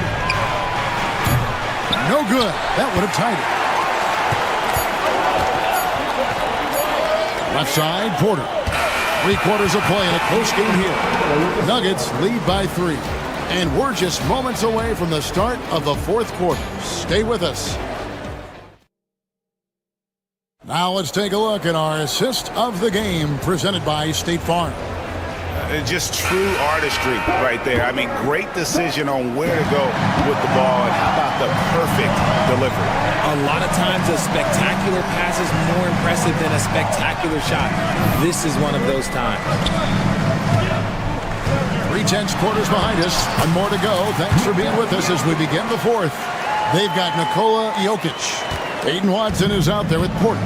S8: No good. That would have tied it. Left side, Porter. 3/4 of play in a close game here. Nuggets lead by 3. And we're just moments away from the start of the fourth quarter. Stay with us. Now let's take a look at our assist of the game presented by State Farm.
S9: Just true artistry right there. I mean, great decision on where to go with the ball, and how about the perfect delivery?
S13: A lot of times a spectacular pass is more impressive than a spectacular shot. This is one of those times.
S8: 3/10 quarters behind us. One more to go. Thanks for being with us as we begin the fourth. They've got Nikola Jokic. Aiden Watson is out there with Porter.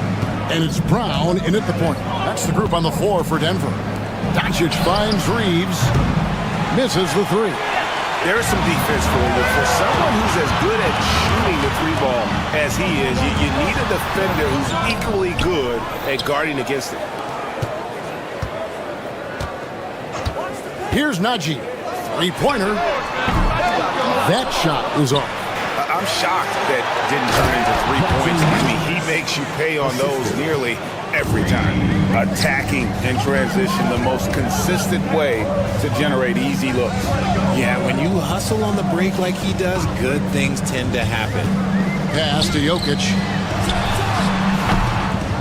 S8: And it's Brown in at the point. That's the group on the floor for Denver. Doncic finds Reeves. Misses the 3.
S9: There's some defense for him, but for someone who's as good at shooting the 3 ball as he is, you need a defender who's equally good at guarding against it.
S8: Here's Najee. 3-pointer. That shot is off.
S9: I'm shocked that didn't turn into 3 points. I mean, he makes you pay on those nearly every time. Attacking in transition, the most consistent way to generate easy looks.
S13: Yeah, when you hustle on the break like he does, good things tend to happen.
S8: Pass to Jokic.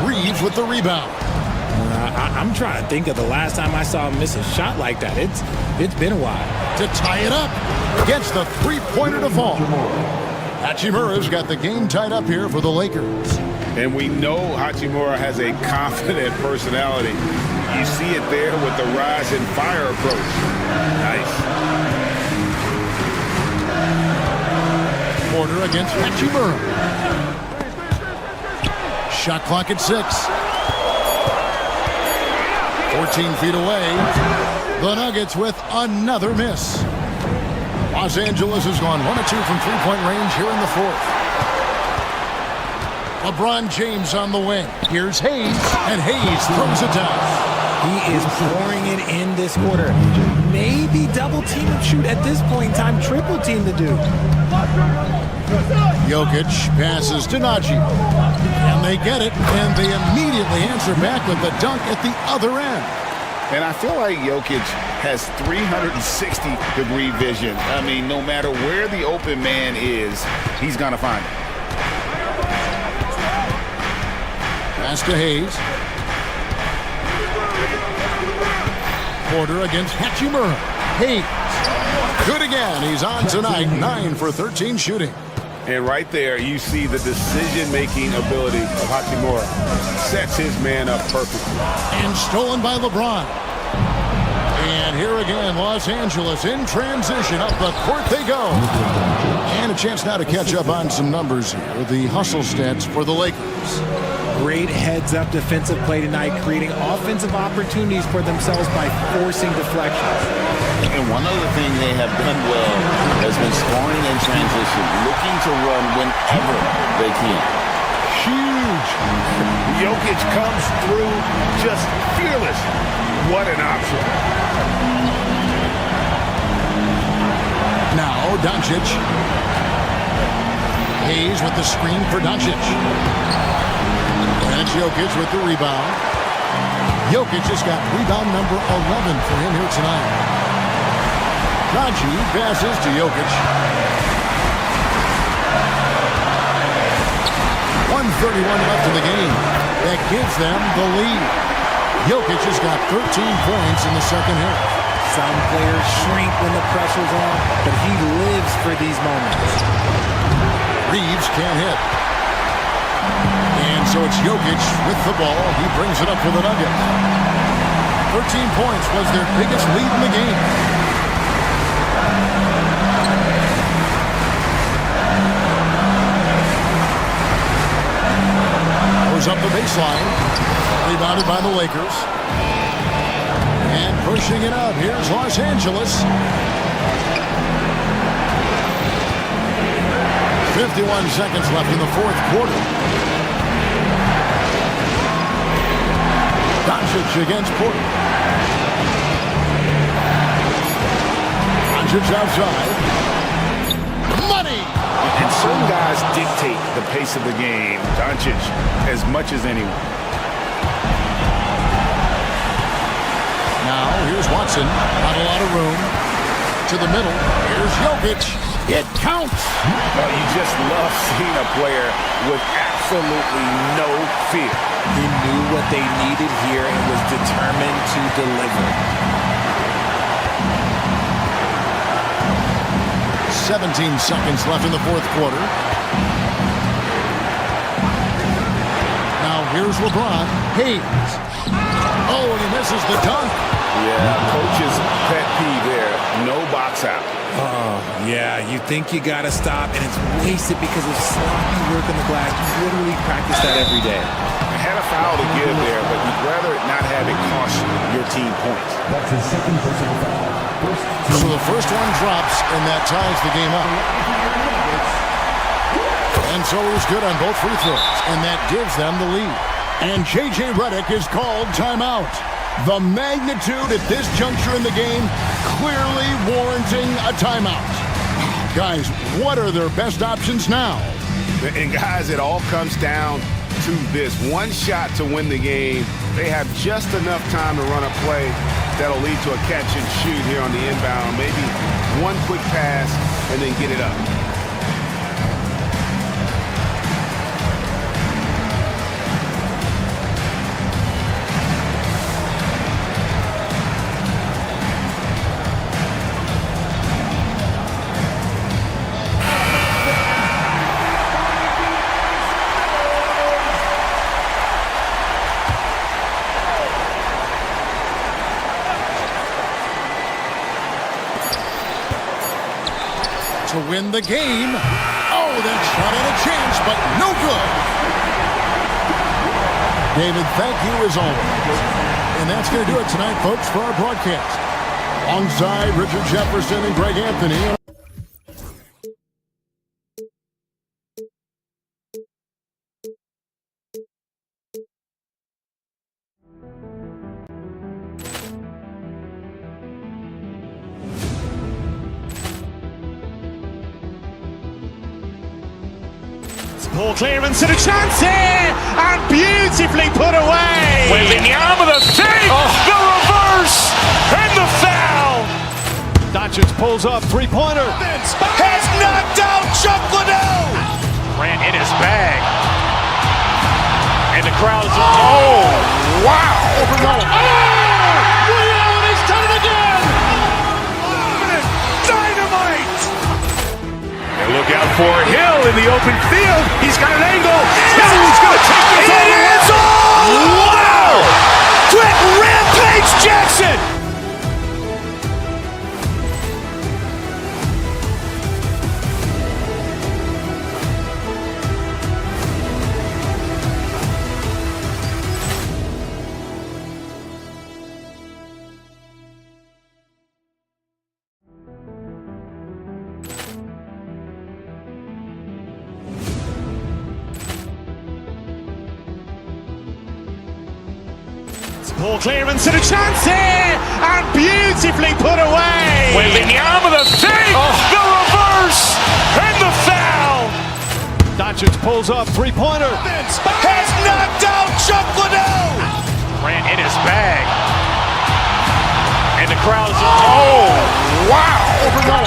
S8: Reeves with the rebound.
S13: I'm trying to think of the last time I saw him miss a shot like that. It's been a while.
S8: To tie it up. Gets the 3-pointer to fall. Hachimura's got the game tied up here for the Lakers.
S9: And we know Hachimura has a confident personality. You see it there with the rise and fire approach. Nice.
S8: Porter against Hachimura. Shot clock at 6. 14 feet away. The Nuggets with another miss. Los Angeles has gone 1 of 2 from 3-point range here in the fourth. LeBron James on the wing. Here's Hayes, and Hayes throws it down.
S13: He is pouring it in this quarter. Maybe double team and shoot at this point in time, triple team the dude.
S8: Jokic passes to Najee. And they get it, and they immediately answer back with the dunk at the other end.
S9: And I feel like Jokic has 360-degree vision. I mean, no matter where the open man is, he's going to find it.
S8: Pass to Hayes. Porter against Hachimura. Hayes. Good again. He's on tonight. 9 for 13 shooting.
S9: And right there, you see the decision-making ability of Hachimura. Sets his man up perfectly.
S8: And stolen by LeBron. And here again, Los Angeles in transition. Up the court they go. And a chance now to catch up on some numbers here. The hustle stats for the Lakers.
S13: Great heads-up defensive play tonight, creating offensive opportunities for themselves by forcing deflections.
S9: And one other thing they have done well has been scoring in transition, looking to run whenever they can. Huge. Jokic comes through just fearless. What an option.
S8: Now, Doncic. Hayes with the screen for Doncic. And it's Jokic with the rebound. Jokic has got rebound number 11 for him here tonight. Najee passes to Jokic. 1:31 left in the game. That gives them the lead. Jokic has got 13 points in the second half.
S13: Some players shrink when the pressure's on, but he lives for these moments.
S8: Reeves can't hit. And so it's Jokic with the ball. He brings it up for the Nuggets. 13 points was their biggest lead in the game. Goes up the baseline. Rebounded by the Lakers. And pushing it out. Here's Los Angeles. 51 seconds left in the fourth quarter. Doncic against Porter. Doncic outside. Money!
S9: And some guys dictate the pace of the game. Doncic as much as anyone.
S8: Now, here's Watson. Not a lot of room. To the middle. Here's Jokic. It counts.
S9: Well, you just love seeing a player with absolutely no fear.
S13: He knew what they needed here and was determined to deliver.
S8: 17 seconds left in the fourth quarter. Now here's LeBron. Hayes. Oh, and he misses the dunk.
S9: Yeah, coach's pet peeve there. No box out.
S13: Oh, yeah, you think you got to stop, and it's wasted because of sloppy work on the glass. You literally practice that every day.
S9: I had a foul to give there, but you'd rather not have it cost your team points.
S12: That's his second personal foul.
S8: So the first one drops, and that ties the game up. And so he's good on both free throws, and that gives them the lead. And J.J. Redick is called timeout. The magnitude at this juncture in the game clearly warranting a timeout. Guys, what are their best options now?
S2: And guys, it all comes down to this. One shot to win the game. They have just enough time to run a play that'll lead to a catch and shoot here on the inbound. Maybe one quick pass and then get it up.
S8: To win the game. Oh, that shot had a chance, but no good. David, thank you as always. And that's going to do it tonight, folks, for our broadcast. Alongside Richard Jefferson and Greg Anthony.
S1: Ball clearance and a chance here, and beautifully put away.
S2: Wembanyama the fake, the reverse, and the foul.
S1: Doncic pulls up, three-pointer.
S2: Has knocked out Chuck Liddell.
S1: Ran in his bag.
S2: And the crowd is, oh, wow. Liddell, and he's done it again. Dynamite. And look out for Hill in the open field. He's got an angle. He's going to take this all the way. Wow! Quick rampage Jackson.
S1: Ball clearance and a chance here, and beautifully put away.
S2: Wembanyama the fake, the reverse, and the foul.
S1: Doncic pulls up, three-pointer.
S2: Has knocked out Chuck Liddell.
S1: Ran in his bag.
S2: And the crowd is, oh, wow. Liddell,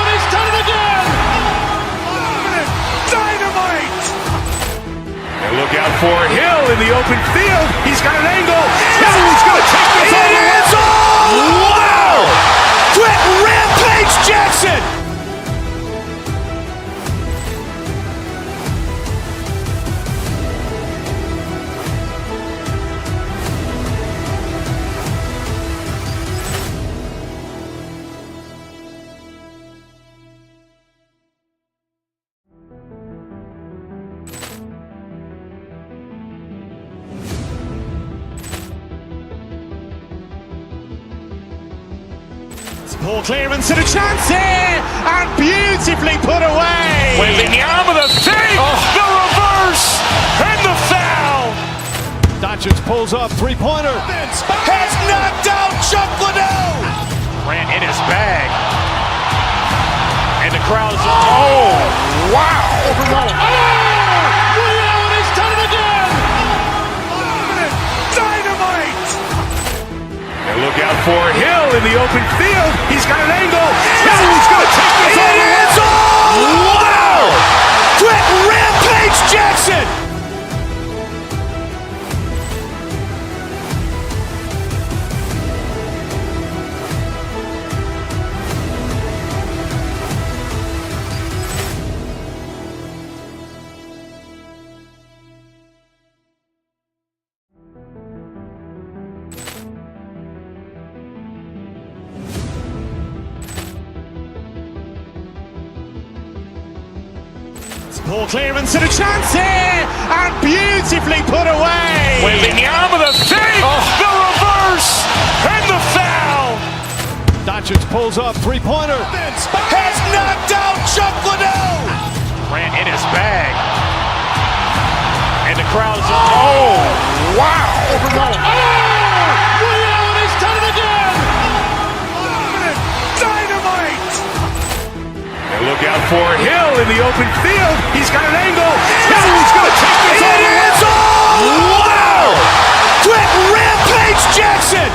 S2: and he's done it again. Dynamite. And look out for Hill in the open field. He's got an angle. He's going to take this all the way. Wow! Quick rampage Jackson.
S1: Ball clearance and a chance here, and beautifully put away.
S2: Wembanyama the fake, the reverse, and the foul.
S1: Doncic pulls up, three-pointer.
S2: Has knocked out Chuck Liddell.
S1: Ran in his bag.
S2: And the crowd is, oh, wow. Liddell, and he's done it again. Dynamite. look out for Hill in the open field. He's got an angle. He's going to take this all the way. Wow! Quick rampage Jackson!
S1: Ball clearance and a chance here, and beautifully put away.
S2: Wembanyama the fake, the reverse, and the foul.
S1: Doncic pulls up, three-pointer.
S2: Has knocked out Chuck Liddell. Ran in his bag. And the crowd is, oh, wow.
S1: Ray Allen has done it again.
S2: Dynamite. And look out for Hill in the open field. He's got an angle. He's going to take this all the way. Wow. Quick rampage Jackson.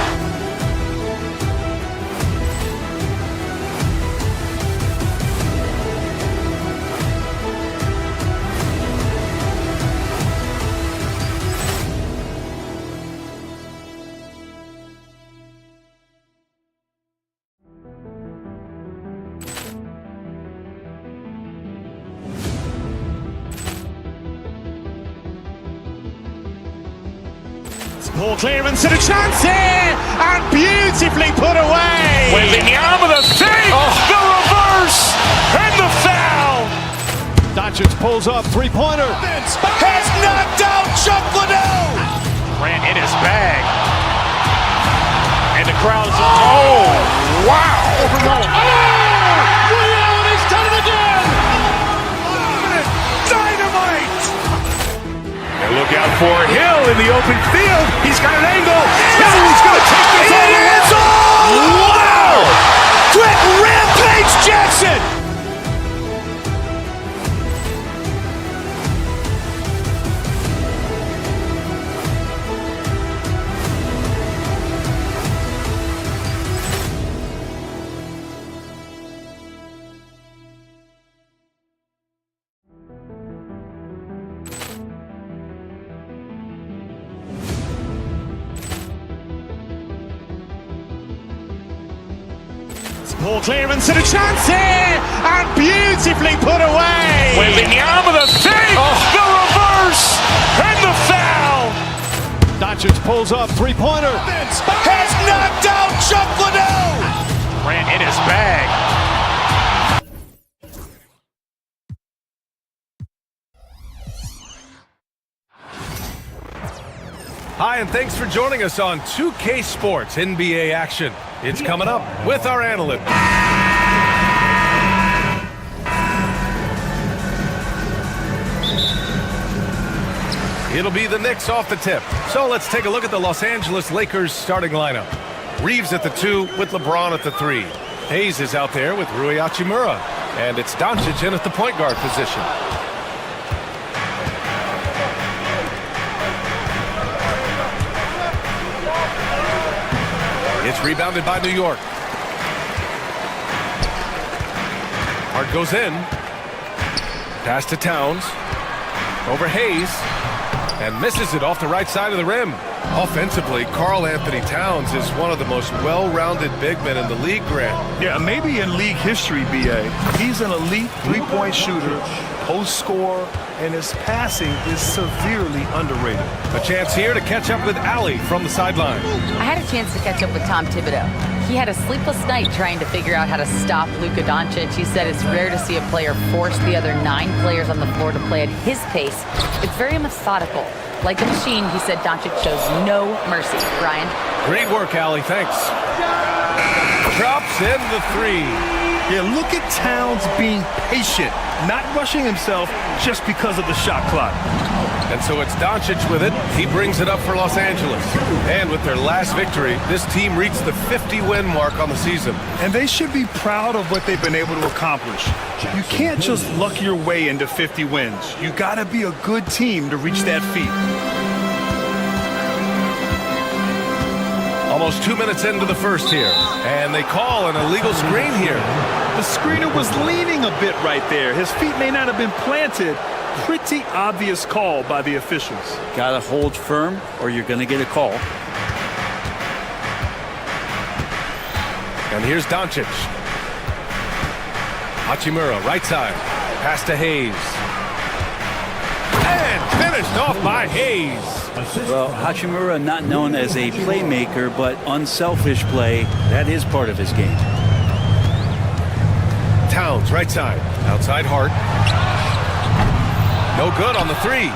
S1: Ball clearance and a chance here, and beautifully put away.
S2: Wembanyama the fake, the reverse, and the foul.
S1: Doncic pulls up, three-pointer.
S2: Has knocked out Chuck Liddell. Ran in his bag. And the crowd is, oh, wow.
S1: Ray Allen has done it again.
S2: Dynamite. And look out for Hill in the open field. He's got an angle. He's going to take this all the way. Wow. Quick rampage Jackson.
S1: Ball clearance and a chance here, and beautifully put away.
S2: Wembanyama the fake, the reverse, and the foul.
S1: Doncic pulls up, three-pointer.
S2: Has knocked out Chuck Liddell. Ran in his bag. Hi, and thanks for joining us on 2K Sports NBA action. It's coming up with our analyst. It'll be the Knicks off the tip. So let's take a look at the Los Angeles Lakers starting lineup. Reeves at the 2 with LeBron at the 3. Hayes is out there with Rui Hachimura. And it's Doncic in at the point guard position. It's rebounded by New York. Hart goes in. Pass to Towns. Over Hayes. And misses it off the right side of the rim. Offensively, Karl Anthony Towns is one of the most well-rounded big men in the league, Grant.
S14: Yeah, maybe in league history, B.A. He's an elite three-point shooter, post scorer, and his passing is severely underrated.
S4: A chance here to catch up with Allie from the sideline.
S7: I had a chance to catch up with Tom Thibodeau. He had a sleepless night trying to figure out how to stop Luka Doncic. He said it's rare to see a player force the other 9 players on the floor to play at his pace. It's very methodical. Like a machine, he said Doncic shows no mercy. Ryan?
S4: Great work, Allie. Thanks. Drops in the 3.
S14: Yeah, look at Towns being patient, not rushing himself just because of the shot clock.
S4: And so it's Doncic with it. He brings it up for Los Angeles. And with their last victory, this team reached the 50-win mark on the season.
S14: And they should be proud of what they've been able to accomplish. You can't just luck your way into 50 wins. You gotta be a good team to reach that feat.
S4: Almost 2 minutes into the first here. And they call an illegal screen here.
S6: The screener was leaning a bit right there. His feet may not have been planted. Pretty obvious call by the officials.
S15: Gotta hold firm or you're gonna get a call.
S4: And here's Doncic. Hachimura, right side. Pass to Hayes. And finished off by Hayes.
S15: Well, Hachimura not known as a playmaker, but unselfish play. That is part of his game.
S4: Towns, right side. Outside Hart. No good on the three.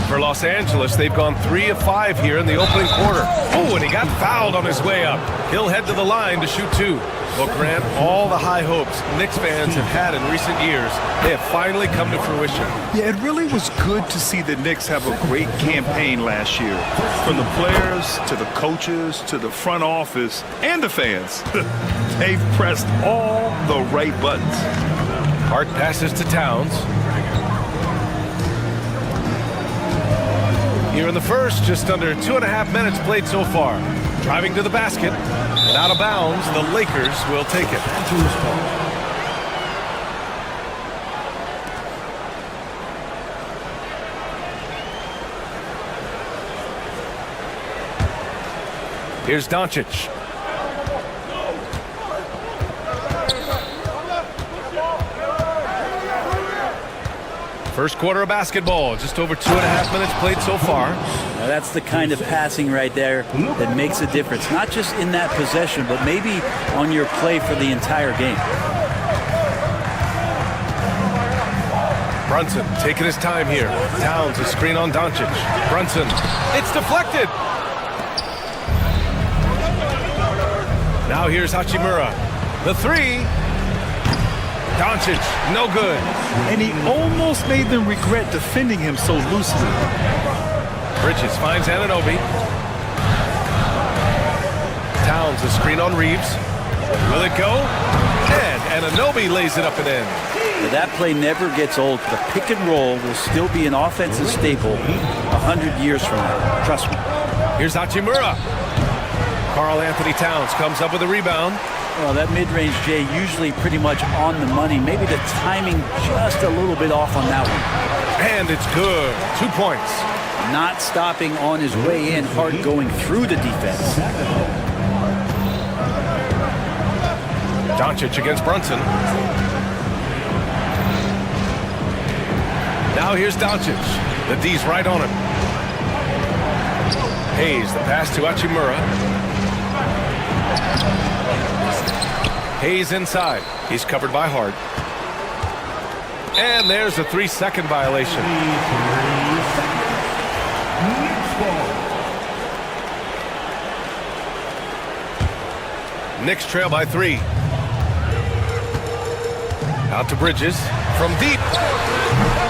S4: For Los Angeles, they've gone 3 of 5 here in the opening quarter. Oh, and he got fouled on his way up. He'll head to the line to shoot 2. Well, Grant, all the high hopes Knicks fans have had in recent years, they have finally come to fruition.
S6: Yeah, it really was good to see the Knicks have a great campaign last year. From the players to the coaches to the front office and the fans. They've pressed all the right buttons.
S4: Hart passes to Towns. Here in the first, just under 2.5 minutes played so far. Driving to the basket, and out of bounds, the Lakers will take it. Here's Doncic. First quarter of basketball, just over 2.5 minutes played so far.
S15: Now that's the kind of passing right there that makes a difference. Not just in that possession, but maybe on your play for the entire game.
S4: Brunson taking his time here. Towns a screen on Doncic. Brunson, it's deflected. Now here's Hachimura. The three. Doncic, no good.
S6: And he almost made them regret defending him so loosely.
S4: Bridges finds Anunoby. Towns a screen on Reeves. Will it go? And Anunoby lays it up and in.
S15: Now that play never gets old. The pick and roll will still be an offensive staple 100 years from now. Trust me.
S4: Here's Hachimura. Karl Anthony Towns comes up with a rebound.
S15: Well, that mid-range, Jay, usually pretty much on the money. Maybe the timing just a little bit off on that one.
S4: And it's good. 2 points.
S15: Not stopping on his way in. Hart going through the defense.
S4: Doncic against Brunson. Now here's Doncic. The D's right on him. Hayes, the pass to Hachimura. Hayes inside. He's covered by Hart. And there's a 3-second violation. Knicks trail by 3. Out to Bridges. From deep.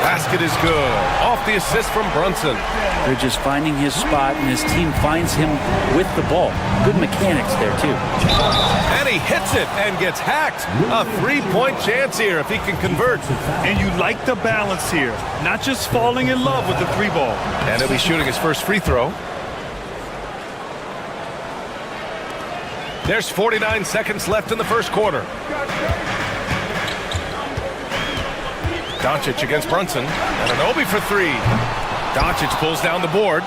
S4: Basket is good. Off the assist from Brunson.
S15: Bridges finding his spot, and his team finds him with the ball. Good mechanics there, too.
S4: And he hits it and gets hacked. A 3-point chance here if he can convert.
S6: And you like the balance here. Not just falling in love with the 3-ball.
S4: And he'll be shooting his first free throw. There's 49 seconds left in the first quarter. Doncic against Brunson. And Anunoby for 3. Doncic pulls down the board.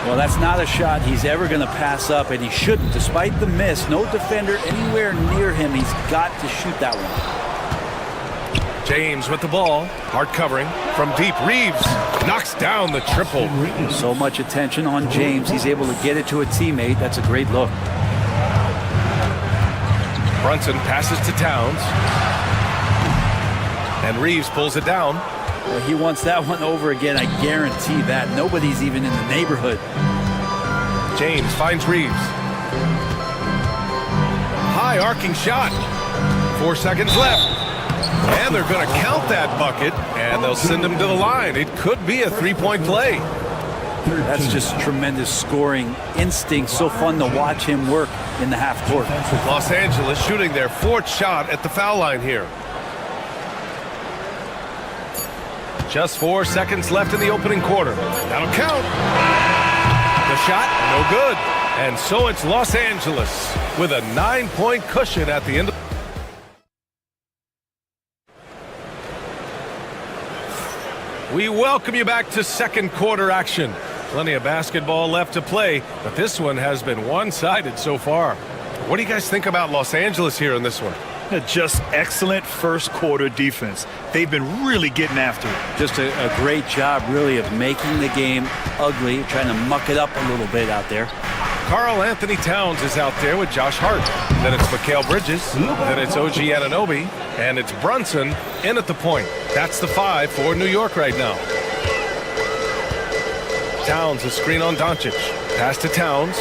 S15: Well, that's not a shot he's ever going to pass up, and he shouldn't. Despite the miss, no defender anywhere near him. He's got to shoot that one.
S4: James with the ball. Hard covering. From deep, Reeves knocks down the triple.
S15: So much attention on James. He's able to get it to a teammate. That's a great look.
S4: Brunson passes to Towns. And Reeves pulls it down.
S15: Well, he wants that one over again, I guarantee that. Nobody's even in the neighborhood.
S4: James finds Reeves. High arcing shot. 4 seconds left. And they're going to count that bucket, and they'll send him to the line. It could be a 3-point play.
S15: That's just tremendous scoring instinct. So fun to watch him work in the half court.
S4: Los Angeles shooting their 4th shot at the foul line here. Just 4 seconds left in the opening quarter. That'll count. The shot, no good. And so it's Los Angeles with a 9-point cushion at the end of We welcome you back to second quarter action. Plenty of basketball left to play, but this one has been one-sided so far. What do you guys think about Los Angeles here in this one?
S14: Just excellent first quarter defense. They've been really getting after it.
S15: Just a great job, really, of making the game ugly, trying to muck it up a little bit out there.
S4: Karl Anthony Towns is out there with Josh Hart. Then it's Mikal Bridges. Then it's OG Anunoby. And it's Brunson in at the point. That's the 5 for New York right now. Towns, a screen on Doncic. Pass to Towns.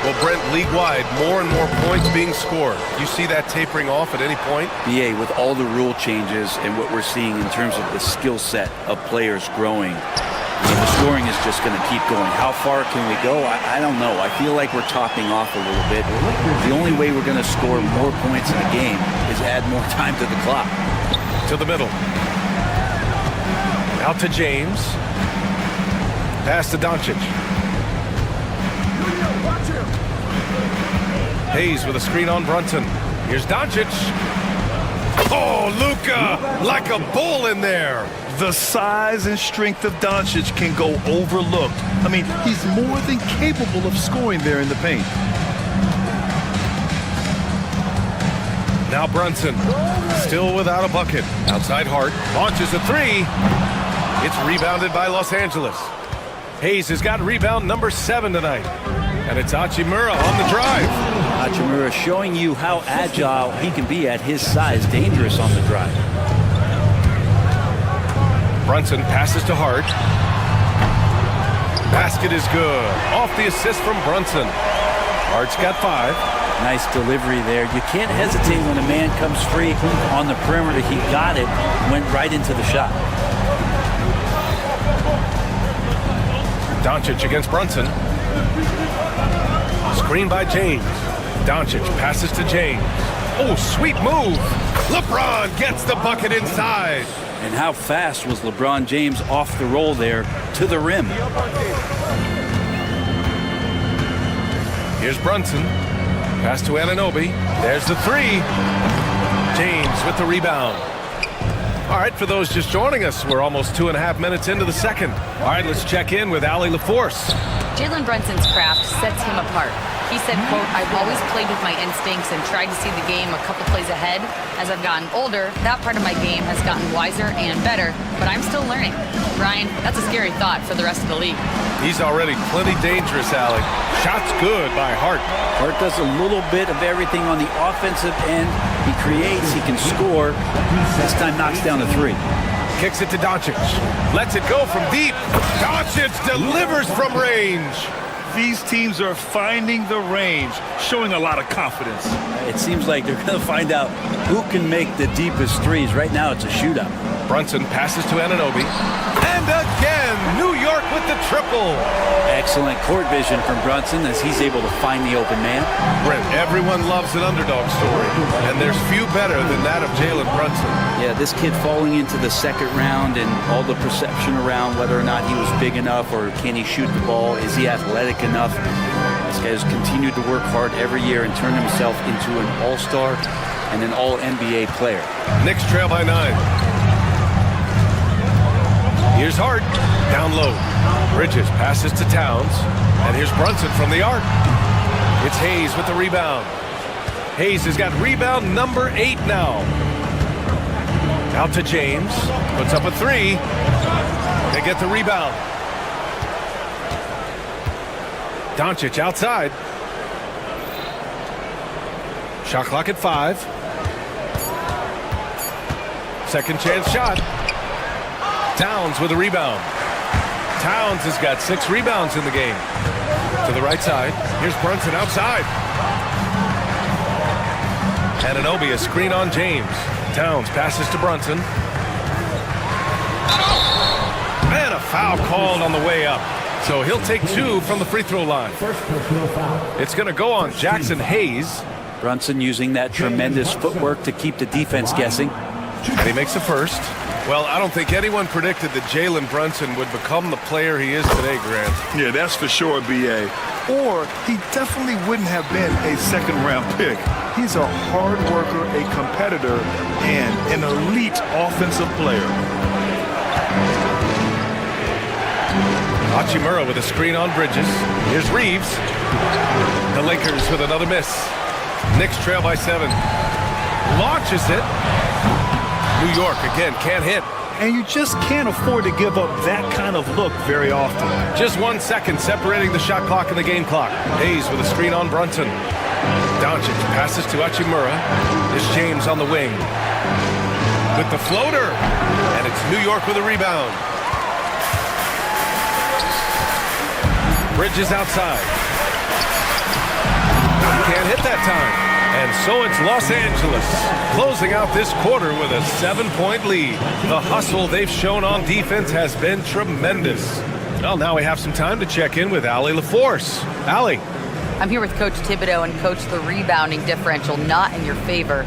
S4: Well, Brent, league-wide, more and more points being scored. You see that tapering off at any point?
S15: BA, with all the rule changes and what we're seeing in terms of the skill set of players growing, the scoring is just going to keep going. How far can we go? I don't know. I feel like we're topping off a little bit. The only way we're going to score more points in a game is add more time to the clock.
S4: To the middle. Out to James. Pass to Doncic. Hayes with a screen on Brunson. Here's Doncic. Oh, Luka, like a bull in there.
S14: The size and strength of Doncic can go overlooked. I mean, he's more than capable of scoring there in the paint.
S4: Now Brunson, still without a bucket. Outside Hart, launches a 3. It's rebounded by Los Angeles. Hayes has got rebound number 7 tonight. And it's Hachimura on the drive.
S15: Hachimura showing you how agile he can be at his size. Dangerous on the drive.
S4: Brunson passes to Hart. Basket is good. Off the assist from Brunson. Hart's got 5.
S15: Nice delivery there. You can't hesitate when a man comes free on the perimeter. He got it, went right into the shot.
S4: Doncic against Brunson. Screen by James. Doncic passes to James. Oh, sweet move. LeBron gets the bucket inside.
S15: And how fast was LeBron James off the roll there to the rim?
S4: Here's Brunson. Pass to Anunoby. There's the 3. James with the rebound. All right, for those just joining us, we're almost 2.5 minutes into the second. All right, let's check in with Allie LaForce.
S7: Jalen Brunson's craft sets him apart. He said, quote, "I've always played with my instincts and tried to see the game a couple plays ahead. As I've gotten older, that part of my game has gotten wiser and better, but I'm still learning." Ryan, that's a scary thought for the rest of the league.
S4: He's already plenty dangerous, Allie. Shots good by Hart.
S15: Hart does a little bit of everything on the offensive end. He creates, he can score. This time knocks down a 3.
S4: Kicks it to Doncic. Lets it go from deep. Doncic delivers from range.
S14: These teams are finding the range, showing a lot of confidence.
S15: It seems like they're going to find out who can make the deepest threes. Right now, it's a shootout.
S4: Brunson passes to Anunoby. And again, New York with the triple.
S15: Excellent court vision from Brunson as he's able to find the open man.
S4: Brent, everyone loves an underdog story, and there's few better than that of Jalen Brunson.
S15: Yeah, this kid falling into the second round and all the perception around whether or not he was big enough or can he shoot the ball, is he athletic enough? This guy has continued to work hard every year and turn himself into an all-star and an all-NBA player.
S4: Knicks trail by 9. Here's Hart, down low. Bridges passes to Towns, and here's Brunson from the arc. It's Hayes with the rebound. Hayes has got rebound number 8 now. Out to James, puts up a 3. They get the rebound. Doncic outside. Shot clock at 5. Second chance shot. Towns with a rebound. Towns has got 6 rebounds in the game. To the right side. Here's Brunson outside. Anunoby, a screen on James. Towns passes to Brunson. And a foul called on the way up. So he'll take 2 from the free throw line. It's going to go on Jackson Hayes.
S15: Brunson using that tremendous footwork to keep the defense guessing.
S4: And he makes the first. Well, I don't think anyone predicted that Jalen Brunson would become the player he is today, Grant.
S6: Yeah, that's for sure, B.A. Or he definitely wouldn't have been a second-round pick. He's a hard worker, a competitor, and an elite offensive player.
S4: Hachimura with a screen on Bridges. Here's Reeves. The Lakers with another miss. Knicks trail by 7. Launches it. New York, again, can't hit.
S6: And you just can't afford to give up that kind of look very often.
S4: Just 1 second separating the shot clock and the game clock. Hayes with a screen on Brunson. Doncic passes to Hachimura. Here's James on the wing. With the floater. And it's New York with a rebound. Bridges outside. He can't hit that time. And so it's Los Angeles closing out this quarter with a 7-point lead. The hustle they've shown on defense has been tremendous. Well, now we have some time to check in with Allie LaForce. Allie.
S7: I'm here with Coach Thibodeau, and Coach, the rebounding differential not in your favor.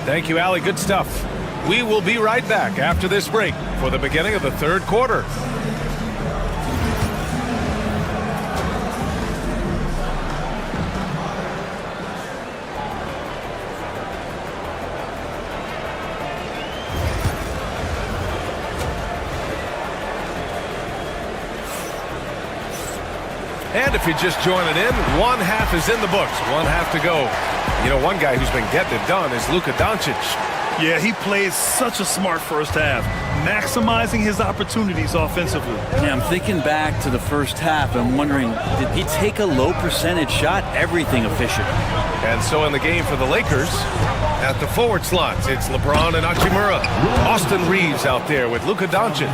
S4: Thank you, Allie. Good stuff. We will be right back after this break for the beginning of the third quarter. And if you're just joining in, one half is in the books, one half to go. You know, one guy who's been getting it done is Luka Doncic.
S6: Yeah, he plays such a smart first half, maximizing his opportunities offensively.
S15: Yeah, I'm thinking back to the first half and wondering, did he take a low percentage shot? Everything efficient.
S4: And so in the game for the Lakers, at the forward slots, it's LeBron and Hachimura. Austin Reeves out there with Luka Doncic.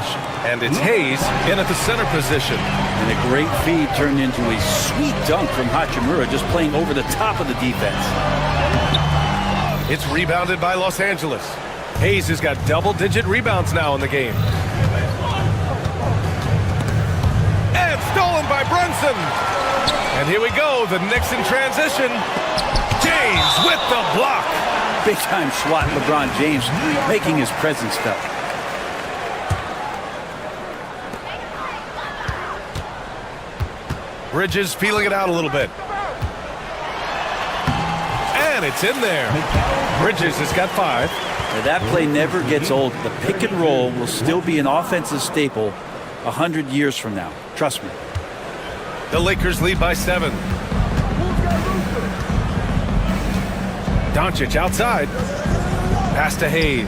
S4: And it's Hayes in at the center position.
S15: And a great feed turned into a sweet dunk from Hachimura, just playing over the top of the defense.
S4: It's rebounded by Los Angeles. Hayes has got double-digit rebounds now in the game. And stolen by Brunson. And here we go, the Knicks in transition. James with the block.
S15: Big-time swat, LeBron James making his presence felt.
S4: Bridges feeling it out a little bit. And it's in there. Bridges has got 5.
S15: Now that play never gets old. The pick and roll will still be an offensive staple 100 years from now. Trust me.
S4: The Lakers lead by 7. Doncic outside. Pass to Hayes.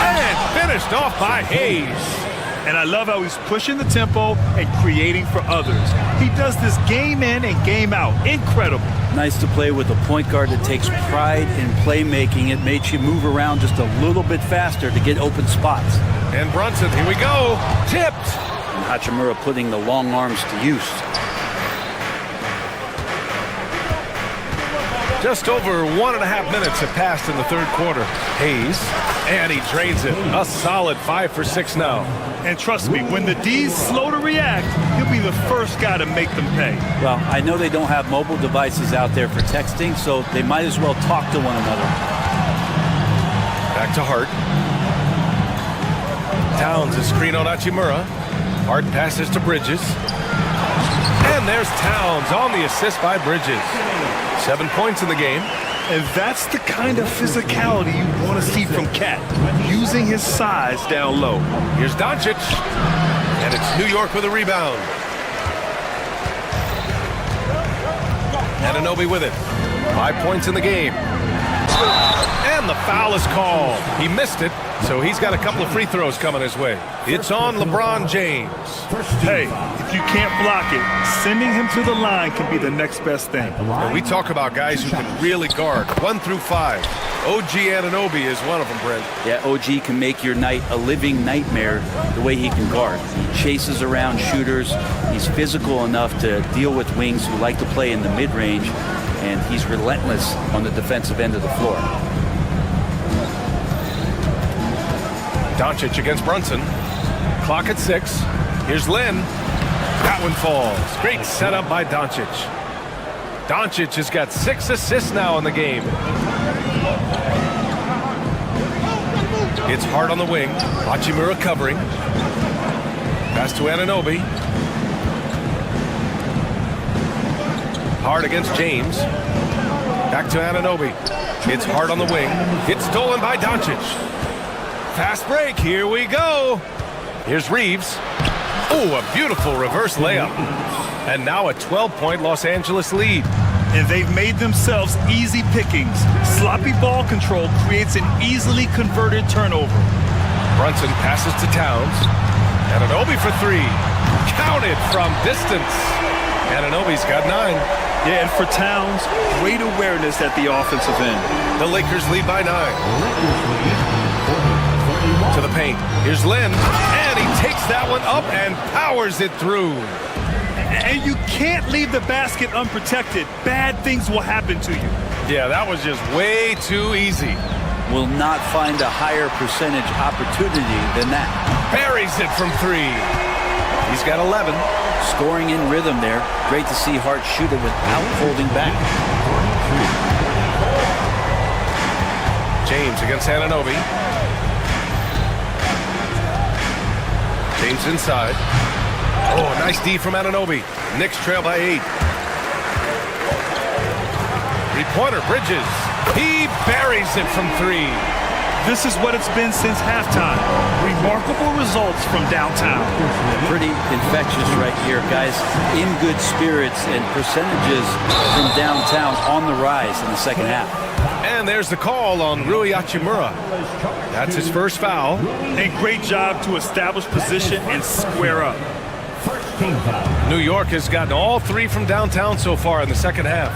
S4: And finished off by Hayes.
S6: And I love how he's pushing the tempo and creating for others. He does this game in and game out. Incredible.
S15: Nice to play with a point guard that takes pride in playmaking. It makes you move around just a little bit faster to get open spots.
S4: And Brunson, here we go. Tipped.
S15: And Hachimura putting the long arms to use.
S4: Just over 1.5 minutes have passed in the third quarter. Hayes, and he drains it. A solid 5 for 6 now.
S6: And trust me, when the D's slow to react, he'll be the first guy to make them pay.
S15: Well, I know they don't have mobile devices out there for texting, so they might as well talk to one another.
S4: Back to Hart. Towns is screen on Hachimura. Hart passes to Bridges. And there's Towns on the assist by Bridges. 7 points in the game.
S6: And that's the kind of physicality you want to see from Cat, using his size down low.
S4: Here's Doncic. And it's New York with a rebound. Anunoby with it. 5 points in the game. And the foul is called. He missed it, so he's got a couple of free throws coming his way. It's on LeBron James.
S6: Hey, if you can't block it, sending him to the line can be the next best thing.
S4: And we talk about guys who can really guard 1 through 5. OG Anunoby is one of them, Brent.
S15: Yeah, OG can make your night a living nightmare the way he can guard. He chases around shooters. He's physical enough to deal with wings who like to play in the mid-range, and he's relentless on the defensive end of the floor.
S4: Doncic against Brunson. Clock at 6. Here's Lynn. That one falls. Great setup by Doncic. Doncic has got 6 assists now in the game. It's Hart on the wing. Hachimura covering. Pass to Anunoby. Hart against James. Back to Anunoby. It's Hart on the wing. It's stolen by Doncic. Fast break. Here we go. Here's Reeves. Oh, a beautiful reverse layup. And now a 12-point Los Angeles lead.
S6: And they've made themselves easy pickings. Sloppy ball control creates an easily converted turnover.
S4: Brunson passes to Towns. Anunoby for three. Counted from distance. Anunoby's got 9.
S6: Yeah, and for Towns, great awareness at the offensive end.
S4: The Lakers lead by 9. To the paint. Here's Lynn. And he takes that one up and powers it through.
S6: And you can't leave the basket unprotected. Bad things will happen to you.
S4: Yeah, that was just way too easy.
S15: Will not find a higher percentage opportunity than that.
S4: Buries it from 3. He's got 11.
S15: Scoring in rhythm there. Great to see Hart shoot it without holding back.
S4: James against Anunoby. James inside. Oh, nice D from Anunoby. Knicks trail by 8. Three-pointer, Bridges. He buries it from 3.
S6: This is what it's been since halftime. Remarkable results from downtown.
S15: Pretty infectious right here, guys. In good spirits and percentages from downtown on the rise in the second half.
S4: And there's the call on Rui Hachimura. That's his first foul.
S6: A great job to establish position and square up.
S4: New York has gotten all 3 from downtown so far in the second half.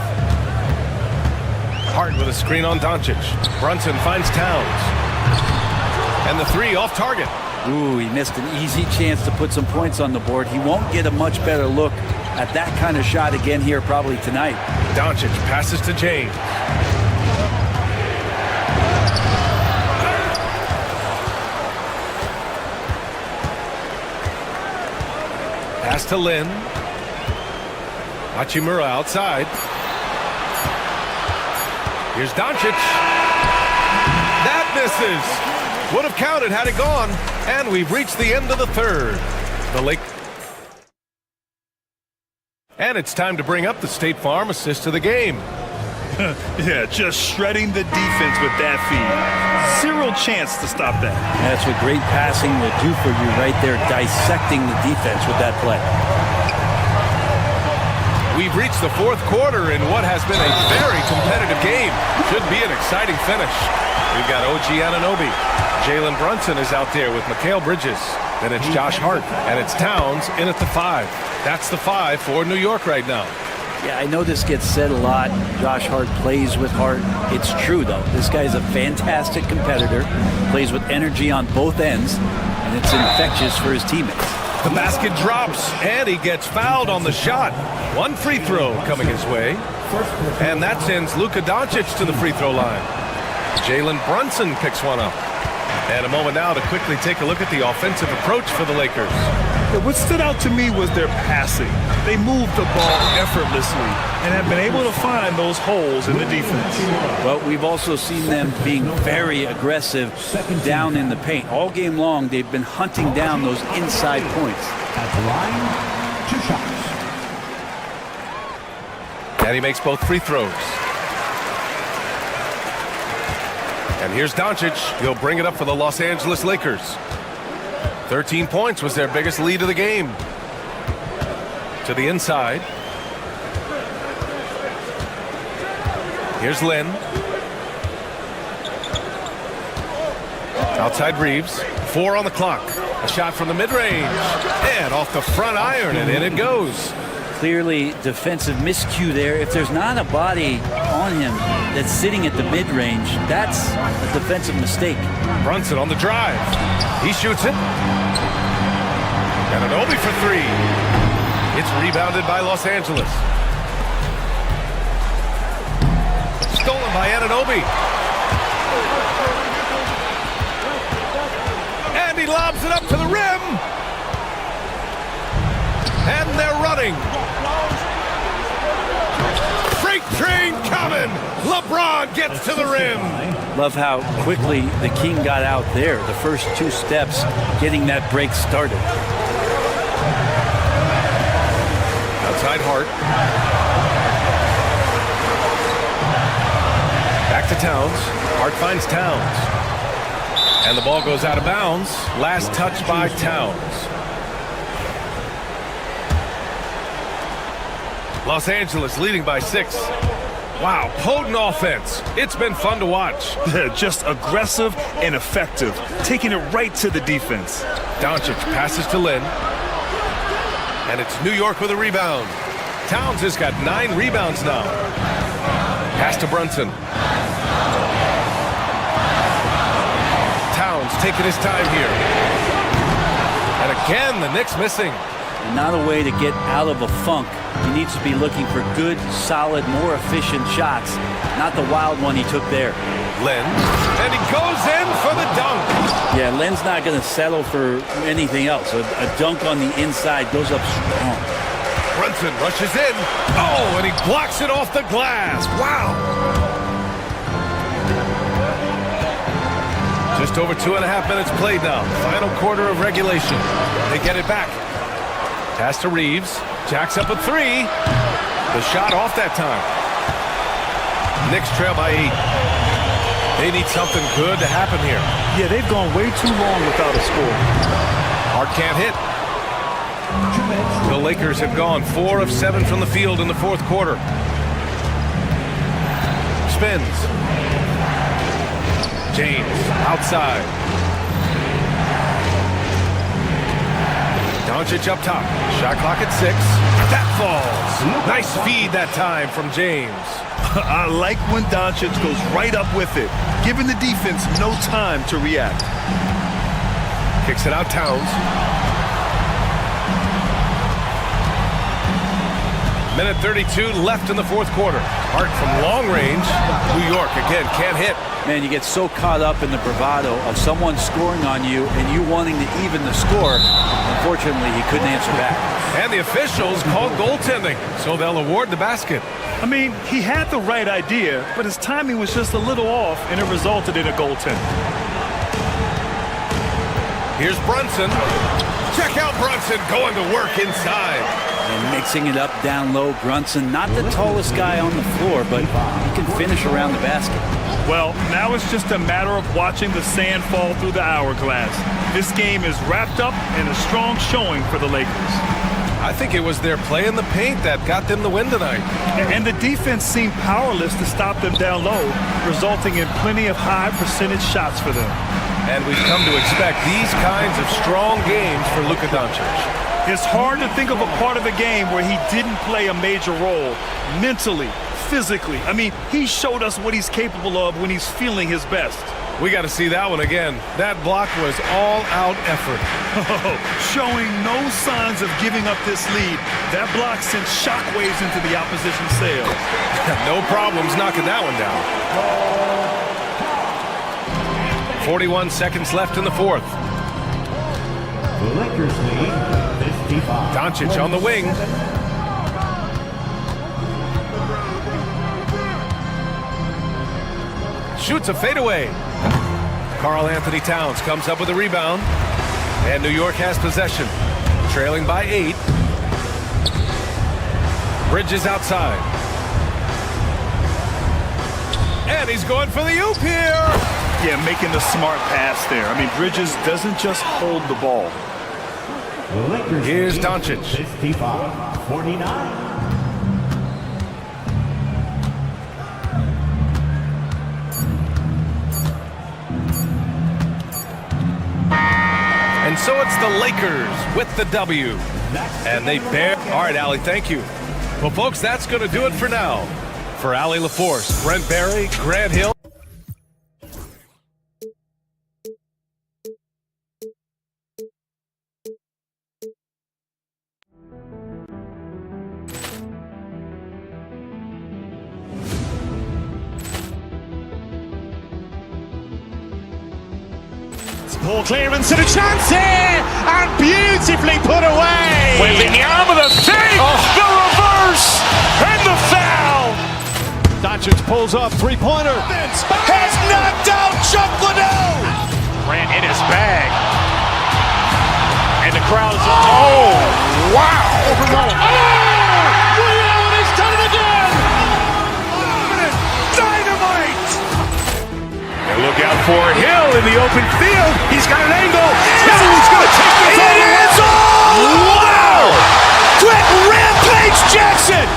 S4: Hart with a screen on Doncic. Brunson finds Towns. And the 3 off target.
S15: Ooh, he missed an easy chance to put some points on the board. He won't get a much better look at that kind of shot again here probably tonight.
S4: Doncic passes to James. Pass to Lynn. Hachimura outside. Here's Doncic. That misses. Would have counted had it gone. And we've reached the end of the third. And it's time to bring up the State Farm assist of the game.
S6: Yeah, just shredding the defense with that feed. 0 chance to stop that.
S15: That's what great passing will do for you right there, dissecting the defense with that play.
S4: We've reached the 4th quarter in what has been a very competitive game. Should be an exciting finish. We've got OG Anunoby. Jalen Brunson is out there with Mikal Bridges. Then it's Josh Hart, and it's Towns in at the 5. That's the 5 for New York right now.
S15: Yeah, I know this gets said a lot. Josh Hart plays with heart. It's true, though. This guy's a fantastic competitor, plays with energy on both ends, and it's infectious for his teammates.
S4: The basket drops, and he gets fouled on the shot. 1 free throw coming his way, and that sends Luka Doncic to the free throw line. Jalen Brunson picks one up. And a moment now to quickly take a look at the offensive approach for the Lakers.
S6: What stood out to me was their passing. They moved the ball effortlessly and have been able to find those holes in the defense.
S15: Well, we've also seen them being very aggressive down in the paint. All game long, they've been hunting down those inside points.
S12: At the line, 2 shots.
S4: And he makes both free throws. And here's Doncic. He'll bring it up for the Los Angeles Lakers. 13 points was their biggest lead of the game. To the inside. Here's Lynn. Outside Reeves. 4 on the clock. A shot from the mid-range. And off the front iron, and in it goes.
S15: Clearly defensive miscue there. If there's not a body on him that's sitting at the mid-range, that's a defensive mistake.
S4: Brunson on the drive. He shoots it. Anunoby for 3. It's rebounded by Los Angeles. Stolen by Anunoby. And he lobs it up to the rim. And they're running. Freight train coming. LeBron gets to the rim.
S15: Love how quickly the King got out there. The first 2 steps getting that break started.
S4: Outside Hart. Back to Towns. Hart finds Towns. And the ball goes out of bounds. Last touch by Towns. Los Angeles leading by 6. Wow, potent offense. It's been fun to watch.
S6: Just aggressive and effective, taking it right to the defense.
S4: Doncic passes to Lynn. And it's New York with a rebound. Towns has got 9 rebounds now. Pass to Brunson. Towns taking his time here. And again, the Knicks missing.
S15: Not a way to get out of a funk. He needs to be looking for good, solid, more efficient shots, not the wild one he took there.
S4: Len, and he goes in for the dunk.
S15: Yeah, Len's not going to settle for anything else. A dunk on the inside goes up strong.
S4: Brunson rushes in. Oh, and he blocks it off the glass. Wow. Just over 2.5 minutes played now. Final quarter of regulation. They get it back. Pass to Reeves. Jacks up a 3. The shot off that time. Knicks trail by 8. They need something good to happen here.
S6: Yeah, they've gone way too long without a score.
S4: Hart can't hit. The Lakers have gone 4 of 7 from the field in the 4th quarter. Spins. James outside. Doncic up top. Shot clock at 6. That falls. Nice feed that time from James.
S6: I like when Doncic goes right up with it, giving the defense no time to react.
S4: Kicks it out Towns. Minute 32 left in the 4th quarter. Hart from long range. New York again can't hit.
S15: Man, you get so caught up in the bravado of someone scoring on you and you wanting to even the score. Unfortunately, he couldn't answer back.
S4: And the officials called goaltending, so they'll award the basket.
S6: I mean, he had the right idea, but his timing was just a little off, and it resulted in a goaltend.
S4: Here's Brunson. Check out Brunson going to work inside.
S15: And mixing it up down low. Brunson, not the tallest guy on the floor, but he can finish around the basket.
S6: Well, now it's just a matter of watching the sand fall through the hourglass. This game is wrapped up in a strong showing for the Lakers.
S4: I think it was their play in the paint that got them the win tonight.
S6: And the defense seemed powerless to stop them down low, resulting in plenty of high percentage shots for them.
S4: And we've come to expect these kinds of strong games for Luka Doncic.
S6: It's hard to think of a part of the game where he didn't play a major role mentally, physically. I mean, he showed us what he's capable of when he's feeling his best.
S4: We got to see that one again. That block was all-out effort.
S6: Showing no signs of giving up this lead. That block sent shockwaves into the opposition sail.
S4: No problems knocking that one down. 41 seconds left in the 4th.
S12: The Lakers lead 55.
S4: Doncic on the wing. Shoots a fadeaway. Karl Anthony Towns comes up with a rebound. And New York has possession. Trailing by 8. Bridges outside. And he's going for the oop here.
S6: Yeah, making the smart pass there. I mean, Bridges doesn't just hold the ball.
S4: Here's Doncic.
S12: 65-49.
S4: And so it's the Lakers with the W. And they bear. All right, Allie, thank you. Well, folks, that's going to do it for now. For Allie LaForce, Brent Barry, Grant Hill.
S1: Ball clearance and a chance here, and beautifully put away.
S2: Waving arm of the fake, the reverse, and the foul.
S1: Doncic pulls up, three-pointer.
S2: Has knocked out Chuck Liddell.
S1: Ran in his bag. And the crowd is... Oh, wow!
S2: Overrun. Liddell has done it again. Dynamite.
S4: And look out for Hill in the open field. He's got an angle. Hill's going to take this all the way. Wow! Quick Rampage Jackson.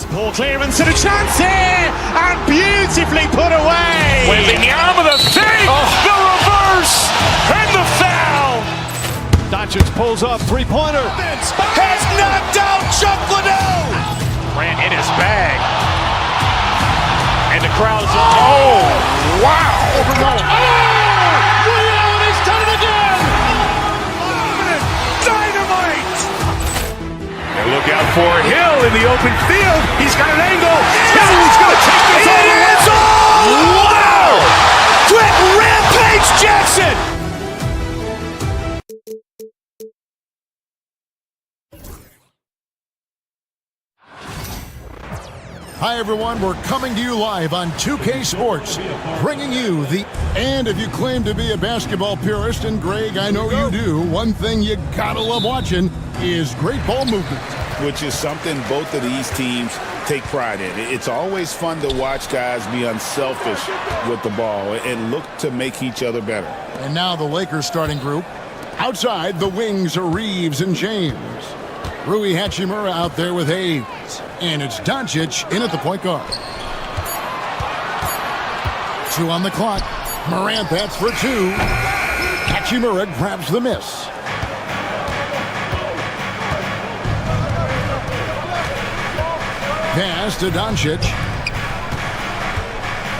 S1: Ball clearance and a chance here, and beautifully put away.
S2: With the arm of the fake, the reverse, and the foul.
S1: Doncic pulls up, three-pointer.
S2: Has knocked out Chuck Liddell.
S1: Ran in his bag. And the crowd is... Oh, wow!
S2: Overrun. Liddell has done it again. Dynamite.
S4: And look out for Hill in the open field. He's got an angle. Hill's going to take this all the way. Wow! Quick Rampage Jackson.
S8: Hi, everyone. We're coming to you live on 2K Sports, bringing you the... And if you claim to be a basketball purist, and Greg, I know you do, one thing you gotta love watching is great ball movement.
S9: Which is something both of these teams take pride in. It's always fun to watch guys be unselfish with the ball and look to make each other better.
S8: And now the Lakers starting group. Outside, the wings are Reeves and James. Rui Hachimura out there with Hayes. And it's Doncic in at the point guard. 2 on the clock. Morant bats for 2. Hachimura grabs the miss. Pass to Doncic.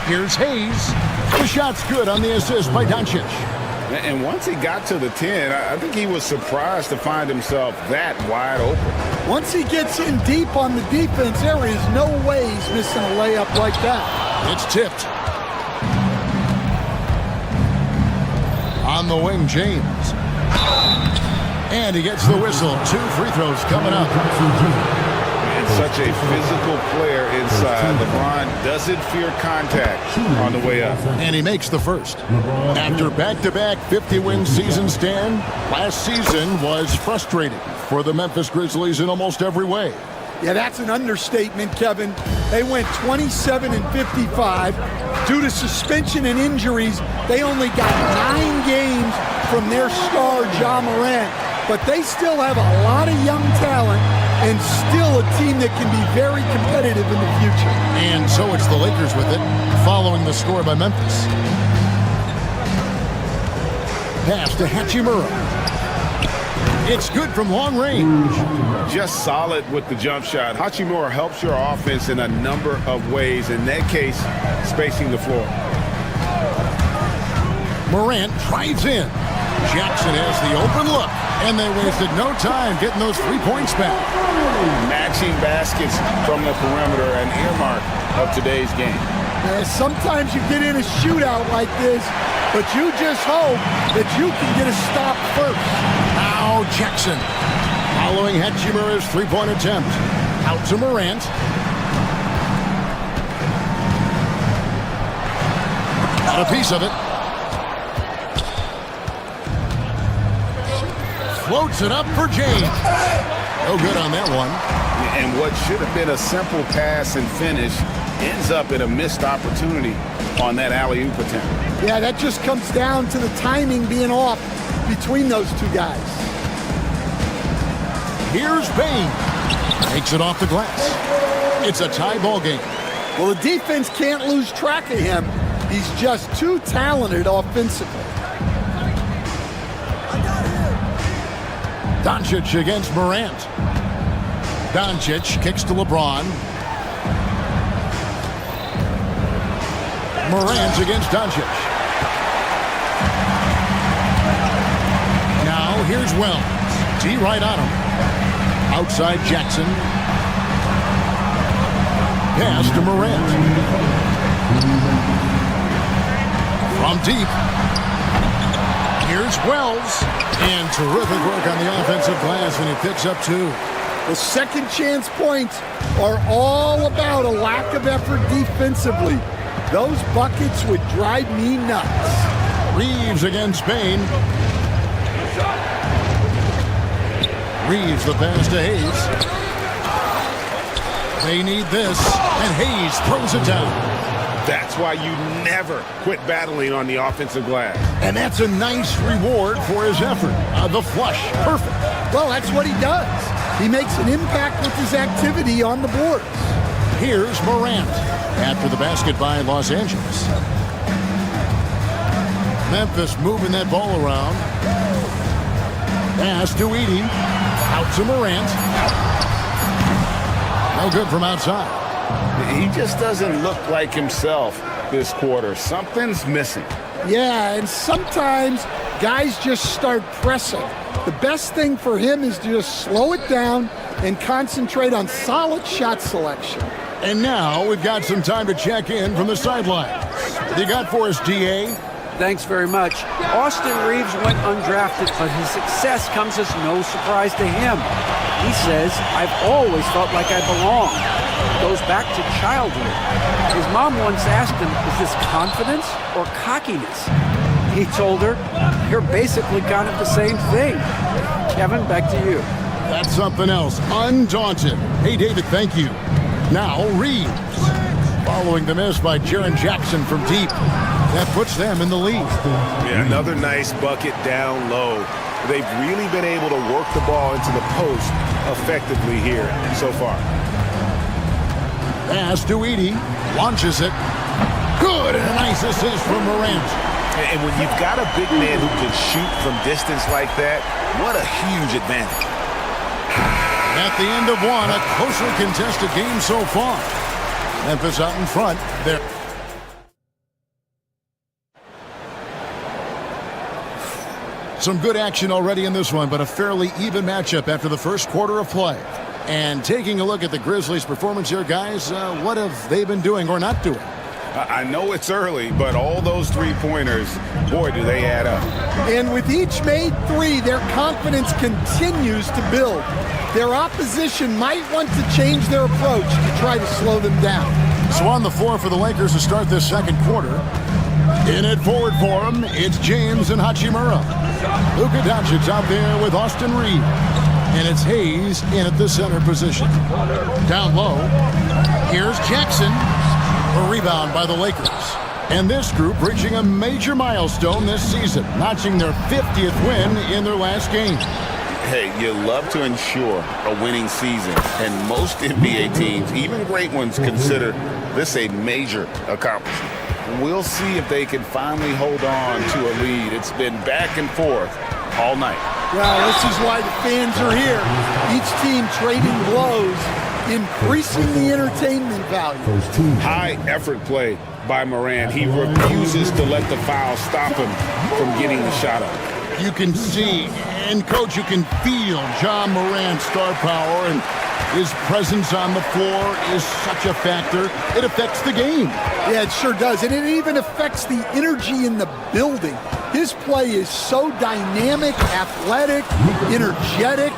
S8: Here's Hayes. The shot's good on the assist by Doncic.
S9: And once he got to the 10, I think he was surprised to find himself that wide open.
S5: Once he gets in deep on the defense, there is no way he's missing a layup like that.
S8: It's tipped. On the wing, James. And he gets the whistle. 2 free throws coming up.
S9: And such a physical player inside. LeBron doesn't fear contact on the way up.
S8: And he makes the first. After back-to-back 50-win seasons, Dan, last season was frustrating for the Memphis Grizzlies in almost every way.
S5: Yeah, that's an understatement, Kevin. They went 27-55. Due to suspension and injuries, they only got 9 games from their star, Ja Morant. But they still have a lot of young talent and still a team that can be very competitive in the future.
S8: And so it's the Lakers with it, following the score by Memphis. Pass to Hachimura. It's good from long range.
S9: Just solid with the jump shot. Hachimura helps your offense in a number of ways. In that case, spacing the floor.
S8: Morant drives in. Jackson has the open look, and they wasted no time getting those 3 points back.
S9: Matching baskets from the perimeter, an earmark of today's game.
S5: Sometimes you get in a shootout like this, but you just hope that you can get a stop first.
S8: Now Jackson, following Hachimura's 3-point attempt. Out to Morant. Got a piece of it. Floats it up for James. No good on that one.
S9: And what should have been a simple pass and finish ends up in a missed opportunity on that alley-oop attempt.
S5: Yeah, that just comes down to the timing being off between those two guys.
S8: Here's Payne. Takes it off the glass. It's a tie ball game.
S5: Well, the defense can't lose track of him. He's just too talented offensively.
S8: Doncic against Morant. Doncic kicks to LeBron. Morant's against Doncic. Now here's Wells. D right on him. Outside Jackson. Pass to Morant. From deep. Here's Wells. And terrific work on the offensive glass, and he picks up 2.
S5: The second chance points are all about a lack of effort defensively. Those buckets would drive me nuts.
S8: Reeves against Spain. Reeves the pass to Hayes. They need this, and Hayes throws it down.
S2: That's why you never quit battling on the offensive glass.
S8: And that's a nice reward for his effort. The flush, perfect.
S5: Well, that's what he does. He makes an impact with his activity on the boards.
S8: Here's Morant after the basket by Los Angeles. Memphis moving that ball around. Pass to Edey. Out to Morant. No good from outside.
S9: He just doesn't look like himself this quarter. Something's missing.
S5: Yeah, and sometimes guys just start pressing. The best thing for him is to just slow it down and concentrate on solid shot selection.
S8: And now we've got some time to check in from the sidelines. What you got for us, DA?
S10: Thanks very much. Austin Reeves went undrafted, but his success comes as no surprise to him. He says, "I've always felt like I belong." It goes back to childhood. His mom once asked him, "Is this confidence or cockiness?" He told her, "You're basically kind of the same thing." Kevin, back to you.
S8: That's something else. Undaunted. Hey, David, thank you. Now, Reeves. Following the miss by Jaren Jackson from deep. That puts them in the lead.
S2: Yeah, another nice bucket down low. They've really been able to work the ball into the post effectively here so far.
S8: Pass to Edey. Launches it. Good, and a nice assist from Morant.
S2: And when you've got a big man who can shoot from distance like that, what a huge advantage.
S8: At the end of one, a closely contested game so far. Memphis out in front. There. Some good action already in this one, but a fairly even matchup after the first quarter of play. And taking a look at the Grizzlies' performance here, guys, what have they been doing or not doing?
S9: I know it's early, but all those three-pointers, boy, do they add up.
S5: And with each made three, their confidence continues to build. Their opposition might want to change their approach to try to slow them down.
S8: So on the floor for the Lakers to start this second quarter. In it forward for him, it's James and Hachimura. Luka Doncic's out there with Austin Reeves. And it's Hayes in at the center position. Down low, here's Jackson. A rebound by the Lakers. And this group reaching a major milestone this season, notching their 50th win in their last game.
S9: Hey, you love to ensure a winning season, and most NBA teams, even great ones, consider this a major accomplishment. We'll see if they can finally hold on to a lead. It's been back and forth all night.
S5: Well, this is why the fans are here. Each team trading blows, increasing the entertainment value.
S9: High effort play by Morant. He refuses to let the foul stop him from getting the shot up.
S8: You can see, and Coach, you can feel John Morant's star power, and his presence on the floor is such a factor. It affects the game.
S5: Yeah, it sure does, and it even affects the energy in the building. His play is so dynamic, athletic, energetic.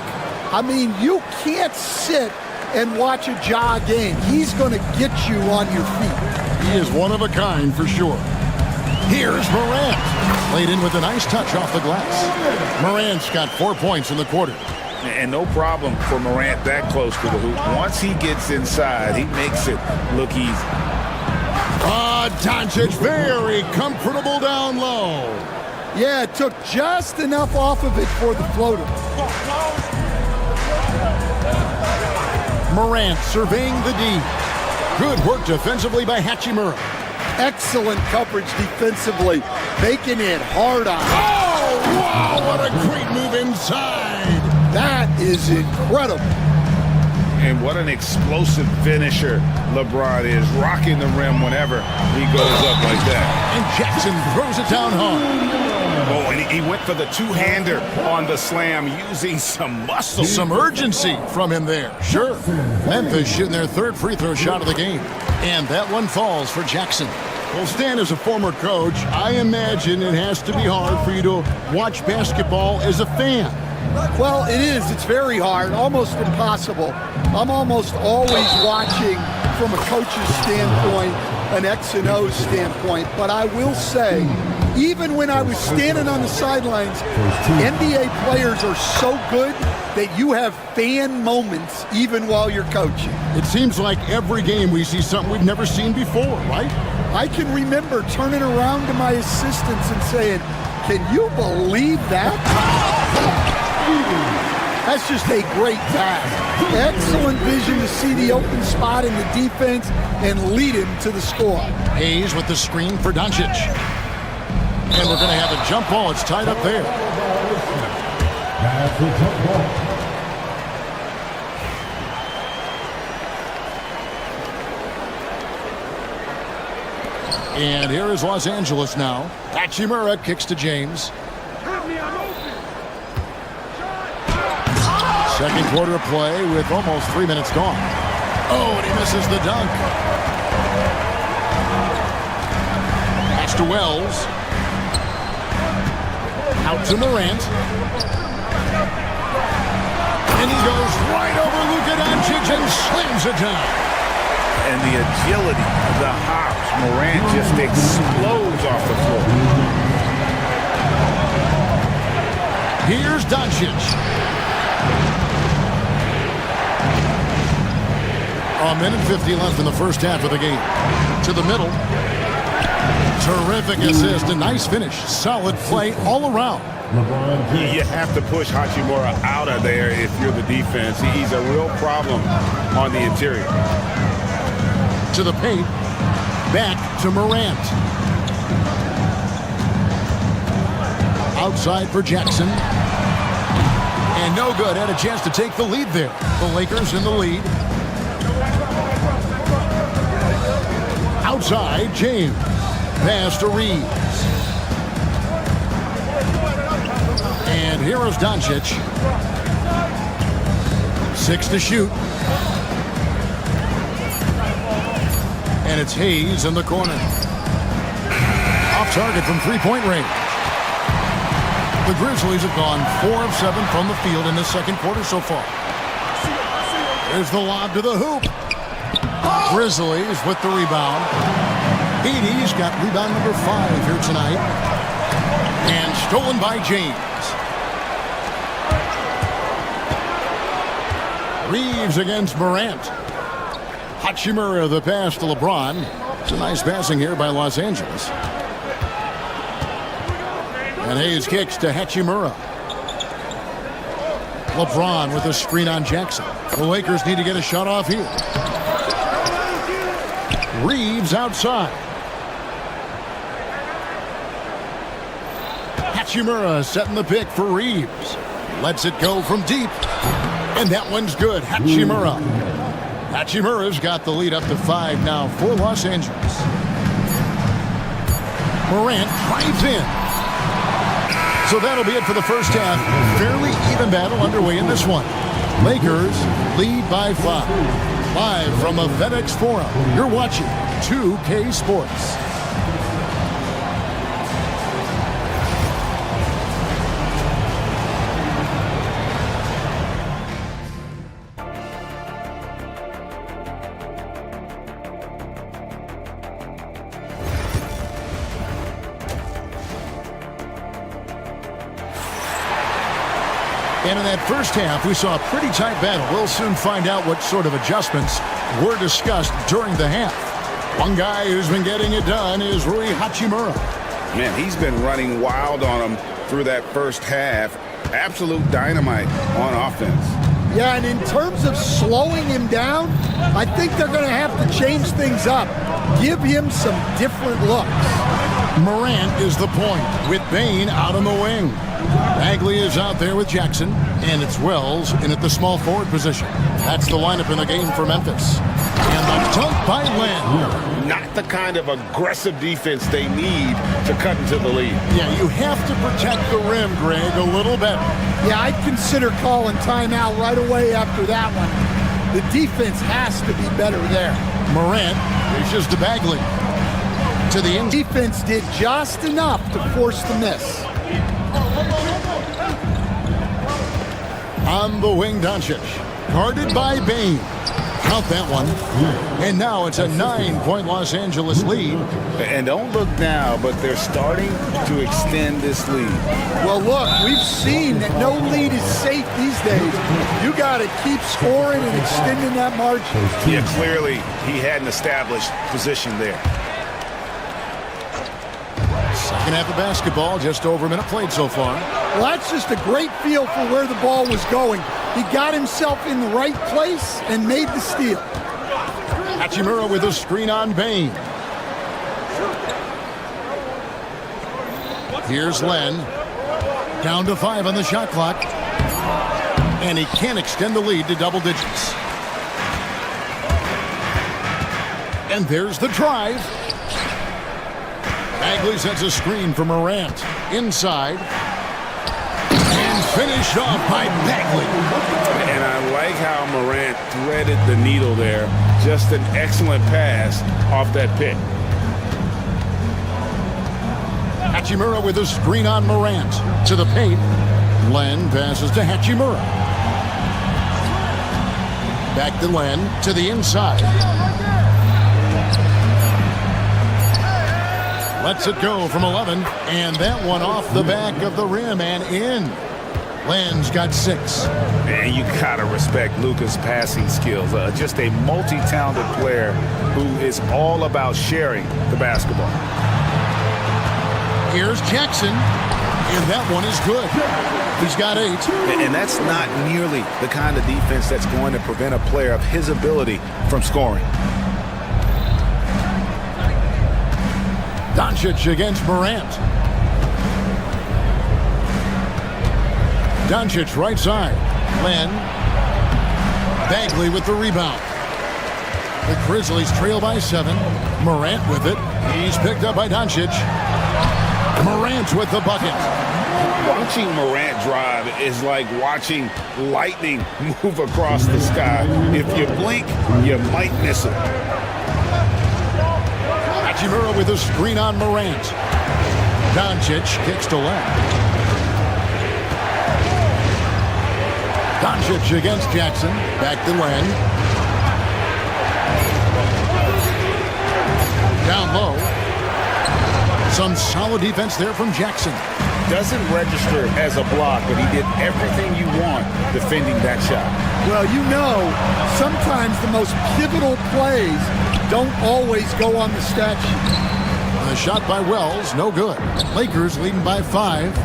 S5: I mean, you can't sit and watch a Ja game. He's going to get you on your feet.
S8: He is one of a kind for sure. Here's Morant. Laid in with a nice touch off the glass. Morant's got 4 points in the quarter.
S9: And no problem for Morant that close to the hoop. Once he gets inside, he makes it look easy.
S8: Doncic very comfortable down low.
S5: Yeah, it took just enough off of it for the floater.
S8: Morant surveying the D. Good work defensively by Hachimura.
S5: Excellent coverage defensively, making it hard on.
S8: Oh, wow, what a great move inside.
S5: That is incredible.
S9: And what an explosive finisher LeBron is, rocking the rim whenever he goes up like that.
S8: And Jackson throws it down hard.
S9: Oh, and he went for the two-hander on the slam, using some muscle.
S8: Some urgency from him there. Sure. Memphis shooting their third free throw shot of the game. And that one falls for Jackson.
S17: Well, Stan, as a former coach, I imagine it has to be hard for you to watch basketball as a fan.
S5: Well, it is. It's very hard, almost impossible. I'm almost always watching from a coach's standpoint, an X and O standpoint. But I will say, even when I was standing on the sidelines, NBA players are so good that you have fan moments even while you're coaching.
S17: It seems like every game we see something we've never seen before, right?
S5: I can remember turning around to my assistants and saying, "Can you believe that?" That's just a great pass. Excellent vision to see the open spot in the defense and lead him to the score.
S8: Hayes with the screen for Doncic. And we're going to have a jump ball. It's tied up there.
S12: That's the jump ball.
S8: And here is Los Angeles now. Hachimura kicks to James. Second quarter of play with almost 3 minutes gone. Oh, and he misses the dunk. Pass to Wells. Out to Morant. And he goes right over Luka Doncic and slams it down.
S9: And the agility of the hops. Morant just explodes off the floor.
S8: Here's Doncic. A minute 50 left in the first half of the game. To the middle. Terrific assist. A nice finish. Solid play all around.
S9: You have to push Hachimura out of there if you're the defense. He's a real problem on the interior.
S8: To the paint. Back to Morant. Outside for Jackson. And no good. Had a chance to take the lead there. The Lakers in the lead. Outside, James. Pass to Reeves. And here is Doncic. 6 to shoot. And it's Hayes in the corner. Off target from three-point range. The Grizzlies have gone 4 of 7 from the field in the second quarter so far. There's the lob to the hoop. Grizzlies with the rebound. Edie's got rebound number 5 here tonight. And stolen by James. Reeves against Morant. Hachimura the pass to LeBron. It's a nice passing here by Los Angeles. And Hayes kicks to Hachimura. LeBron with a screen on Jackson. The Lakers need to get a shot off here. Reeves outside. Hachimura setting the pick for Reeves. Lets it go from deep. And that one's good. Hachimura. Hachimura's got the lead up to 5 now for Los Angeles. Morant drives in. So that'll be it for the first half. Fairly even battle underway in this one. Lakers lead by 5. Live from the FedEx Forum, you're watching 2K Sports. And in that first half, we saw a pretty tight battle. We'll soon find out what sort of adjustments were discussed during the half. One guy who's been getting it done is Rui Hachimura.
S9: Man, he's been running wild on him through that first half. Absolute dynamite on offense.
S5: Yeah, and in terms of slowing him down, I think they're going to have to change things up. Give him some different looks.
S8: Morant is the point with Bain out on the wing. Bagley is out there with Jackson, and it's Wells in at the small forward position. That's the lineup in the game for Memphis. And the dunk by Len.
S9: Not the kind of aggressive defense they need to cut into the lead.
S8: Yeah, you have to protect the rim, Greg, a little better.
S5: Yeah, I'd consider calling timeout right away after that one. The defense has to be better there.
S8: Morant reaches to Bagley. To the end.
S5: Defense did just enough to force the miss.
S8: On the wing, Doncic. Guarded by Bain. Count that one. And now it's a 9-point Los Angeles lead.
S9: And don't look now, but they're starting to extend this lead.
S5: Well, look, we've seen that no lead is safe these days. You got to keep scoring and extending that margin.
S2: Yeah, clearly he had an established position there.
S8: Second half of basketball, just over a minute played so far.
S5: Well, that's just a great feel for where the ball was going. He got himself in the right place and made the steal.
S8: Hachimura with a screen on Bain. Here's Len. Down to 5 on the shot clock. And he can't extend the lead to double digits. And there's the drive. Bagley sets a screen for Morant. Inside. And finished off by Bagley.
S9: And I like how Morant threaded the needle there. Just an excellent pass off that pick.
S8: Hachimura with a screen on Morant. To the paint. Len passes to Hachimura. Back to Len. To the inside. Lets it go from 11, and that one off the back of the rim and in. Len's got 6.
S2: And you gotta respect Luka's passing skills. Just a multi-talented player who is all about sharing the basketball.
S8: Here's Jackson, and that one is good. He's got 8.
S2: And that's not nearly the kind of defense that's going to prevent a player of his ability from scoring.
S8: Doncic against Morant. Doncic right side. Len. Bagley with the rebound. The Grizzlies trail by 7. Morant with it. He's picked up by Doncic. Morant with the bucket.
S9: Watching Morant drive is like watching lightning move across the sky. If you blink, you might miss it.
S8: Hachimura with a screen on Morant. Doncic kicks to Len. Doncic against Jackson. Back to Len. Down low. Some solid defense there from Jackson.
S9: Doesn't register as a block, but he did everything you want defending that shot.
S5: Well, you know, sometimes the most pivotal plays don't always go on the stat sheet.
S8: The shot by Wells, no good. Lakers leading by 5.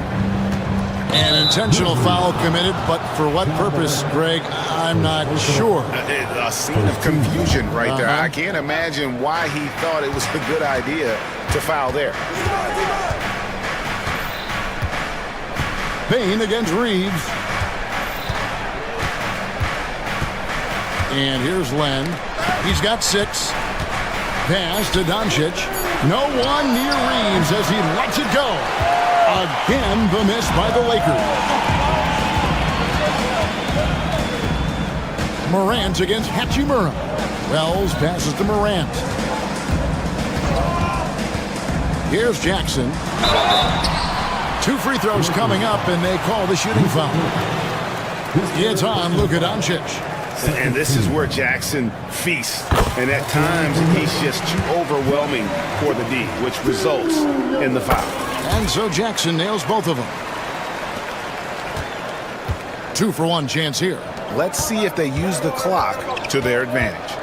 S8: An intentional foul committed, but for what purpose, Greg, I'm not sure.
S2: A scene of confusion right there. I can't imagine why he thought it was a good idea to foul there.
S8: Bain against Reeves. And here's Len. He's got 6. Pass to Doncic. No one near Reeves as he lets it go. Again, the miss by the Lakers. Morant against Hachimura. Wells passes to Morant. Here's Jackson. 2 free throws coming up, and they call the shooting foul. It's on Luka Doncic.
S2: And this is where Jackson feasts. And at times, he's just too overwhelming for the D, which results in the foul.
S8: And so Jackson nails both of them. 2-for-1 chance here.
S2: Let's see if they use the clock to their advantage.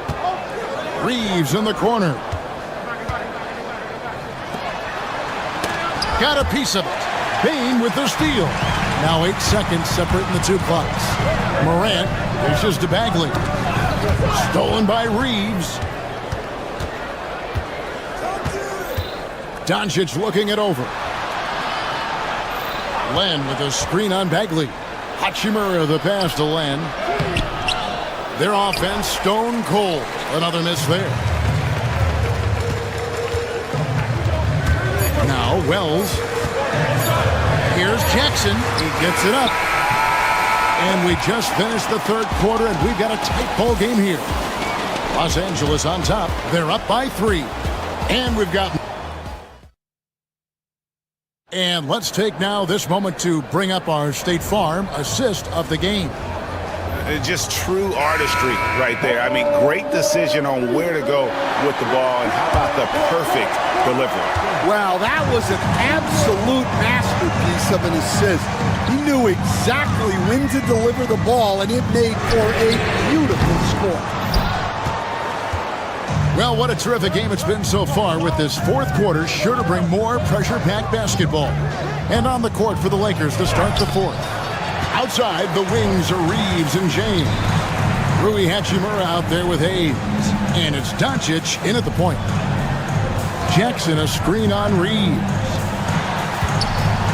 S8: Reeves in the corner. Got a piece of it. Bain with the steal. Now 8 seconds separating the 2 clocks. Morant reaches to Bagley. Stolen by Reeves. Doncic looking it over. Len with a screen on Bagley. Hachimura the pass to Len. Their offense stone cold. Another miss there. Now Wells. Here's Jackson. He gets it up. And we just finished the third quarter, and we've got a tight ball game here. Los Angeles on top. They're up by 3. And we've got... And let's take now this moment to bring up our State Farm assist of the game.
S9: Just true artistry right there. I mean, great decision on where to go with the ball, and how about the perfect delivery?
S5: Wow, that was an absolute masterpiece of an assist. He knew exactly when to deliver the ball, and it made for a beautiful score.
S8: Well, what a terrific game it's been so far, with this fourth quarter sure to bring more pressure-packed basketball. And on the court for the Lakers to start the fourth. Outside, the wings are Reeves and James. Rui Hachimura out there with Hayes. And it's Doncic in at the point. Jackson a screen on Reeves.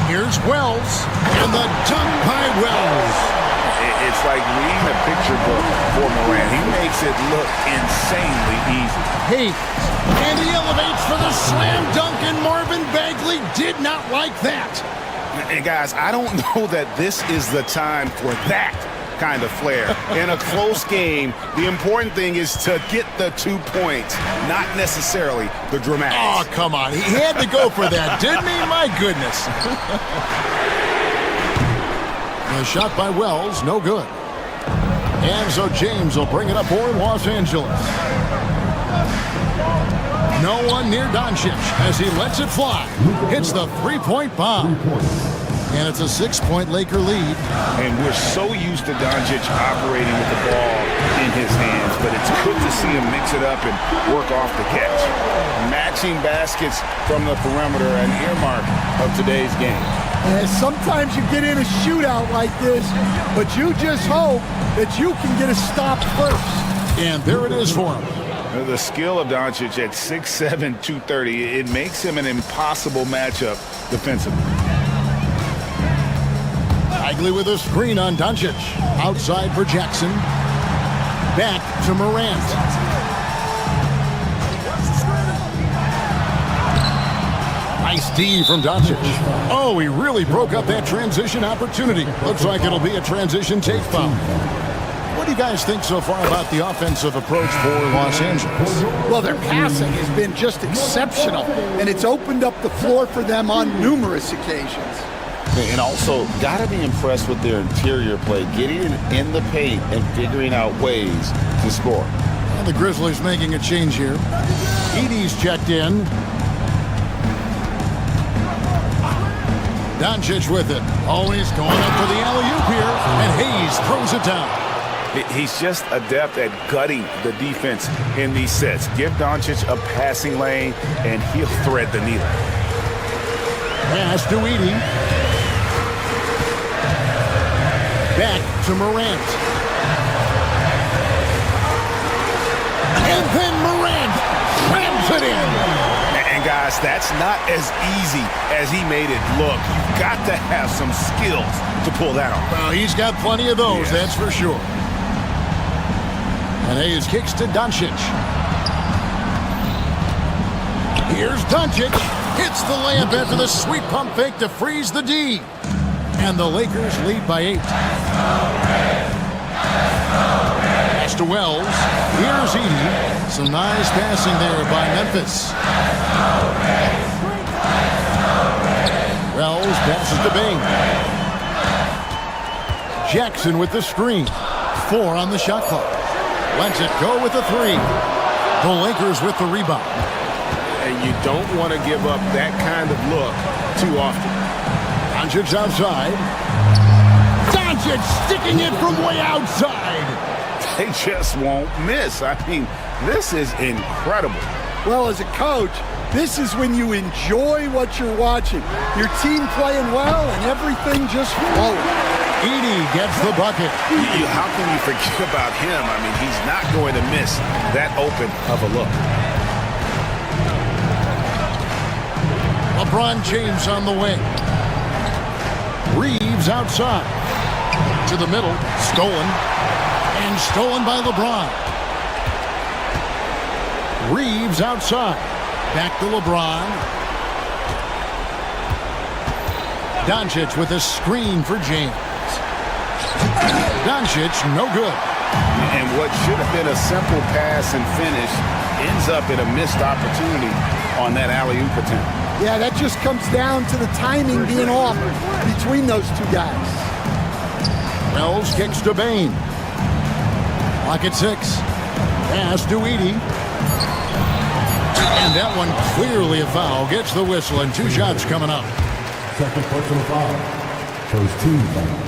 S8: Here's Wells. And the dunk by Wells.
S9: It's like reading a picture book for Morant. He makes it look insanely easy.
S8: Hayes. And he elevates for the slam dunk, and Marvin Bagley did not like that.
S9: And guys, I don't know that this is the time for that kind of flair. In a close game, the important thing is to get the 2 points, not necessarily the dramatics.
S8: Oh, come on. He had to go for that, didn't he? My goodness. The shot by Wells, no good. And so James will bring it up for Los Angeles. No one near Doncic as he lets it fly. Hits the three-point bomb. And it's a 6-point Laker lead.
S9: And we're so used to Doncic operating with the ball in his hands, but it's good to see him mix it up and work off the catch. Matching baskets from the perimeter, an earmark of today's game.
S5: And sometimes you get in a shootout like this, but you just hope that you can get a stop first.
S8: And there it is for him.
S9: The skill of Doncic at 6'7", 230, it makes him an impossible matchup defensively.
S8: Bagley with a screen on Doncic. Outside for Jackson. Back to Morant. Nice D from Doncic. Oh, he really broke up that transition opportunity. Looks like it'll be a transition take foul. What do you guys think so far about the offensive approach for Los Angeles?
S5: Well, their passing has been just exceptional, and it's opened up the floor for them on numerous occasions.
S9: And also, got to be impressed with their interior play, getting in the paint and figuring out ways to score.
S8: And the Grizzlies making a change here. Edey's checked in. Doncic with it. Always going up for the alley-oop here, and Hayes throws it down.
S9: He's just adept at gutting the defense in these sets. Give Doncic a passing lane, and he'll thread the needle.
S8: Pass to Edey. Back to Morant. And then Morant slams it in.
S9: And guys, that's not as easy as he made it look. You've got to have some skills to pull that off.
S8: Well, he's got plenty of those, that's for sure. And Hayes kicks to Doncic. Here's Doncic. Hits the layup after the sweet pump fake to freeze the D. And the Lakers lead by 8. Pass to Wells. Here's Edey. Some nice passing there by Memphis. Wells passes to Bing. Jackson with the screen. 4 on the shot clock. Lets it go with a 3. The Lakers with the rebound.
S9: And you don't want to give up that kind of look too often.
S8: Doncic outside. Doncic sticking it from way outside.
S9: They just won't miss. I mean, this is incredible.
S5: Well, as a coach, this is when you enjoy what you're watching. Your team playing well and everything just flowing.
S8: Edey gets the bucket.
S9: How can you forget about him? I mean, he's not going to miss that open of a look.
S8: LeBron James on the wing. Reeves outside. To the middle. Stolen. And stolen by LeBron. Reeves outside. Back to LeBron. Doncic with a screen for James. Doncic, no good.
S9: And what should have been a simple pass and finish ends up in a missed opportunity on that alley-oop attempt.
S5: Yeah, that just comes down to the timing being off between those two guys.
S8: Wells kicks to Bain. Clock at 6. Pass to Edey. And that one clearly a foul. Gets the whistle and 2 shots coming up.
S12: Second personal foul. Shows 2 fouls.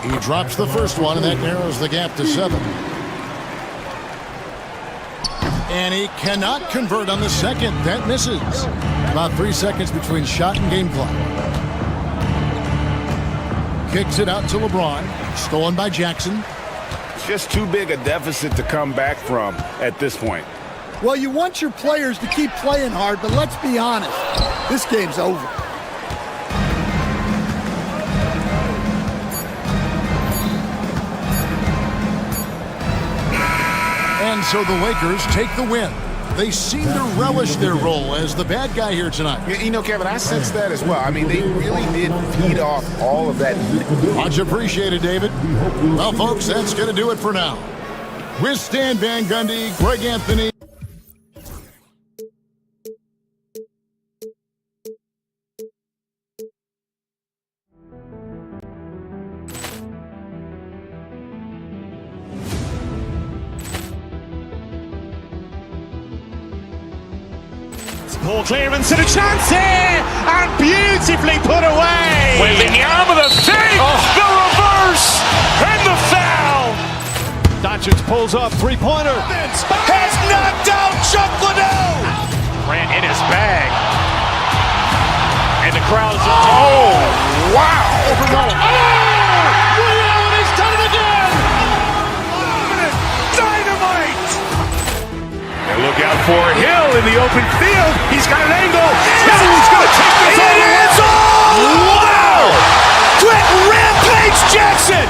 S8: He drops the first one, and that narrows the gap to 7. And he cannot convert on the second. That misses. About 3 seconds between shot and game clock. Kicks it out to LeBron. Stolen by Jackson.
S9: Just too big a deficit to come back from at this point.
S5: Well, you want your players to keep playing hard, but let's be honest. This game's over.
S8: And so the Lakers take the win. They seem to relish their role as the bad guy here tonight.
S9: You know, Kevin, I sense that as well. I mean, they really did feed off all of that.
S8: Much appreciated, David. Well, folks, that's going to do it for now. With Stan Van Gundy, Greg Anthony.
S1: Poor clearance and a chance here, and beautifully put away.
S2: Wembanyama the save, the reverse, and the foul.
S1: Doncic pulls up, three-pointer.
S2: Has knocked out Chuck Liddell.
S1: Grant in his bag. And the crowd's
S2: Oh, wow.
S1: Liddell has done it again.
S2: Dynamite. And look out for Hill in the open field. He's got an angle. Hill's going to take this all the way. Wow! Quick rampage Jackson.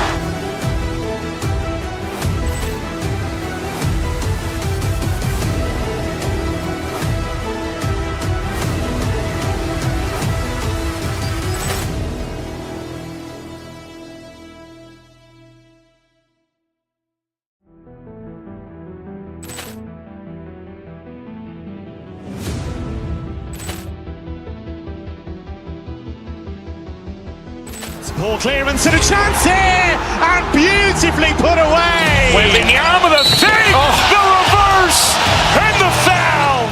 S1: Poor clearance and a chance here, and beautifully put away.
S2: Wembanyama the save, the reverse, and the foul.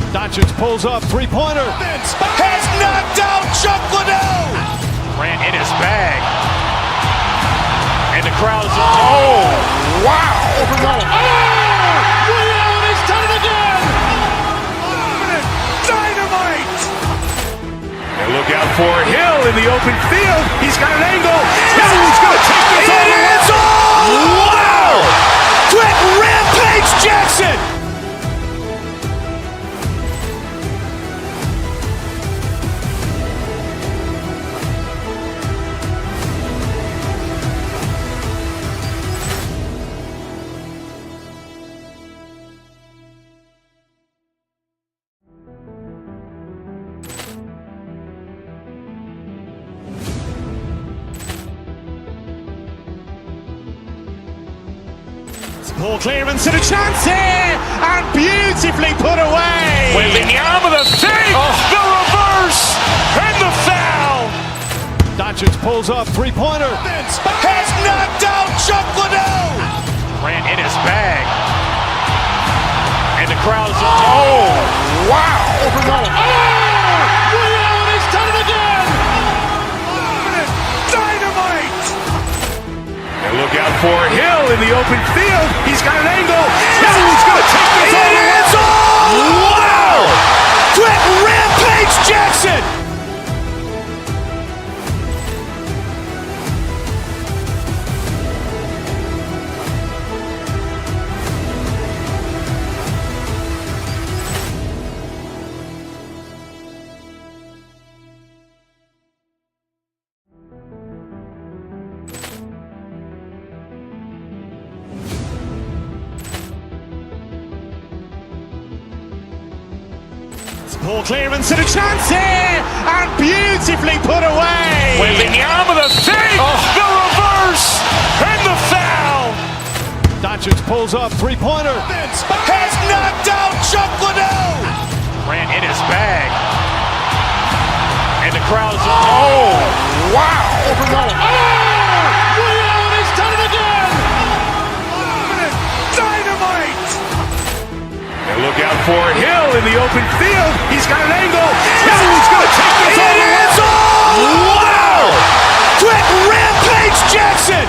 S1: Doncic pulls up, three-pointer.
S2: Has knocked out Chuck Liddell.
S1: Grant in his bag. And the crowd's
S2: wow.
S1: Liddell has done it again.
S2: Dynamite. And look out for Hill in the open field. He's got an angle. Hill's going to take this all the way. Wow! Quick rampage Jackson.
S1: Poor clearance and a chance here, and beautifully put away.
S2: Wembanyama the save, the reverse, and the foul.
S1: Doncic pulls up, three-pointer.
S2: Has knocked out Chuck Liddell.
S1: Grant in his bag. And the crowd's
S2: wow.
S1: Liddell has done it again.
S2: Dynamite. And look out for Hill in the open field. He's got an angle. Hill's going to take this all the way. Wow! Quick rampage Jackson.
S1: Ball clearance and a chance here, and beautifully put away.
S2: Wembanyama the fake, the reverse, and the foul.
S1: Doncic pulls up, three-pointer.
S2: Has knocked out Chuck Liddell.
S1: Ran in his bag.
S2: And the crowd's, oh, wow.
S1: Ray Allen has done it again.
S2: Dynamite. And look out for Hill in the open field. He's got an angle. Hill's going to take this all the way. Wow! Quick rampage Jackson.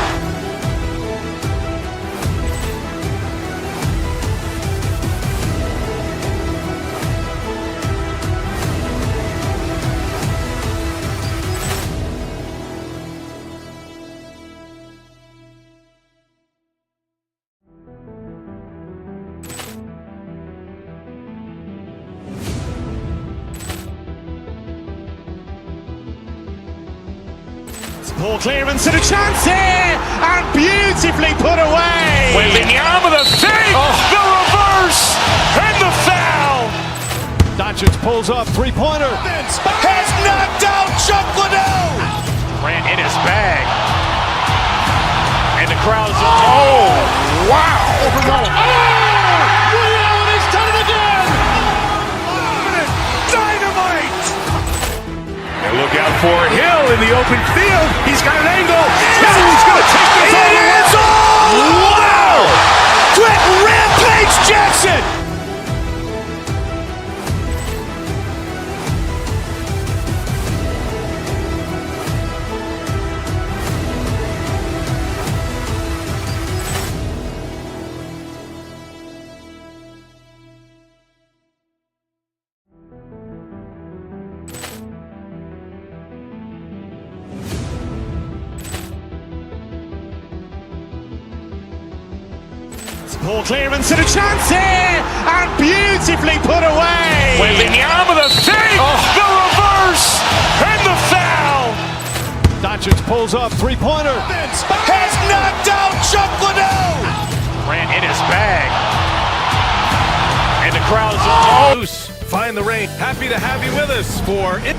S1: Ball clearance and a chance here, and beautifully put away.
S2: Wembanyama the fake, the reverse, and the foul.
S1: Doncic pulls up, three-pointer.
S2: Has knocked out Chuck Liddell.
S1: Ran in his bag.
S2: And the crowd's, oh, wow.
S1: Ray Allen has done it again.
S2: Dynamite. And look out for Hill in the open field. He's got an angle. Hill's going to take this all the way. Wow! Quick rampage Jackson.
S1: Ball clearance and a chance here, and beautifully put away.
S2: Wembanyama the fake, the reverse, and the foul.
S1: Doncic pulls up, three-pointer.
S2: Has knocked out Chuck Liddell.
S1: Ran in his bag.
S2: And the crowd's loose. Find the rain. Happy to have you with us for it.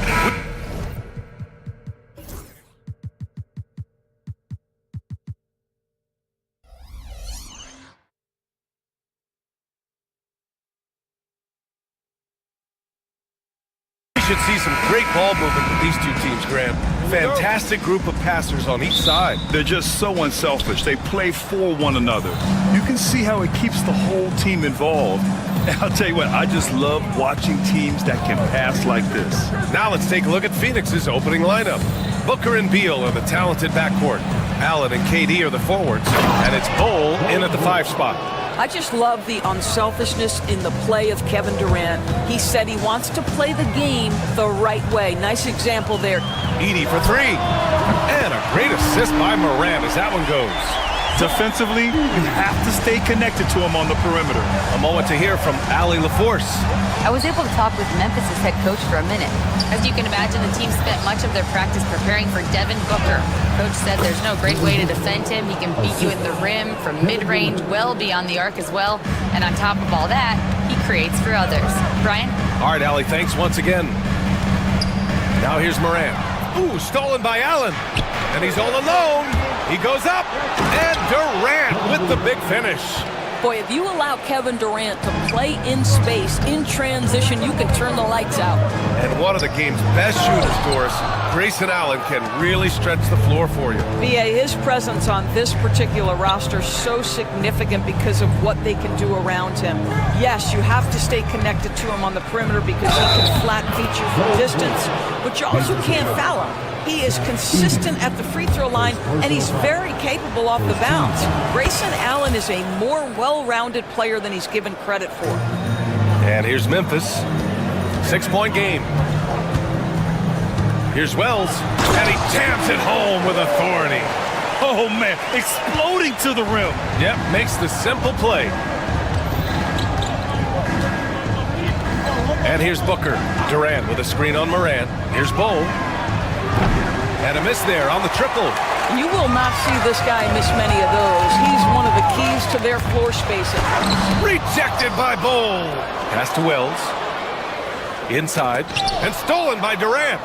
S2: Should see some great ball movement with these two teams, Graham. Fantastic group of passers on each side.
S6: They're just so unselfish. They play for one another. You can see how it keeps the whole team involved. And I'll tell you what, I just love watching teams that can pass like this.
S4: Now let's take a look at Phoenix's opening lineup. Booker and Beal are the talented backcourt. Allen and KD are the forwards. And it's Bol in at the 5 spot.
S16: I just love the unselfishness in the play of Kevin Durant. He said he wants to play the game the right way. Nice example there.
S4: Edie for 3. And a great assist by Morant as that one goes.
S6: Defensively, you have to stay connected to him on the perimeter.
S4: A moment to hear from Allie LaForce.
S7: I was able to talk with Memphis' head coach for a minute. As you can imagine, the team spent much of their practice preparing for Devin Booker. Coach said there's no great way to defend him. He can beat you at the rim, from mid-range, well beyond the arc as well. And on top of all that, he creates for others. Brian?
S4: All right, Allie, thanks once again. Now here's Morant. Ooh, stolen by Allen. And he's all alone. He goes up, and Durant with the big finish.
S16: Boy, if you allow Kevin Durant to play in space, in transition, you can turn the lights out.
S4: And one of the game's best shooters, Doris, Grayson Allen, can really stretch the floor for you.
S16: VA, his presence on this particular roster is so significant because of what they can do around him. Yes, you have to stay connected to him on the perimeter because he can flat feet you from distance, but you also can't foul him. He is consistent at the free throw line, and he's very capable off the bounce. Grayson Allen is a more well-rounded player than he's given credit for.
S4: And here's Memphis. 6-point game. Here's Wells, and he jams it home with authority.
S6: Oh, man, exploding to the rim.
S4: Yep, makes the simple play. And here's Booker. Durant with a screen on Morant. Here's Bol. And a miss there on the triple.
S16: You will not see this guy miss many of those. He's one of the keys to their floor spacing.
S4: Rejected by Bol. Pass to Wells. Inside, and stolen by Durant.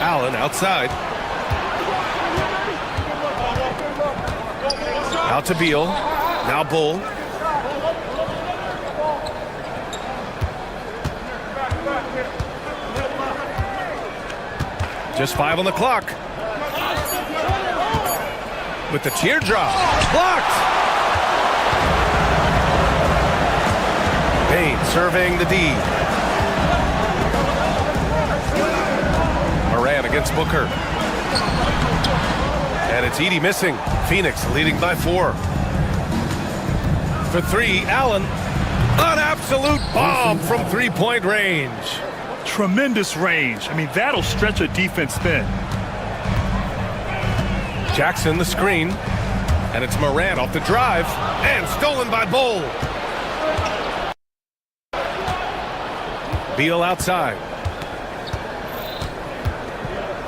S4: Allen outside. Out to Beal. Now Bull. Just 5 on the clock. With the teardrop. Blocked! Payne serving the D. Moran against Booker. And it's Edey missing. Phoenix leading by 4. For 3, Allen. An absolute bomb from three-point range.
S6: Tremendous range. I mean, that'll stretch a defense thin.
S4: Jackson the screen. And it's Moran off the drive. And stolen by Bull. Beal outside.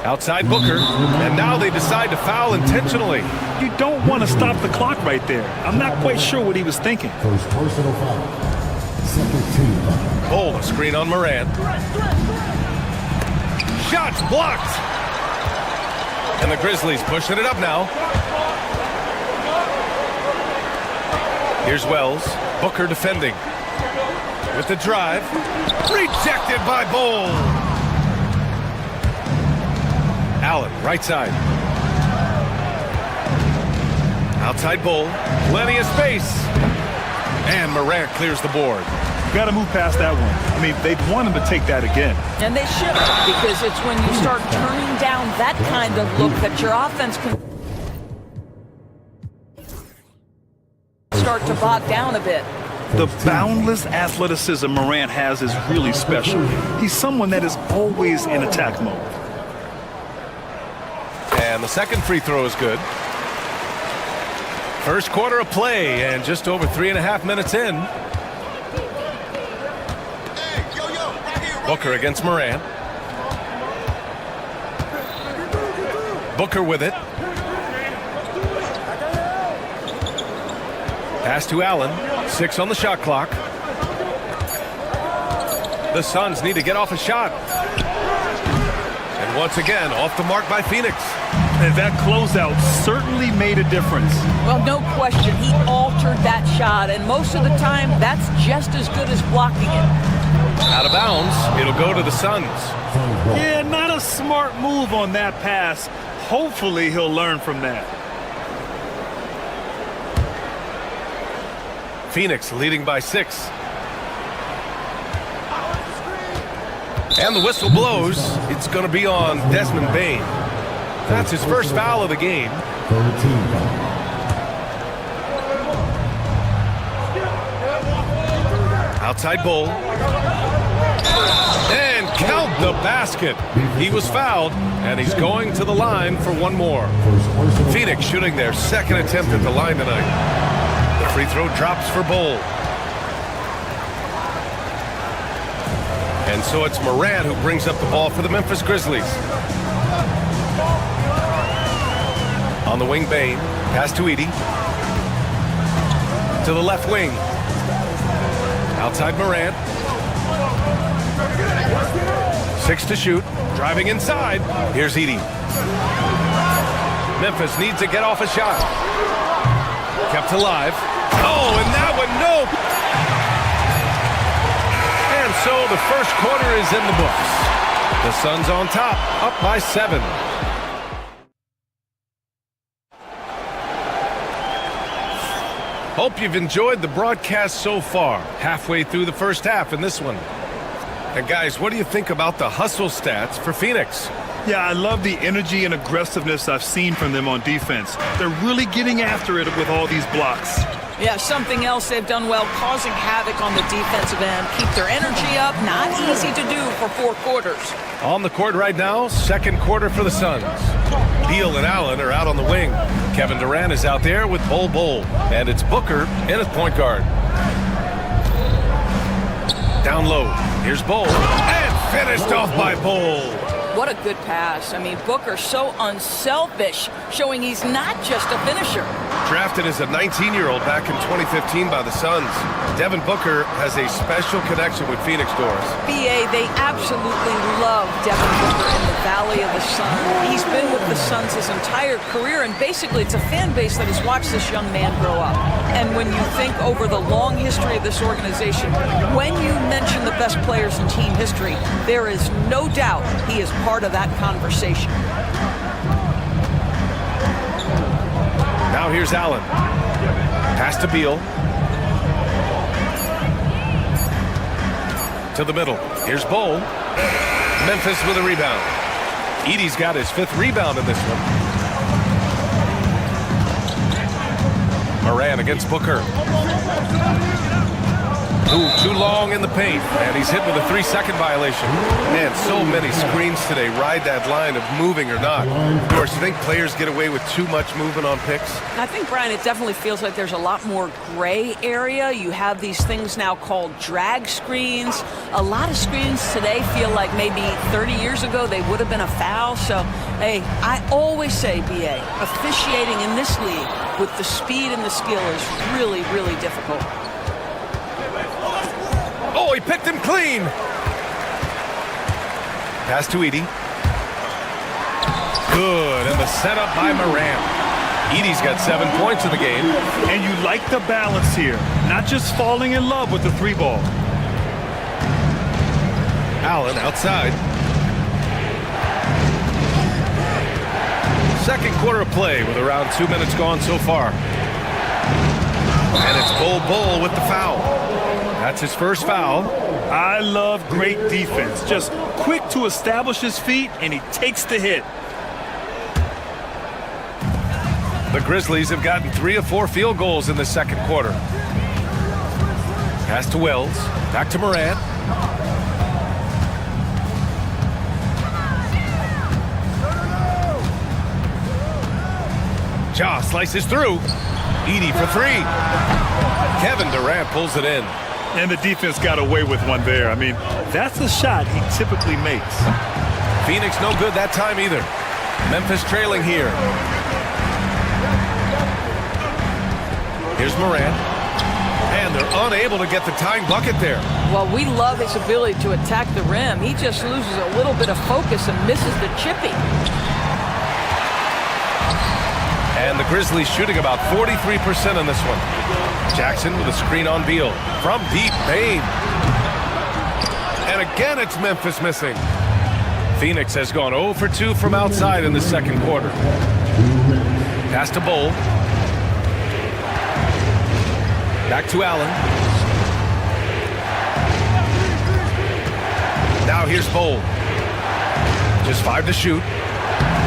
S4: Outside Booker. And now they decide to foul intentionally.
S6: You don't want to stop the clock right there. I'm not quite sure what he was thinking.
S12: First personal foul. Second team foul.
S4: Bull, a screen on Moran. Shots blocked. And the Grizzlies pushing it up now. Here's Wells. Booker defending. With the drive. Rejected by Bull. Allen, right side. Outside Bull. Plenty of space. And Morant clears the board.
S6: Got to move past that one. I mean, they'd want him to take that again.
S16: And they should, because it's when you start turning down that kind of look that your offense can start to bog down a bit.
S6: The boundless athleticism Morant has is really special. He's someone that is always in attack mode.
S4: And the second free throw is good. First quarter of play and just over 3.5 minutes in. Booker against Moran. Booker with it. Pass to Allen. 6 on the shot clock. The Suns need to get off a shot. And once again, off the mark by Phoenix.
S6: And that closeout certainly made a difference.
S16: Well, no question. He altered that shot, and most of the time, that's just as good as blocking it.
S4: Out of bounds, it'll go to the Suns.
S6: Yeah, not a smart move on that pass. Hopefully, he'll learn from that.
S4: Phoenix leading by 6. And the whistle blows. It's going to be on Desmond Bane. That's his first foul of the game. Outside Bull. And count the basket. He was fouled, and he's going to the line for one more. Phoenix shooting their second attempt at the line tonight. The free throw drops for Bull. And so it's Moran who brings up the ball for the Memphis Grizzlies. On the wing, Bane. Pass to Edey. To the left wing. Outside Moran. 6 to shoot. Driving inside. Here's Edey. Memphis needs to get off a shot. Kept alive. Oh, and that one, nope. And so the first quarter is in the books. The Suns on top, up by 7. Hope you've enjoyed the broadcast so far. Halfway through the first half in this one. And guys, what do you think about the hustle stats for Phoenix?
S6: Yeah, I love the energy and aggressiveness I've seen from them on defense. They're really getting after it with all these blocks.
S16: Yeah, something else they've done well, causing havoc on the defensive end. Keep their energy up. Not easy to do for 4 quarters.
S4: On the court right now, second quarter for the Suns. Beal and Allen are out on the wing. Kevin Durant is out there with Bull. And it's Booker in his point guard. Down low. Here's Bull. And finished off by Bull.
S16: What a good pass. I mean, Booker so unselfish, showing he's not just a finisher.
S4: Drafted as a 19-year-old back in 2015 by the Suns, Devin Booker has a special connection with Phoenix, Doris.
S16: BA, they absolutely love Devin Booker in the Valley of the Sun. He's been with the Suns his entire career, and basically it's a fan base that has watched this young man grow up. And when you think over the long history of this organization, when you mention the best players in team history, there is no doubt he is part of that conversation.
S4: Now here's Allen. Pass to Beal. To the middle. Here's Bowl. Memphis with a rebound. Edey's got his 5th rebound in this one. Moran against Booker. Ooh, too long in the paint, and he's hit with a 3-second violation. Man, so many screens today ride that line of moving or not. Of course, you think players get away with too much movement on picks?
S16: I think, Brian, it definitely feels like there's a lot more gray area. You have these things now called drag screens. A lot of screens today feel like maybe 30 years ago they would have been a foul. So, hey, I always say, BA, officiating in this league with the speed and the skill is really, really difficult.
S4: Oh, he picked him clean. Pass to Edey. Good, and the setup by Moran. Edey's got 7 points in the game.
S6: And you like the balance here, not just falling in love with the 3-ball.
S4: Allen outside. Second quarter of play with around 2 minutes gone so far. And it's Bull with the foul. That's his first foul.
S6: I love great defense. Just quick to establish his feet, and he takes the hit.
S4: The Grizzlies have gotten 3 of 4 field goals in the second quarter. Pass to Wells. Back to Moran. Ja slices through. Edey for 3. Kevin Durant pulls it in.
S6: And the defense got away with one there. I mean, that's a shot he typically makes.
S4: Phoenix no good that time either. Memphis trailing here. Here's Moran. And they're unable to get the tying bucket there.
S16: Well, we love his ability to attack the rim. He just loses a little bit of focus and misses the chippy.
S4: And the Grizzlies shooting about 43% on this one. Jackson with a screen on Beal. From deep, Bain. And again, it's Memphis missing. Phoenix has gone 0 for 2 from outside in the second quarter. Pass to Bull. Back to Allen. Now here's Bull. Just 5 to shoot.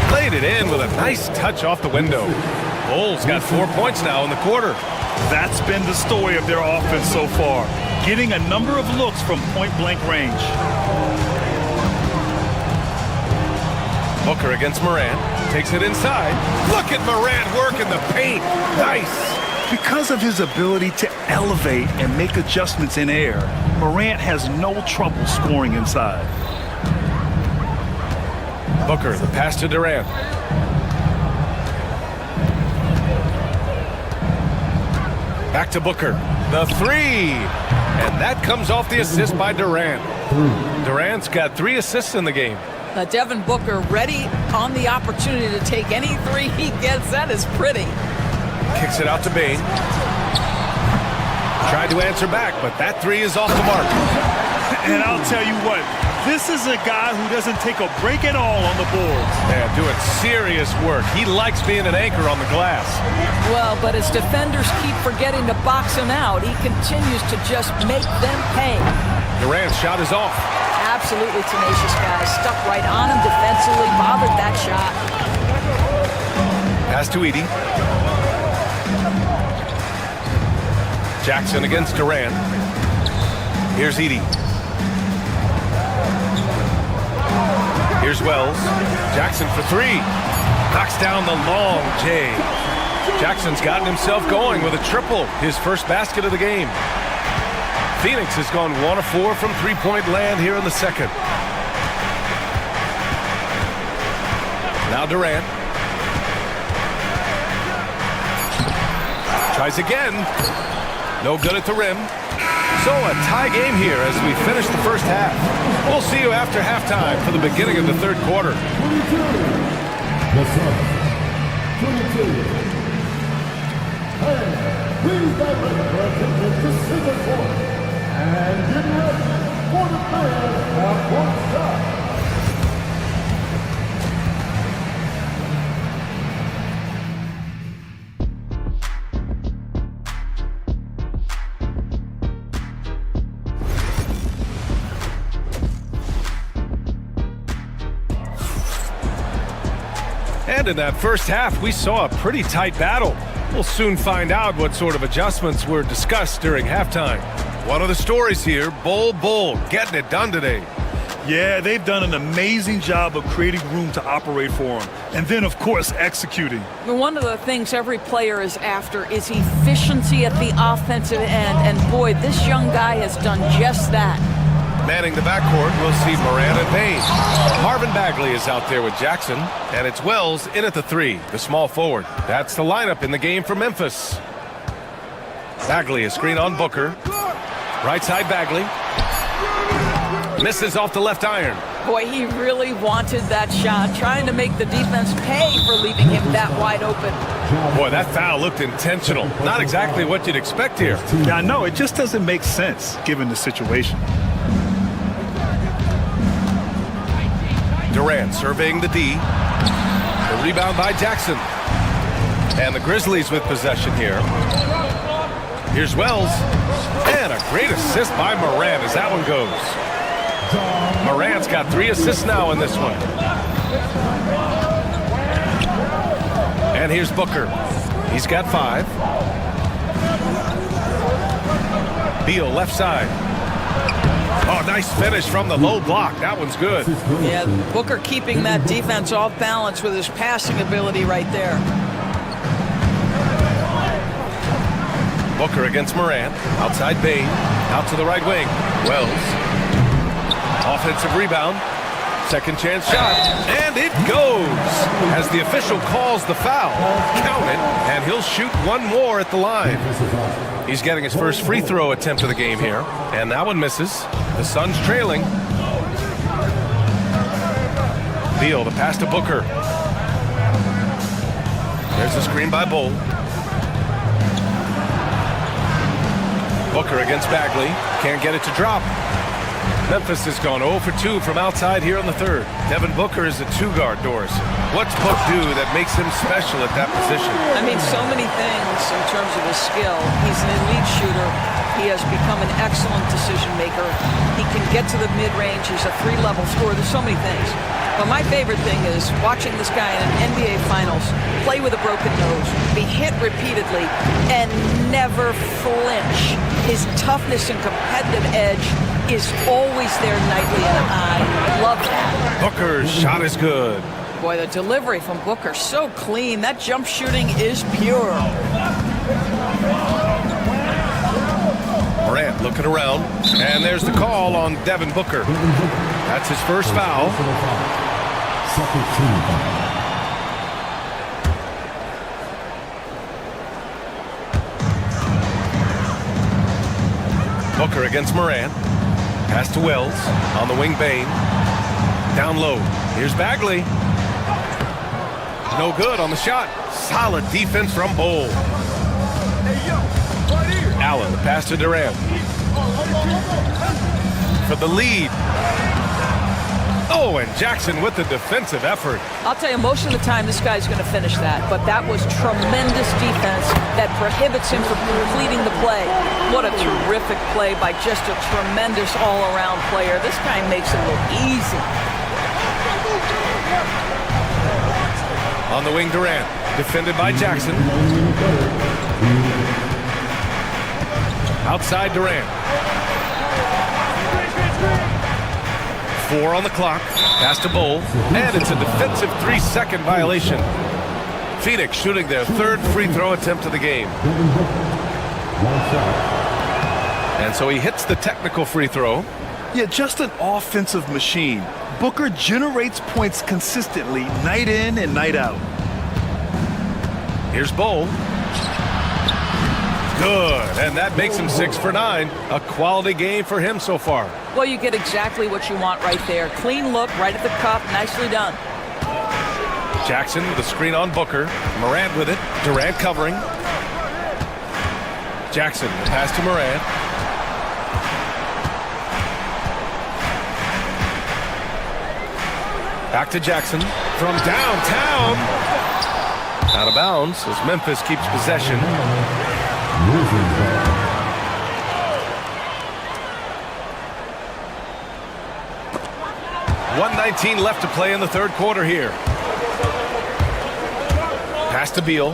S4: Played it in with a nice touch off the window. Bull's got 4 points now in the quarter.
S6: That's been the story of their offense so far, getting a number of looks from point-blank range.
S4: Booker against Moran. Takes it inside. Look at Moran working the paint. Nice.
S6: Because of his ability to elevate and make adjustments in air, Morant has no trouble scoring inside.
S4: Booker, the pass to Durant. Back to Booker. The 3. And that comes off the assist by Durant. Durant's got 3 assists in the game.
S16: Devin Booker ready on the opportunity to take any 3 he gets. That is pretty.
S4: Kicks it out to Bain. Tried to answer back, but that 3 is off the mark.
S6: And I'll tell you what, this is a guy who doesn't take a break at all on the boards.
S4: Yeah, doing serious work. He likes being an anchor on the glass.
S16: Well, but as defenders keep forgetting to box him out, he continues to just make them pay.
S4: Durant's shot is off.
S16: Absolutely tenacious guy. Stuck right on him defensively, bothered that shot.
S4: Pass to Edey. Jackson against Durant. Here's Edey. Here's Wells. Jackson for 3. Knocks down the long J. Jackson's gotten himself going with a triple, his first basket of the game. Phoenix has gone 1 of 4 from three-point land here in the second. Now Durant. Tries again. No good at the rim. So a tie game here as we finish the first half. We'll see you after halftime for the beginning of the third quarter.
S12: The Suns, 22. Hey, please divert your attention to center court. And get ready for the first half-court shot.
S4: And in that first half, we saw a pretty tight battle. We'll soon find out what sort of adjustments were discussed during halftime. One of the stories here, Bull getting it done today.
S14: Yeah, they've done an amazing job of creating room to operate for him. And then, of course, executing.
S16: One of the things every player is after is efficiency at the offensive end. And boy, this young guy has done just that.
S4: Manning the backcourt, we'll see Moran and Payne. Marvin Bagley is out there with Jackson, and it's Wells in at the 3, the small forward. That's the lineup in the game for Memphis. Bagley, a screen on Booker. Right side Bagley. Misses off the left iron.
S16: Boy, he really wanted that shot, trying to make the defense pay for leaving him that wide open.
S4: Boy, that foul looked intentional. Not exactly what you'd expect here.
S14: Yeah, I know. It just doesn't make sense given the situation.
S4: Durant surveying the D. The rebound by Jackson. And the Grizzlies with possession here. Here's Wells. And a great assist by Moran as that one goes. Moran's got 3 assists now in this one. And here's Booker. He's got 5. Beal left side. Oh, nice finish from the low block. That one's good.
S16: Yeah, Booker keeping that defense off balance with his passing ability right there.
S4: Booker against Moran. Outside Bain. Out to the right wing. Wells. Offensive rebound. Second chance shot. And it goes. As the official calls the foul. Count it. And he'll shoot one more at the line. He's getting his first free throw attempt of the game here. And that one misses. The Suns trailing. Beal, the pass to Booker. There's the screen by Bull. Booker against Bagley. Can't get it to drop. Memphis has gone 0 for 2 from outside here in the third. Devin Booker is a 2-guard, Doris. What's Book do that makes him special at that position?
S16: I mean, so many things in terms of his skill. He's an elite shooter. He has become an excellent decision maker. He can get to the mid-range. He's a 3-level scorer. There's so many things. But my favorite thing is watching this guy in an NBA Finals play with a broken nose, be hit repeatedly, and never flinch. His toughness and competitive edge is always there nightly, and I love that.
S4: Booker's shot is good.
S16: Boy, the delivery from Booker, so clean. That jump shooting is pure.
S4: Morant looking around, and there's the call on Devin Booker. That's his first foul.
S12: Second team foul.
S4: Booker against Morant. Pass to Wells. On the wing, Bain. Down low. Here's Bagley. No good on the shot. Solid defense from Bull. Allen, the pass to Durant. For the lead. Oh, and Jackson with the defensive effort.
S16: I'll tell you, most of the time this guy's going to finish that, but that was tremendous defense that prohibits him from completing the play. What a terrific play by just a tremendous all-around player. This guy makes it look easy.
S4: On the wing, Durant, defended by Jackson. Outside Durant. 4 on the clock. Pass to Bull. And it's a defensive 3-second violation. Phoenix shooting their third free throw attempt of the game. And so he hits the technical free throw.
S14: Yeah, just an offensive machine. Booker generates points consistently, night in and night out.
S4: Here's Bull. Good, and that makes him 6 for 9. A quality game for him so far.
S16: Well, you get exactly what you want right there. Clean look, right at the cup, nicely done.
S4: Jackson with a screen on Booker. Morant with it. Durant covering. Jackson, the pass to Morant. Back to Jackson from downtown. Out of bounds as Memphis keeps possession. 1:19 left to play in the third quarter here. Pass to Beal.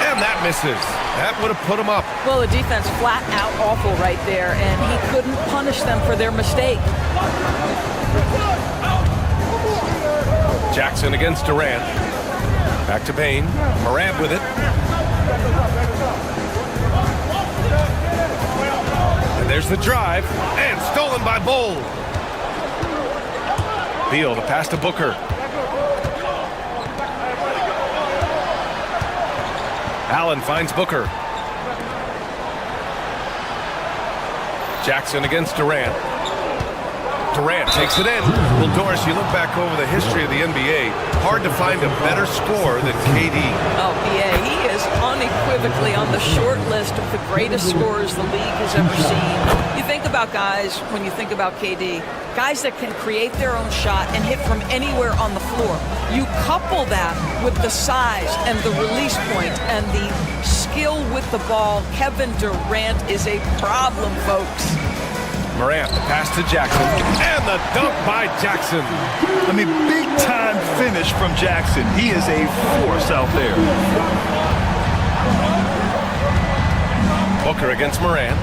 S4: And that misses. That would have put him up.
S16: Well, the defense flat out awful right there, and he couldn't punish them for their mistake.
S4: Jackson against Durant. Back to Payne. Morant with it. And there's the drive. And stolen by Bol. Beal to pass to Booker. Allen finds Booker. Jackson against Durant. Durant takes it in. Well, Doris, you look back over the history of the NBA, hard to find a better scorer than KD.
S16: Oh, BA, he is unequivocally on the short list of the greatest scorers the league has ever seen. You think about guys, when you think about KD, guys that can create their own shot and hit from anywhere on the floor. You couple that with the size and the release point and the skill with the ball. Kevin Durant is a problem, folks.
S4: Morant, the pass to Jackson, and the dunk by Jackson.
S14: I mean, big-time finish from Jackson. He is a force out there.
S4: Booker against Morant.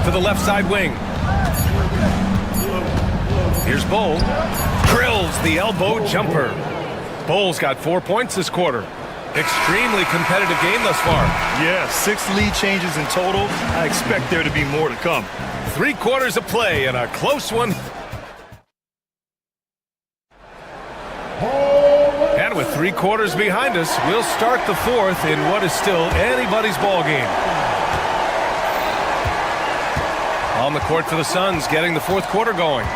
S4: To the left side wing. Here's Bol. Drills the elbow jumper. Bol's got 4 points this quarter. Extremely competitive game thus far.
S14: Yeah, 6 lead changes in total. I expect there to be more to come.
S4: 3 quarters of play and a close one. And with 3 quarters behind us, we'll start the fourth in what is still anybody's ball game. On the court for the Suns, getting the fourth quarter going.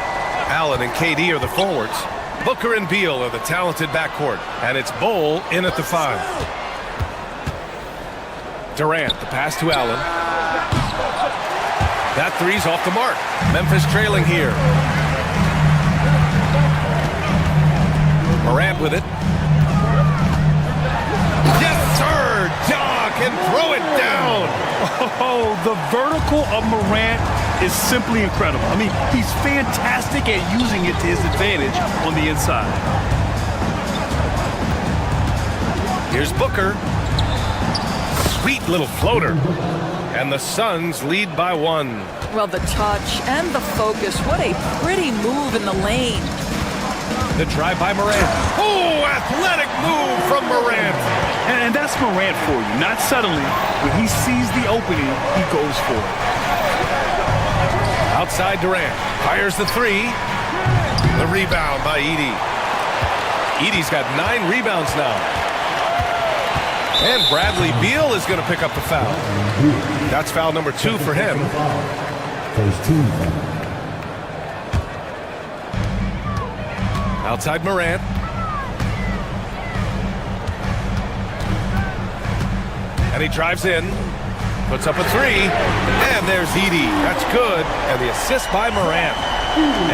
S4: Allen and KD are the forwards. Booker and Beal are the talented backcourt, and it's Bol in at the 5. Durant, the pass to Allen. That three's off the mark. Memphis trailing here. Morant with it. Yes, sir! Ja can throw it down!
S14: Oh, the vertical of Morant is simply incredible. I mean, he's fantastic at using it to his advantage on the inside.
S4: Here's Booker. Sweet little floater. And the Suns lead by 1.
S16: Well, the touch and the focus. What a pretty move in the lane.
S4: The drive by Morant. Oh, athletic move from Morant.
S14: And that's Morant for you. Not suddenly. When he sees the opening, he goes for it.
S4: Outside Durant. Fires the 3. The rebound by Edey. Edey's got 9 rebounds now. And Bradley Beal is going to pick up the foul. That's foul number 2 for him. Outside Morant. And he drives in. Puts up a 3. And there's Edey. That's good. And the assist by Morant.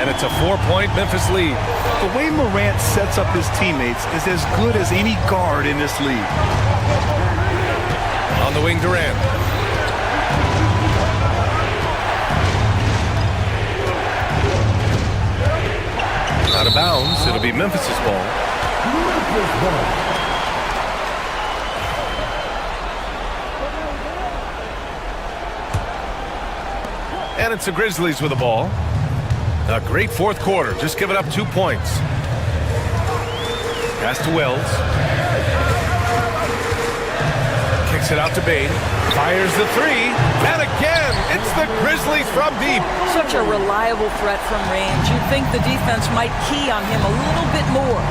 S4: And it's a 4-point Memphis lead.
S14: The way Morant sets up his teammates is as good as any guard in this league.
S4: On the wing, Durant. Out of bounds. It'll be Memphis's ball. And it's the Grizzlies with the ball. A great fourth quarter. Just giving up 2 points. Pass to Wells. Kicks it out to Bane. Fires the 3. And again, it's the Grizzlies from deep.
S16: Such a reliable threat from range. You'd think the defense might key on him a little bit more.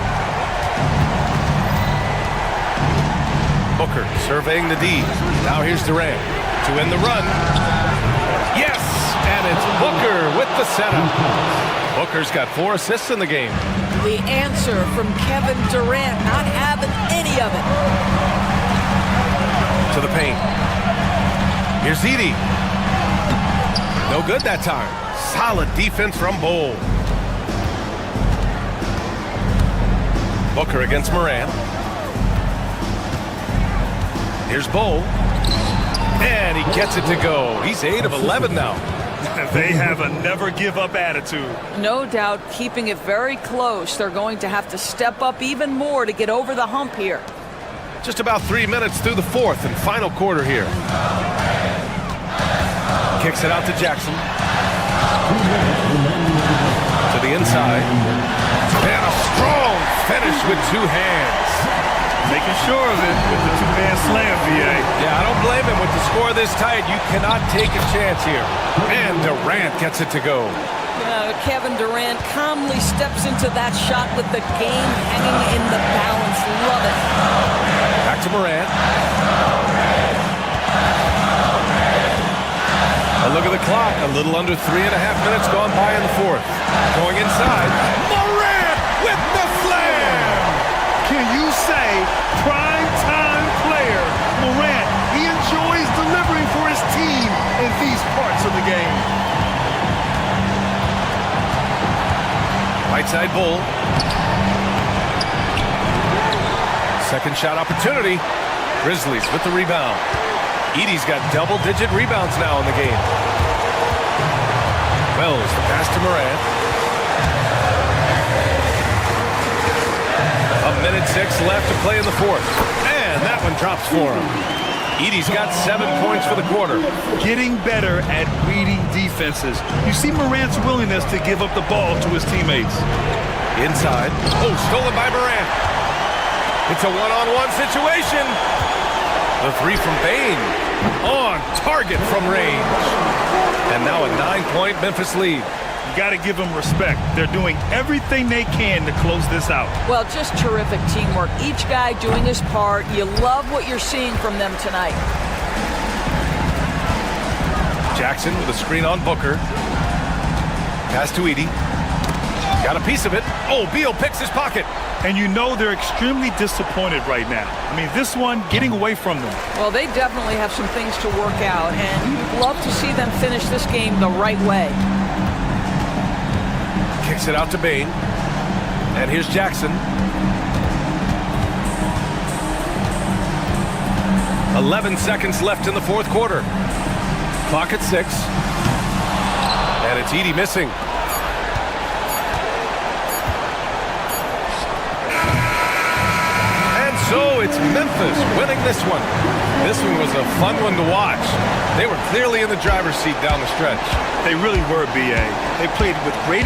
S4: Booker surveying the D. Now here's Durant to end the run. Yes, and it's Booker with the setup. Booker's got 4 assists in the game.
S16: The answer from Kevin Durant, not having any of it.
S4: To the paint. Here's Edey. No good that time. Solid defense from Bol. Booker against Morant. Here's Bol. And he gets it to go. He's 8 of 11 now.
S6: They have a never-give-up attitude.
S16: No doubt keeping it very close. They're going to have to step up even more to get over the hump here.
S4: Just about 3 minutes through the 4th and final quarter here. Kicks it out to Jackson. To the inside. And a strong finish with 2 hands.
S6: Making sure of it with the 2-man slam, VA.
S4: Yeah, I don't blame him. With the score this tight, you cannot take a chance here. And Durant gets it to go.
S16: Kevin Durant calmly steps into that shot with the game hanging in the balance. Love it.
S4: Back to Morant. A look at the clock. A little under 3.5 minutes gone by in the 4th. Going inside. Morant with the slam!
S6: Can you say prime-time player Morant? He enjoys delivering for his team in these parts of the game.
S4: Right side Bol. Second shot opportunity. Grizzlies with the rebound. Edey's got double-digit rebounds now in the game. Wells, the pass to Morant. 1:06 left to play in the 4th. And that one drops for him. Edey's got 7 points for the quarter.
S6: Getting better at reading defenses. You see Morant's willingness to give up the ball to his teammates.
S4: Inside. Oh, stolen by Morant. It's a one-on-one situation. The 3 from Bane. On target from range. And now a 9-point Memphis lead.
S6: You got to give them respect. They're doing everything they can to close this out.
S16: Well, just terrific teamwork. Each guy doing his part. You love what you're seeing from them tonight.
S4: Jackson with a screen on Booker. Pass to Edey. Got a piece of it. Oh, Beal picks his pocket.
S6: And you know they're extremely disappointed right now. I mean, this one getting away from them.
S16: Well, they definitely have some things to work out, and you'd love to see them finish this game the right way.
S4: Kicks it out to Bane. And here's Jackson. 11 seconds left in the 4th quarter. Clock at 6. And it's Edey missing. So it's Memphis winning this one. This one was a fun one to watch. They were clearly in the driver's seat down the stretch.
S6: They really were, BA. They played with great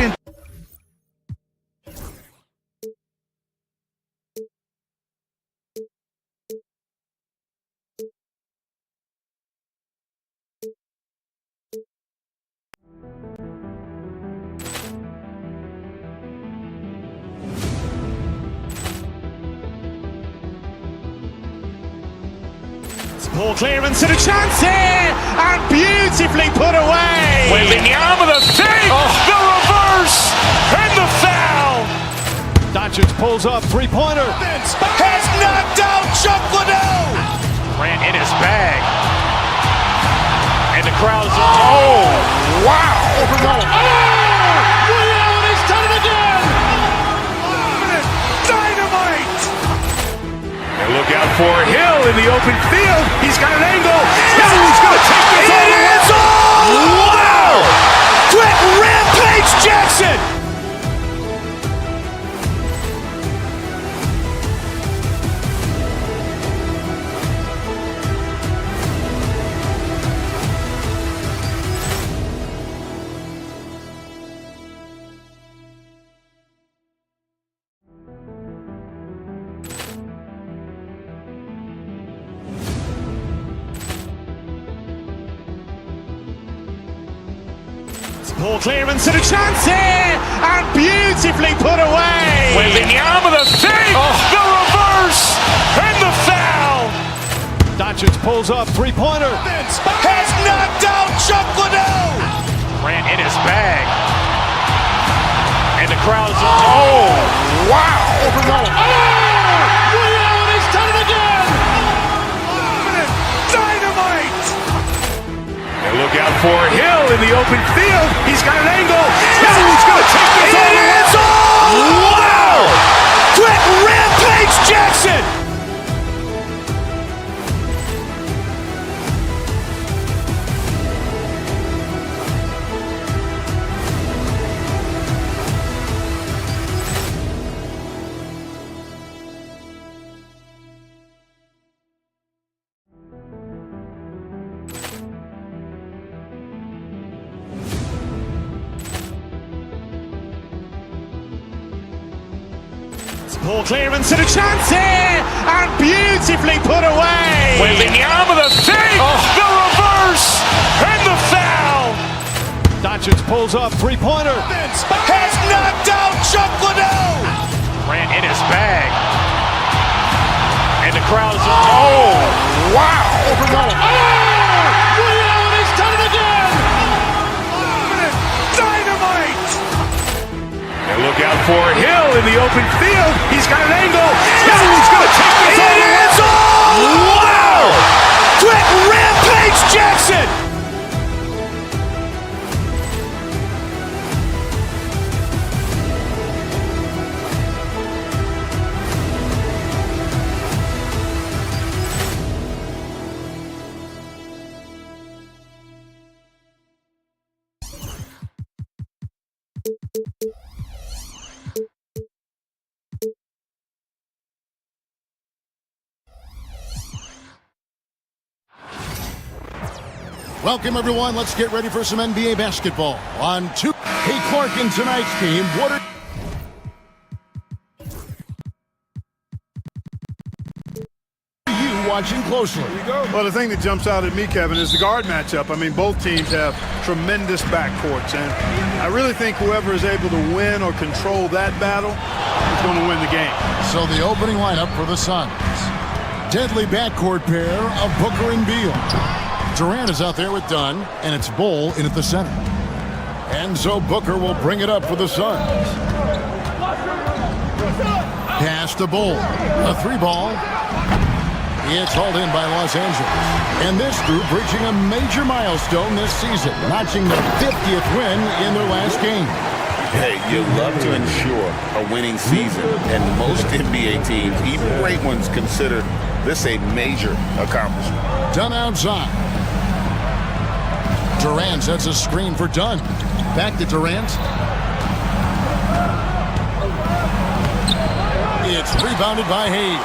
S1: Ball clearance and a chance here, and beautifully put away.
S2: Wembanyama the fake, the reverse, and the foul.
S1: Doncic pulls up, 3-pointer.
S2: Has knocked out Chuck Liddell. Ran in his bag. And the crowd's oh, wow.
S1: He's done it again.
S2: Dynamite. And look out for Hill in the open field. He's got an angle. He's going to take this all the way. Wow! Quick rampage Jackson.
S1: Ball clearance and a chance here, and beautifully put away.
S2: Wembanyama the fake, the reverse, and the foul.
S1: Doncic pulls up, three-pointer. Has knocked out Chuck Liddell. Durant in his bag. And the crowd is, oh, wow. Overall. Oh, Ray Allen has done it again. Dynamite.
S2: And look out for Hill in the open field. He's got an angle. Hill's going to take this all the way. Wow! Quick Rampage Jackson.
S1: Poor clearance and a chance here, and beautifully put away.
S2: Wembanyama the fake, the reverse, and the foul.
S1: Doncic pulls up, three-pointer. Has knocked out Chuck Liddell. Durant in his bag. And the crowd is, oh, wow. Overall. Oh, Ray Allen has done it again. Dynamite.
S2: And look out for Hill in the open field. He's got an angle. Hill's going to take this all the way. Wow! Quick Rampage Jackson.
S8: Welcome, everyone. Let's get ready for some NBA basketball. On two. Hey, Clark, in tonight's game, what are you watching closely?
S3: Well, the thing that jumps out at me, Kevin, is the guard matchup. I mean, both teams have tremendous backcourts, and I really think whoever is able to win or control that battle is going to win the game.
S8: So the opening lineup for the Suns. Deadly backcourt pair of Booker and Beal. Durant is out there with Dunn, and it's Bol in at the center. And so Booker will bring it up for the Suns. Pass to Bol. A three ball. It's hauled in by Los Angeles. And this group reaching a major milestone this season, notching the 50th win in their last game.
S9: Hey, you love to ensure a winning season, and most NBA teams, even great ones, consider this a major accomplishment.
S8: Dunn outside. Durant sets a screen for Dunn. Back to Durant. It's rebounded by Hayes.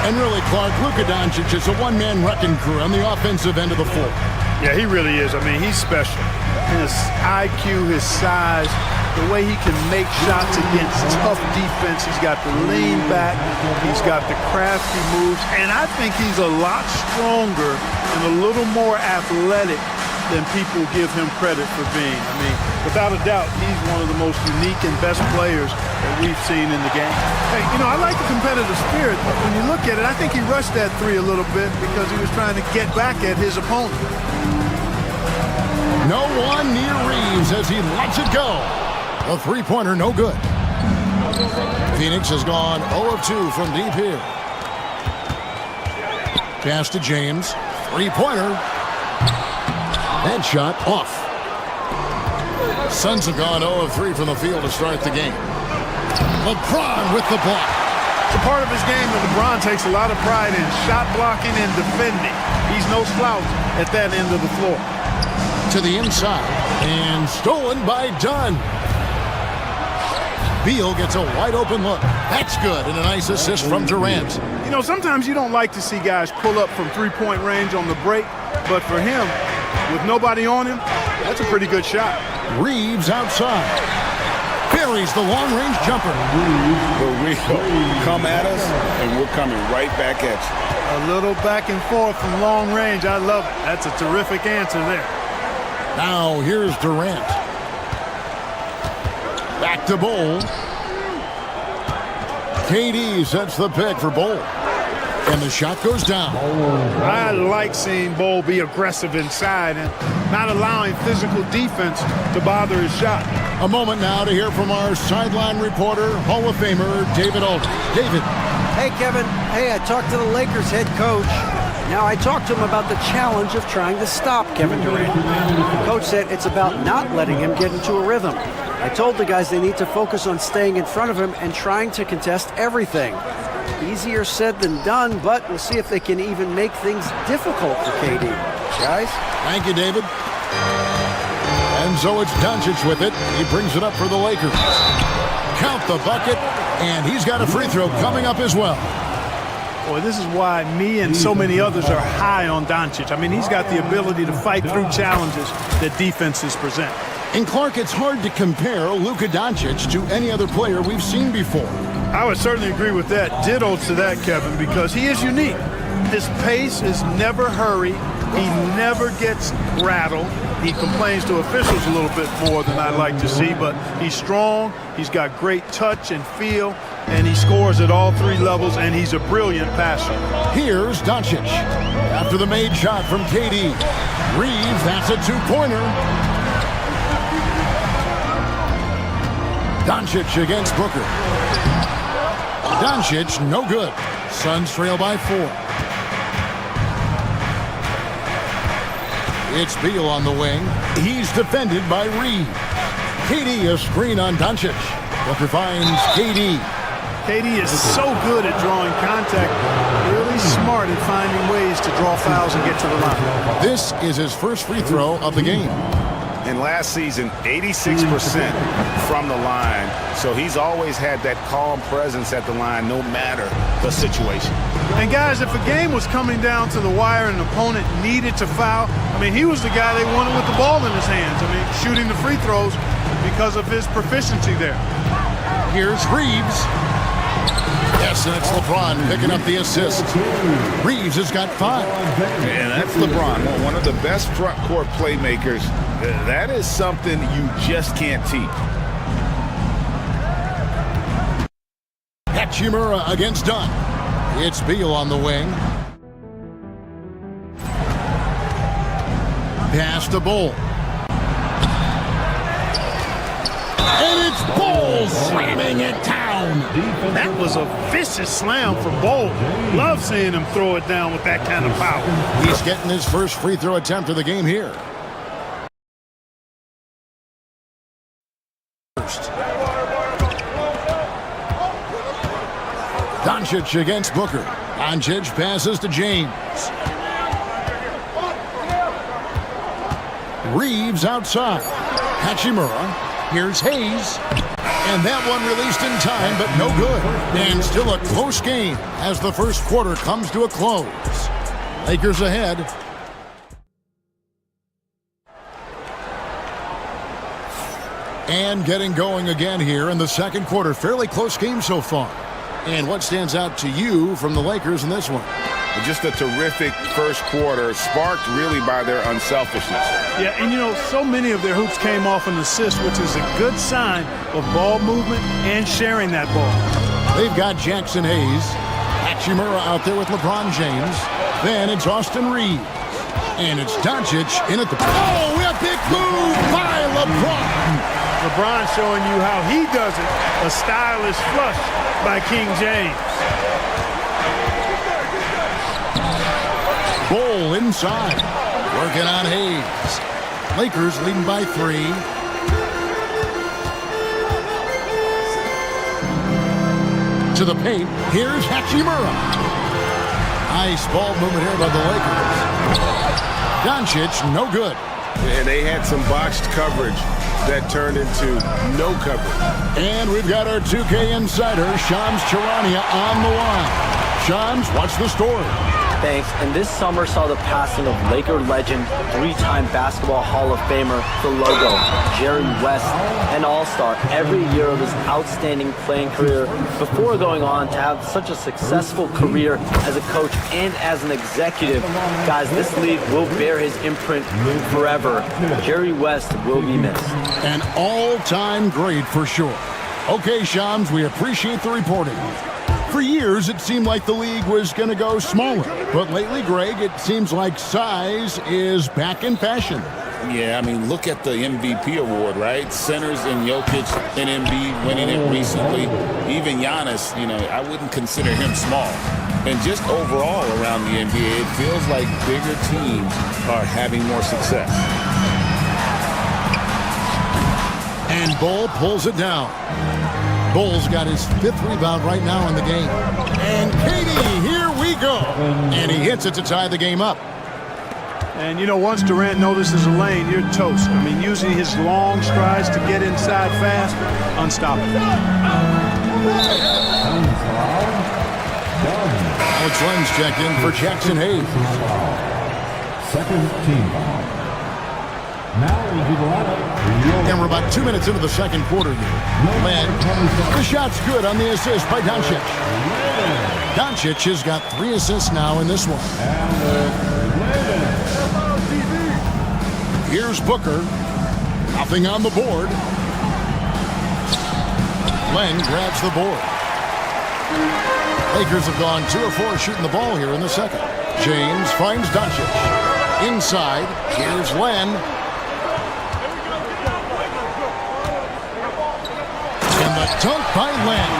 S8: And really, Clark, Luka Doncic is a one-man wrecking crew on the offensive end of the floor.
S3: Yeah, he really is. I mean, he's special. His IQ, his size, the way he can make shots against tough defense. He's got the lean back. He's got the crafty moves. And I think he's a lot stronger and a little more athletic than people give him credit for being. I mean, without a doubt, he's one of the most unique and best players that we've seen in the game. Hey, you know, I like the competitive spirit, but when you look at it, I think he rushed that three a little bit because he was trying to get back at his opponent.
S8: No one near Reeves as he lets it go. A three-pointer, no good. Phoenix has gone 0 of 2 from deep here. Pass to James. Three-pointer. That shot off. Suns have gone 0 of 3 from the field to start the game. LeBron with the block.
S3: It's a part of his game that LeBron takes a lot of pride in, shot blocking and defending. He's no slouch at that end of the floor.
S8: To the inside, and stolen by Dunn. Beal gets a wide open look. That's good, and a nice assist from Durant.
S3: You know, sometimes you don't like to see guys pull up from three-point range on the break, but for him, with nobody on him, that's a pretty good shot.
S8: Reeves outside. Buries the long-range jumper.
S9: For real. Come at us, and we're coming right back at you.
S3: A little back and forth from long range. I love it. That's a terrific answer there.
S8: Now here's Durant. Back to Bol. KD sets the pick for Bol.
S17: And the shot goes down.
S3: I like seeing Bol be aggressive inside and not allowing physical defense to bother his shot.
S17: A moment now to hear from our sideline reporter, Hall of Famer David Aldridge. David.
S10: Hey, Kevin. Hey, I talked to the Lakers head coach. Now, I talked to him about the challenge of trying to stop Kevin Durant. The coach said it's about not letting him get into a rhythm. I told the guys they need to focus on staying in front of him and trying to contest everything. Easier said than done, but we'll see if they can even make things difficult for KD. Guys?
S17: Thank you, David. And so it's Doncic with it. He brings it up for the Lakers. Count the bucket, and he's got a free throw coming up as well.
S3: Boy, this is why me and so many others are high on Doncic. I mean, he's got the ability to fight through challenges that defenses present.
S17: And Clark, it's hard to compare Luka Doncic to any other player we've seen before.
S3: I would certainly agree with that. Ditto to that, Kevin, because he is unique. His pace is never hurried. He never gets rattled. He complains to officials a little bit more than I'd like to see, but he's strong. He's got great touch and feel, and he scores at all three levels, and he's a brilliant passer.
S17: Here's Doncic. After the made shot from KD. Reeves, that's a two-pointer. Doncic against Booker. Doncic, no good. Suns trail by 4. It's Beal on the wing. He's defended by Reed. KD, a screen on Doncic. Booker finds KD.
S3: KD is so good at drawing contact, really smart at finding ways to draw fouls and get to the line.
S17: This is his first free throw of the game.
S9: And last season, 86% from the line. So he's always had that calm presence at the line no matter the situation.
S3: And guys, if a game was coming down to the wire and an opponent needed to foul, I mean, he was the guy they wanted with the ball in his hands. I mean, shooting the free throws because of his proficiency there.
S17: Here's Reeves. Yes, and it's LeBron picking up the assist. Reeves has got 5.
S9: And that's LeBron, one of the best front court playmakers. That is something you just can't teach.
S17: Hachimura against Dunn. It's Beal on the wing. Pass to Bol. And it's Bol slamming it down.
S3: That was a vicious slam for Bol. Love seeing him throw it down with that kind of power.
S17: He's getting his first free throw attempt of the game here. Doncic against Booker. Doncic passes to James. Reeves outside. Hachimura. Here's Hayes. And that one released in time, but no good. And still a close game as the first quarter comes to a close. Lakers ahead. And getting going again here in the second quarter. Fairly close game so far. And what stands out to you from the Lakers in this one?
S9: Just a terrific first quarter, sparked really by their unselfishness.
S3: Yeah, and you know, so many of their hoops came off an assist, which is a good sign of ball movement and sharing that ball.
S17: They've got Jackson Hayes. Hachimura out there with LeBron James. Then it's Austin Reeves. And it's Doncic in at the... Oh, a big move by LeBron.
S3: LeBron showing you how he does it. A stylish flush by King James.
S17: Bol inside. Working on Hayes. Lakers leading by 3. To the paint. Here's Hachimura. Nice ball movement here by the Lakers. Doncic, no good.
S9: And they had some botched coverage that turned into no coverage.
S17: And we've got our 2K insider, Shams Charania, on the line. Shams, what's the story?
S18: Thanks. And this summer saw the passing of Laker legend, 3-time basketball Hall of Famer, the logo, Jerry West, an all-star every year of his outstanding playing career before going on to have such a successful career as a coach and as an executive. Guys, this league will bear his imprint forever. Jerry West will be missed.
S17: An all-time great for sure. Okay, Shams, we appreciate the reporting. For years, it seemed like the league was going to go smaller. But lately, Greg, it seems like size is back in fashion.
S9: Yeah, I mean, look at the MVP award, right? Centers and Jokic and Embiid winning it recently. Even Giannis, I wouldn't consider him small. And just overall around the NBA, it feels like bigger teams are having more success.
S17: And Bull pulls it down. Bull's got his 5th rebound right now in the game. And Katie, here we go. And he hits it to tie the game up.
S3: And, once Durant notices a lane, you're toast. I mean, using his long strides to get inside fast, unstoppable.
S17: Alex Len's checked in for Jackson Hayes.
S12: Second team. Now into the lineup.
S17: And we're about 2 minutes into the second quarter here. Len, the shot's good on the assist by Doncic. Doncic has got 3 assists now in this one. Here's Booker. Nothing on the board. Len grabs the board. Lakers have gone 2 of 4 shooting the ball here in the second. James finds Doncic. Inside, here's Len. And the dunk by Len.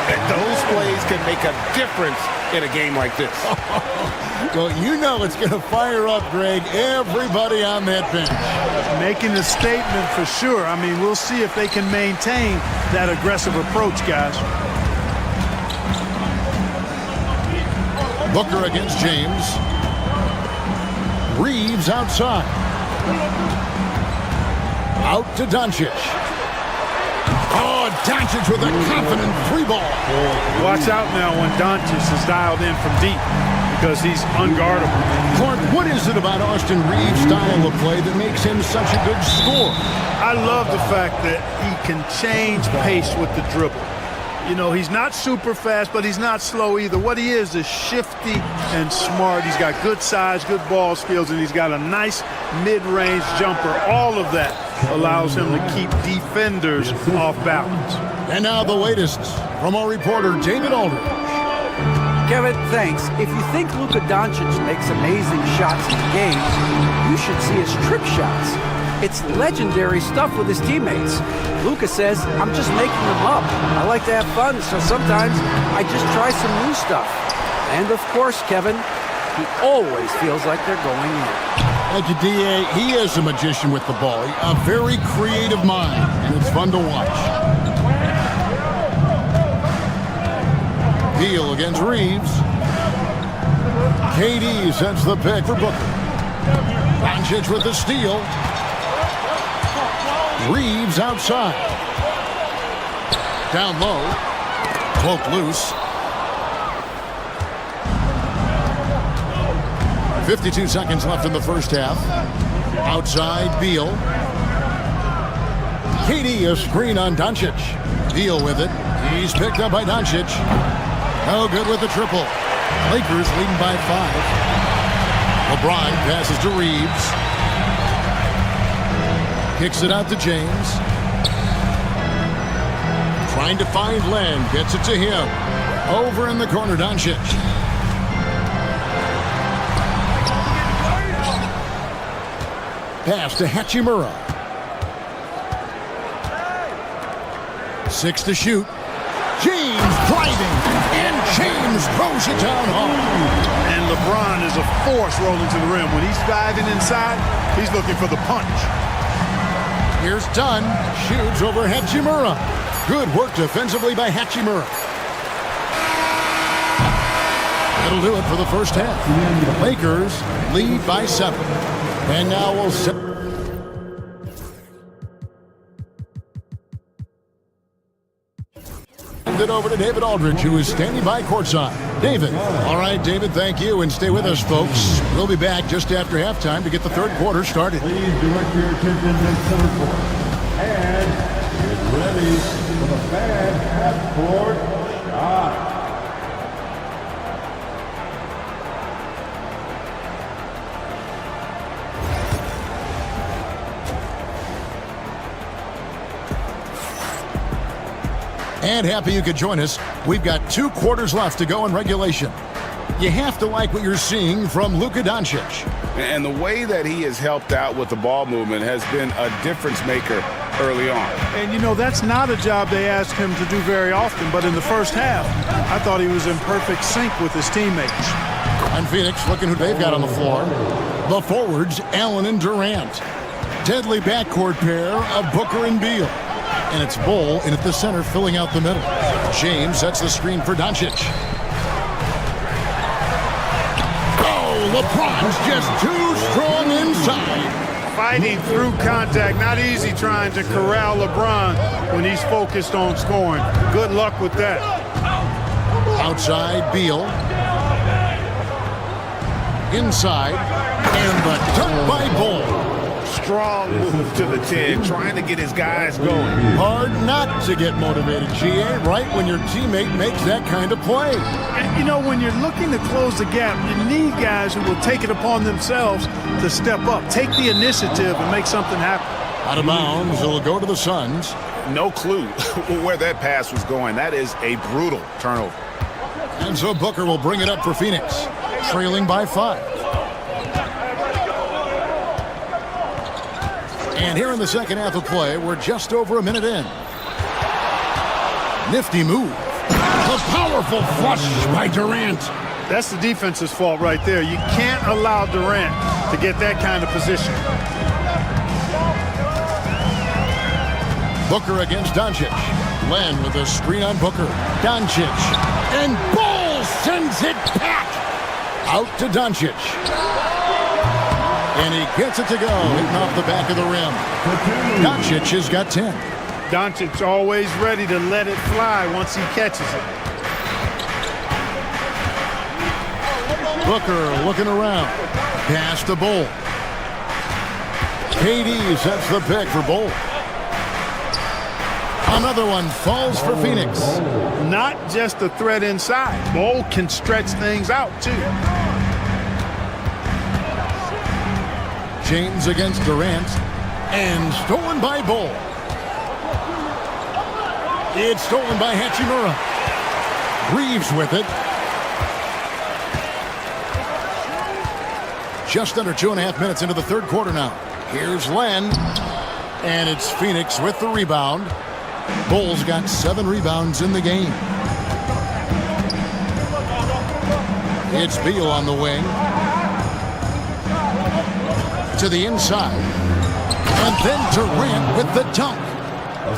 S2: And those plays can make a difference in a game like this.
S17: Well, it's going to fire up, Greg, everybody on that bench.
S3: Making a statement for sure. I mean, we'll see if they can maintain that aggressive approach, guys.
S17: Booker against James. Reeves outside. Out to Doncic. Oh, Doncic with a confident 3 ball.
S3: Watch out now when Doncic is dialed in from deep because he's unguardable.
S17: Clark, what is it about Austin Reeves' style of play that makes him such a good scorer?
S3: I love the fact that he can change pace with the dribble. He's not super fast, but he's not slow either. What he is shifty and smart. He's got good size, good ball skills, and he's got a nice mid-range jumper. All of that allows him to keep defenders off balance.
S17: And now the latest from our reporter, David Aldridge.
S10: Kevin, thanks. If you think Luka Doncic makes amazing shots in games, you should see his trick shots. It's legendary stuff with his teammates. Luka says, I'm just making them up. I like to have fun, so sometimes I just try some new stuff. And of course, Kevin, he always feels like they're going in.
S17: Thank you, D.A. He is a magician with the ball. A very creative mind, and it's fun to watch. Beal against Reeves. KD sends the pick for Booker. Doncic with the steal. Reeves outside. Down low. Cloak loose. 52 seconds left in the first half. Outside, Beal. KD, a screen on Doncic. Beal with it. He's picked up by Doncic. No good with the triple. Lakers leading by 5. LeBron passes to Reeves. Kicks it out to James. Trying to find Len. Gets it to him. Over in the corner, Doncic. Pass to Hachimura. 6 to shoot. James driving. And James throws it down hard.
S3: And LeBron is a force rolling to the rim. When he's diving inside, he's looking for the punch.
S17: Here's Dunn. Shoots over Hachimura. Good work defensively by Hachimura. That'll do it for the first half. The Lakers lead by 7. And now we'll set it over to David Aldridge, who is standing by courtside. David. All right, David, thank you, and stay with us, folks. We'll be back just after halftime to get the third quarter started.
S12: Please direct your attention to center court. And get ready for the bad half-court shot.
S17: And happy you could join us. We've got 2 quarters left to go in regulation. You have to like what you're seeing from Luka Doncic.
S9: And the way that he has helped out with the ball movement has been a difference maker early on.
S3: And, you know, that's not a job they ask him to do very often, but in the first half, I thought he was in perfect sync with his teammates.
S17: And Phoenix looking who they've got on the floor. The forwards, Allen and Durant. Deadly backcourt pair of Booker and Beal. And it's Bol in at the center, filling out the middle. James sets the screen for Doncic. Oh, LeBron's just too strong inside.
S3: Fighting through contact, not easy trying to corral LeBron when he's focused on scoring. Good luck with that.
S17: Outside, Beal. Inside, and the dunk by Bol.
S9: Strong move to the 10, trying to get his guys going.
S17: Hard not to get motivated, GA, right when your teammate makes that kind of play.
S3: You know, when you're looking to close the gap, you need guys who will take it upon themselves to step up, take the initiative, and make something happen.
S17: Out of bounds, it'll go to the Suns.
S9: No clue where that pass was going. That is a brutal turnover.
S17: And so Booker will bring it up for Phoenix, trailing by 5. And here in the second half of play, we're just over a minute in. Nifty move. A powerful flush by Durant.
S3: That's the defense's fault right there. You can't allow Durant to get that kind of position.
S17: Booker against Doncic. Len with a screen on Booker. Doncic. And Bol sends it back. Out to Doncic. And he gets it to go, hitting off the back of the rim. Doncic has got 10.
S3: Doncic always ready to let it fly once he catches it.
S17: Booker looking around. Pass to Bol. KD sets the pick for Bol. Another one falls for Phoenix.
S3: Not just a threat inside. Bol can stretch things out, too.
S17: James against Durant, and stolen by Bol. It's stolen by Hachimura. Reeves with it. Just under 2.5 minutes into the third quarter now. Here's Len, and it's Phoenix with the rebound. Bol's got 7 rebounds in the game. It's Beal on the wing. To the inside. And then Durant with the dunk.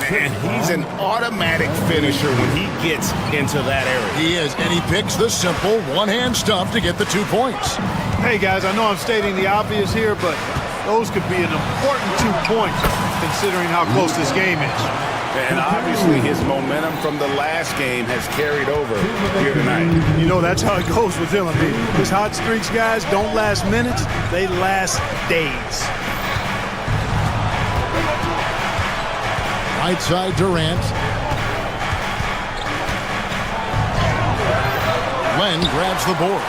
S9: And he's an automatic finisher when he gets into that area.
S17: He is, and he picks the simple one-hand stuff to get the 2 points.
S3: Hey, guys, I know I'm stating the obvious here, but those could be an important 2 points considering how close this game is.
S9: And obviously his momentum from the last game has carried over here tonight.
S3: You know, that's how it goes with him. I mean, his hot streaks, guys, don't last minutes. They last days.
S17: Right side, Durant. Len grabs the board.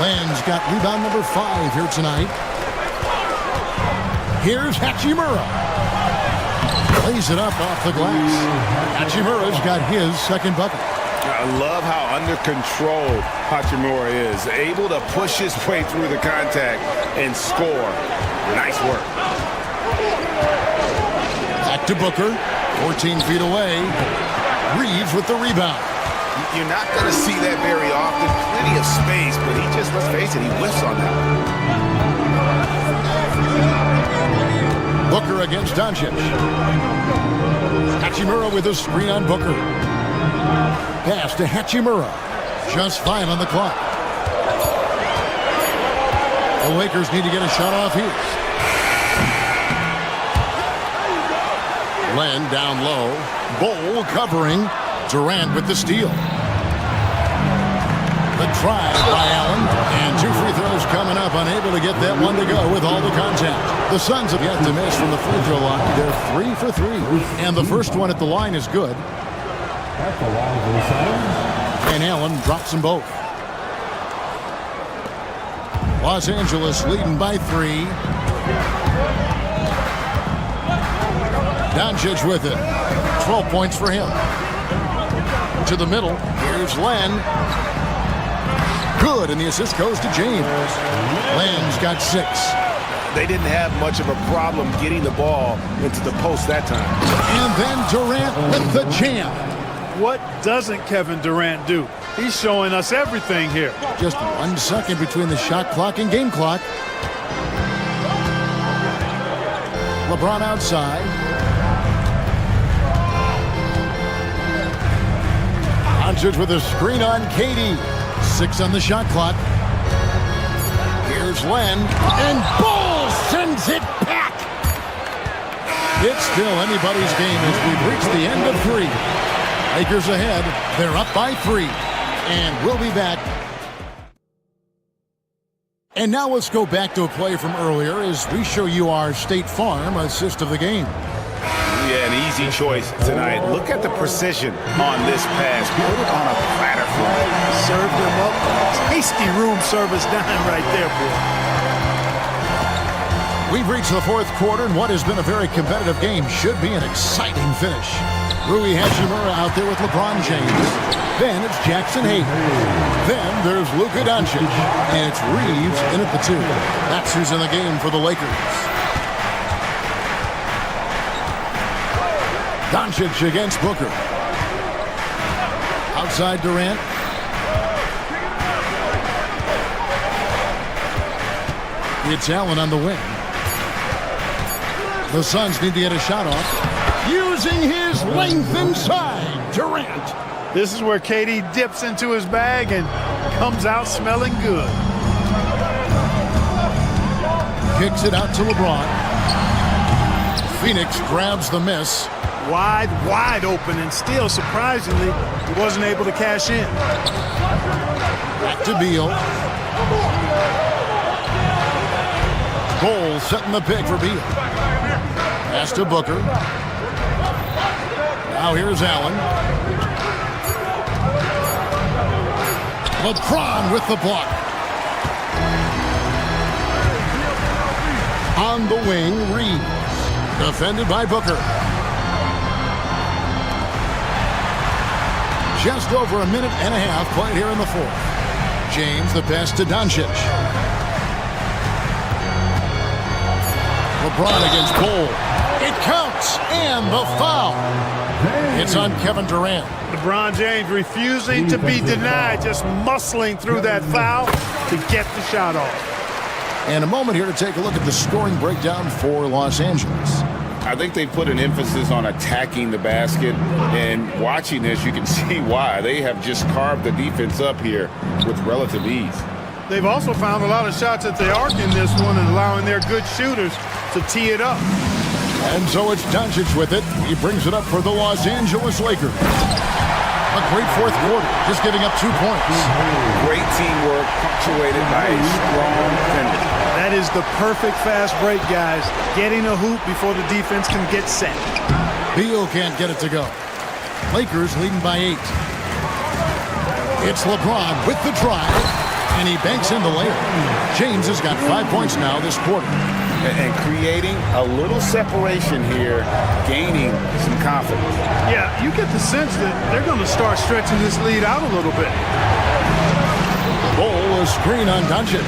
S17: Len's got rebound number 5 here tonight. Here's Hachimura. Lays it up off the glass. Hachimura's got his second bucket.
S9: I love how under control Hachimura is. Able to push his way through the contact and score. Nice work.
S17: Back to Booker. 14 feet away. Reeves with the rebound.
S9: You're not going to see that very often. Plenty of space, but he just, let's face it, he whiffs on that.
S17: Booker against Doncic. Hachimura with a screen on Booker. Pass to Hachimura. Just 5 on the clock. The Lakers need to get a shot off here. Len down low. Bol covering. Durant with the steal. The try by Allen. And 2 free throws coming up. Unable to get that one to go with all the contact. The Suns have yet to miss from the free throw line. They're 3 for 3. And the first one at the line is good. And Allen drops them both. Los Angeles leading by 3. Doncic with it. 12 points for him. To the middle. Here's Len. Good, and the assist goes to James. Len's got 6.
S2: They didn't have much of a problem getting the ball into the post that time.
S17: And then Durant with the jam.
S3: What doesn't Kevin Durant do? He's showing us everything here.
S17: Just 1 second between the shot clock and game clock. LeBron outside. Doncic with a screen on KD. 6 on the shot clock. Here's Len. And Bull sends it back. It's still anybody's game as we've reached the end of 3. Lakers ahead. They're up by 3. And we'll be back. And now let's go back to a play from earlier as we show you our State Farm assist of the game.
S9: Yeah, an easy choice tonight. Look at the precision on this pass. Put it on a platter for him.
S3: Served him up. Tasty room service dime right there, boy.
S17: We've reached the 4th quarter, and what has been a very competitive game should be an exciting finish. Rui Hachimura out there with LeBron James. Then it's Jackson Hayes. Then there's Luka Doncic. And it's Reeves in at the 2. That's who's in the game for the Lakers. Doncic against Booker. Outside Durant. It's Allen on the wing. The Suns need to get a shot off. Using his length inside. Durant.
S3: This is where KD dips into his bag and comes out smelling good.
S17: Kicks it out to LeBron. Phoenix grabs the miss.
S3: Wide open, and still, surprisingly, he wasn't able to cash in.
S17: Back to Beal. Cole setting the pick for Beal. Pass to Booker. Now here's Allen. LeBron with the block. On the wing, Reeves. Defended by Booker. Just over a minute and a half played here in the 4th. James, the pass to Doncic. LeBron against Cole. It counts, and the foul. It's on Kevin Durant.
S3: LeBron James refusing to be denied, just muscling through that foul to get the shot off.
S17: And a moment here to take a look at the scoring breakdown for Los Angeles.
S9: I think they put an emphasis on attacking the basket, and watching this, you can see why. They have just carved the defense up here with relative ease.
S3: They've also found a lot of shots at the arc in this one and allowing their good shooters to tee it up.
S17: And so it's Doncic with it. He brings it up for the Los Angeles Lakers. A great 4th quarter, just giving up 2 points.
S9: Great teamwork, punctuated by a strong finish.
S3: That is the perfect fast break, guys. Getting a hoop before the defense can get set.
S17: Beal can't get it to go. Lakers leading by 8. It's LeBron with the drive, and he banks in the layup. James has got 5 points now this quarter.
S9: And creating a little separation here, gaining some confidence.
S3: Yeah, you get the sense that they're going to start stretching this lead out a little bit.
S17: Bull, a screen on Doncic.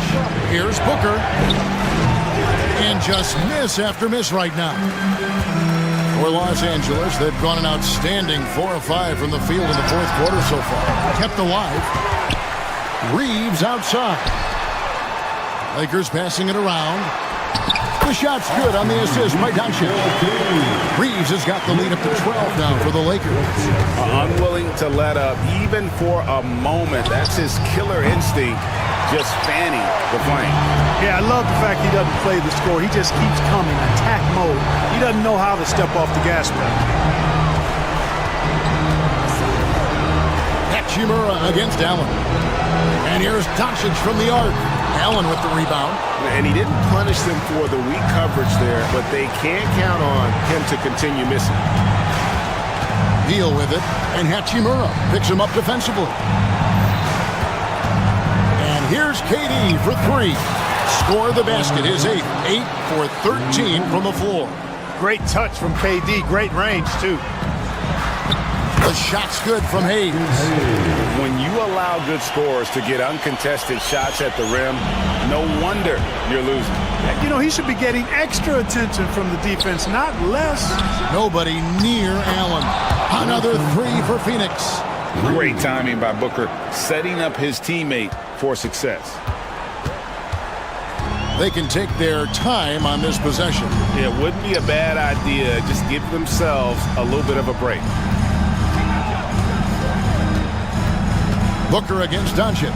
S17: Here's Booker. And just miss after miss right now. For Los Angeles, they've gone an outstanding 4 of 5 from the field in the 4th quarter so far. Kept alive. Reeves outside. Lakers passing it around. The shot's good on the assist by Doncic. Reeves has got the lead up to 12 now for the Lakers.
S9: Unwilling to let up even for a moment. That's his killer instinct, just fanning the flame.
S3: Yeah, I love the fact he doesn't play the score. He just keeps coming, attack mode. He doesn't know how to step off the gas pedal.
S17: Hachimura against Allen. And here's Doncic from the arc. Allen with the rebound.
S2: And he didn't punish them for the weak coverage there, but they can't count on him to continue missing.
S17: Deal with it, and Hachimura picks him up defensively. And here's KD for 3. Score the basket, his 8th. 8 for 13 from the floor.
S3: Great touch from KD, great range too.
S17: The shot's good from Hayes.
S9: When you allow good scorers to get uncontested shots at the rim, no wonder you're losing.
S3: And, you know, he should be getting extra attention from the defense, not less.
S17: Nobody near Allen. Another three for Phoenix.
S9: Great timing by Booker, setting up his teammate for success.
S17: They can take their time on this possession.
S9: It wouldn't be a bad idea. Just give themselves a little bit of a break.
S17: Booker against Doncic.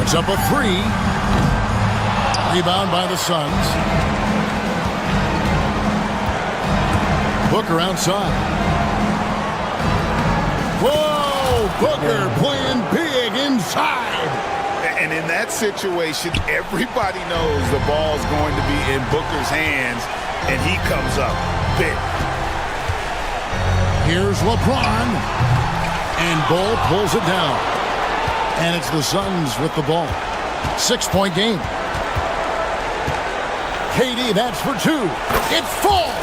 S17: It's up a three. Rebound by the Suns. Booker outside. Whoa! Booker playing big inside.
S9: And in that situation, everybody knows the ball's going to be in Booker's hands, and he comes up big.
S17: Here's LeBron. And Bull pulls it down. And it's the Suns with the ball. 6-point game. KD, that's for two. It falls.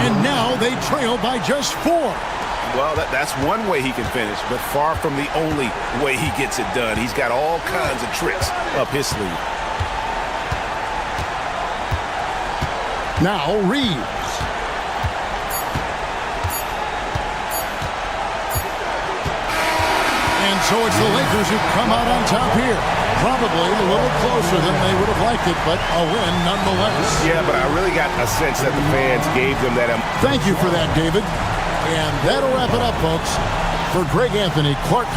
S17: And now they trail by just 4.
S9: Well, that's one way he can finish, but far from the only way he gets it done. He's got all kinds of tricks up his sleeve.
S17: Now Reeves. And so it's the Lakers who come out on top here. Probably a little closer than they would have liked it, but a win nonetheless.
S9: Yeah, but I really got a sense that the fans gave them that.
S17: Thank you for that, David. And that'll wrap it up, folks. For Greg Anthony, Clark.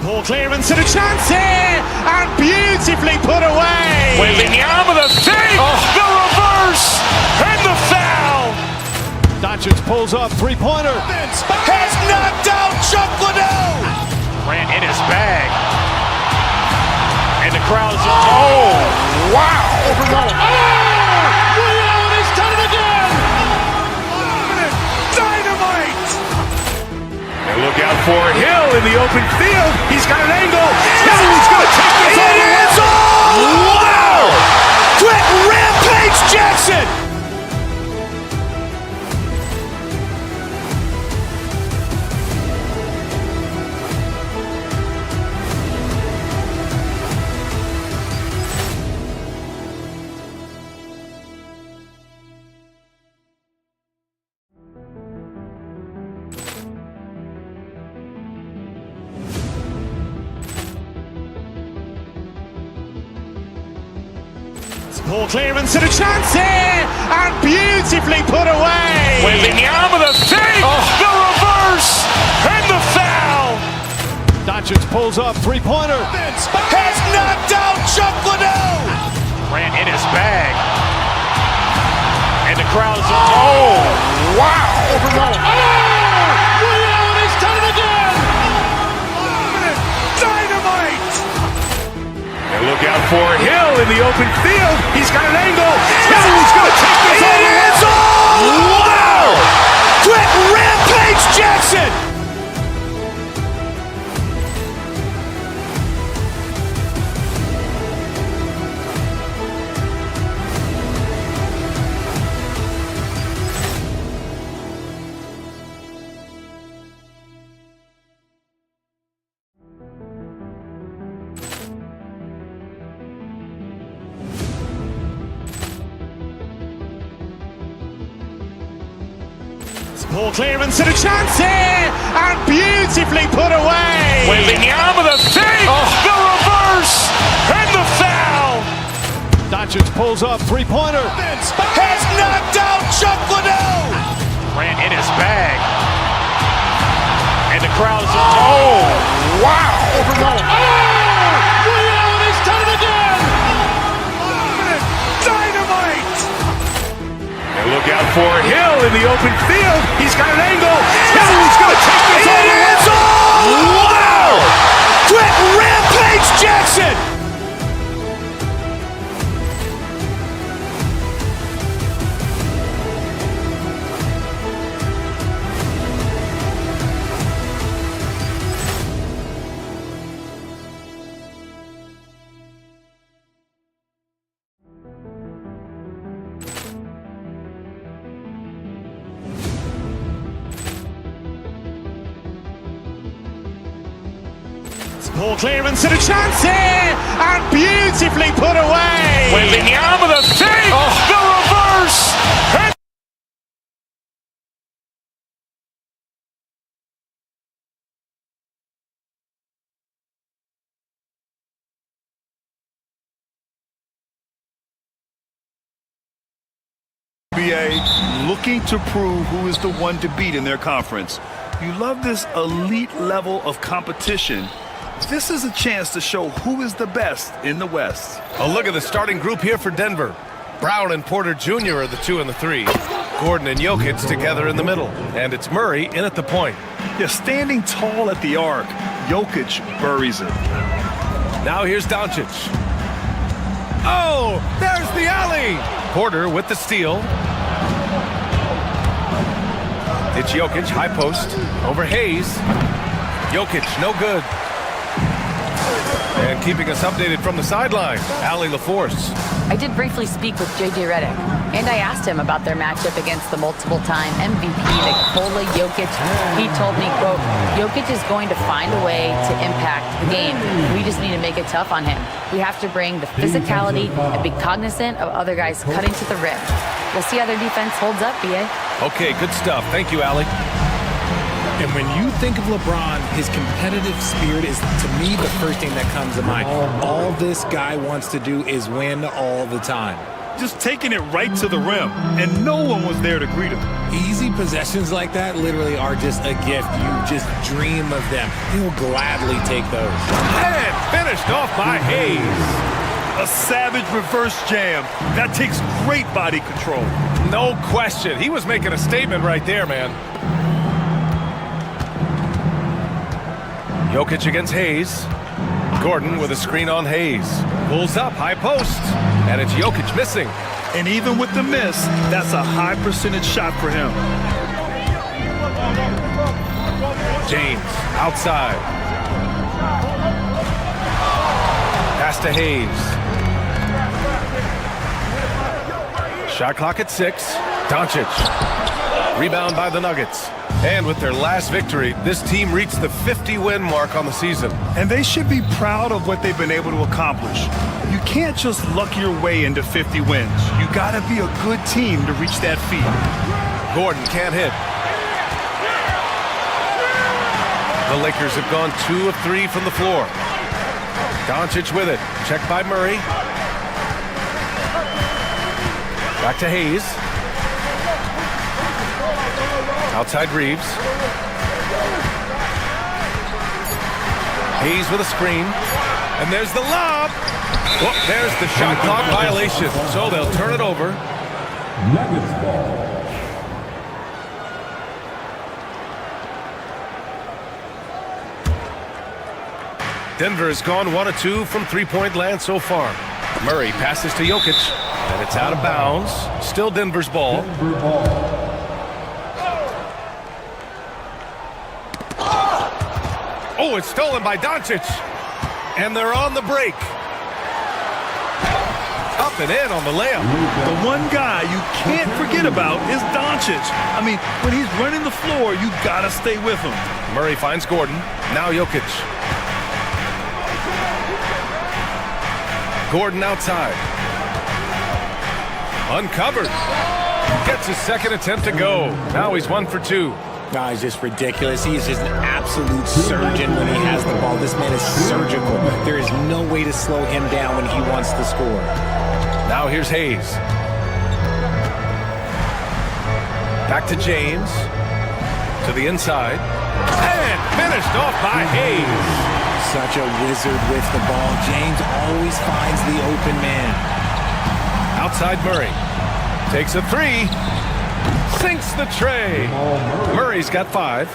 S1: Ball clearance and a chance here, and beautifully put away. Wembanyama the fake, the reverse, and the foul. Doncic pulls up, three-pointer. Has knocked out Chuck Liddell. Ran in his bag, and the crowd is wow! Overruled. He's done it again. Dynamite. And look out for Hill in the open field. He's got an angle. He's going to take this all the way. Wow! Quick rampage Jackson. Ball clearance and a chance here, and beautifully put away. Wembanyama the fake, the reverse, and the foul. Doncic pulls up, three-pointer. Has knocked out Chuck Liddell. Ran in his bag, and the crowd is wow! Overruled. He's done it again. Dynamite. And look out for Hill in the open field. He's got an angle. He's going to take this all the way. Wow! Quick rampage Jackson. Ball clearance and a chance here, and beautifully put away. Wembanyama the fake, the reverse, and the foul. Doncic pulls up, three-pointer. Has knocked out Chuck Liddell. Ran in his bag, and the crowd is wow! Overruled. He's done it again. Dynamite. And look out for Hill in the open field. He's got an angle. He's going to take this all the way. Wow! Quick rampage Jackson.
S2: Poor clearance and a chance here, and beautifully put away.
S1: Wembanyama with a save, the reverse.
S14: NBA looking to prove who is the one to beat in their conference. You love this elite level of competition. This is a chance to show who is the best in the West.
S4: A look at the starting group here for Denver. Brown and Porter Jr. are the 2 and the 3. Gordon and Jokic together in the middle. And it's Murray in at the point.
S14: Yeah, standing tall at the arc, Jokic buries it.
S4: Now here's Doncic. Oh, there's the alley. Porter with the steal. It's Jokic, high post, over Hayes. Jokic, no good. And keeping us updated from the sideline, Allie LaForce.
S7: I did briefly speak with J.J. Redick, and I asked him about their matchup against the multiple-time MVP Nikola Jokic. He told me, quote, Jokic is going to find a way to impact the game. We just need to make it tough on him. We have to bring the physicality and be cognizant of other guys cutting to the rim. We'll see how their defense holds up, B.A.
S4: Okay, good stuff. Thank you, Allie.
S13: And when you think of LeBron, his competitive spirit is, to me, the first thing that comes to mind. All this guy wants to do is win all the time.
S14: Just taking it right to the rim, and no one was there to greet him.
S13: Easy possessions like that literally are just a gift. You just dream of them. He'll gladly take those.
S4: And finished off by Hayes.
S14: A savage reverse jam. That takes great body control.
S4: No question. He was making a statement right there, man. Jokic against Hayes. Gordon with a screen on Hayes. Pulls up, high post. And it's Jokic missing.
S14: And even with the miss, that's a high percentage shot for him.
S4: James, outside. Pass to Hayes. Shot clock at 6. Doncic. Rebound by the Nuggets. And with their last victory, this team reached the 50-win mark on the season.
S14: And they should be proud of what they've been able to accomplish. You can't just luck your way into 50 wins. You gotta be a good team to reach that feat.
S4: Gordon can't hit. The Lakers have gone 2 of 3 from the floor. Doncic with it. Checked by Murray. Back to Hayes. Outside Reeves. Hayes with a screen. And there's the lob. Oh, there's the shot clock violation. So they'll turn it over.
S12: Nuggets ball.
S4: Denver has gone 1 of 2 from three-point land so far. Murray passes to Jokic. And it's out of bounds. Still Denver's ball.
S12: Denver ball.
S4: Oh, it's stolen by Doncic. And they're on the break. Up and in on the layup.
S14: The one guy you can't forget about is Doncic. I mean, when he's running the floor, you gotta stay with him.
S4: Murray finds Gordon. Now Jokic. Gordon outside. Uncovered. Gets his second attempt to go. Now he's 1 for 2.
S13: No, he's just ridiculous. He is just an absolute surgeon when he has the ball. This man is surgical. There is no way to slow him down when he wants to score.
S4: Now here's Hayes. Back to James. To the inside. And finished off by Hayes.
S13: Such a wizard with the ball. James always finds the open man.
S4: Outside Murray. Takes a 3. Sinks the tray. Murray's got 5.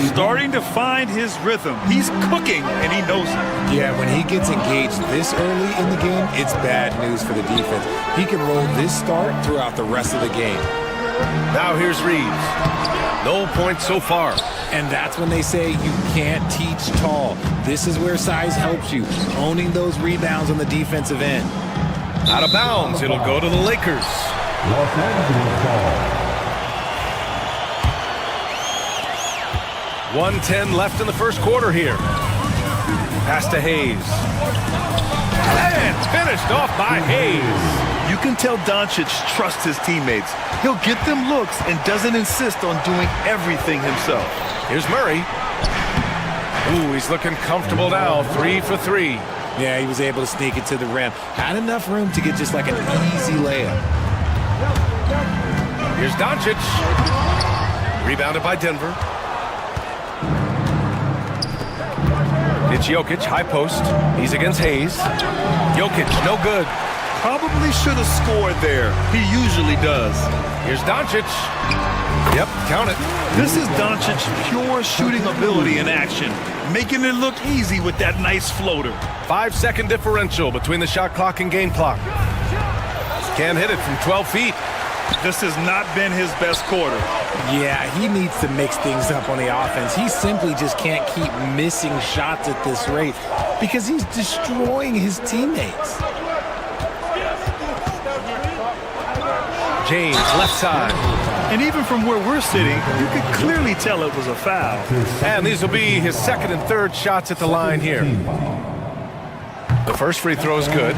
S14: Starting to find his rhythm. He's cooking, and he knows it.
S13: Yeah, when he gets engaged this early in the game, it's bad news for the defense. He can roll this start throughout the rest of the game.
S4: Now here's Reeves. No points so far.
S13: And that's when they say you can't teach tall. This is where size helps you, owning those rebounds on the defensive end.
S4: Out of bounds, it'll go to the Lakers.
S12: Los Angeles ball.
S4: 1:10 left in the first quarter here. Pass to Hayes. And finished off by Hayes.
S6: You can tell Doncic trusts his teammates. He'll get them looks and doesn't insist on doing everything himself.
S4: Here's Murray. Ooh, he's looking comfortable now. 3 for 3.
S13: Yeah, he was able to sneak it to the rim. Had enough room to get just like an easy layup.
S4: Here's Doncic. Rebounded by Denver. It's Jokic, high post. He's against Hayes. Jokic, no good.
S6: Probably should have scored there. He usually does.
S4: Here's Doncic. Yep, count it.
S6: This is Doncic's pure shooting ability in action, making it look easy with that nice floater.
S4: 5-second differential between the shot clock and game clock. Can't hit it from 12 feet.
S6: This has not been his best quarter.
S13: Yeah, he needs to mix things up on the offense. He simply just can't keep missing shots at this rate because he's destroying his teammates.
S4: James, left side.
S6: And even from where we're sitting, you could clearly tell it was a foul.
S4: And these will be his second and third shots at the line here. The first free throw is good.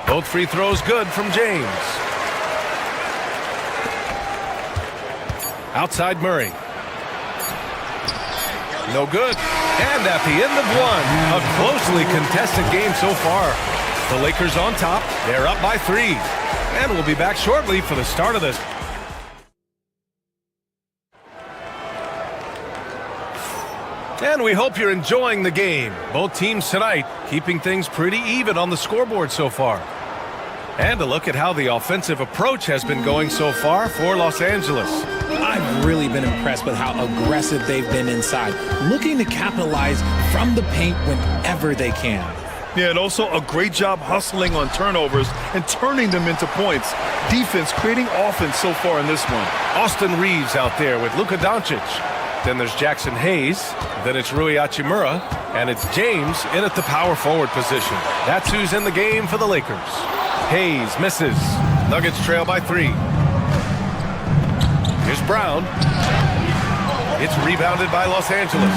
S4: Both free throws good from James. Outside Murray. No good. And at the end of one, a closely contested game so far. The Lakers on top. They're up by 3. And we'll be back shortly for the start of this. And we hope you're enjoying the game. Both teams tonight keeping things pretty even on the scoreboard so far. And a look at how the offensive approach has been going so far for Los Angeles.
S13: I've really been impressed with how aggressive they've been inside, looking to capitalize from the paint whenever they can.
S6: Yeah, and also a great job hustling on turnovers and turning them into points. Defense creating offense so far in this one.
S4: Austin Reeves out there with Luka Doncic. Then there's Jackson Hayes. Then it's Rui Hachimura. And it's James in at the power forward position. That's who's in the game for the Lakers. Hayes misses. Nuggets trail by 3. Here's Brown. It's rebounded by Los Angeles.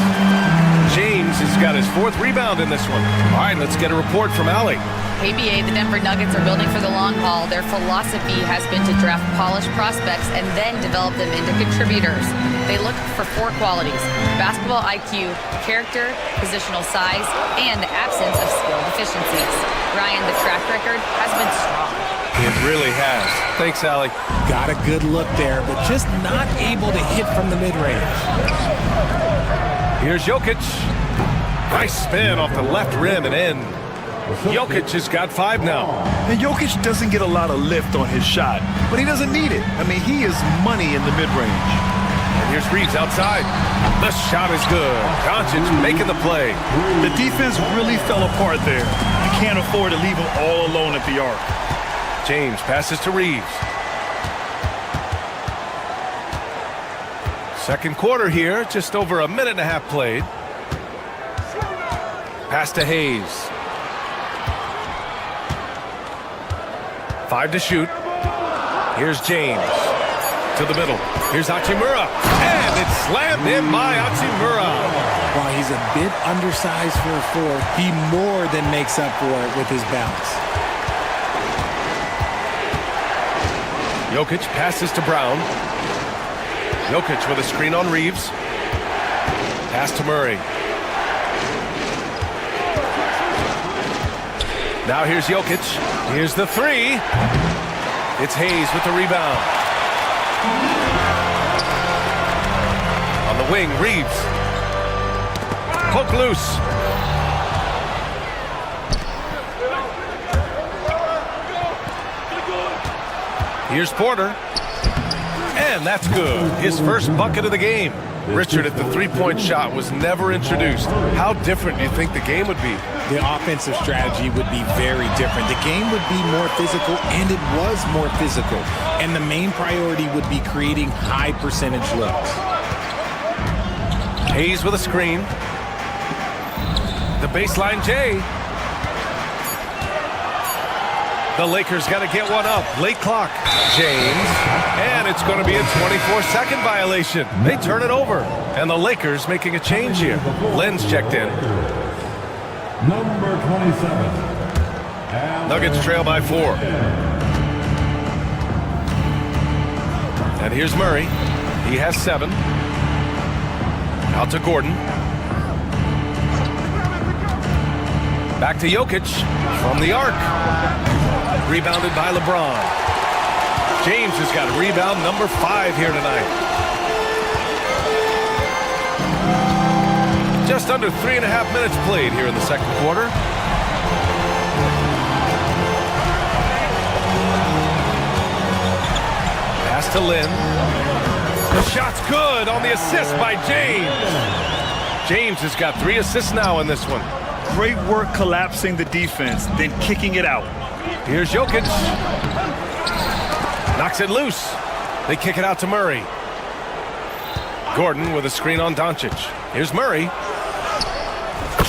S4: James has got his 4th rebound in this one. All right, let's get a report from Allie.
S7: ABA, the Denver Nuggets are building for the long haul. Their philosophy has been to draft polished prospects and then develop them into contributors. They look for 4 qualities: basketball IQ, character, positional size, and the absence of skill deficiencies. Ryan, the track record has been strong.
S4: It really has. Thanks, Allie.
S13: Got a good look there, but just not able to hit from the mid-range.
S4: Here's Jokic. Nice spin off the left rim and in. Jokic has got 5 now.
S6: And Jokic doesn't get a lot of lift on his shot, but he doesn't need it. I mean, he is money in the mid-range.
S4: And here's Reeves outside. The shot is good. Doncic making the play.
S6: The defense really fell apart there. You can't afford to leave him all alone at the arc.
S4: James passes to Reeves. Second quarter here, just over a minute and a half played. Pass to Hayes. 5 to shoot. Here's James. To the middle. Here's Hachimura. And it's slammed in by Hachimura.
S13: While he's a bit undersized for a 4, he more than makes up for it with his bounce.
S4: Jokic passes to Brown. Jokic with a screen on Reeves. Pass to Murray. Now here's Jokic. Here's the 3. It's Hayes with the rebound. On the wing, Reeves. Poke loose. Here's Porter. And that's good. His first bucket of the game. Richard, if the three-point shot was never introduced, how different do you think the game would be?
S13: The offensive strategy would be very different. The game would be more physical, and it was more physical. And the main priority would be creating high percentage looks.
S4: Hayes with a screen. The baseline J. The Lakers got to get one up. Late clock. James. And it's going to be a 24-second violation. They turn it over. And the Lakers making a change here. Len's checked in.
S12: Number 27.
S4: Nuggets trail by 4. And here's Murray. He has 7. Out to Gordon. Back to Jokic from the arc. Rebounded by LeBron. James has got rebound number 5 here tonight. Just under 3.5 minutes played here in the second quarter. Pass to Lin. The shot's good on the assist by James. James has got 3 assists now in this one.
S6: Great work collapsing the defense, then kicking it out.
S4: Here's Jokic. Knocks it loose. They kick it out to Murray. Gordon with a screen on Doncic. Here's Murray.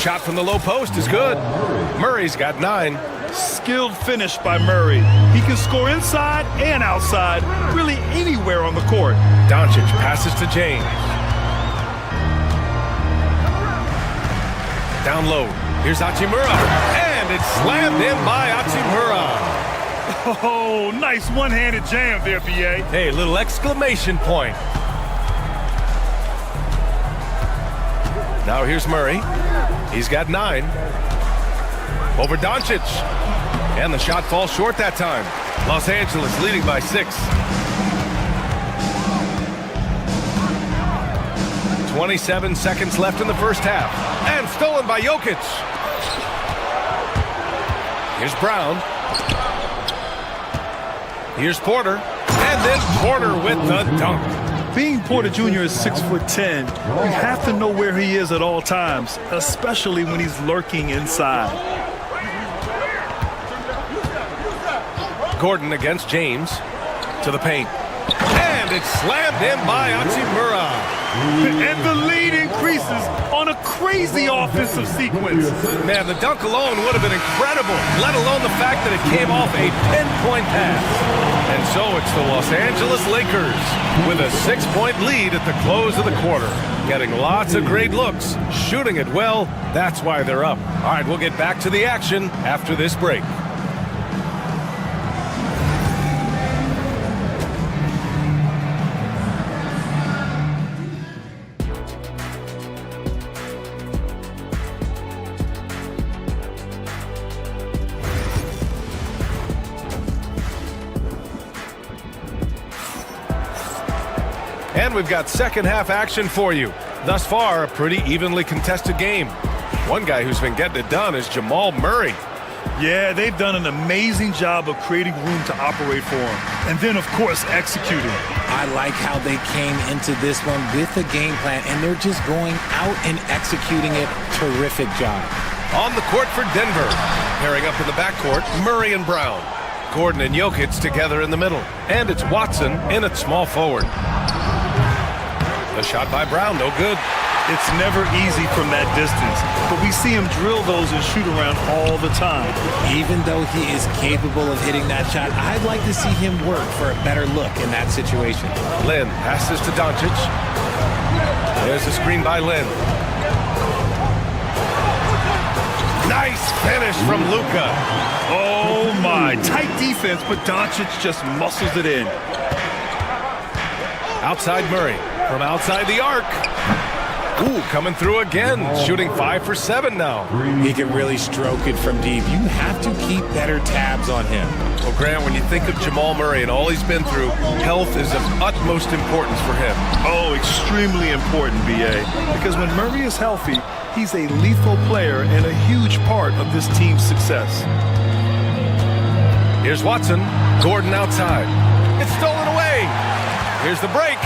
S4: Shot from the low post is good. Murray's got 9.
S6: Skilled finish by Murray. He can score inside and outside, really anywhere on the court.
S4: Doncic passes to James. Down low. Here's Hachimura. And it's slammed in by Hachimura.
S6: Oh, nice one-handed jam there, B.A.
S4: Hey, little exclamation point. Now here's Murray. He's got 9. Over Doncic. And the shot falls short that time. Los Angeles leading by 6. 27 seconds left in the first half. And stolen by Jokic. Here's Brown. Here's Porter. And then Porter with the dunk.
S6: Being Porter Jr. is 6'10", you have to know where he is at all times, especially when he's lurking inside.
S4: Gordon against James. To the paint. And it's slammed in by Hachimura.
S6: And the lead increases on a crazy offensive sequence.
S4: Man, the dunk alone would have been incredible, let alone the fact that it came off a pinpoint pass. And so it's the Los Angeles Lakers with a 6-point lead at the close of the quarter. Getting lots of great looks, shooting it well. That's why they're up. All right, we'll get back to the action after this break. And we've got second half action for you. Thus far, a pretty evenly contested game. One guy who's been getting it done is Jamal Murray.
S6: Yeah, they've done an amazing job of creating room to operate for him. And then, of course, executing.
S13: I like how they came into this one with a game plan, and they're just going out and executing it. Terrific job.
S4: On the court for Denver. Pairing up in the backcourt, Murray and Brown. Gordon and Jokic together in the middle. And it's Watson in at small forward. The shot by Brown, no good.
S6: It's never easy from that distance, but we see him drill those and shoot around all the time.
S13: Even though he is capable of hitting that shot, I'd like to see him work for a better look in that situation.
S4: Lin passes to Doncic. There's a screen by Lin. Nice finish from Luka.
S6: Oh my, tight defense, but Doncic just muscles it in.
S4: Outside Murray. From outside the arc. Ooh, coming through again. Shooting 5 for 7 now.
S13: He can really stroke it from deep. You have to keep better tabs on him.
S4: Well, Grant, when you think of Jamal Murray and all he's been through, health is of utmost importance for him.
S6: Oh, extremely important, B.A. Because when Murray is healthy, he's a lethal player and a huge part of this team's success.
S4: Here's Watson. Gordon outside. It's stolen away. Here's the break.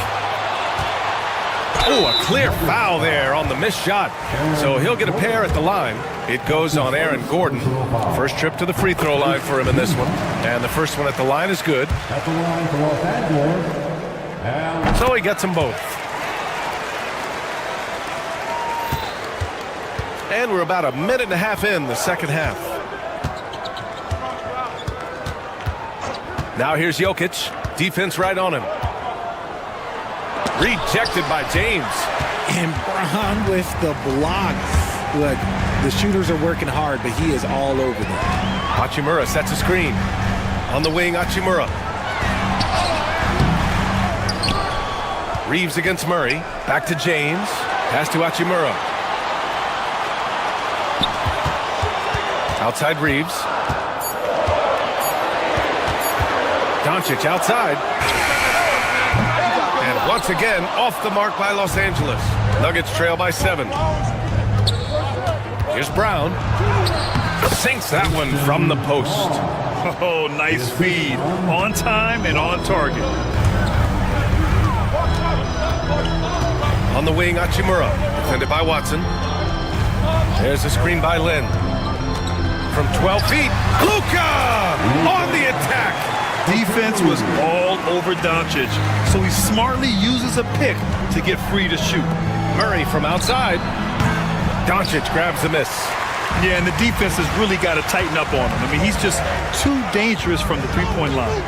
S4: Oh, a clear foul there on the missed shot. So he'll get a pair at the line. It goes on Aaron Gordon. First trip to the free throw line for him in this one. And the first one at the line is good.
S12: At the line for Los Angeles.
S4: So he gets them both. And we're about a minute and a half in the second half. Now here's Jokic. Defense right on him. Rejected by James.
S13: And Brown with the block. Look, the shooters are working hard, but he is all over them.
S4: Hachimura sets a screen. On the wing, Hachimura. Reeves against Murray. Back to James. Pass to Hachimura. Outside Reeves. Doncic outside. And once again, off the mark by Los Angeles. Nuggets trail by 7. Here's Brown. Sinks that one from the post.
S6: Oh, nice feed. On time and on target.
S4: On the wing, Hachimura. Defended by Watson. There's a screen by Lin. From 12 feet, Luka on the attack.
S6: Defense was all over Doncic, so he smartly uses a pick to get free to shoot.
S4: Murray from outside. Doncic grabs the miss.
S6: Yeah, and the defense has really got to tighten up on him. I mean, he's just too dangerous from the three-point line.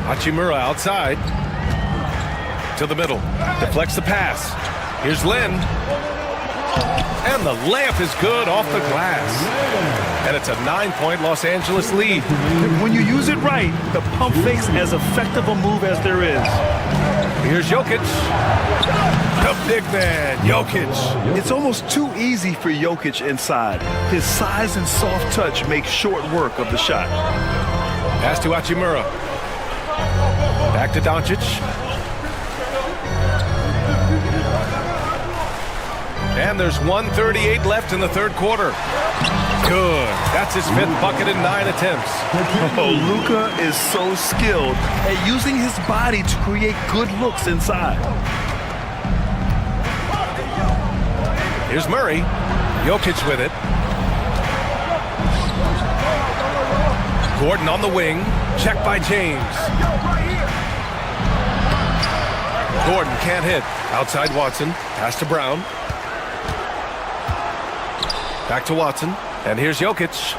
S4: Hachimura outside. To the middle. Deflects the pass. Here's Lin. And the layup is good off the glass. And it's a 9-point Los Angeles lead.
S6: When you use it right, the pump fake's as effective a move as there is.
S4: Here's Jokic. The big man, Jokic.
S6: It's almost too easy for Jokic inside. His size and soft touch make short work of the shot.
S4: Pass to Hachimura. Back to Doncic. And there's 1:38 left in the third quarter. Good. That's his 5th bucket in 9 attempts.
S6: Oh, Luka is so skilled at using his body to create good looks inside.
S4: Here's Murray. Jokic with it. Gordon on the wing. Checked by James. Gordon can't hit. Outside Watson. Pass to Brown. Back to Watson. And here's Jokic.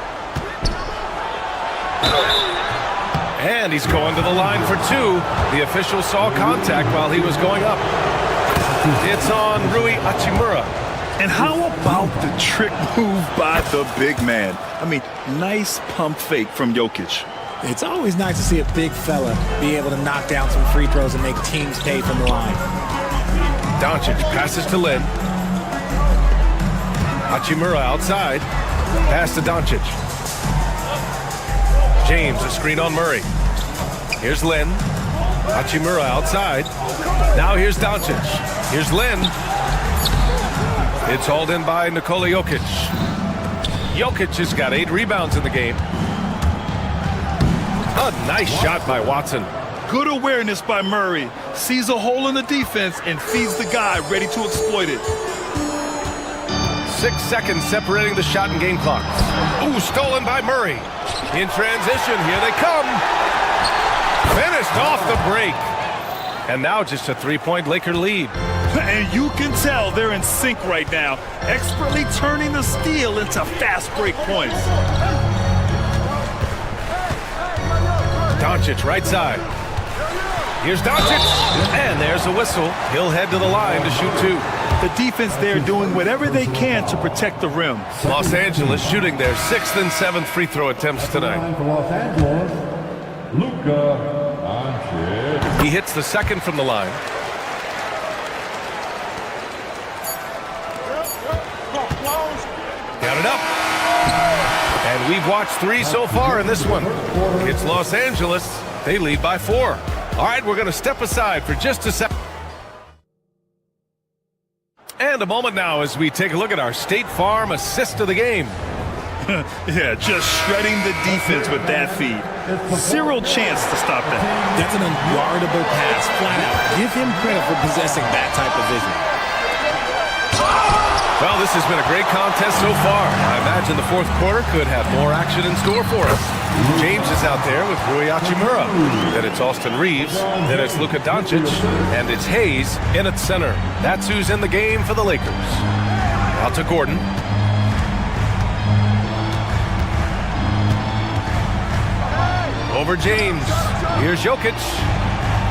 S4: And he's going to the line for 2. The official saw contact while he was going up. It's on Rui Hachimura.
S6: And how about the trick move by the big man? I mean, nice pump fake from Jokic.
S13: It's always nice to see a big fella be able to knock down some free throws and make teams pay from the line.
S4: Doncic passes to Lin. Hachimura outside. Pass to Doncic. James, a screen on Murray. Here's Lin. Hachimura outside. Now here's Doncic. Here's Lin. It's hauled in by Nikola Jokic. Jokic has got 8 rebounds in the game. A nice shot by Watson.
S6: Good awareness by Murray. Sees a hole in the defense and feeds the guy ready to exploit it.
S4: 6 seconds separating the shot and game clocks. Ooh, stolen by Murray. In transition, here they come. Finished off the break. And now just a 3-point Laker lead.
S6: And you can tell they're in sync right now, expertly turning the steal into fast break points.
S4: Doncic right side. Here's Doncic. And there's a whistle. He'll head to the line to shoot 2.
S6: The defense there doing whatever they can to protect the rim.
S4: Los Angeles shooting their 6th and 7th free throw attempts tonight.
S12: For Los Angeles, Luka Doncic.
S4: He hits the 2nd from the line. Got it up. And we've watched 3 so far in this one. It's Los Angeles. They lead by 4. All right, we're going to step aside for just a second. And a moment now as we take a look at our State Farm assist of the game.
S6: Yeah, just shredding the defense with that feed. Zero chance to stop that.
S13: That's an unguardable pass, flat out. Give him credit for possessing that type of vision.
S4: Well, this has been a great contest so far. I imagine the 4th quarter could have more action in store for us. James is out there with Rui Hachimura. Then it's Austin Reeves. Then it's Luka Doncic. And it's Hayes in at center. That's who's in the game for the Lakers. Out to Gordon. Over James. Here's Jokic.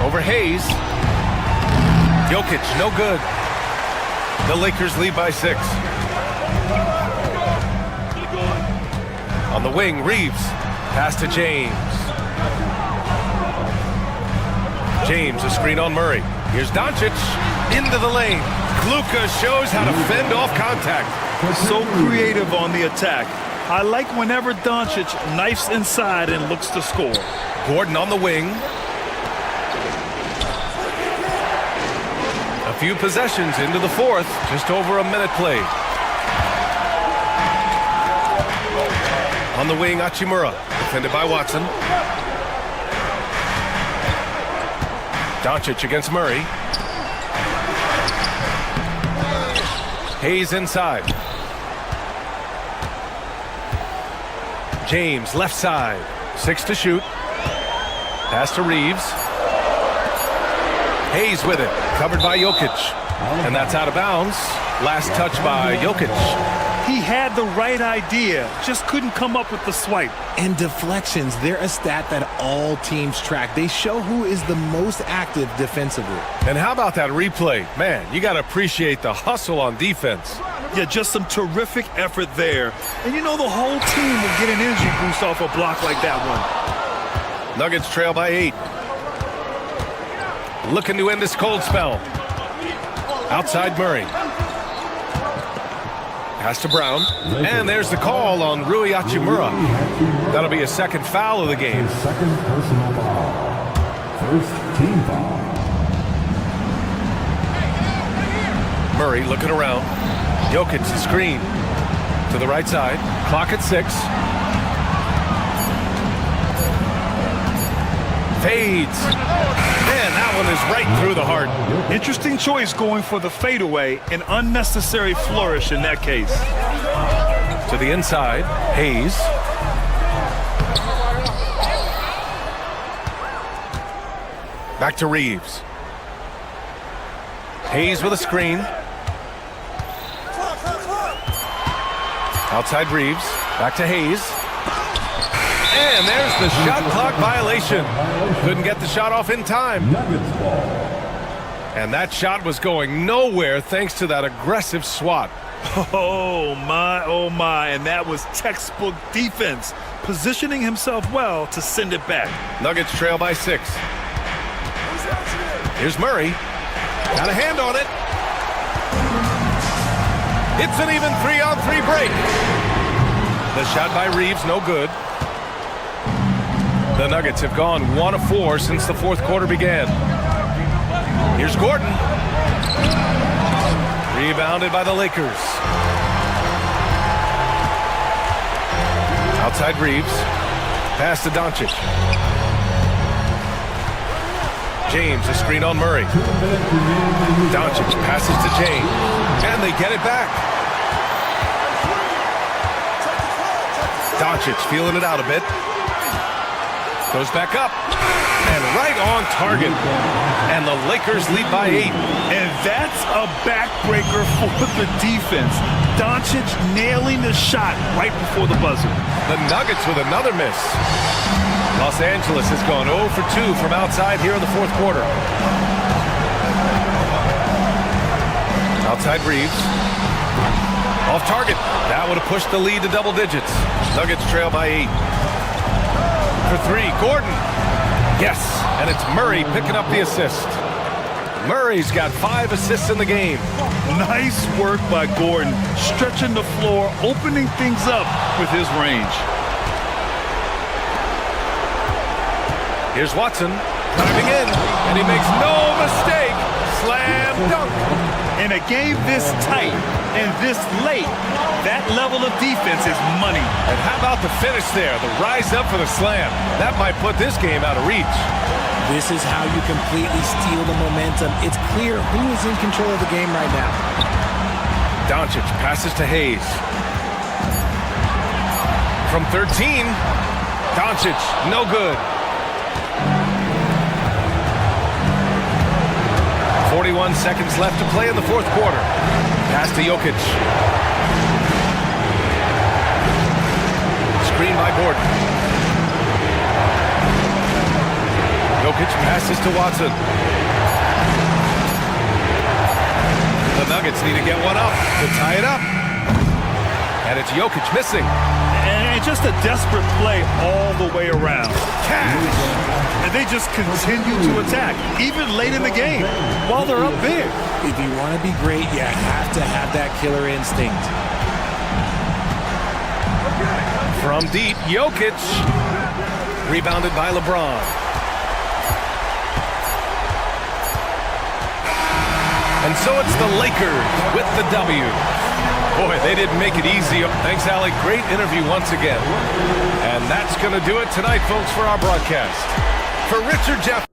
S4: Over Hayes. Jokic, no good. The Lakers lead by 6. On the wing, Reeves. Pass to James. James, a screen on Murray. Here's Doncic. Into the lane. Luka shows how to fend off contact.
S6: So creative on the attack. I like whenever Doncic knifes inside and looks to score.
S4: Gordon on the wing. A few possessions into the 4th. Just over a minute played. On the wing, Hachimura. Defended by Watson. Doncic against Murray. Hayes inside. James left side. 6 to shoot. Pass to Reeves. Hayes with it. Covered by Jokic. And that's out of bounds. Last touch by Jokic.
S6: He had the right idea, just couldn't come up with the swipe.
S13: And deflections, they're a stat that all teams track. They show who is the most active defensively.
S4: And how about that replay? Man, you got to appreciate the hustle on defense.
S6: Yeah, just some terrific effort there. And you know the whole team will get an energy boost off a block like that one.
S4: Nuggets trail by 8. Looking to end this cold spell. Outside Murray. Pass to Brown. And there's the call on Rui Hachimura. That'll be a second foul of the game.
S12: Second personal foul. First team foul.
S4: Murray looking around. Jokic screen to the right side. Clock at 6. Fades. Man, that one is right through the heart.
S6: Interesting choice going for the fadeaway. An unnecessary flourish in that case.
S4: To the inside, Hayes. Back to Reeves. Hayes with a screen. Outside Reeves. Back to Hayes. And there's the shot clock violation. Couldn't get the shot off in time. And that shot was going nowhere thanks to that aggressive swat.
S6: Oh my, and that was textbook defense. Positioning himself well to send it back.
S4: Nuggets trail by 6. Here's Murray. Got a hand on it. It's an even 3-on-3 break. The shot by Reeves, no good. The Nuggets have gone 1 of 4 since the 4th quarter began. Here's Gordon. Rebounded by the Lakers. Outside Reeves. Pass to Doncic. James, a screen on Murray. Doncic passes to James. And they get it back. Doncic feeling it out a bit. Goes back up. And right on target. And the Lakers lead by 8.
S6: And that's a backbreaker for the defense. Doncic nailing the shot right before the buzzer.
S4: The Nuggets with another miss. Los Angeles has gone 0 for 2 from outside here in the 4th quarter. Outside Reeves. Off target. That would have pushed the lead to double digits. Nuggets trail by 8. For 3, Gordon. Yes, and it's Murray picking up the assist. Murray's got 5 assists in the game.
S6: Nice work by Gordon, stretching the floor, opening things up with his range.
S4: Here's Watson, diving in, and he makes no mistake. Slam dunk.
S6: In a game this tight and this late, that level of defense is money.
S4: And how about the finish there? The rise up for the slam. That might put this game out of reach.
S13: This is how you completely steal the momentum. It's clear who is in control of the game right now.
S4: Doncic passes to Hayes. From 13, Doncic, no good. 41 seconds left to play in the 4th quarter. Pass to Jokic. Screen by Gordon. Jokic passes to Watson. The Nuggets need to get one up to tie it up. And it's Jokic missing.
S14: And just a desperate play all the way around. And they just continue to attack, even late in the game, while they're up big.
S13: If you want to be great, you have to have that killer instinct.
S4: From deep, Jokic. Rebounded by LeBron. And so it's the Lakers with the W. Boy, they didn't make it easy. Thanks, Allie. Great interview once again. And that's going to do it tonight, folks, for our broadcast. For Richard Jeff.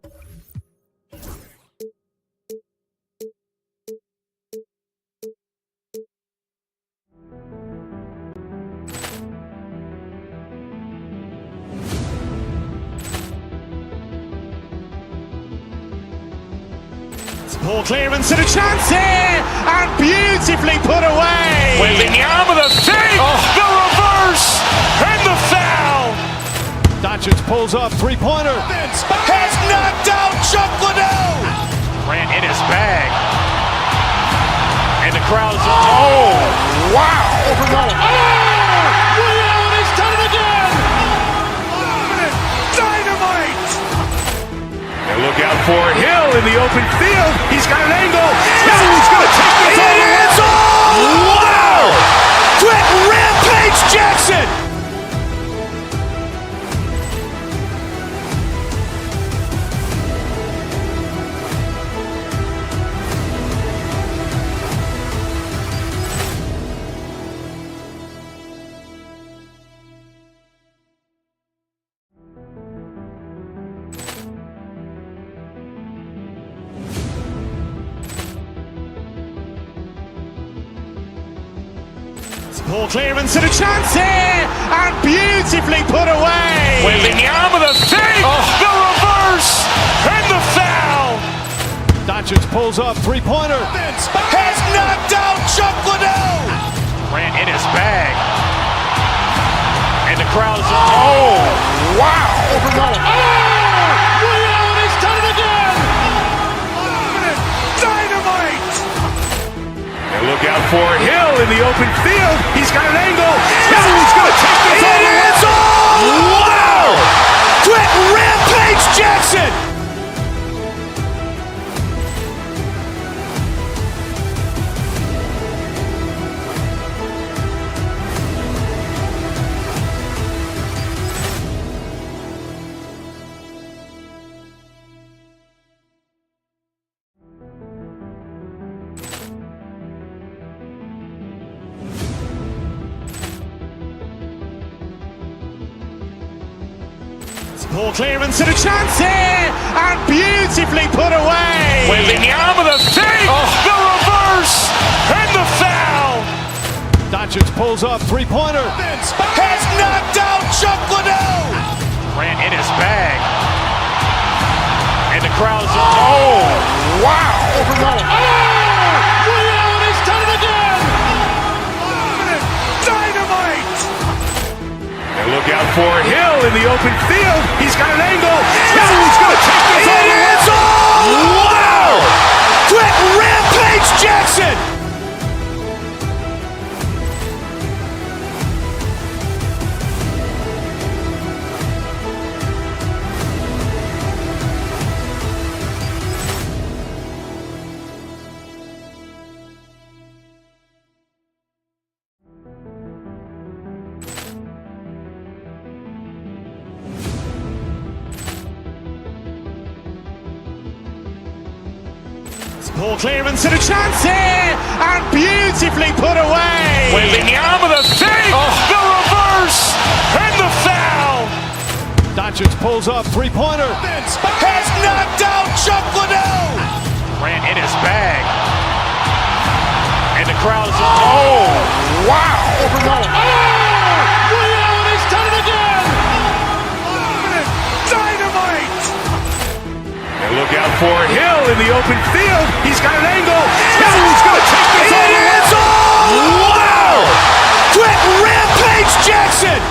S2: Ball clearance and a chance here, and beautifully put away. Waving the arm with a fake, the reverse, and the foul. Doncic pulls up, three-pointer, has knocked out Chuck Liddell. Grant in his bag, and the crowd's wow. Liddell has done it again. Dynamite. And look out for Hill in the open field. He's got an angle. He's going to take this all the way. Wow! Quick Rampage Jackson. Ball clearance and a chance here, and beautifully put away. Waving the arm with a fake, the reverse, and the foul. Doncic pulls up, three-pointer, has knocked out Chuck Liddell. Grant in his bag, and the crowd's wow. Liddell has done it again. Dynamite. And look out for Hill in the open field. He's got an angle. He's going to take this all the way. Wow! Quick Rampage Jackson. Ball clearance and a chance here, and beautifully put away. Waving the arm with a fake, the reverse, and the foul. Doncic pulls up, three-pointer, has knocked out Chuck Liddell. Grant in his bag, and the crowd's wow. Liddell has done it again. Dynamite. And look out for Hill in the open field. He's got an angle. He's going to take this all the way. Wow! Quick Rampage Jackson. Ball clearance and a chance here, and beautifully put away. Waving the arm with a fake, the reverse, and the foul. Doncic pulls up, three-pointer, has knocked out Chuck Liddell. Grant in his bag, and the crowd's wow. Liddell has done it again. Dynamite. And look out for Hill in the open field. He's got an angle. He's going to take this all the way. Wow! Quick Rampage Jackson.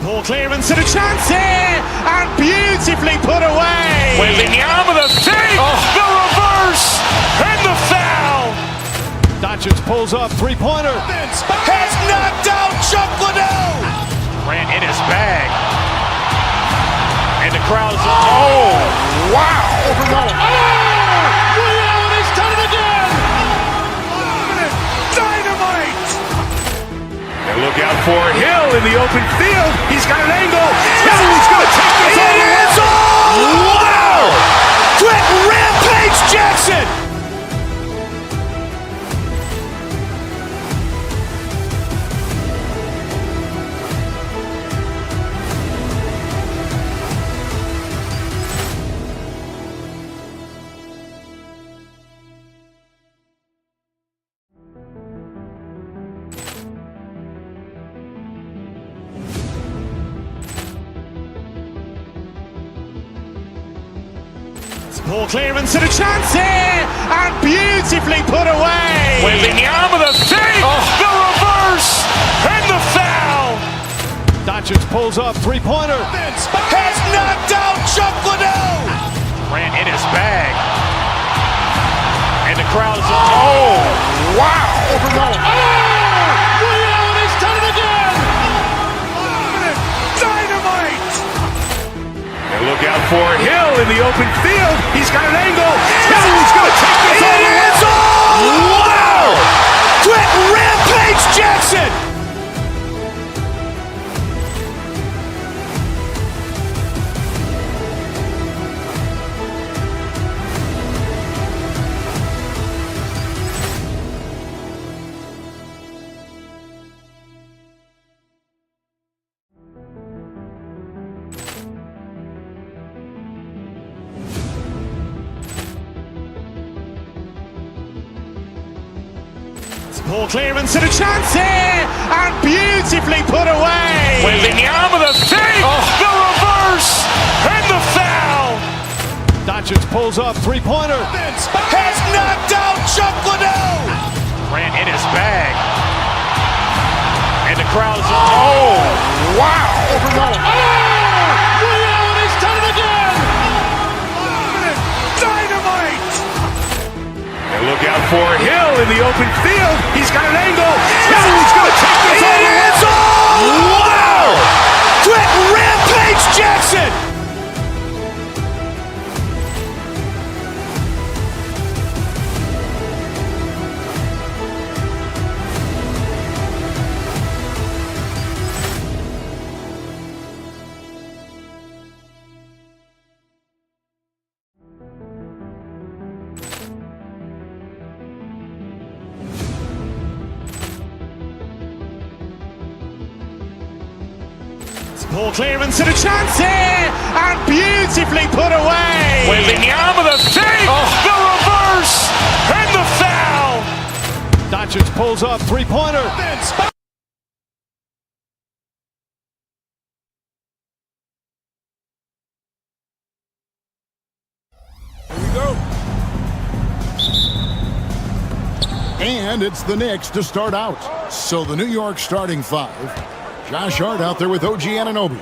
S2: Ball clearance and a chance here, and beautifully put away.
S1: Wembanyama the fake, the reverse, and the foul.
S2: Doncic pulls up, three-pointer. Has knocked out Chuck Liddell.
S1: Grant in his bag. And the crowd is, oh, wow.
S2: Overrun.
S1: Allen has done it again.
S2: Dynamite. And look out for Hill in the open field. He's got an angle. Hill's going to take this all the way. Wow. Quick rampage Jackson. Ball clearance and a chance here, and beautifully put away.
S1: Wembanyama the fake, the reverse, and the foul.
S2: Doncic pulls up, three-pointer. Has knocked out Chuck Liddell.
S1: Grant in his bag. And the crowd is, oh, wow.
S2: Overrun.
S1: Allen has done it again.
S2: Dynamite. And look out for Hill in the open field. He's got an angle. Hill's going to take this all the way. Wow. Quick rampage Jackson. Ball clearance and a chance here, and beautifully put away.
S1: Wembanyama the fake, the reverse, and the foul.
S2: Doncic pulls up, three-pointer. Has knocked out Chuck Liddell.
S1: Grant in his bag. And the crowd is, oh, wow.
S2: Overrun.
S1: Allen has done it again.
S2: Dynamite. And look out for Hill in the open field. He's got an angle. Hill's going to take this all the way. Wow. Quick rampage Jackson. Ball clearance and a chance here, and beautifully put away.
S1: Wembanyama the fake, the reverse, and the foul.
S2: Doncic pulls up, three-pointer.
S17: Here we go. And it's the Knicks to start out. So the New York starting five. Josh Hart out there with OG Anunoby.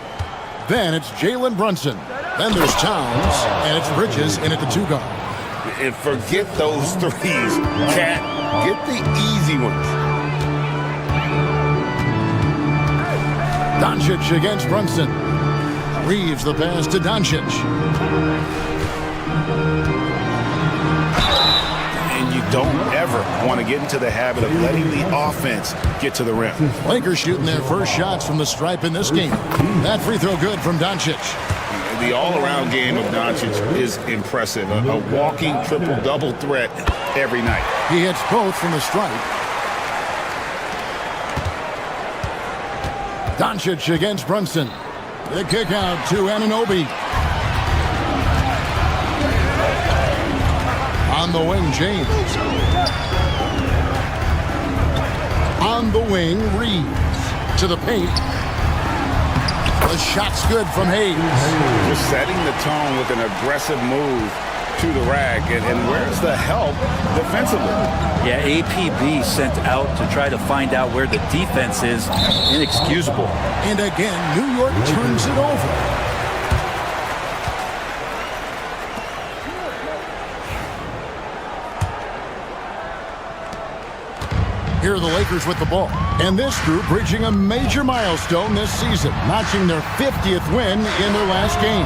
S17: Then it's Jalen Brunson. Then there's Towns, and it's Bridges in at the two-guard.
S9: And forget those threes, Cat. Get the easy ones.
S17: Doncic against Brunson. Reeves the pass to Doncic.
S9: And you don't ever want to get into the habit of letting the offense get to the rim.
S17: Lakers shooting their first shots from the stripe in this game. That free throw good from Doncic.
S9: The all-around game of Doncic is impressive. A walking triple-double threat every night.
S17: He hits both from the stripe. Doncic against Brunson. The kick out to Anunoby. On the wing, James. On the wing, Reeves. To the paint. The shot's good from Hayes.
S9: Just setting the tone with an aggressive move to the rack, and where's the help defensively?
S15: Yeah, APB sent out to try to find out where the defense is. Inexcusable.
S17: And again, New York turns it over. Here are the Lakers with the ball. And this group reaching a major milestone this season, notching their 50th win in their last game.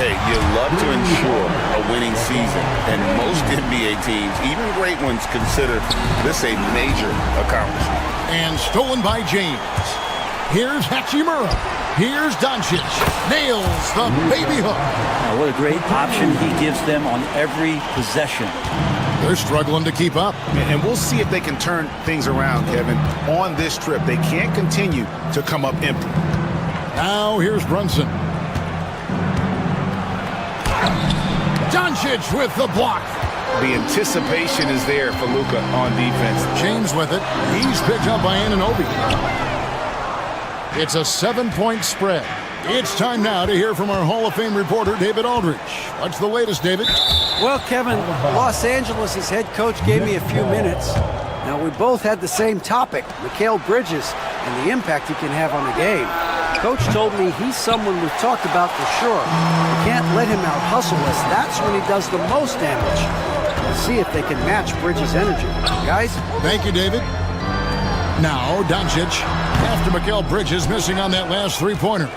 S9: Hey, you love to ensure a winning season, and most NBA teams, even great ones, consider this a major accomplishment.
S17: And stolen by James. Here's Hachimura. Here's Doncic. Nails the baby hook.
S15: Now, what a great option he gives them on every possession.
S17: They're struggling to keep up.
S2: And we'll see if they can turn things around, Kevin, on this trip. They can't continue to come up empty.
S17: Now here's Brunson. Doncic with the block.
S2: The anticipation is there for Luka on defense.
S17: James with it. He's picked up by Anunoby. It's a 7-point spread. It's time now to hear from our Hall of Fame reporter, David Aldridge. What's the latest, David?
S10: Well, Kevin, Los Angeles' head coach gave me a few minutes. Now, we both had the same topic, Mikal Bridges, and the impact he can have on the game. Coach told me he's someone we've talked about for sure. You can't let him out-hustle us. That's when he does the most damage. We'll see if they can match Bridges' energy. Guys?
S17: Thank you, David. Now, Doncic, after Mikal Bridges missing on that last three-pointer.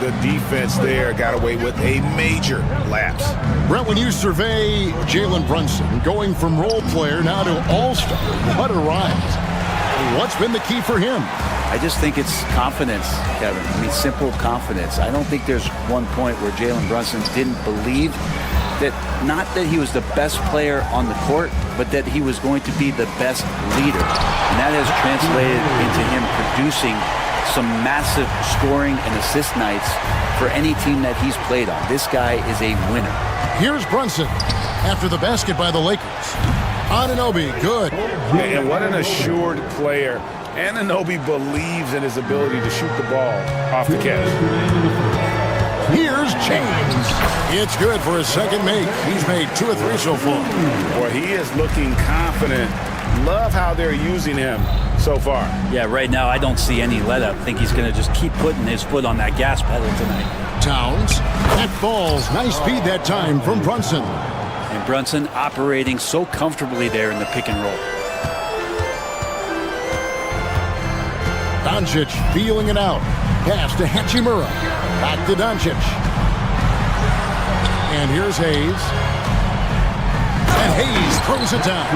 S2: The defense there got away with a major lapse.
S17: Brett, when you survey Jalen Brunson going from role player now to all-star, what a rise. What's been the key for him?
S15: I just think it's confidence, Kevin. I mean, simple confidence. I don't think there's one point where Jalen Brunson didn't believe that, not that he was the best player on the court, but that he was going to be the best leader. And that has translated into him producing some massive scoring and assist nights for any team that he's played on. This guy is a winner.
S17: Here's Brunson after the basket by the Lakers. Anunoby, good.
S2: And what an assured player. Anunoby believes in his ability to shoot the ball off the catch.
S17: Here's James. It's good for his second make. He's made 2 or 3 so far.
S2: Boy, he is looking confident. Love how they're using him so far.
S15: Yeah, right now I don't see any let-up. I think he's going to just keep putting his foot on that gas pedal tonight.
S17: Towns. That falls. Nice speed that time from Brunson.
S15: And Brunson operating so comfortably there in the pick and roll.
S17: Doncic feeling it out. Pass to Hachimura. Back to Doncic. And here's Hayes. And Hayes throws it down.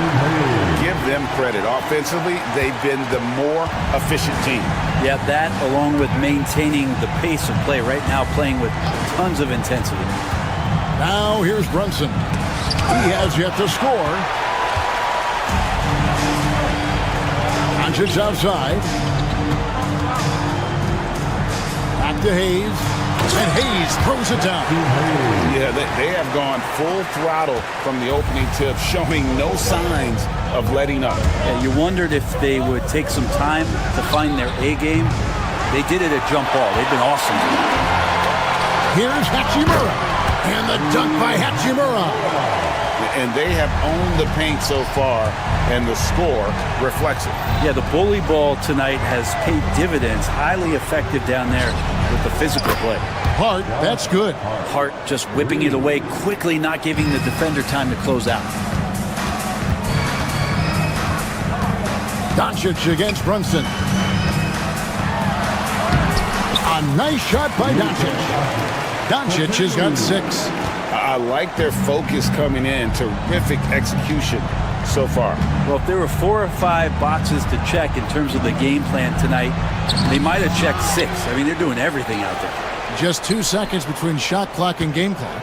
S2: Give them credit. Offensively, they've been the more efficient team.
S15: Yeah, that along with maintaining the pace of play right now, playing with tons of intensity.
S17: Now here's Brunson. He has yet to score. Doncic outside. Back to Hayes. And Hayes throws it down.
S2: Yeah, they have gone full throttle from the opening tip, showing no signs of letting up.
S15: Yeah, you wondered if they would take some time to find their A game. They did it at jump ball. They've been awesome.
S17: Here's Hachimura. And the dunk by Hachimura.
S9: And they have owned the paint so far, and the score reflects it.
S15: Yeah, the bully ball tonight has paid dividends. Highly effective down there with the physical play.
S17: Hart, that's good.
S15: Hart just whipping it away quickly, not giving the defender time to close out.
S17: Doncic against Brunson. A nice shot by Doncic. Doncic has got 6.
S2: I like their focus coming in. Terrific execution so far.
S15: Well, if there were 4 or 5 boxes to check in terms of the game plan tonight, they might have checked 6. I mean, they're doing everything out there.
S17: Just 2 seconds between shot clock and game clock.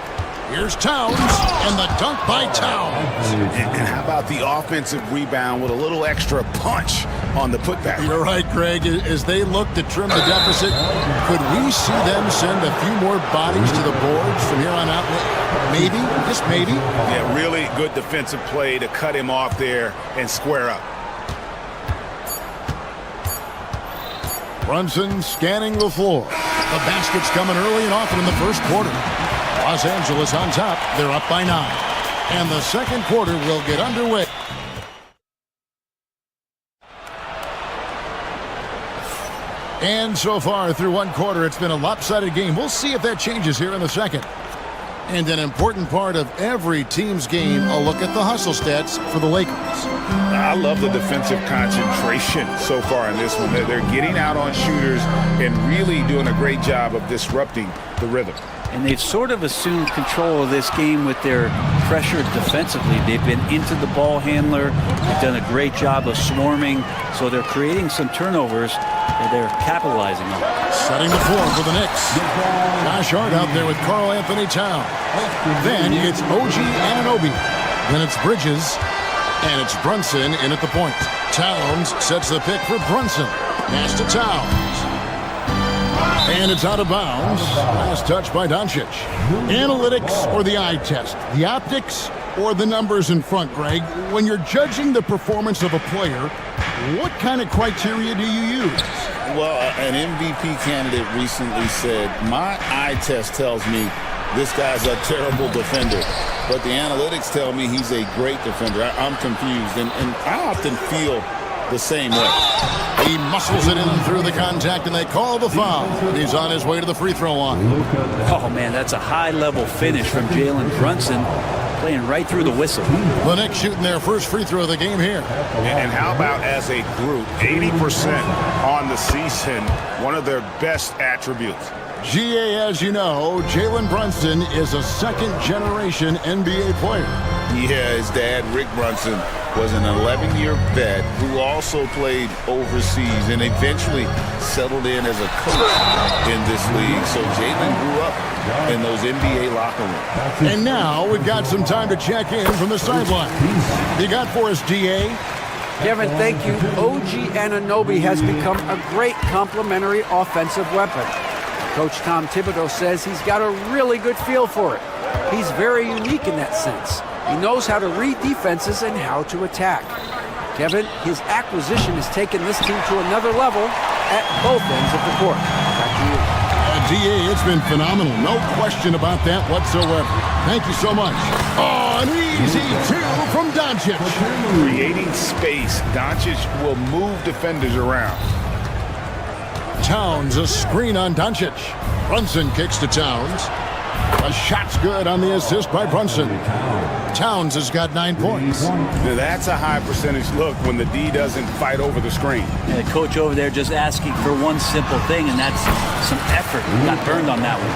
S17: Here's Towns, and the dunk by Towns.
S2: And how about the offensive rebound with a little extra punch on the putback?
S17: You're right, Greg. As they look to trim the deficit, could we see them send a few more bodies to the boards from here on out? Maybe, just maybe.
S2: Yeah, really good defensive play to cut him off there and square up.
S17: Brunson scanning the floor. The basket's coming early and often in the first quarter. Los Angeles on top. They're up by 9. And the second quarter will get underway. And so far through one quarter, it's been a lopsided game. We'll see if that changes here in the second. And an important part of every team's game, a look at the hustle stats for the Lakers.
S9: I love the defensive concentration so far in this one. They're getting out on shooters and really doing a great job of disrupting the rhythm.
S15: And they've sort of assumed control of this game with their pressure defensively. They've been into the ball handler. They've done a great job of swarming. So they're creating some turnovers that they're capitalizing on.
S17: Setting the floor for the Knicks. Josh Hart out there with Karl Anthony Towns. Then it's OG Anunoby. Then it's Bridges. And it's Brunson in at the point. Towns sets the pick for Brunson. Pass to Towns. And it's out of bounds. Last touch by Doncic. Analytics or the eye test? The optics or the numbers in front, Greg? When you're judging the performance of a player, what kind of criteria do you use?
S9: Well, an MVP candidate recently said, my eye test tells me this guy's a terrible defender, but the analytics tell me he's a great defender. I'm confused, and I often feel the same way.
S17: He muscles it in through the contact, and they call the foul. And he's on his way to the free throw line.
S15: Oh, man, that's a high-level finish from Jalen Brunson, playing right through the whistle.
S17: The Knicks shooting their first free throw of the game here.
S9: And how about as a group, 80% on the season, one of their best attributes.
S17: GA, as you know, Jalen Brunson is a second-generation NBA player.
S9: Yeah, his dad, Rick Brunson, was an 11-year vet who also played overseas and eventually settled in as a coach in this league. So Jalen grew up in those NBA locker rooms.
S17: And now we've got some time to check in from the sideline. You got for us, GA?
S10: Kevin, thank you. OG Anunoby has become a great complementary offensive weapon. Coach Tom Thibodeau says he's got a really good feel for it. He's very unique in that sense. He knows how to read defenses and how to attack. Kevin, his acquisition has taken this team to another level at both ends of the court. Back to you.
S17: DA, it's been phenomenal. No question about that whatsoever. Thank you so much. Oh, an easy two from Doncic.
S9: Creating space, Doncic will move defenders around.
S17: Towns, a screen on Doncic. Brunson kicks to Towns. A shot's good on the assist by Brunson. Towns has got 9 points.
S9: Now that's a high percentage look when the D doesn't fight over the screen.
S15: And the coach over there just asking for one simple thing, and that's some effort. Got burned on that one.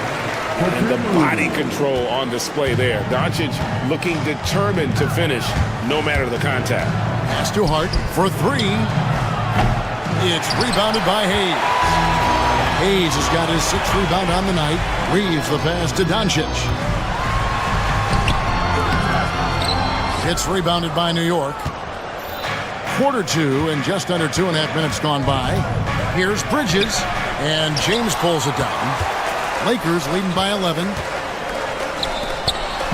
S9: And the body control on display there. Doncic looking determined to finish no matter the contact.
S17: Pass to Hart for three. It's rebounded by Hayes. Hayes has got his 6th rebound on the night. Reeves the pass to Doncic. It's rebounded by New York. Quarter two and just under 2.5 minutes gone by. Here's Bridges, and James pulls it down. Lakers leading by 11.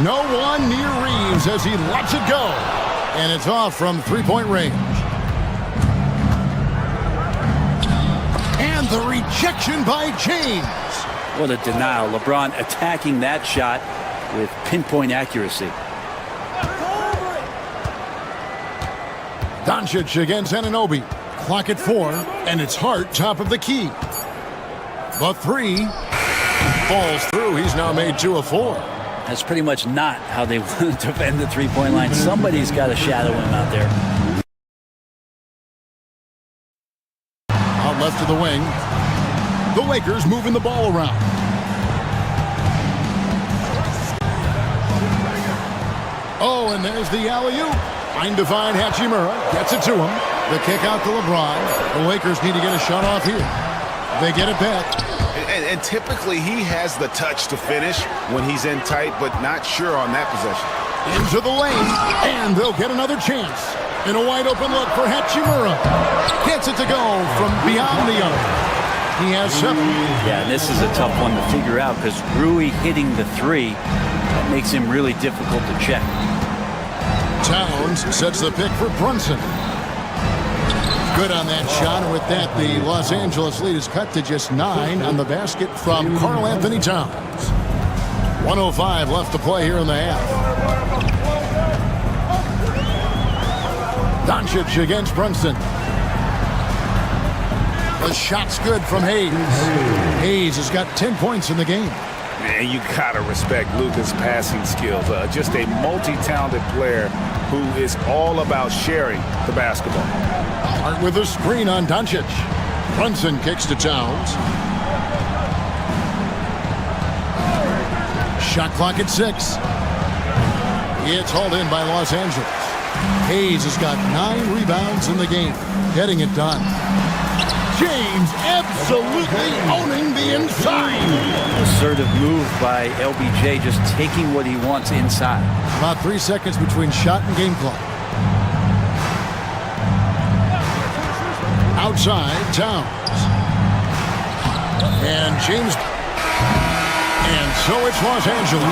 S17: No one near Reeves as he lets it go. And it's off from three-point range. And the rejection by James.
S15: What a denial. LeBron attacking that shot with pinpoint accuracy.
S17: Doncic against Anunoby. Clock at 4, and it's Hart top of the key. The three falls through. He's now made 2 of 4.
S15: That's pretty much not how they want to defend the three-point line. Somebody's got to shadow him out there.
S17: Out left to the wing. The Lakers moving the ball around. Oh, and there's the alley-oop. Trying to find Hachimura. Gets it to him. The kick out to LeBron. The Lakers need to get a shot off here. They get it back.
S9: And typically he has the touch to finish when he's in tight, but not sure on that possession.
S17: Into the lane, and they'll get another chance. In a wide open look for Hachimura. Gets it to go from beyond the arc. He has 7.
S15: Yeah, this is a tough one to figure out because Rui hitting the 3, that makes him really difficult to check.
S17: Towns sets the pick for Brunson. Good on that shot, and with that, the Los Angeles lead is cut to just 9 on the basket from Karl Anthony Towns. 1:05 left to play here in the half. Doncic against Brunson. The shot's good from Hayes. Hayes has got 10 points in the game.
S9: Man, you gotta respect Luka's passing skills. Just a multi-talented player who is all about sharing the basketball.
S17: Hart with a screen on Doncic. Brunson kicks to Towns. Shot clock at 6. It's hauled in by Los Angeles. Hayes has got 9 rebounds in the game, getting it done. James absolutely owning the inside.
S15: Assertive move by LBJ, just taking what he wants inside.
S17: About 3 seconds between shot and game clock. Outside, Towns. And James. And so it's Los Angeles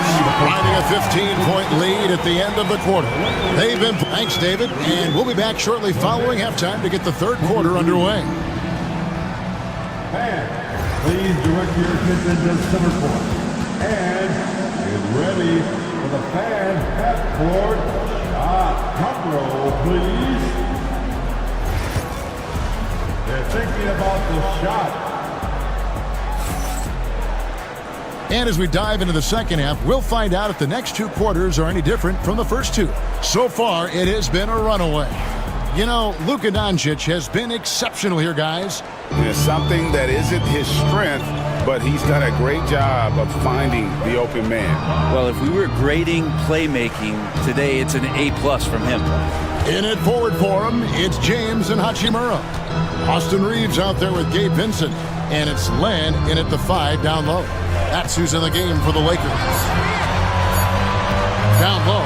S17: riding a 15-point lead at the end of the quarter. They've been. Thanks, David. And we'll be back shortly following halftime to get the third quarter underway.
S12: And please direct your attention to center court. And get ready for the fan half court shot. Drum roll, please. They're thinking about the shot.
S17: And as we dive into the second half, we'll find out if the next 2 quarters are any different from the first 2. So far, it has been a runaway. You know, Luka Doncic has been exceptional here, guys.
S9: It's something that isn't his strength, but he's done a great job of finding the open man.
S15: Well, if we were grading playmaking today, it's an A+ from him.
S17: In it forward for him, it's James and Hachimura. Austin Reeves out there with Gabe Vincent. And it's Len in at the 5 down low. That's who's in the game for the Lakers. Down low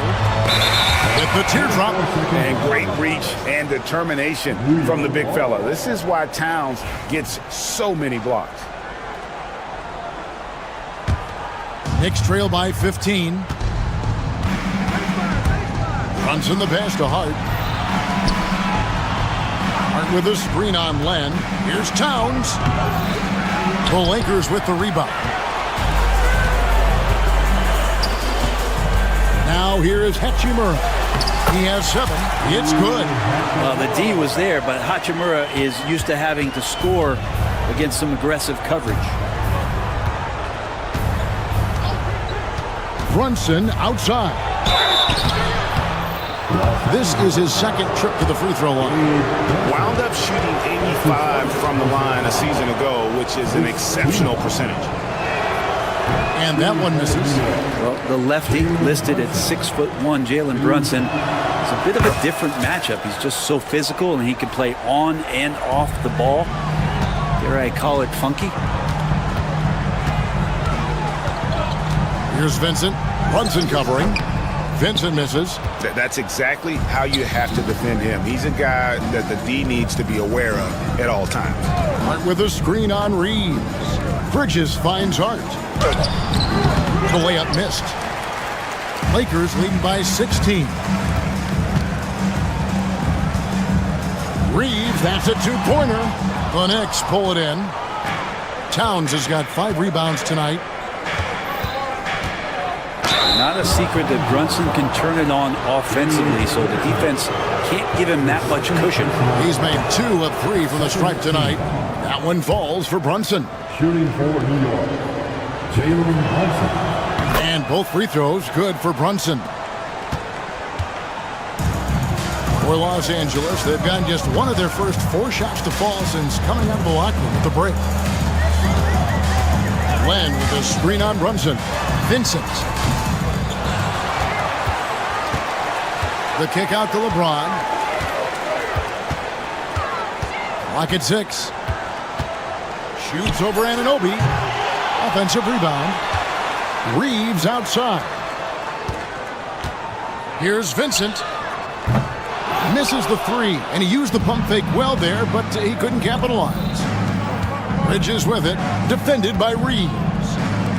S17: with the teardrop.
S9: And great reach and determination from the big fella. This is why Towns gets so many blocks.
S17: Knicks trail by 15. Brunson the pass to Hart. Hart with a screen on Len. Here's Towns. The Lakers with the rebound. Now here is Hachimura. He has 7. It's good.
S15: Well, the D was there, but Hachimura is used to having to score against some aggressive coverage.
S17: Brunson outside. This is his second trip to the free throw line.
S9: Wound up shooting 85 from the line a season ago, which is an exceptional percentage.
S17: And that one misses.
S15: Well, the lefty listed at 6'1", Jalen Brunson. It's a bit of a different matchup. He's just so physical, and he can play on and off the ball. Dare I call it funky?
S17: Here's Vincent. Brunson covering. Vincent misses.
S9: That's exactly how you have to defend him. He's a guy that the D needs to be aware of at all times.
S17: Hart with a screen on Reeves. Bridges finds Hart. The layup missed. Lakers leading by 16. Reeves, that's a 2-pointer. The Knicks pull it in. Towns has got 5 rebounds tonight.
S15: Not a secret that Brunson can turn it on offensively, so the defense can't give him that much cushion.
S17: He's made 2 of 3 from the stripe tonight. That one falls for Brunson.
S12: Shooting for New York, Jalen Brunson.
S17: And both free throws good for Brunson. For Los Angeles, they've gotten just one of their first 4 shots to fall since coming out of the locker room at the break. Len with a screen on Brunson. Vincent. The kick out to LeBron. Clock at 6. Shoots over Anunoby. Offensive rebound. Reeves outside. Here's Vincent. Misses the 3, and he used the pump fake well there, but he couldn't capitalize. Bridges with it, defended by Reeves.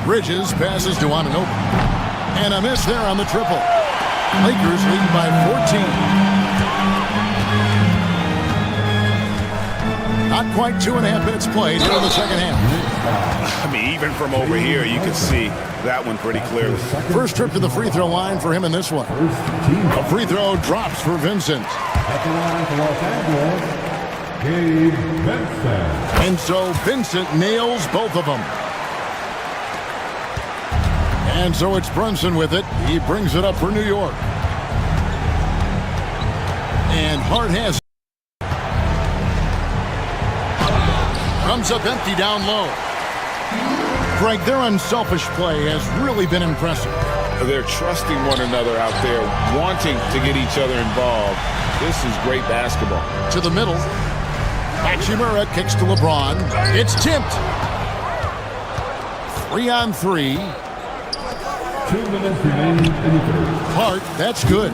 S17: Bridges passes to Anunoby. And a miss there on the triple. Lakers lead by 14. Not quite 2.5 minutes played here in the second half.
S9: I mean, even from over here, you can see that one pretty clearly.
S17: First trip to the free throw line for him in this one. A free throw drops for Vincent.
S12: At the line for Los Angeles, Gabe Vincent.
S17: And so Vincent nails both of them. And so it's Brunson with it. He brings it up for New York. And Hart has it. Comes up empty down low. Greg, their unselfish play has really been impressive.
S9: They're trusting one another out there, wanting to get each other involved. This is great basketball.
S17: To the middle. Hachimura kicks to LeBron. It's tipped. 3-on-3.
S12: 2 minutes remaining in the third.
S17: Hart, that's good.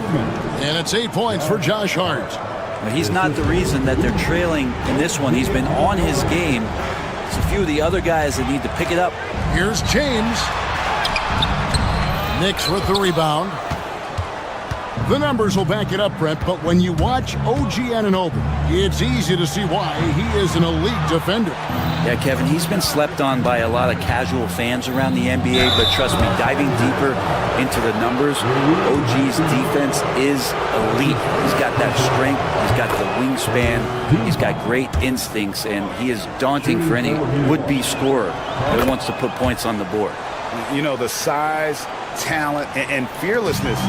S17: And it's 8 points for Josh Hart.
S15: Well, he's not the reason that they're trailing in this one. He's been on his game. It's a few of the other guys that need to pick it up.
S17: Here's James. Knicks with the rebound. The numbers will back it up, Brett, but when you watch OG Anunoby, it's easy to see why he is an elite defender.
S15: Yeah, Kevin, he's been slept on by a lot of casual fans around the NBA, but trust me, diving deeper into the numbers, OG's defense is elite. He's got that strength, he's got the wingspan, he's got great instincts, and he is daunting for any would-be scorer that wants to put points on the board.
S9: You know, the size, talent, and fearlessness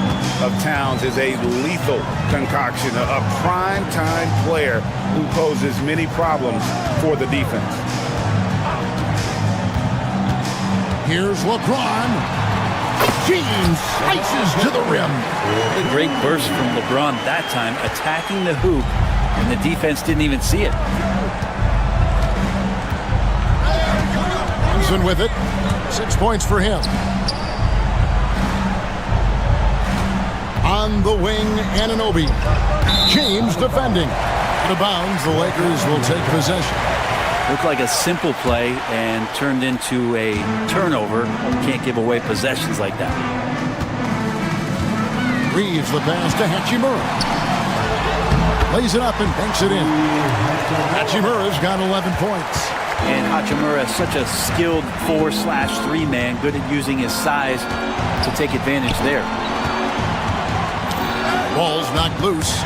S9: of Towns is a lethal concoction, a prime-time player who poses many problems for the defense.
S17: Here's LeBron. James slices to the rim.
S15: A great burst from LeBron that time, attacking the hoop, and the defense didn't even see it.
S17: Brunson with it. 6 points for him. On the wing, Anunoby. James defending. Out of bounds, the Lakers will take possession.
S15: Looked like a simple play and turned into a turnover. Can't give away possessions like that.
S17: Reeves the pass to Hachimura. Lays it up and banks it in. Hachimura's got 11 points.
S15: And Hachimura is such a skilled 4/3 man, good at using his size to take advantage there.
S17: Ball's knocked loose.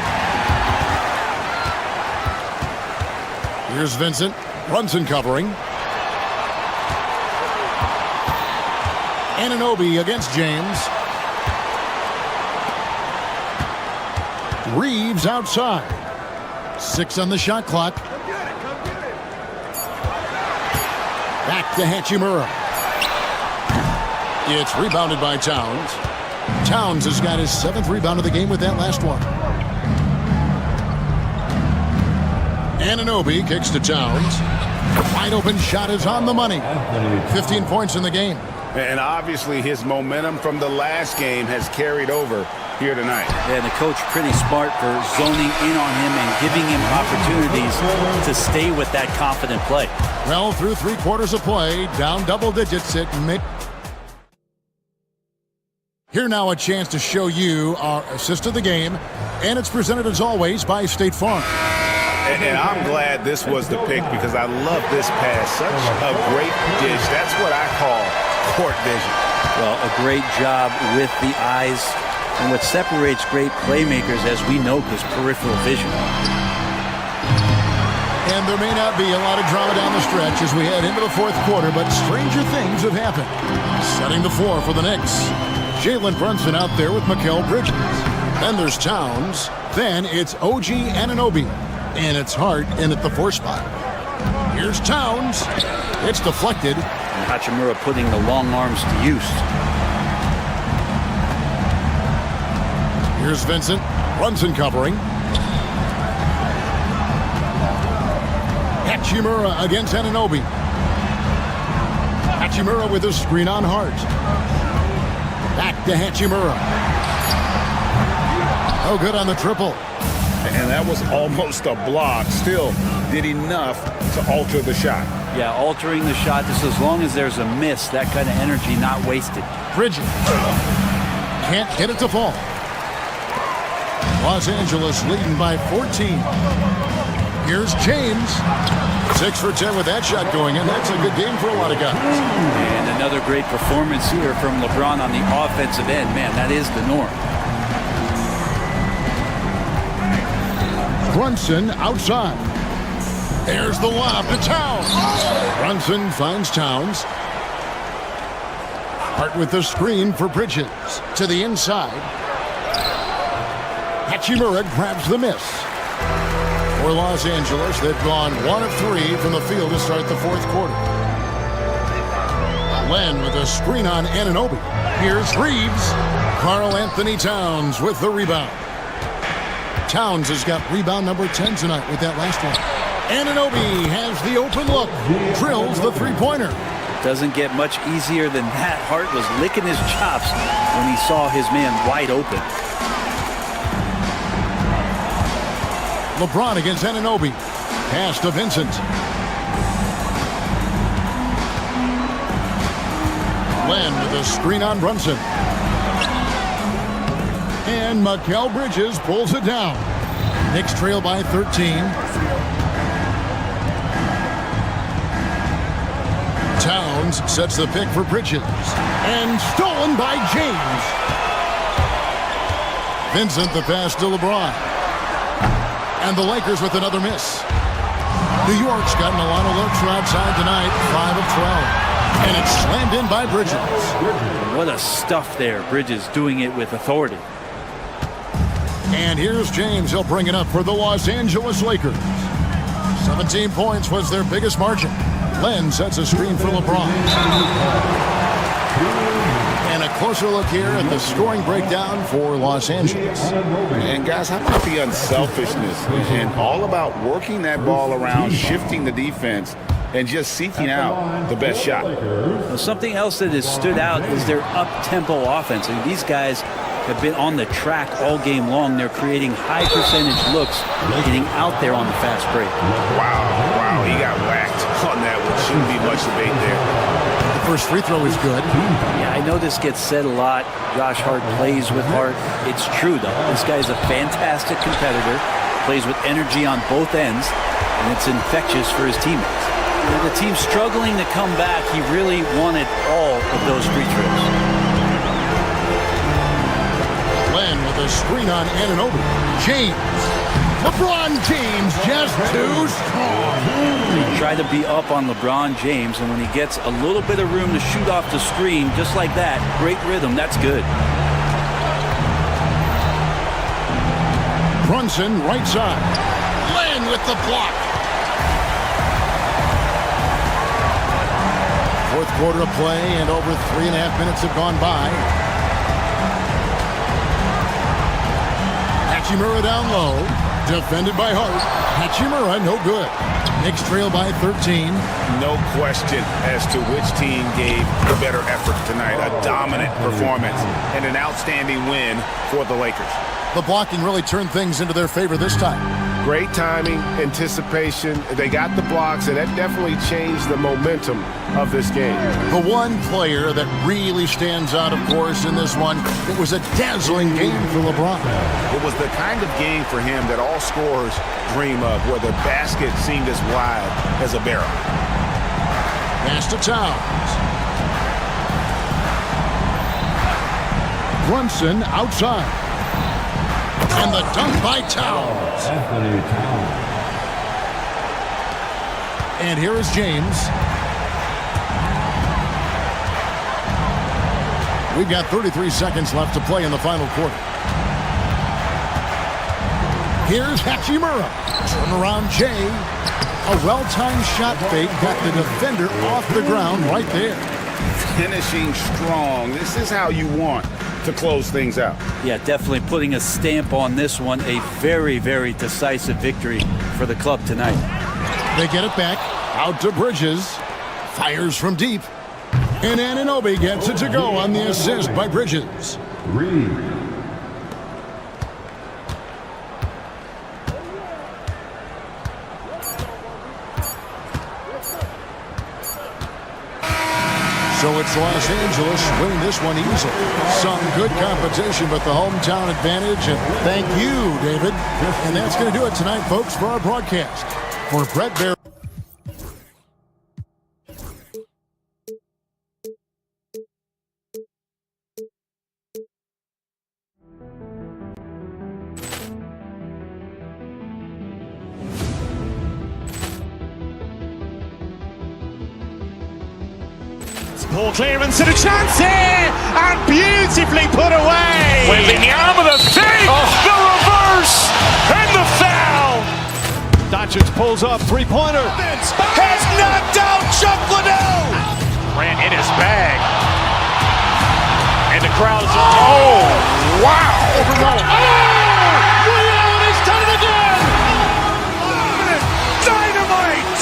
S17: Here's Vincent. Brunson covering. Anunoby against James. Reeves outside. 6 on the shot clock. Back to Hachimura. It's rebounded by Towns. Towns has got his 7th rebound of the game with that last one. Anunoby kicks to Towns. Wide open shot is on the money. 15 points in the game.
S9: And obviously his momentum from the last game has carried over here tonight.
S15: Yeah, the coach pretty smart for zoning in on him and giving him opportunities to stay with that confident play.
S17: Well, through 3 quarters of play, down double digits at mid. Here now a chance to show you our assist of the game, and it's presented as always by State Farm.
S9: And I'm glad this was the pick because I love this pass. Such a great dish. That's what I call court vision.
S15: Well, a great job with the eyes. And what separates great playmakers, as we know, is peripheral vision.
S17: And there may not be a lot of drama down the stretch as we head into the 4th quarter, but stranger things have happened. Setting the floor for the Knicks. Jalen Brunson out there with Mikal Bridges. Then there's Towns. Then it's OG Anunoby. And it's Hart in at the 4 spot. Here's Towns. It's deflected.
S15: And Hachimura putting the long arms to use.
S17: Here's Vincent. Brunson covering. Hachimura against Anunoby. Hachimura with a screen on Hart. Back to Hachimura. Oh, good on the triple.
S9: And that was almost a block. Still did enough to alter the shot.
S15: Yeah, altering the shot just as long as there's a miss, that kind of energy not wasted.
S17: Bridges. Can't get it to fall. Los Angeles leading by 14. Here's James. 6 for 10 with that shot going in. That's a good game for a lot of guys.
S15: And another great performance here from LeBron on the offensive end. Man, that is the norm.
S17: Brunson outside. There's the lob to Towns. Brunson finds Towns. Hart with the screen for Bridges. To the inside. Hachimura grabs the miss. For Los Angeles, they've gone 1 of 3 from the field to start the fourth quarter. Len with a screen on Anunoby. Here's Reeves. Karl Anthony Towns with the rebound. Towns has got rebound number 10 tonight with that last one. Anunoby has the open look. Drills the three-pointer.
S15: Doesn't get much easier than that. Hart was licking his chops when he saw his man wide open.
S17: LeBron against Anunoby. Pass to Vincent. Len with a screen on Brunson. And Mikal Bridges pulls it down. Knicks trail by 13. Towns sets the pick for Bridges. And stolen by James. Vincent the pass to LeBron. And the Lakers with another miss. New York's gotten a lot of looks from outside tonight. 5 of 12. And it's slammed in by Bridges.
S15: What a stuff there. Bridges doing it with authority.
S17: And here's James. He'll bring it up for the Los Angeles Lakers. 17 points was their biggest margin. Len sets a screen for LeBron. And a closer look here at the scoring breakdown for Los Angeles.
S9: And guys, how about the unselfishness and all about working that ball around, shifting the defense, and just seeking out the best shot.
S15: Well, something else that has stood out is their up-tempo offense. And these guys have been on the track all game long. They're creating high percentage looks, getting out there on the fast break.
S2: Wow, he got whacked on that one. Shouldn't be much debate there.
S17: The first free throw is good.
S15: Yeah, I know this gets said a lot. Josh Hart plays with heart. It's true, though. This guy's a fantastic competitor, plays with energy on both ends, and it's infectious for his teammates. When the team's struggling to come back, he really wanted all of those free throws.
S17: Len with a screen on Anunoby. James. LeBron James just too strong.
S15: They try to be up on LeBron James, and when he gets a little bit of room to shoot off the screen, just like that, great rhythm, that's good.
S17: Brunson right side. Len with the block. Fourth quarter of play, and over 3.5 minutes have gone by. Hachimura down low. Defended by Hart. Hachimura, no good. Knicks trail by 13.
S2: No question as to which team gave the better effort tonight. A dominant performance and an outstanding win for the Lakers.
S17: The blocking really turned things into their favor this time.
S2: Great timing, anticipation. They got the blocks, and that definitely changed the momentum of this game.
S17: The one player that really stands out, of course, in this one, it was a dazzling game for LeBron.
S2: It was the kind of game for him that all scorers dream of, where the basket seemed as wide as a barrel.
S17: Pass to Towns. Brunson outside. And the dunk by Towns. And here is James. We've got 33 seconds left to play in the final quarter. Here's Hachimura. Turnaround Jay. A well-timed shot fake got the defender off the ground right there.
S9: Finishing strong. This is how you want to close things out.
S15: Yeah, definitely putting a stamp on this one. A very, very decisive victory for the club tonight.
S17: They get it back. Out to Bridges. Fires from deep. And Anunoby gets it to go on the assist by Bridges. So it's Los Angeles winning this one easily. Some good competition, but the hometown advantage. And thank you, David. And that's going to do it tonight, folks, for our broadcast. For Brett Bear.
S2: Ball clearance and a chance here, and beautifully put away.
S1: Wembanyama the fake, the reverse, and the foul.
S2: Doncic pulls up, three-pointer. Has knocked out Chuck Liddell.
S1: Grant in his bag. And the crowd is, oh, wow.
S2: Overrun. Leon has done it again. Dynamite.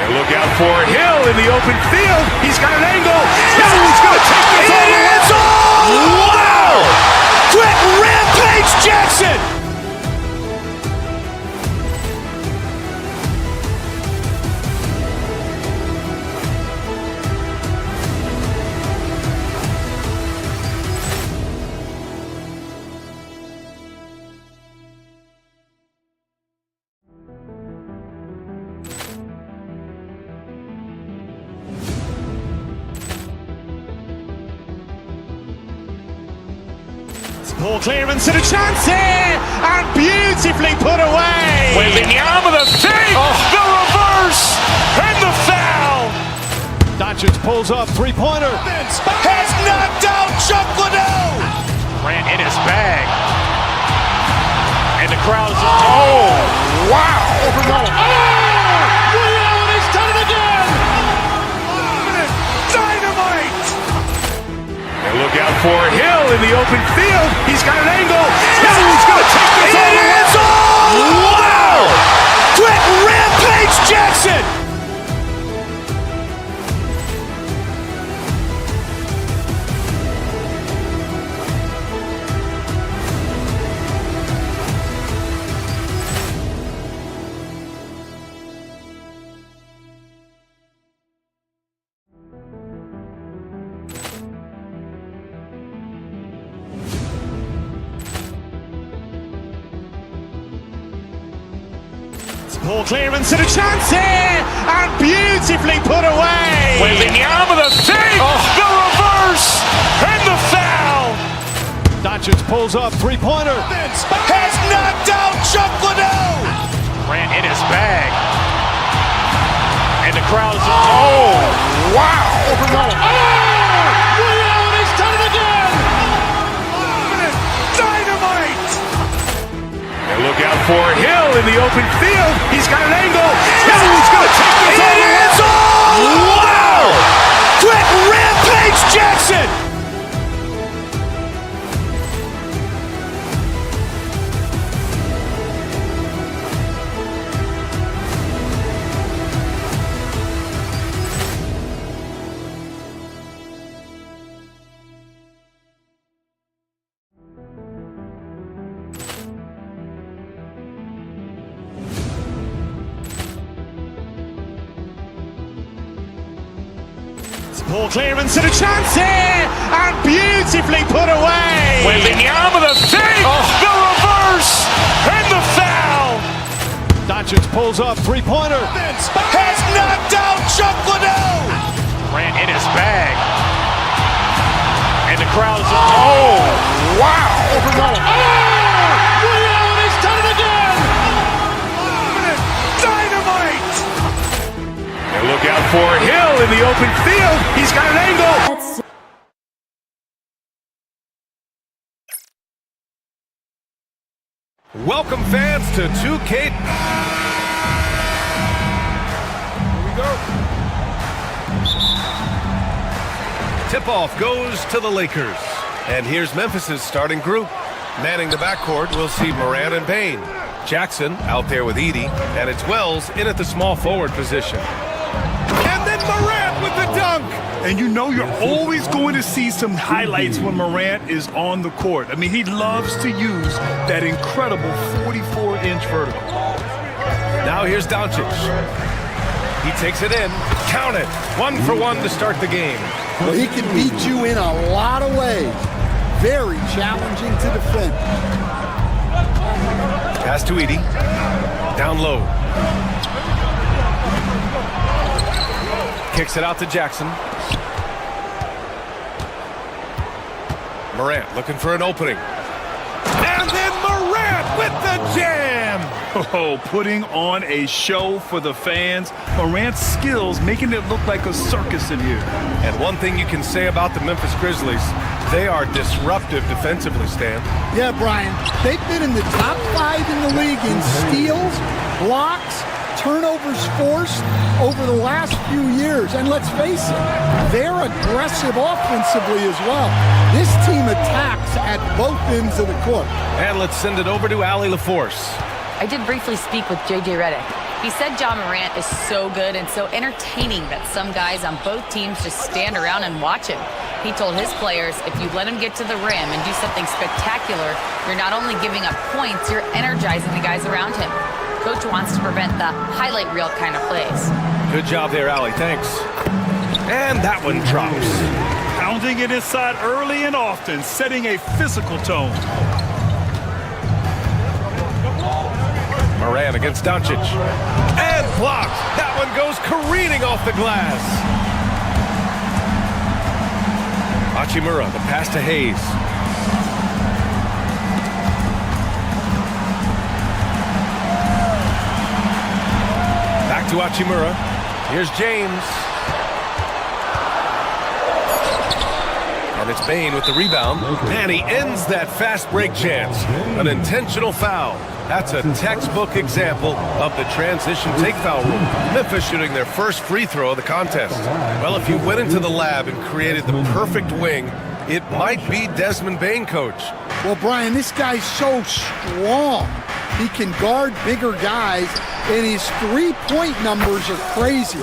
S2: And look out for Hill in the open field. He's got an angle. He's going to take this all the way. Wow. Quick rampage Jackson. Ball clearance and a chance here, and beautifully put away.
S1: Wembanyama the fake, the reverse, and the foul.
S2: Doncic pulls up, three-pointer. Has knocked out Chuck Liddell.
S1: Grant in his bag. And the crowd is, oh, wow.
S2: Overrun. Leon has done it again. Dynamite. And look out for Hill in the open field. He's got an angle. He's going to take this all the way. Wow. Quick rampage Jackson. Ball clearance and a chance here, and beautifully put away.
S1: Wembanyama the fake, the reverse, and the foul.
S2: Doncic pulls up, three-pointer. Has knocked out Chuck Liddell.
S1: Grant in his bag. And the crowd is, oh, wow.
S2: Overrun. Leon has done it again. Dynamite. And look out for Hill in the open field. He's got an angle. He's going to take this all the way. Wow. Quick rampage Jackson. Ball clearance and a chance here, and beautifully put away.
S1: Wembanyama the fake, the reverse, and the foul.
S2: Doncic pulls up, three-pointer. Has knocked out Chuck Liddell.
S1: Grant in his bag. And the crowd is, oh, wow.
S2: Overrun. Leon has done it again. Dynamite. And look out for Hill in the open field. He's got an angle.
S4: Welcome fans to 2K. Here we go. Tip-off goes to the Lakers. And here's Memphis's starting group. Manning the backcourt, we'll see Morant and Payne. Jackson out there with Edey, and it's Wells in at the small forward position.
S14: And then Morant with the dunk. And you know you're always going to see some highlights when Morant is on the court. I mean, he loves to use that incredible 44-inch vertical.
S4: Now here's Doncic. He takes it in. Count it. 1 for 1 to start the game.
S5: Well, he can beat you in a lot of ways. Very challenging to defend.
S4: Pass to Edey. Down low. Kicks it out to Jackson. Morant looking for an opening. And then Morant with the jam!
S14: Oh, putting on a show for the fans. Morant's skills making it look like a circus in here.
S4: And one thing you can say about the Memphis Grizzlies, they are disruptive defensively, Stan.
S5: Yeah, Brian, they've been in the top 5 in the league in steals, blocks, turnovers forced over the last few years. And let's face it, they're aggressive offensively as well. This team attacks at both ends of the court.
S4: And let's send it over to Allie LaForce.
S7: I did briefly speak with J.J. Redick. He said John Morant is so good and so entertaining that some guys on both teams just stand around and watch him. He told his players, if you let him get to the rim and do something spectacular, you're not only giving up points, you're energizing the guys around him. Coach wants to prevent the highlight reel kind of plays.
S4: Good job there, Allie. Thanks. And that one drops.
S14: Pounding it inside early and often, setting a physical tone.
S4: Morant against Doncic. And blocked. That one goes careening off the glass. Hachimura, the pass to Hayes. Back to Hachimura. Here's James. And it's Bane with the rebound. And he ends that fast break chance. An intentional foul. That's a textbook example of the transition take foul rule. Memphis shooting their first free throw of the contest. Well, if you went into the lab and created the perfect wing, it might be Desmond Bane, Coach.
S5: Well, Brian, this guy's so strong. He can guard bigger guys, and his three-point numbers are crazy.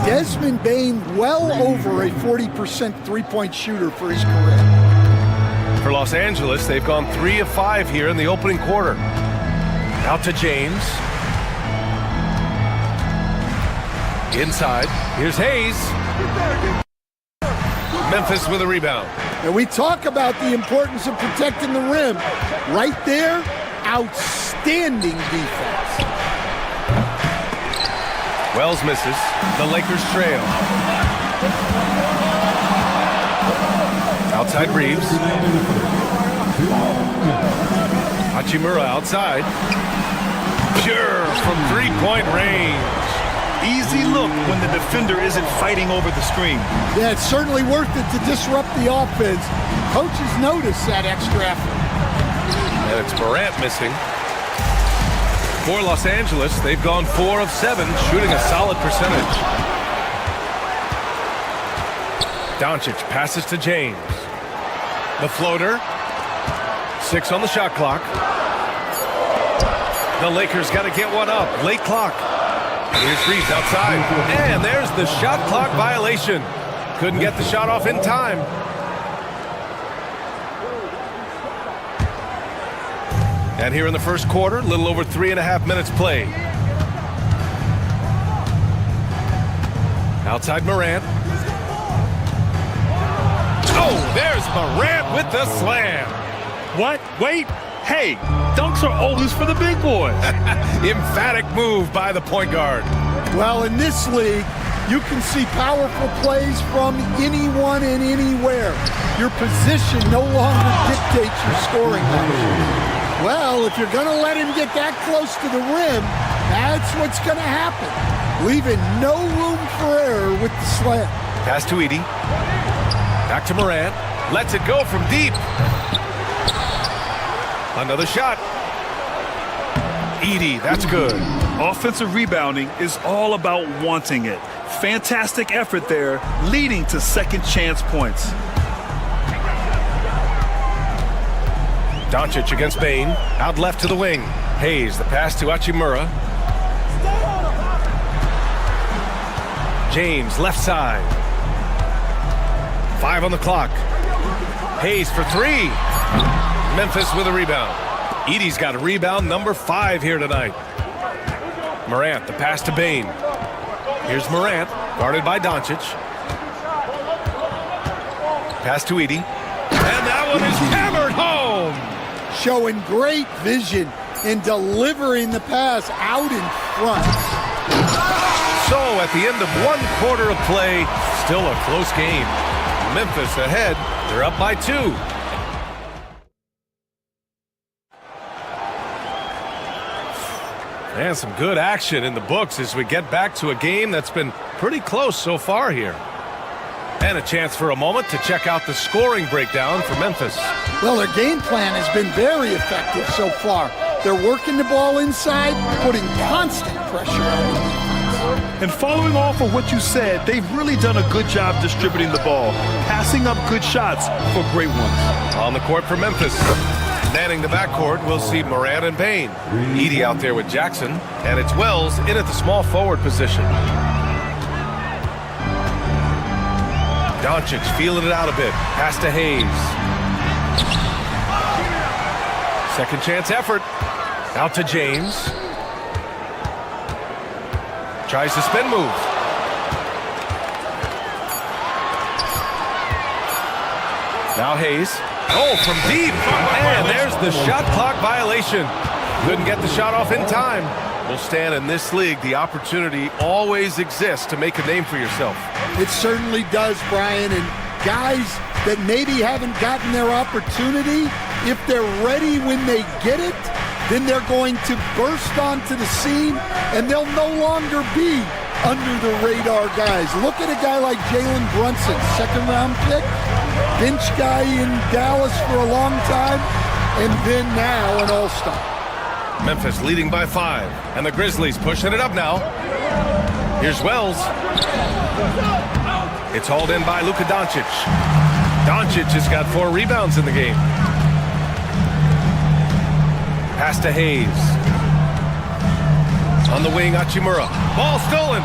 S5: Desmond Bane, well over a 40% three-point shooter for his career.
S4: For Los Angeles, they've gone 3 of 5 here in the opening quarter. Out to James. Inside. Here's Hayes. Memphis with a rebound.
S5: And we talk about the importance of protecting the rim. Right there, outstanding defense.
S4: Wells misses. The Lakers trail. Outside Reeves. Hachimura outside. Pure from three-point range.
S14: Easy look when the defender isn't fighting over the screen.
S5: Yeah, it's certainly worth it to disrupt the offense. Coaches notice that extra effort.
S4: And it's Morant missing. For Los Angeles, they've gone 4 of 7, shooting a solid percentage. Doncic passes to James. The floater. 6 on the shot clock. The Lakers got to get one up. Late clock. Here's Reeves outside. And there's the shot clock violation. Couldn't get the shot off in time. And here in the first quarter, a little over 3.5 minutes played. Outside Morant. Oh, there's Morant with the slam.
S14: What? Wait. Hey, dunks are always for the big boys.
S4: Emphatic move by the point guard.
S5: Well, in this league, you can see powerful plays from anyone and anywhere. Your position no longer dictates your scoring action. Well, if you're going to let him get that close to the rim, that's what's going to happen. Leaving no room for error with the slam.
S4: Pass to Edey. Back to Morant. Lets it go from deep. Another shot. Edey, that's good.
S14: Offensive rebounding is all about wanting it. Fantastic effort there, leading to second chance points.
S4: Doncic against Bane. Out left to the wing. Hayes, the pass to Hachimura. James, left side. 5 on the clock. Hayes for 3. Memphis with a rebound. Edey's got a rebound number 5 here tonight. Morant, the pass to Bane. Here's Morant, guarded by Doncic. Pass to Edey. And that one is hammered home.
S5: Showing great vision in delivering the pass out in front.
S4: So at the end of 1 quarter of play, still a close game. Memphis ahead. They're up by 2. And some good action in the books as we get back to a game that's been pretty close so far here. And a chance for a moment to check out the scoring breakdown for Memphis.
S5: Well, their game plan has been very effective so far. They're working the ball inside, putting constant pressure on the defense.
S14: And following off of what you said, they've really done a good job distributing the ball, passing up good shots for great ones.
S4: On the court for Memphis. Manning the backcourt, we'll see Morant and Payne. Edey out there with Jackson, and it's Wells in at the small forward position. Doncic feeling it out a bit. Pass to Hayes. Second chance effort. Out to James. Tries the spin move. Now Hayes. Oh, from deep. And there's the shot clock violation. Couldn't get the shot off in time. We'll stand in this league. The opportunity always exists to make a name for yourself.
S5: It certainly does, Brian. And guys that maybe haven't gotten their opportunity, if they're ready when they get it, then they're going to burst onto the scene, and they'll no longer be under the radar guys. Look at a guy like Jalen Brunson, second-round pick, bench guy in Dallas for a long time, and then now an all-star.
S4: Memphis leading by 5, and the Grizzlies pushing it up now. Here's Wells. It's hauled in by Luka Doncic. Doncic has got 4 rebounds in the game. Pass to Hayes. On the wing, Hachimura. Ball stolen.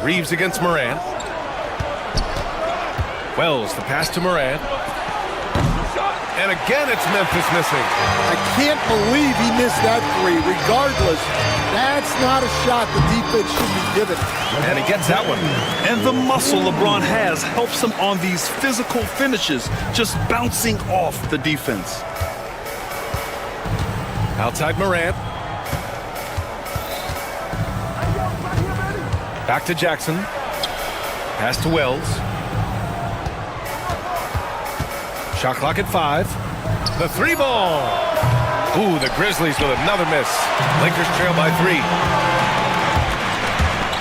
S4: Reeves against Morant. Wells, the pass to Morant. And again, it's Memphis missing.
S5: I can't believe he missed that 3. Regardless, that's not a shot the defense should be given.
S4: And he gets that one.
S14: And the muscle LeBron has helps him on these physical finishes, just bouncing off the defense.
S4: Outside Morant. Back to Jackson. Pass to Wells. Shot clock at 5. The 3 ball. Ooh, the Grizzlies with another miss. Lakers trail by 3.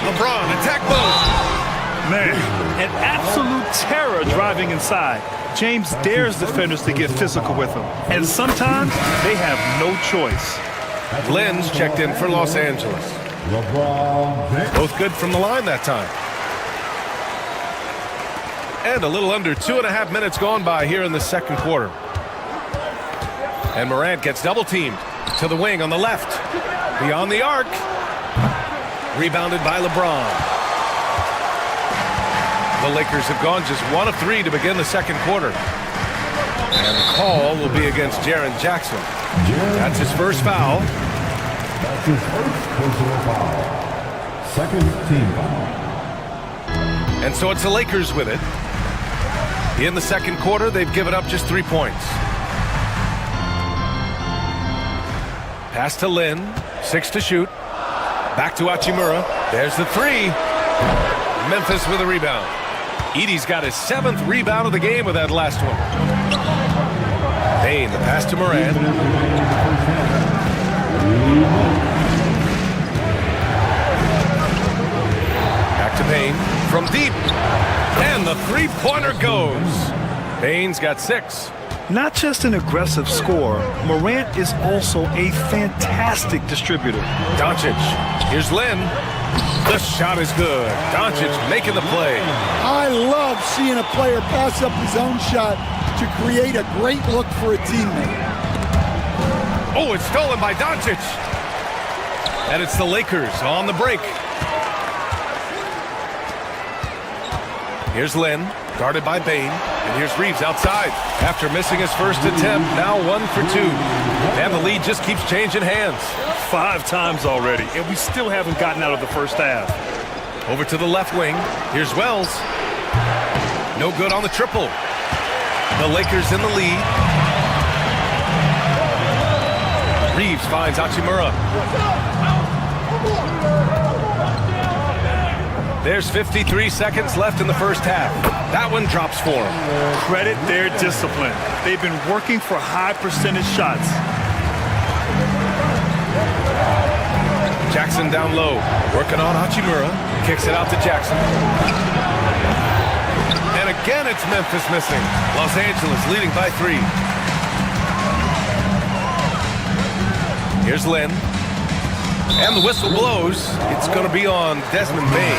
S4: LeBron, attack mode.
S14: Man, an absolute terror driving inside. James dares defenders to get physical with him. And sometimes they have no choice.
S4: Lynn's checked in for Los Angeles. Both good from the line that time. And a little under 2.5 minutes gone by here in the second quarter. And Morant gets double teamed to the wing on the left. Beyond the arc. Rebounded by LeBron. The Lakers have gone just 1 of 3 to begin the second quarter. And the call will be against Jaren Jackson. That's his first foul.
S12: That's his first personal foul. Second team foul.
S4: And so it's the Lakers with it. In the second quarter, they've given up just 3 points. Pass to Lynn. 6 to shoot. Back to Hachimura. There's the 3. Memphis with a rebound. Edey's got his 7th rebound of the game with that last one. Payne, the pass to Morant. Back to Payne. From deep. And the 3-pointer goes. Payne's got 6.
S14: Not just an aggressive scorer, Morant is also a fantastic distributor.
S4: Doncic. Here's Lynn. The shot is good. Doncic making the play.
S5: I love seeing a player pass up his own shot to create a great look for a teammate.
S4: Oh, it's stolen by Doncic. And it's the Lakers on the break. Here's Lynn, guarded by Payne. And here's Reeves outside. After missing his first attempt, now 1 for 2. And the lead just keeps changing hands.
S14: 5 times already, and we still haven't gotten out of the first half.
S4: Over to the left wing. Here's Wells. No good on the triple. The Lakers in the lead. Reeves finds Hachimura. There's 53 seconds left in the first half. That one drops for him.
S14: Credit their discipline. They've been working for high percentage shots.
S4: Jackson down low. Working on Hachimura. Kicks it out to Jackson. And again, it's Memphis missing. Los Angeles leading by 3. Here's Lynn. And the whistle blows. It's going to be on Desmond Bain.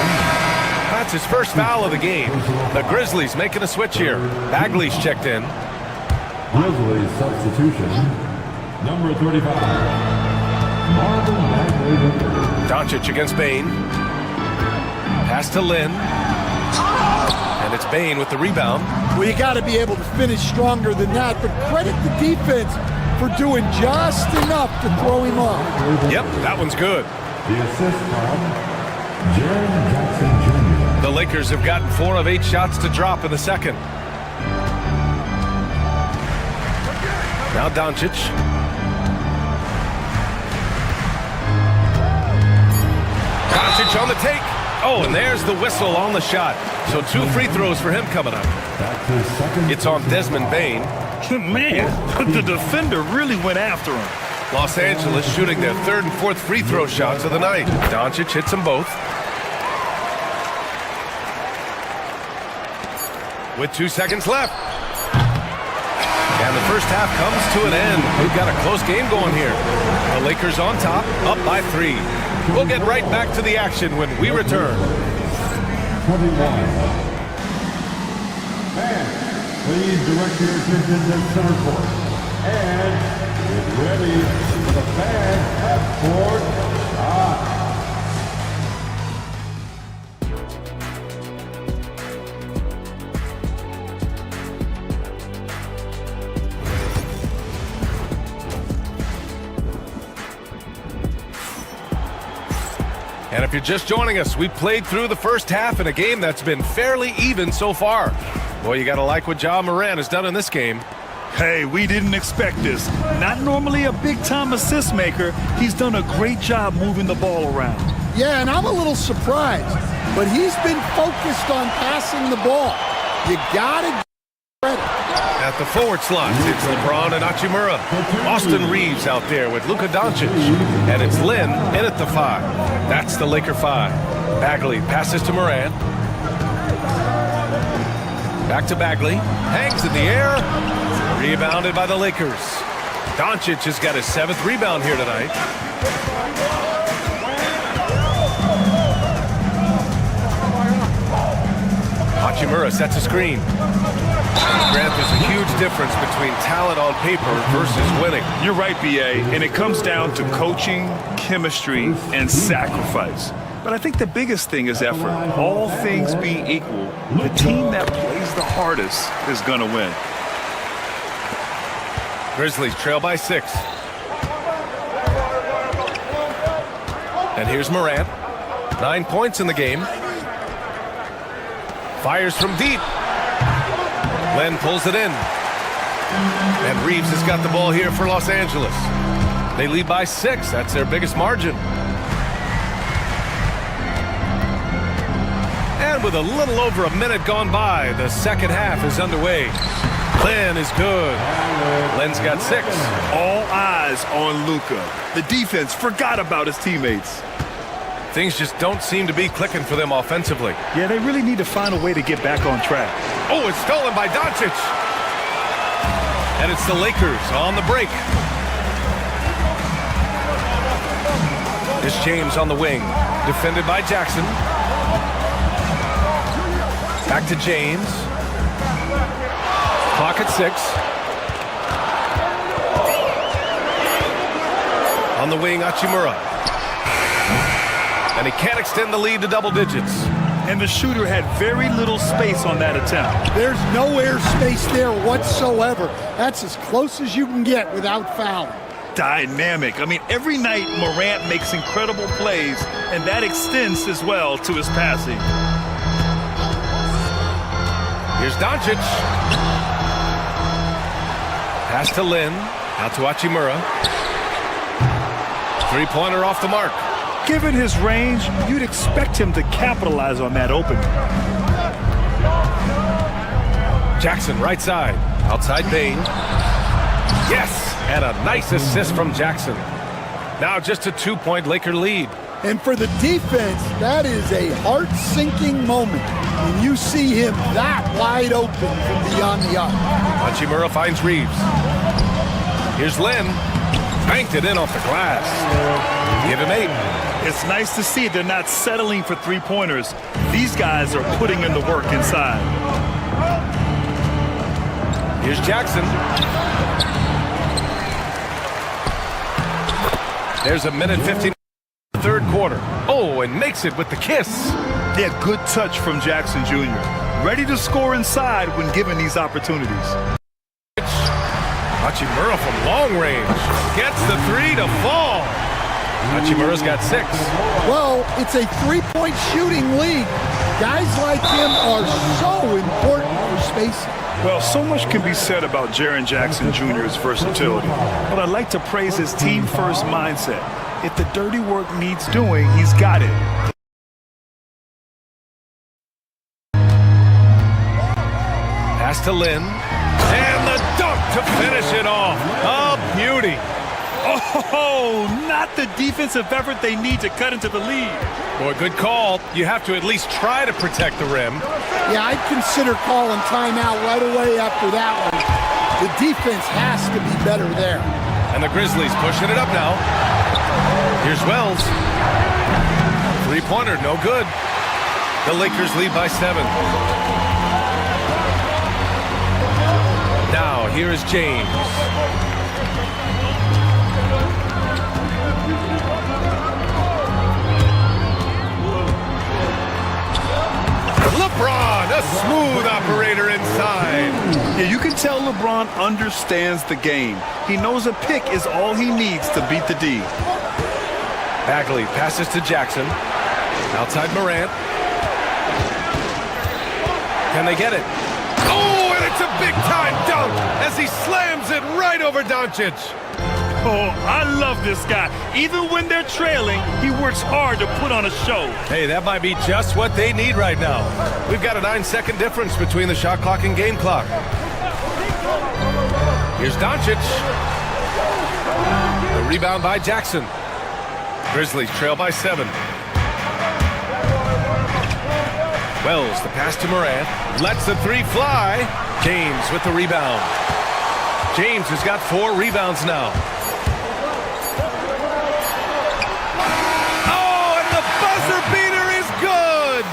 S4: That's his first foul of the game. The Grizzlies making a switch here. Bagley's checked in.
S12: Grizzlies substitution, number 35, Marvin Bagley.
S4: Doncic against Bain. Pass to Lynn. And it's Bain with the rebound.
S5: Well, you got to be able to finish stronger than that, but credit the defense for doing just enough to throw him off.
S4: Yep, that one's good.
S12: The assist from Jaren Jackson Jr.
S4: The Lakers have gotten 4 of 8 shots to drop in the second. Now Doncic. Doncic on the take. Oh, and there's the whistle on the shot. So 2 free throws for him coming up. It's on Desmond Bain.
S14: Man, the defender really went after him.
S4: Los Angeles shooting their 3rd and 4th free throw shots of the night. Doncic hits them both. With 2 seconds left. And the first half comes to an end. We've got a close game going here. The Lakers on top, up by 3. We'll get right back to the action when we return.
S12: 21. And please direct your attention to center court. And get ready for the fan half-court shot.
S4: And if you're just joining us, we played through the first half in a game that's been fairly even so far. Boy, you got to like what Ja Morant has done in this game.
S14: Hey, we didn't expect this. Not normally a big-time assist maker. He's done a great job moving the ball around.
S5: Yeah, and I'm a little surprised, but he's been focused on passing the ball. You got to give credit.
S4: At the forward slot, it's LeBron and Hachimura. Austin Reeves out there with Luka Doncic. And it's Lynn in at the 5. That's the Laker 5. Bagley passes to Morant. Back to Bagley. Hangs in the air. Rebounded by the Lakers. Doncic has got his 7th rebound here tonight. Hachimura sets a screen. Grant, there's a huge difference between talent on paper versus winning.
S14: You're right, B.A., and it comes down to coaching, chemistry, and sacrifice. But I think the biggest thing is effort. All things being equal, the team that plays the hardest is going to win.
S4: Grizzlies trail by 6. And here's Morant. 9 points in the game. Fires from deep. Len pulls it in. And Reeves has got the ball here for Los Angeles. They lead by 6. That's their biggest margin. And with a little over a minute gone by, the second half is underway. Len is good. Len's got 6.
S14: All eyes on Luka. The defense forgot about his teammates.
S4: Things just don't seem to be clicking for them offensively.
S14: Yeah, they really need to find a way to get back on track.
S4: Oh, it's stolen by Doncic. And it's the Lakers on the break. It's James on the wing, defended by Jackson. Back to James. Clock at 6. On the wing, Hachimura. And he can't extend the lead to double digits.
S14: And the shooter had very little space on that attempt.
S5: There's no air space there whatsoever. That's as close as you can get without fouling.
S14: Dynamic. I mean, every night Morant makes incredible plays, and that extends as well to his passing.
S4: Here's Doncic. Pass to Lynn. Out to Hachimura. 3-pointer off the mark.
S14: Given his range, you'd expect him to capitalize on that opening.
S4: Jackson, right side. Outside Bain. Yes! And a nice assist from Jackson. Now just a 2-point Laker lead.
S5: And for the defense, that is a heart-sinking moment when you see him that wide open from beyond the arc.
S4: Hachimura finds Reeves. Here's Lynn. Banked it in off the glass. Give him 8.
S14: It's nice to see they're not settling for three-pointers. These guys are putting in the work inside.
S4: Here's Jackson. There's a minute 15 third quarter. Oh, and makes it with the kiss.
S14: Yeah, good touch from Jackson Jr. Ready to score inside when given these opportunities.
S4: Hachimura from long range. Gets the 3 to fall. Hachimura's got 6.
S5: Well, it's a three-point shooting league. Guys like him are so important for spacing.
S14: Well, so much can be said about Jaren Jackson Jr.'s versatility, but I'd like to praise his team-first mindset. If the dirty work needs doing, he's got it.
S4: Pass to Lynn. And the dunk to finish it off. A beauty.
S14: Oh, not the defensive effort they need to cut into the lead.
S4: Boy, good call. You have to at least try to protect the rim.
S5: Yeah, I'd consider calling timeout right away after that one. The defense has to be better there.
S4: And the Grizzlies pushing it up now. Here's Wells. Three-pointer, no good. The Lakers lead by 7. Now, here is James. LeBron, a smooth operator inside.
S14: Yeah, you can tell LeBron understands the game. He knows a pick is all he needs to beat the D.
S4: Bagley passes to Jackson. Outside Morant. Can they get it? Oh, and it's a big-time dunk as he slams it right over Doncic.
S14: Oh, I love this guy. Even when they're trailing, he works hard to put on a show.
S4: Hey, that might be just what they need right now. We've got a 9-second difference between the shot clock and game clock. Here's Doncic. The rebound by Jackson. Grizzlies trail by 7. Wells, the pass to Morant. Lets the 3 fly. James with the rebound. James has got 4 rebounds now. Beater is good.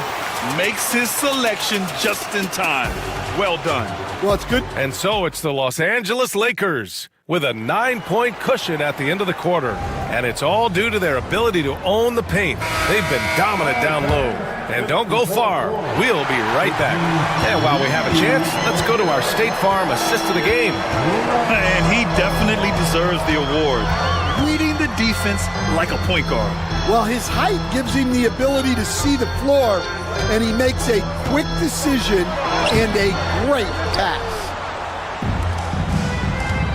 S14: Makes his selection just in time. Well done.
S5: Well, it's good.
S4: And so it's the Los Angeles Lakers with a 9-point cushion at the end of the quarter. And it's all due to their ability to own the paint. They've been dominant down low. And don't go far. We'll be right back. And while we have a chance, let's go to our State Farm assist of the game.
S14: And he definitely deserves the award. Reading the defense like a point guard.
S5: Well, his height gives him the ability to see the floor, and he makes a quick decision and a great pass.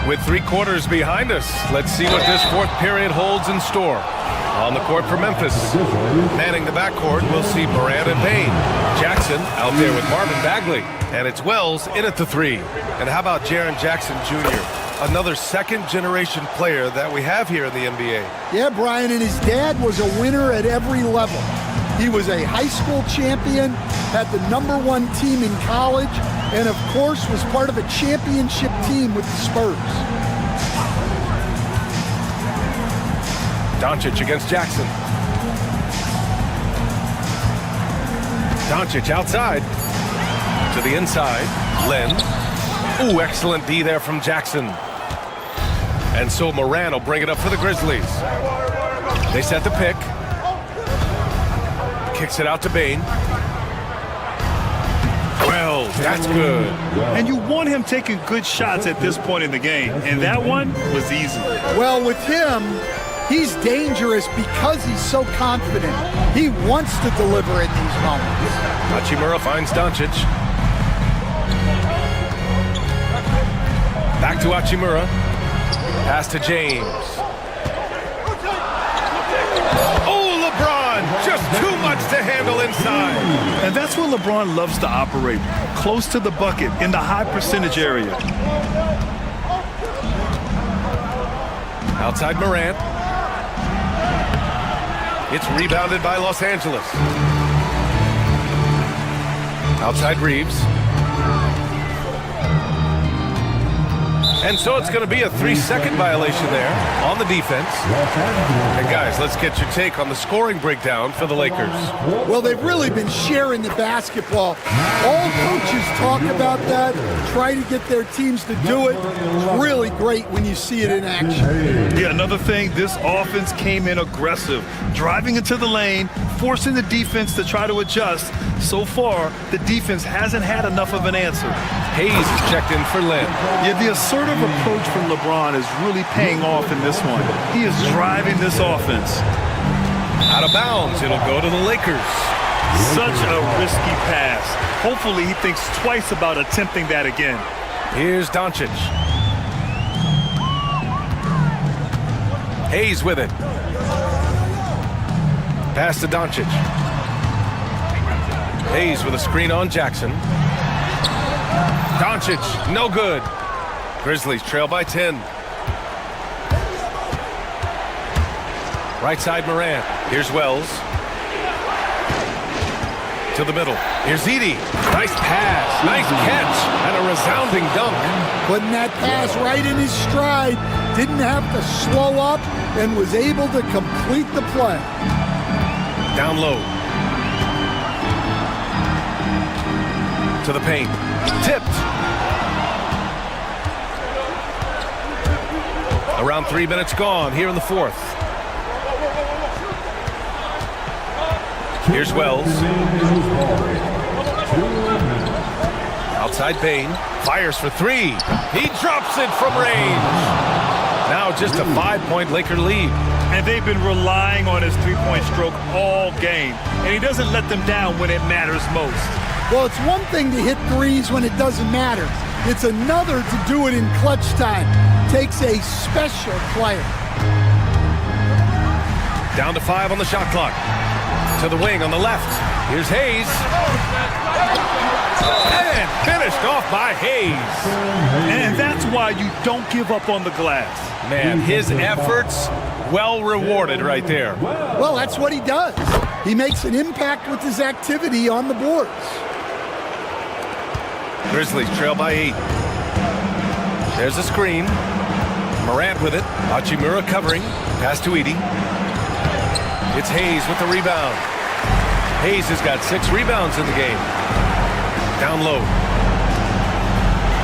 S4: With 3 quarters behind us, let's see what this 4th period holds in store. On the court for Memphis. Manning the backcourt, we'll see Morant and Payne. Jackson out there with Marvin Bagley. And it's Wells in at the 3. And how about Jaren Jackson Jr.? Another second-generation player that we have here in the NBA.
S5: Yeah, Brian, and his dad was a winner at every level. He was a high school champion, had the #1 team in college, and of course was part of a championship team with the Spurs.
S4: Doncic against Jackson. Doncic outside. To the inside. Len. Ooh, excellent D there from Jackson. And so Morant will bring it up for the Grizzlies. They set the pick. Kicks it out to Bane. Well, that's good.
S14: And you want him taking good shots at this point in the game. And that one was easy.
S5: Well, with him, he's dangerous because he's so confident. He wants to deliver in these moments.
S4: Hachimura finds Doncic. Back to Hachimura. Pass to James. Oh, LeBron! Just too much to handle inside.
S14: And that's where LeBron loves to operate. Close to the bucket, in the high percentage area.
S4: Outside Morant. It's rebounded by Los Angeles. Outside Reeves. And so it's going to be a 3-second violation there on the defense. And guys, let's get your take on the scoring breakdown for the Lakers.
S5: Well, they've really been sharing the basketball. All coaches talk about that, try to get their teams to do it. It's really great when you see it in action.
S14: Yeah, another thing, this offense came in aggressive, driving into the lane, forcing the defense to try to adjust. So far, the defense hasn't had enough of an answer.
S4: Hayes is checked in for Lynn.
S14: Yeah, the assertive approach from LeBron is really paying off in this one. He is driving this offense.
S4: Out of bounds, it'll go to the Lakers.
S14: Such a risky pass. Hopefully he thinks twice about attempting that again.
S4: Here's Doncic. Hayes with it. Pass to Doncic. Hayes with a screen on Jackson. Doncic, no good. Grizzlies trail by 10. Right side Morant. Here's Wells. To the middle. Here's Edey. Nice pass. Nice catch. And a resounding dunk.
S5: Putting that pass right in his stride. Didn't have to slow up and was able to complete the play.
S4: Down low. To the paint. Tipped. Around 3 minutes gone here in the fourth. Here's Wells. Outside Bain. Fires for three. He drops it from range. Now just a 5-point Laker lead.
S14: And they've been relying on his three-point stroke all game. And he doesn't let them down when it matters most.
S5: Well, it's one thing to hit threes when it doesn't matter. It's another to do it in clutch time. Takes a special player.
S4: Down to 5 on the shot clock. To the wing on the left. Here's Hayes. And finished off by Hayes.
S14: And that's why you don't give up on the glass.
S4: Man, his efforts well rewarded right there.
S5: Well, that's what he does. He makes an impact with his activity on the boards.
S4: Grizzlies trail by 8. There's a screen. Morant with it. Hachimura covering. Pass to Edey. It's Hayes with the rebound. Hayes has got 6 rebounds in the game. Down low.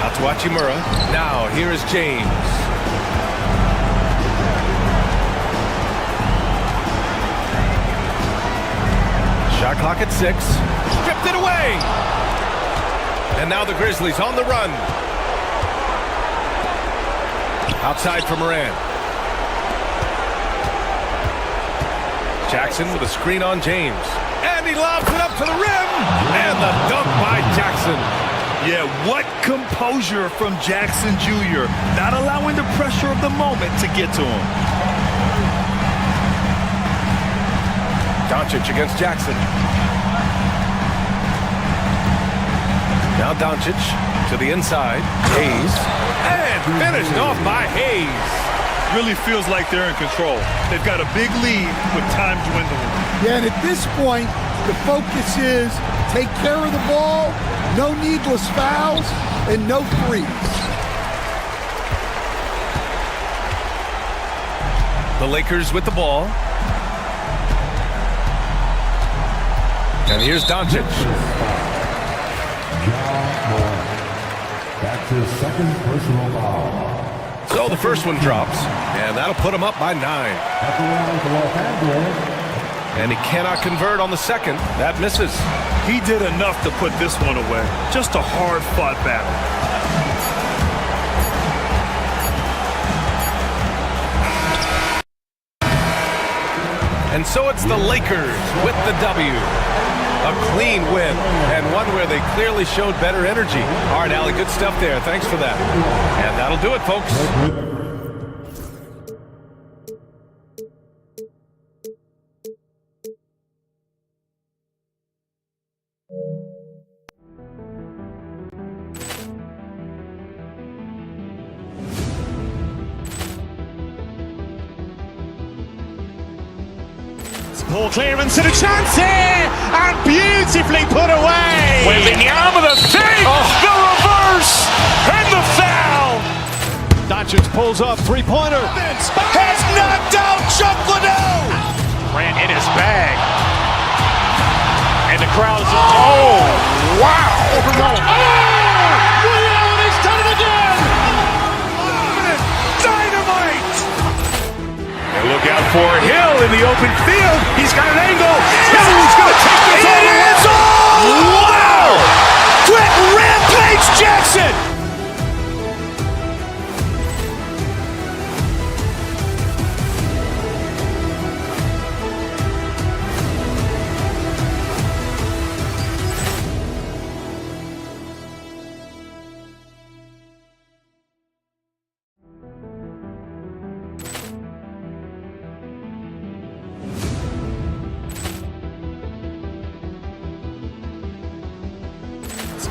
S4: Out to Hachimura. Now here is James. Shot clock at 6. Stripped it away. And now the Grizzlies on the run. Outside for Morant. Jackson with a screen on James. And he lobs it up to the rim. And the dunk by Jackson.
S14: Yeah, what composure from Jackson Jr. Not allowing the pressure of the moment to get to him.
S4: Doncic against Jackson. Now Doncic to the inside. Hayes. And finished off by Hayes.
S14: Really feels like they're in control. They've got a big lead with time dwindling.
S5: Yeah, and at this point, the focus is take care of the ball, no needless fouls, and no threes.
S4: The Lakers with the ball. And here's Doncic.
S12: That's his second personal foul.
S4: So the first one drops, and that'll put him up by 9. And he cannot convert on the second. That misses.
S14: He did enough to put this one away. Just a hard-fought battle.
S4: And so it's the Lakers with the W. A clean win, and one where they clearly showed better energy. All right, Allie, good stuff there. Thanks for that. And that'll do it, folks.
S2: Ball clearance and a chance here, and beautifully put away.
S1: Wembanyama the fake, the reverse, and the foul.
S2: Doncic pulls up, three-pointer. Has knocked out Chuck Liddell.
S1: Grant in his bag. And the crowd is, oh, wow.
S2: He's done it again. Dynamite. And look out for Hill in the open field. He's got an angle. Hill's going to take this all the way. Wow! Quick Rampage Jackson.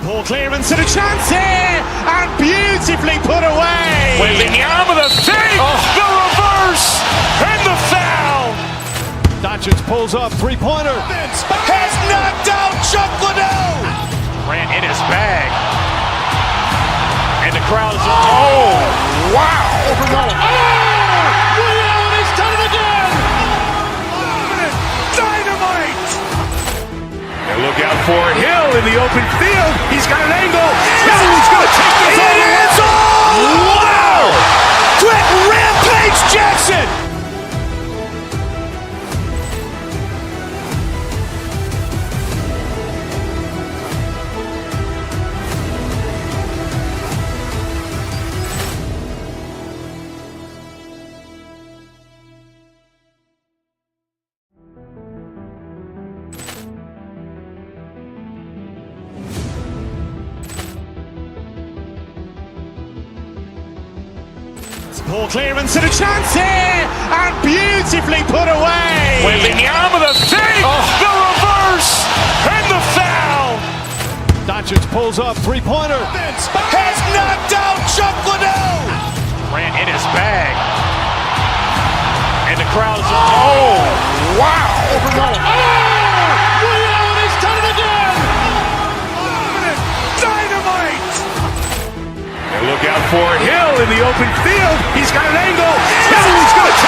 S2: Ball clearance and a chance here, and beautifully put away.
S1: Wembanyama the fake, the reverse, and the foul.
S2: Doncic pulls up, three-pointer. Has knocked out Chuck Liddell.
S1: Grant in his bag. And the crowd is, oh, wow.
S2: He's done it again. Dynamite.
S1: And look out for Hill in the open field. He's got an angle. Hill's going to take this all the way.
S2: Wow! Quick Rampage Jackson. Ball clearance and a chance here, and beautifully put away.
S1: Wembanyama the fake, the reverse, and the foul.
S2: Doncic pulls up, three-pointer. Has knocked out Chuck Liddell.
S1: Grant in his bag. And the crowd is, oh, wow.
S2: He's done it again. Dynamite.
S1: And look out for Hill in the open field. He's got an angle. Hill's going to take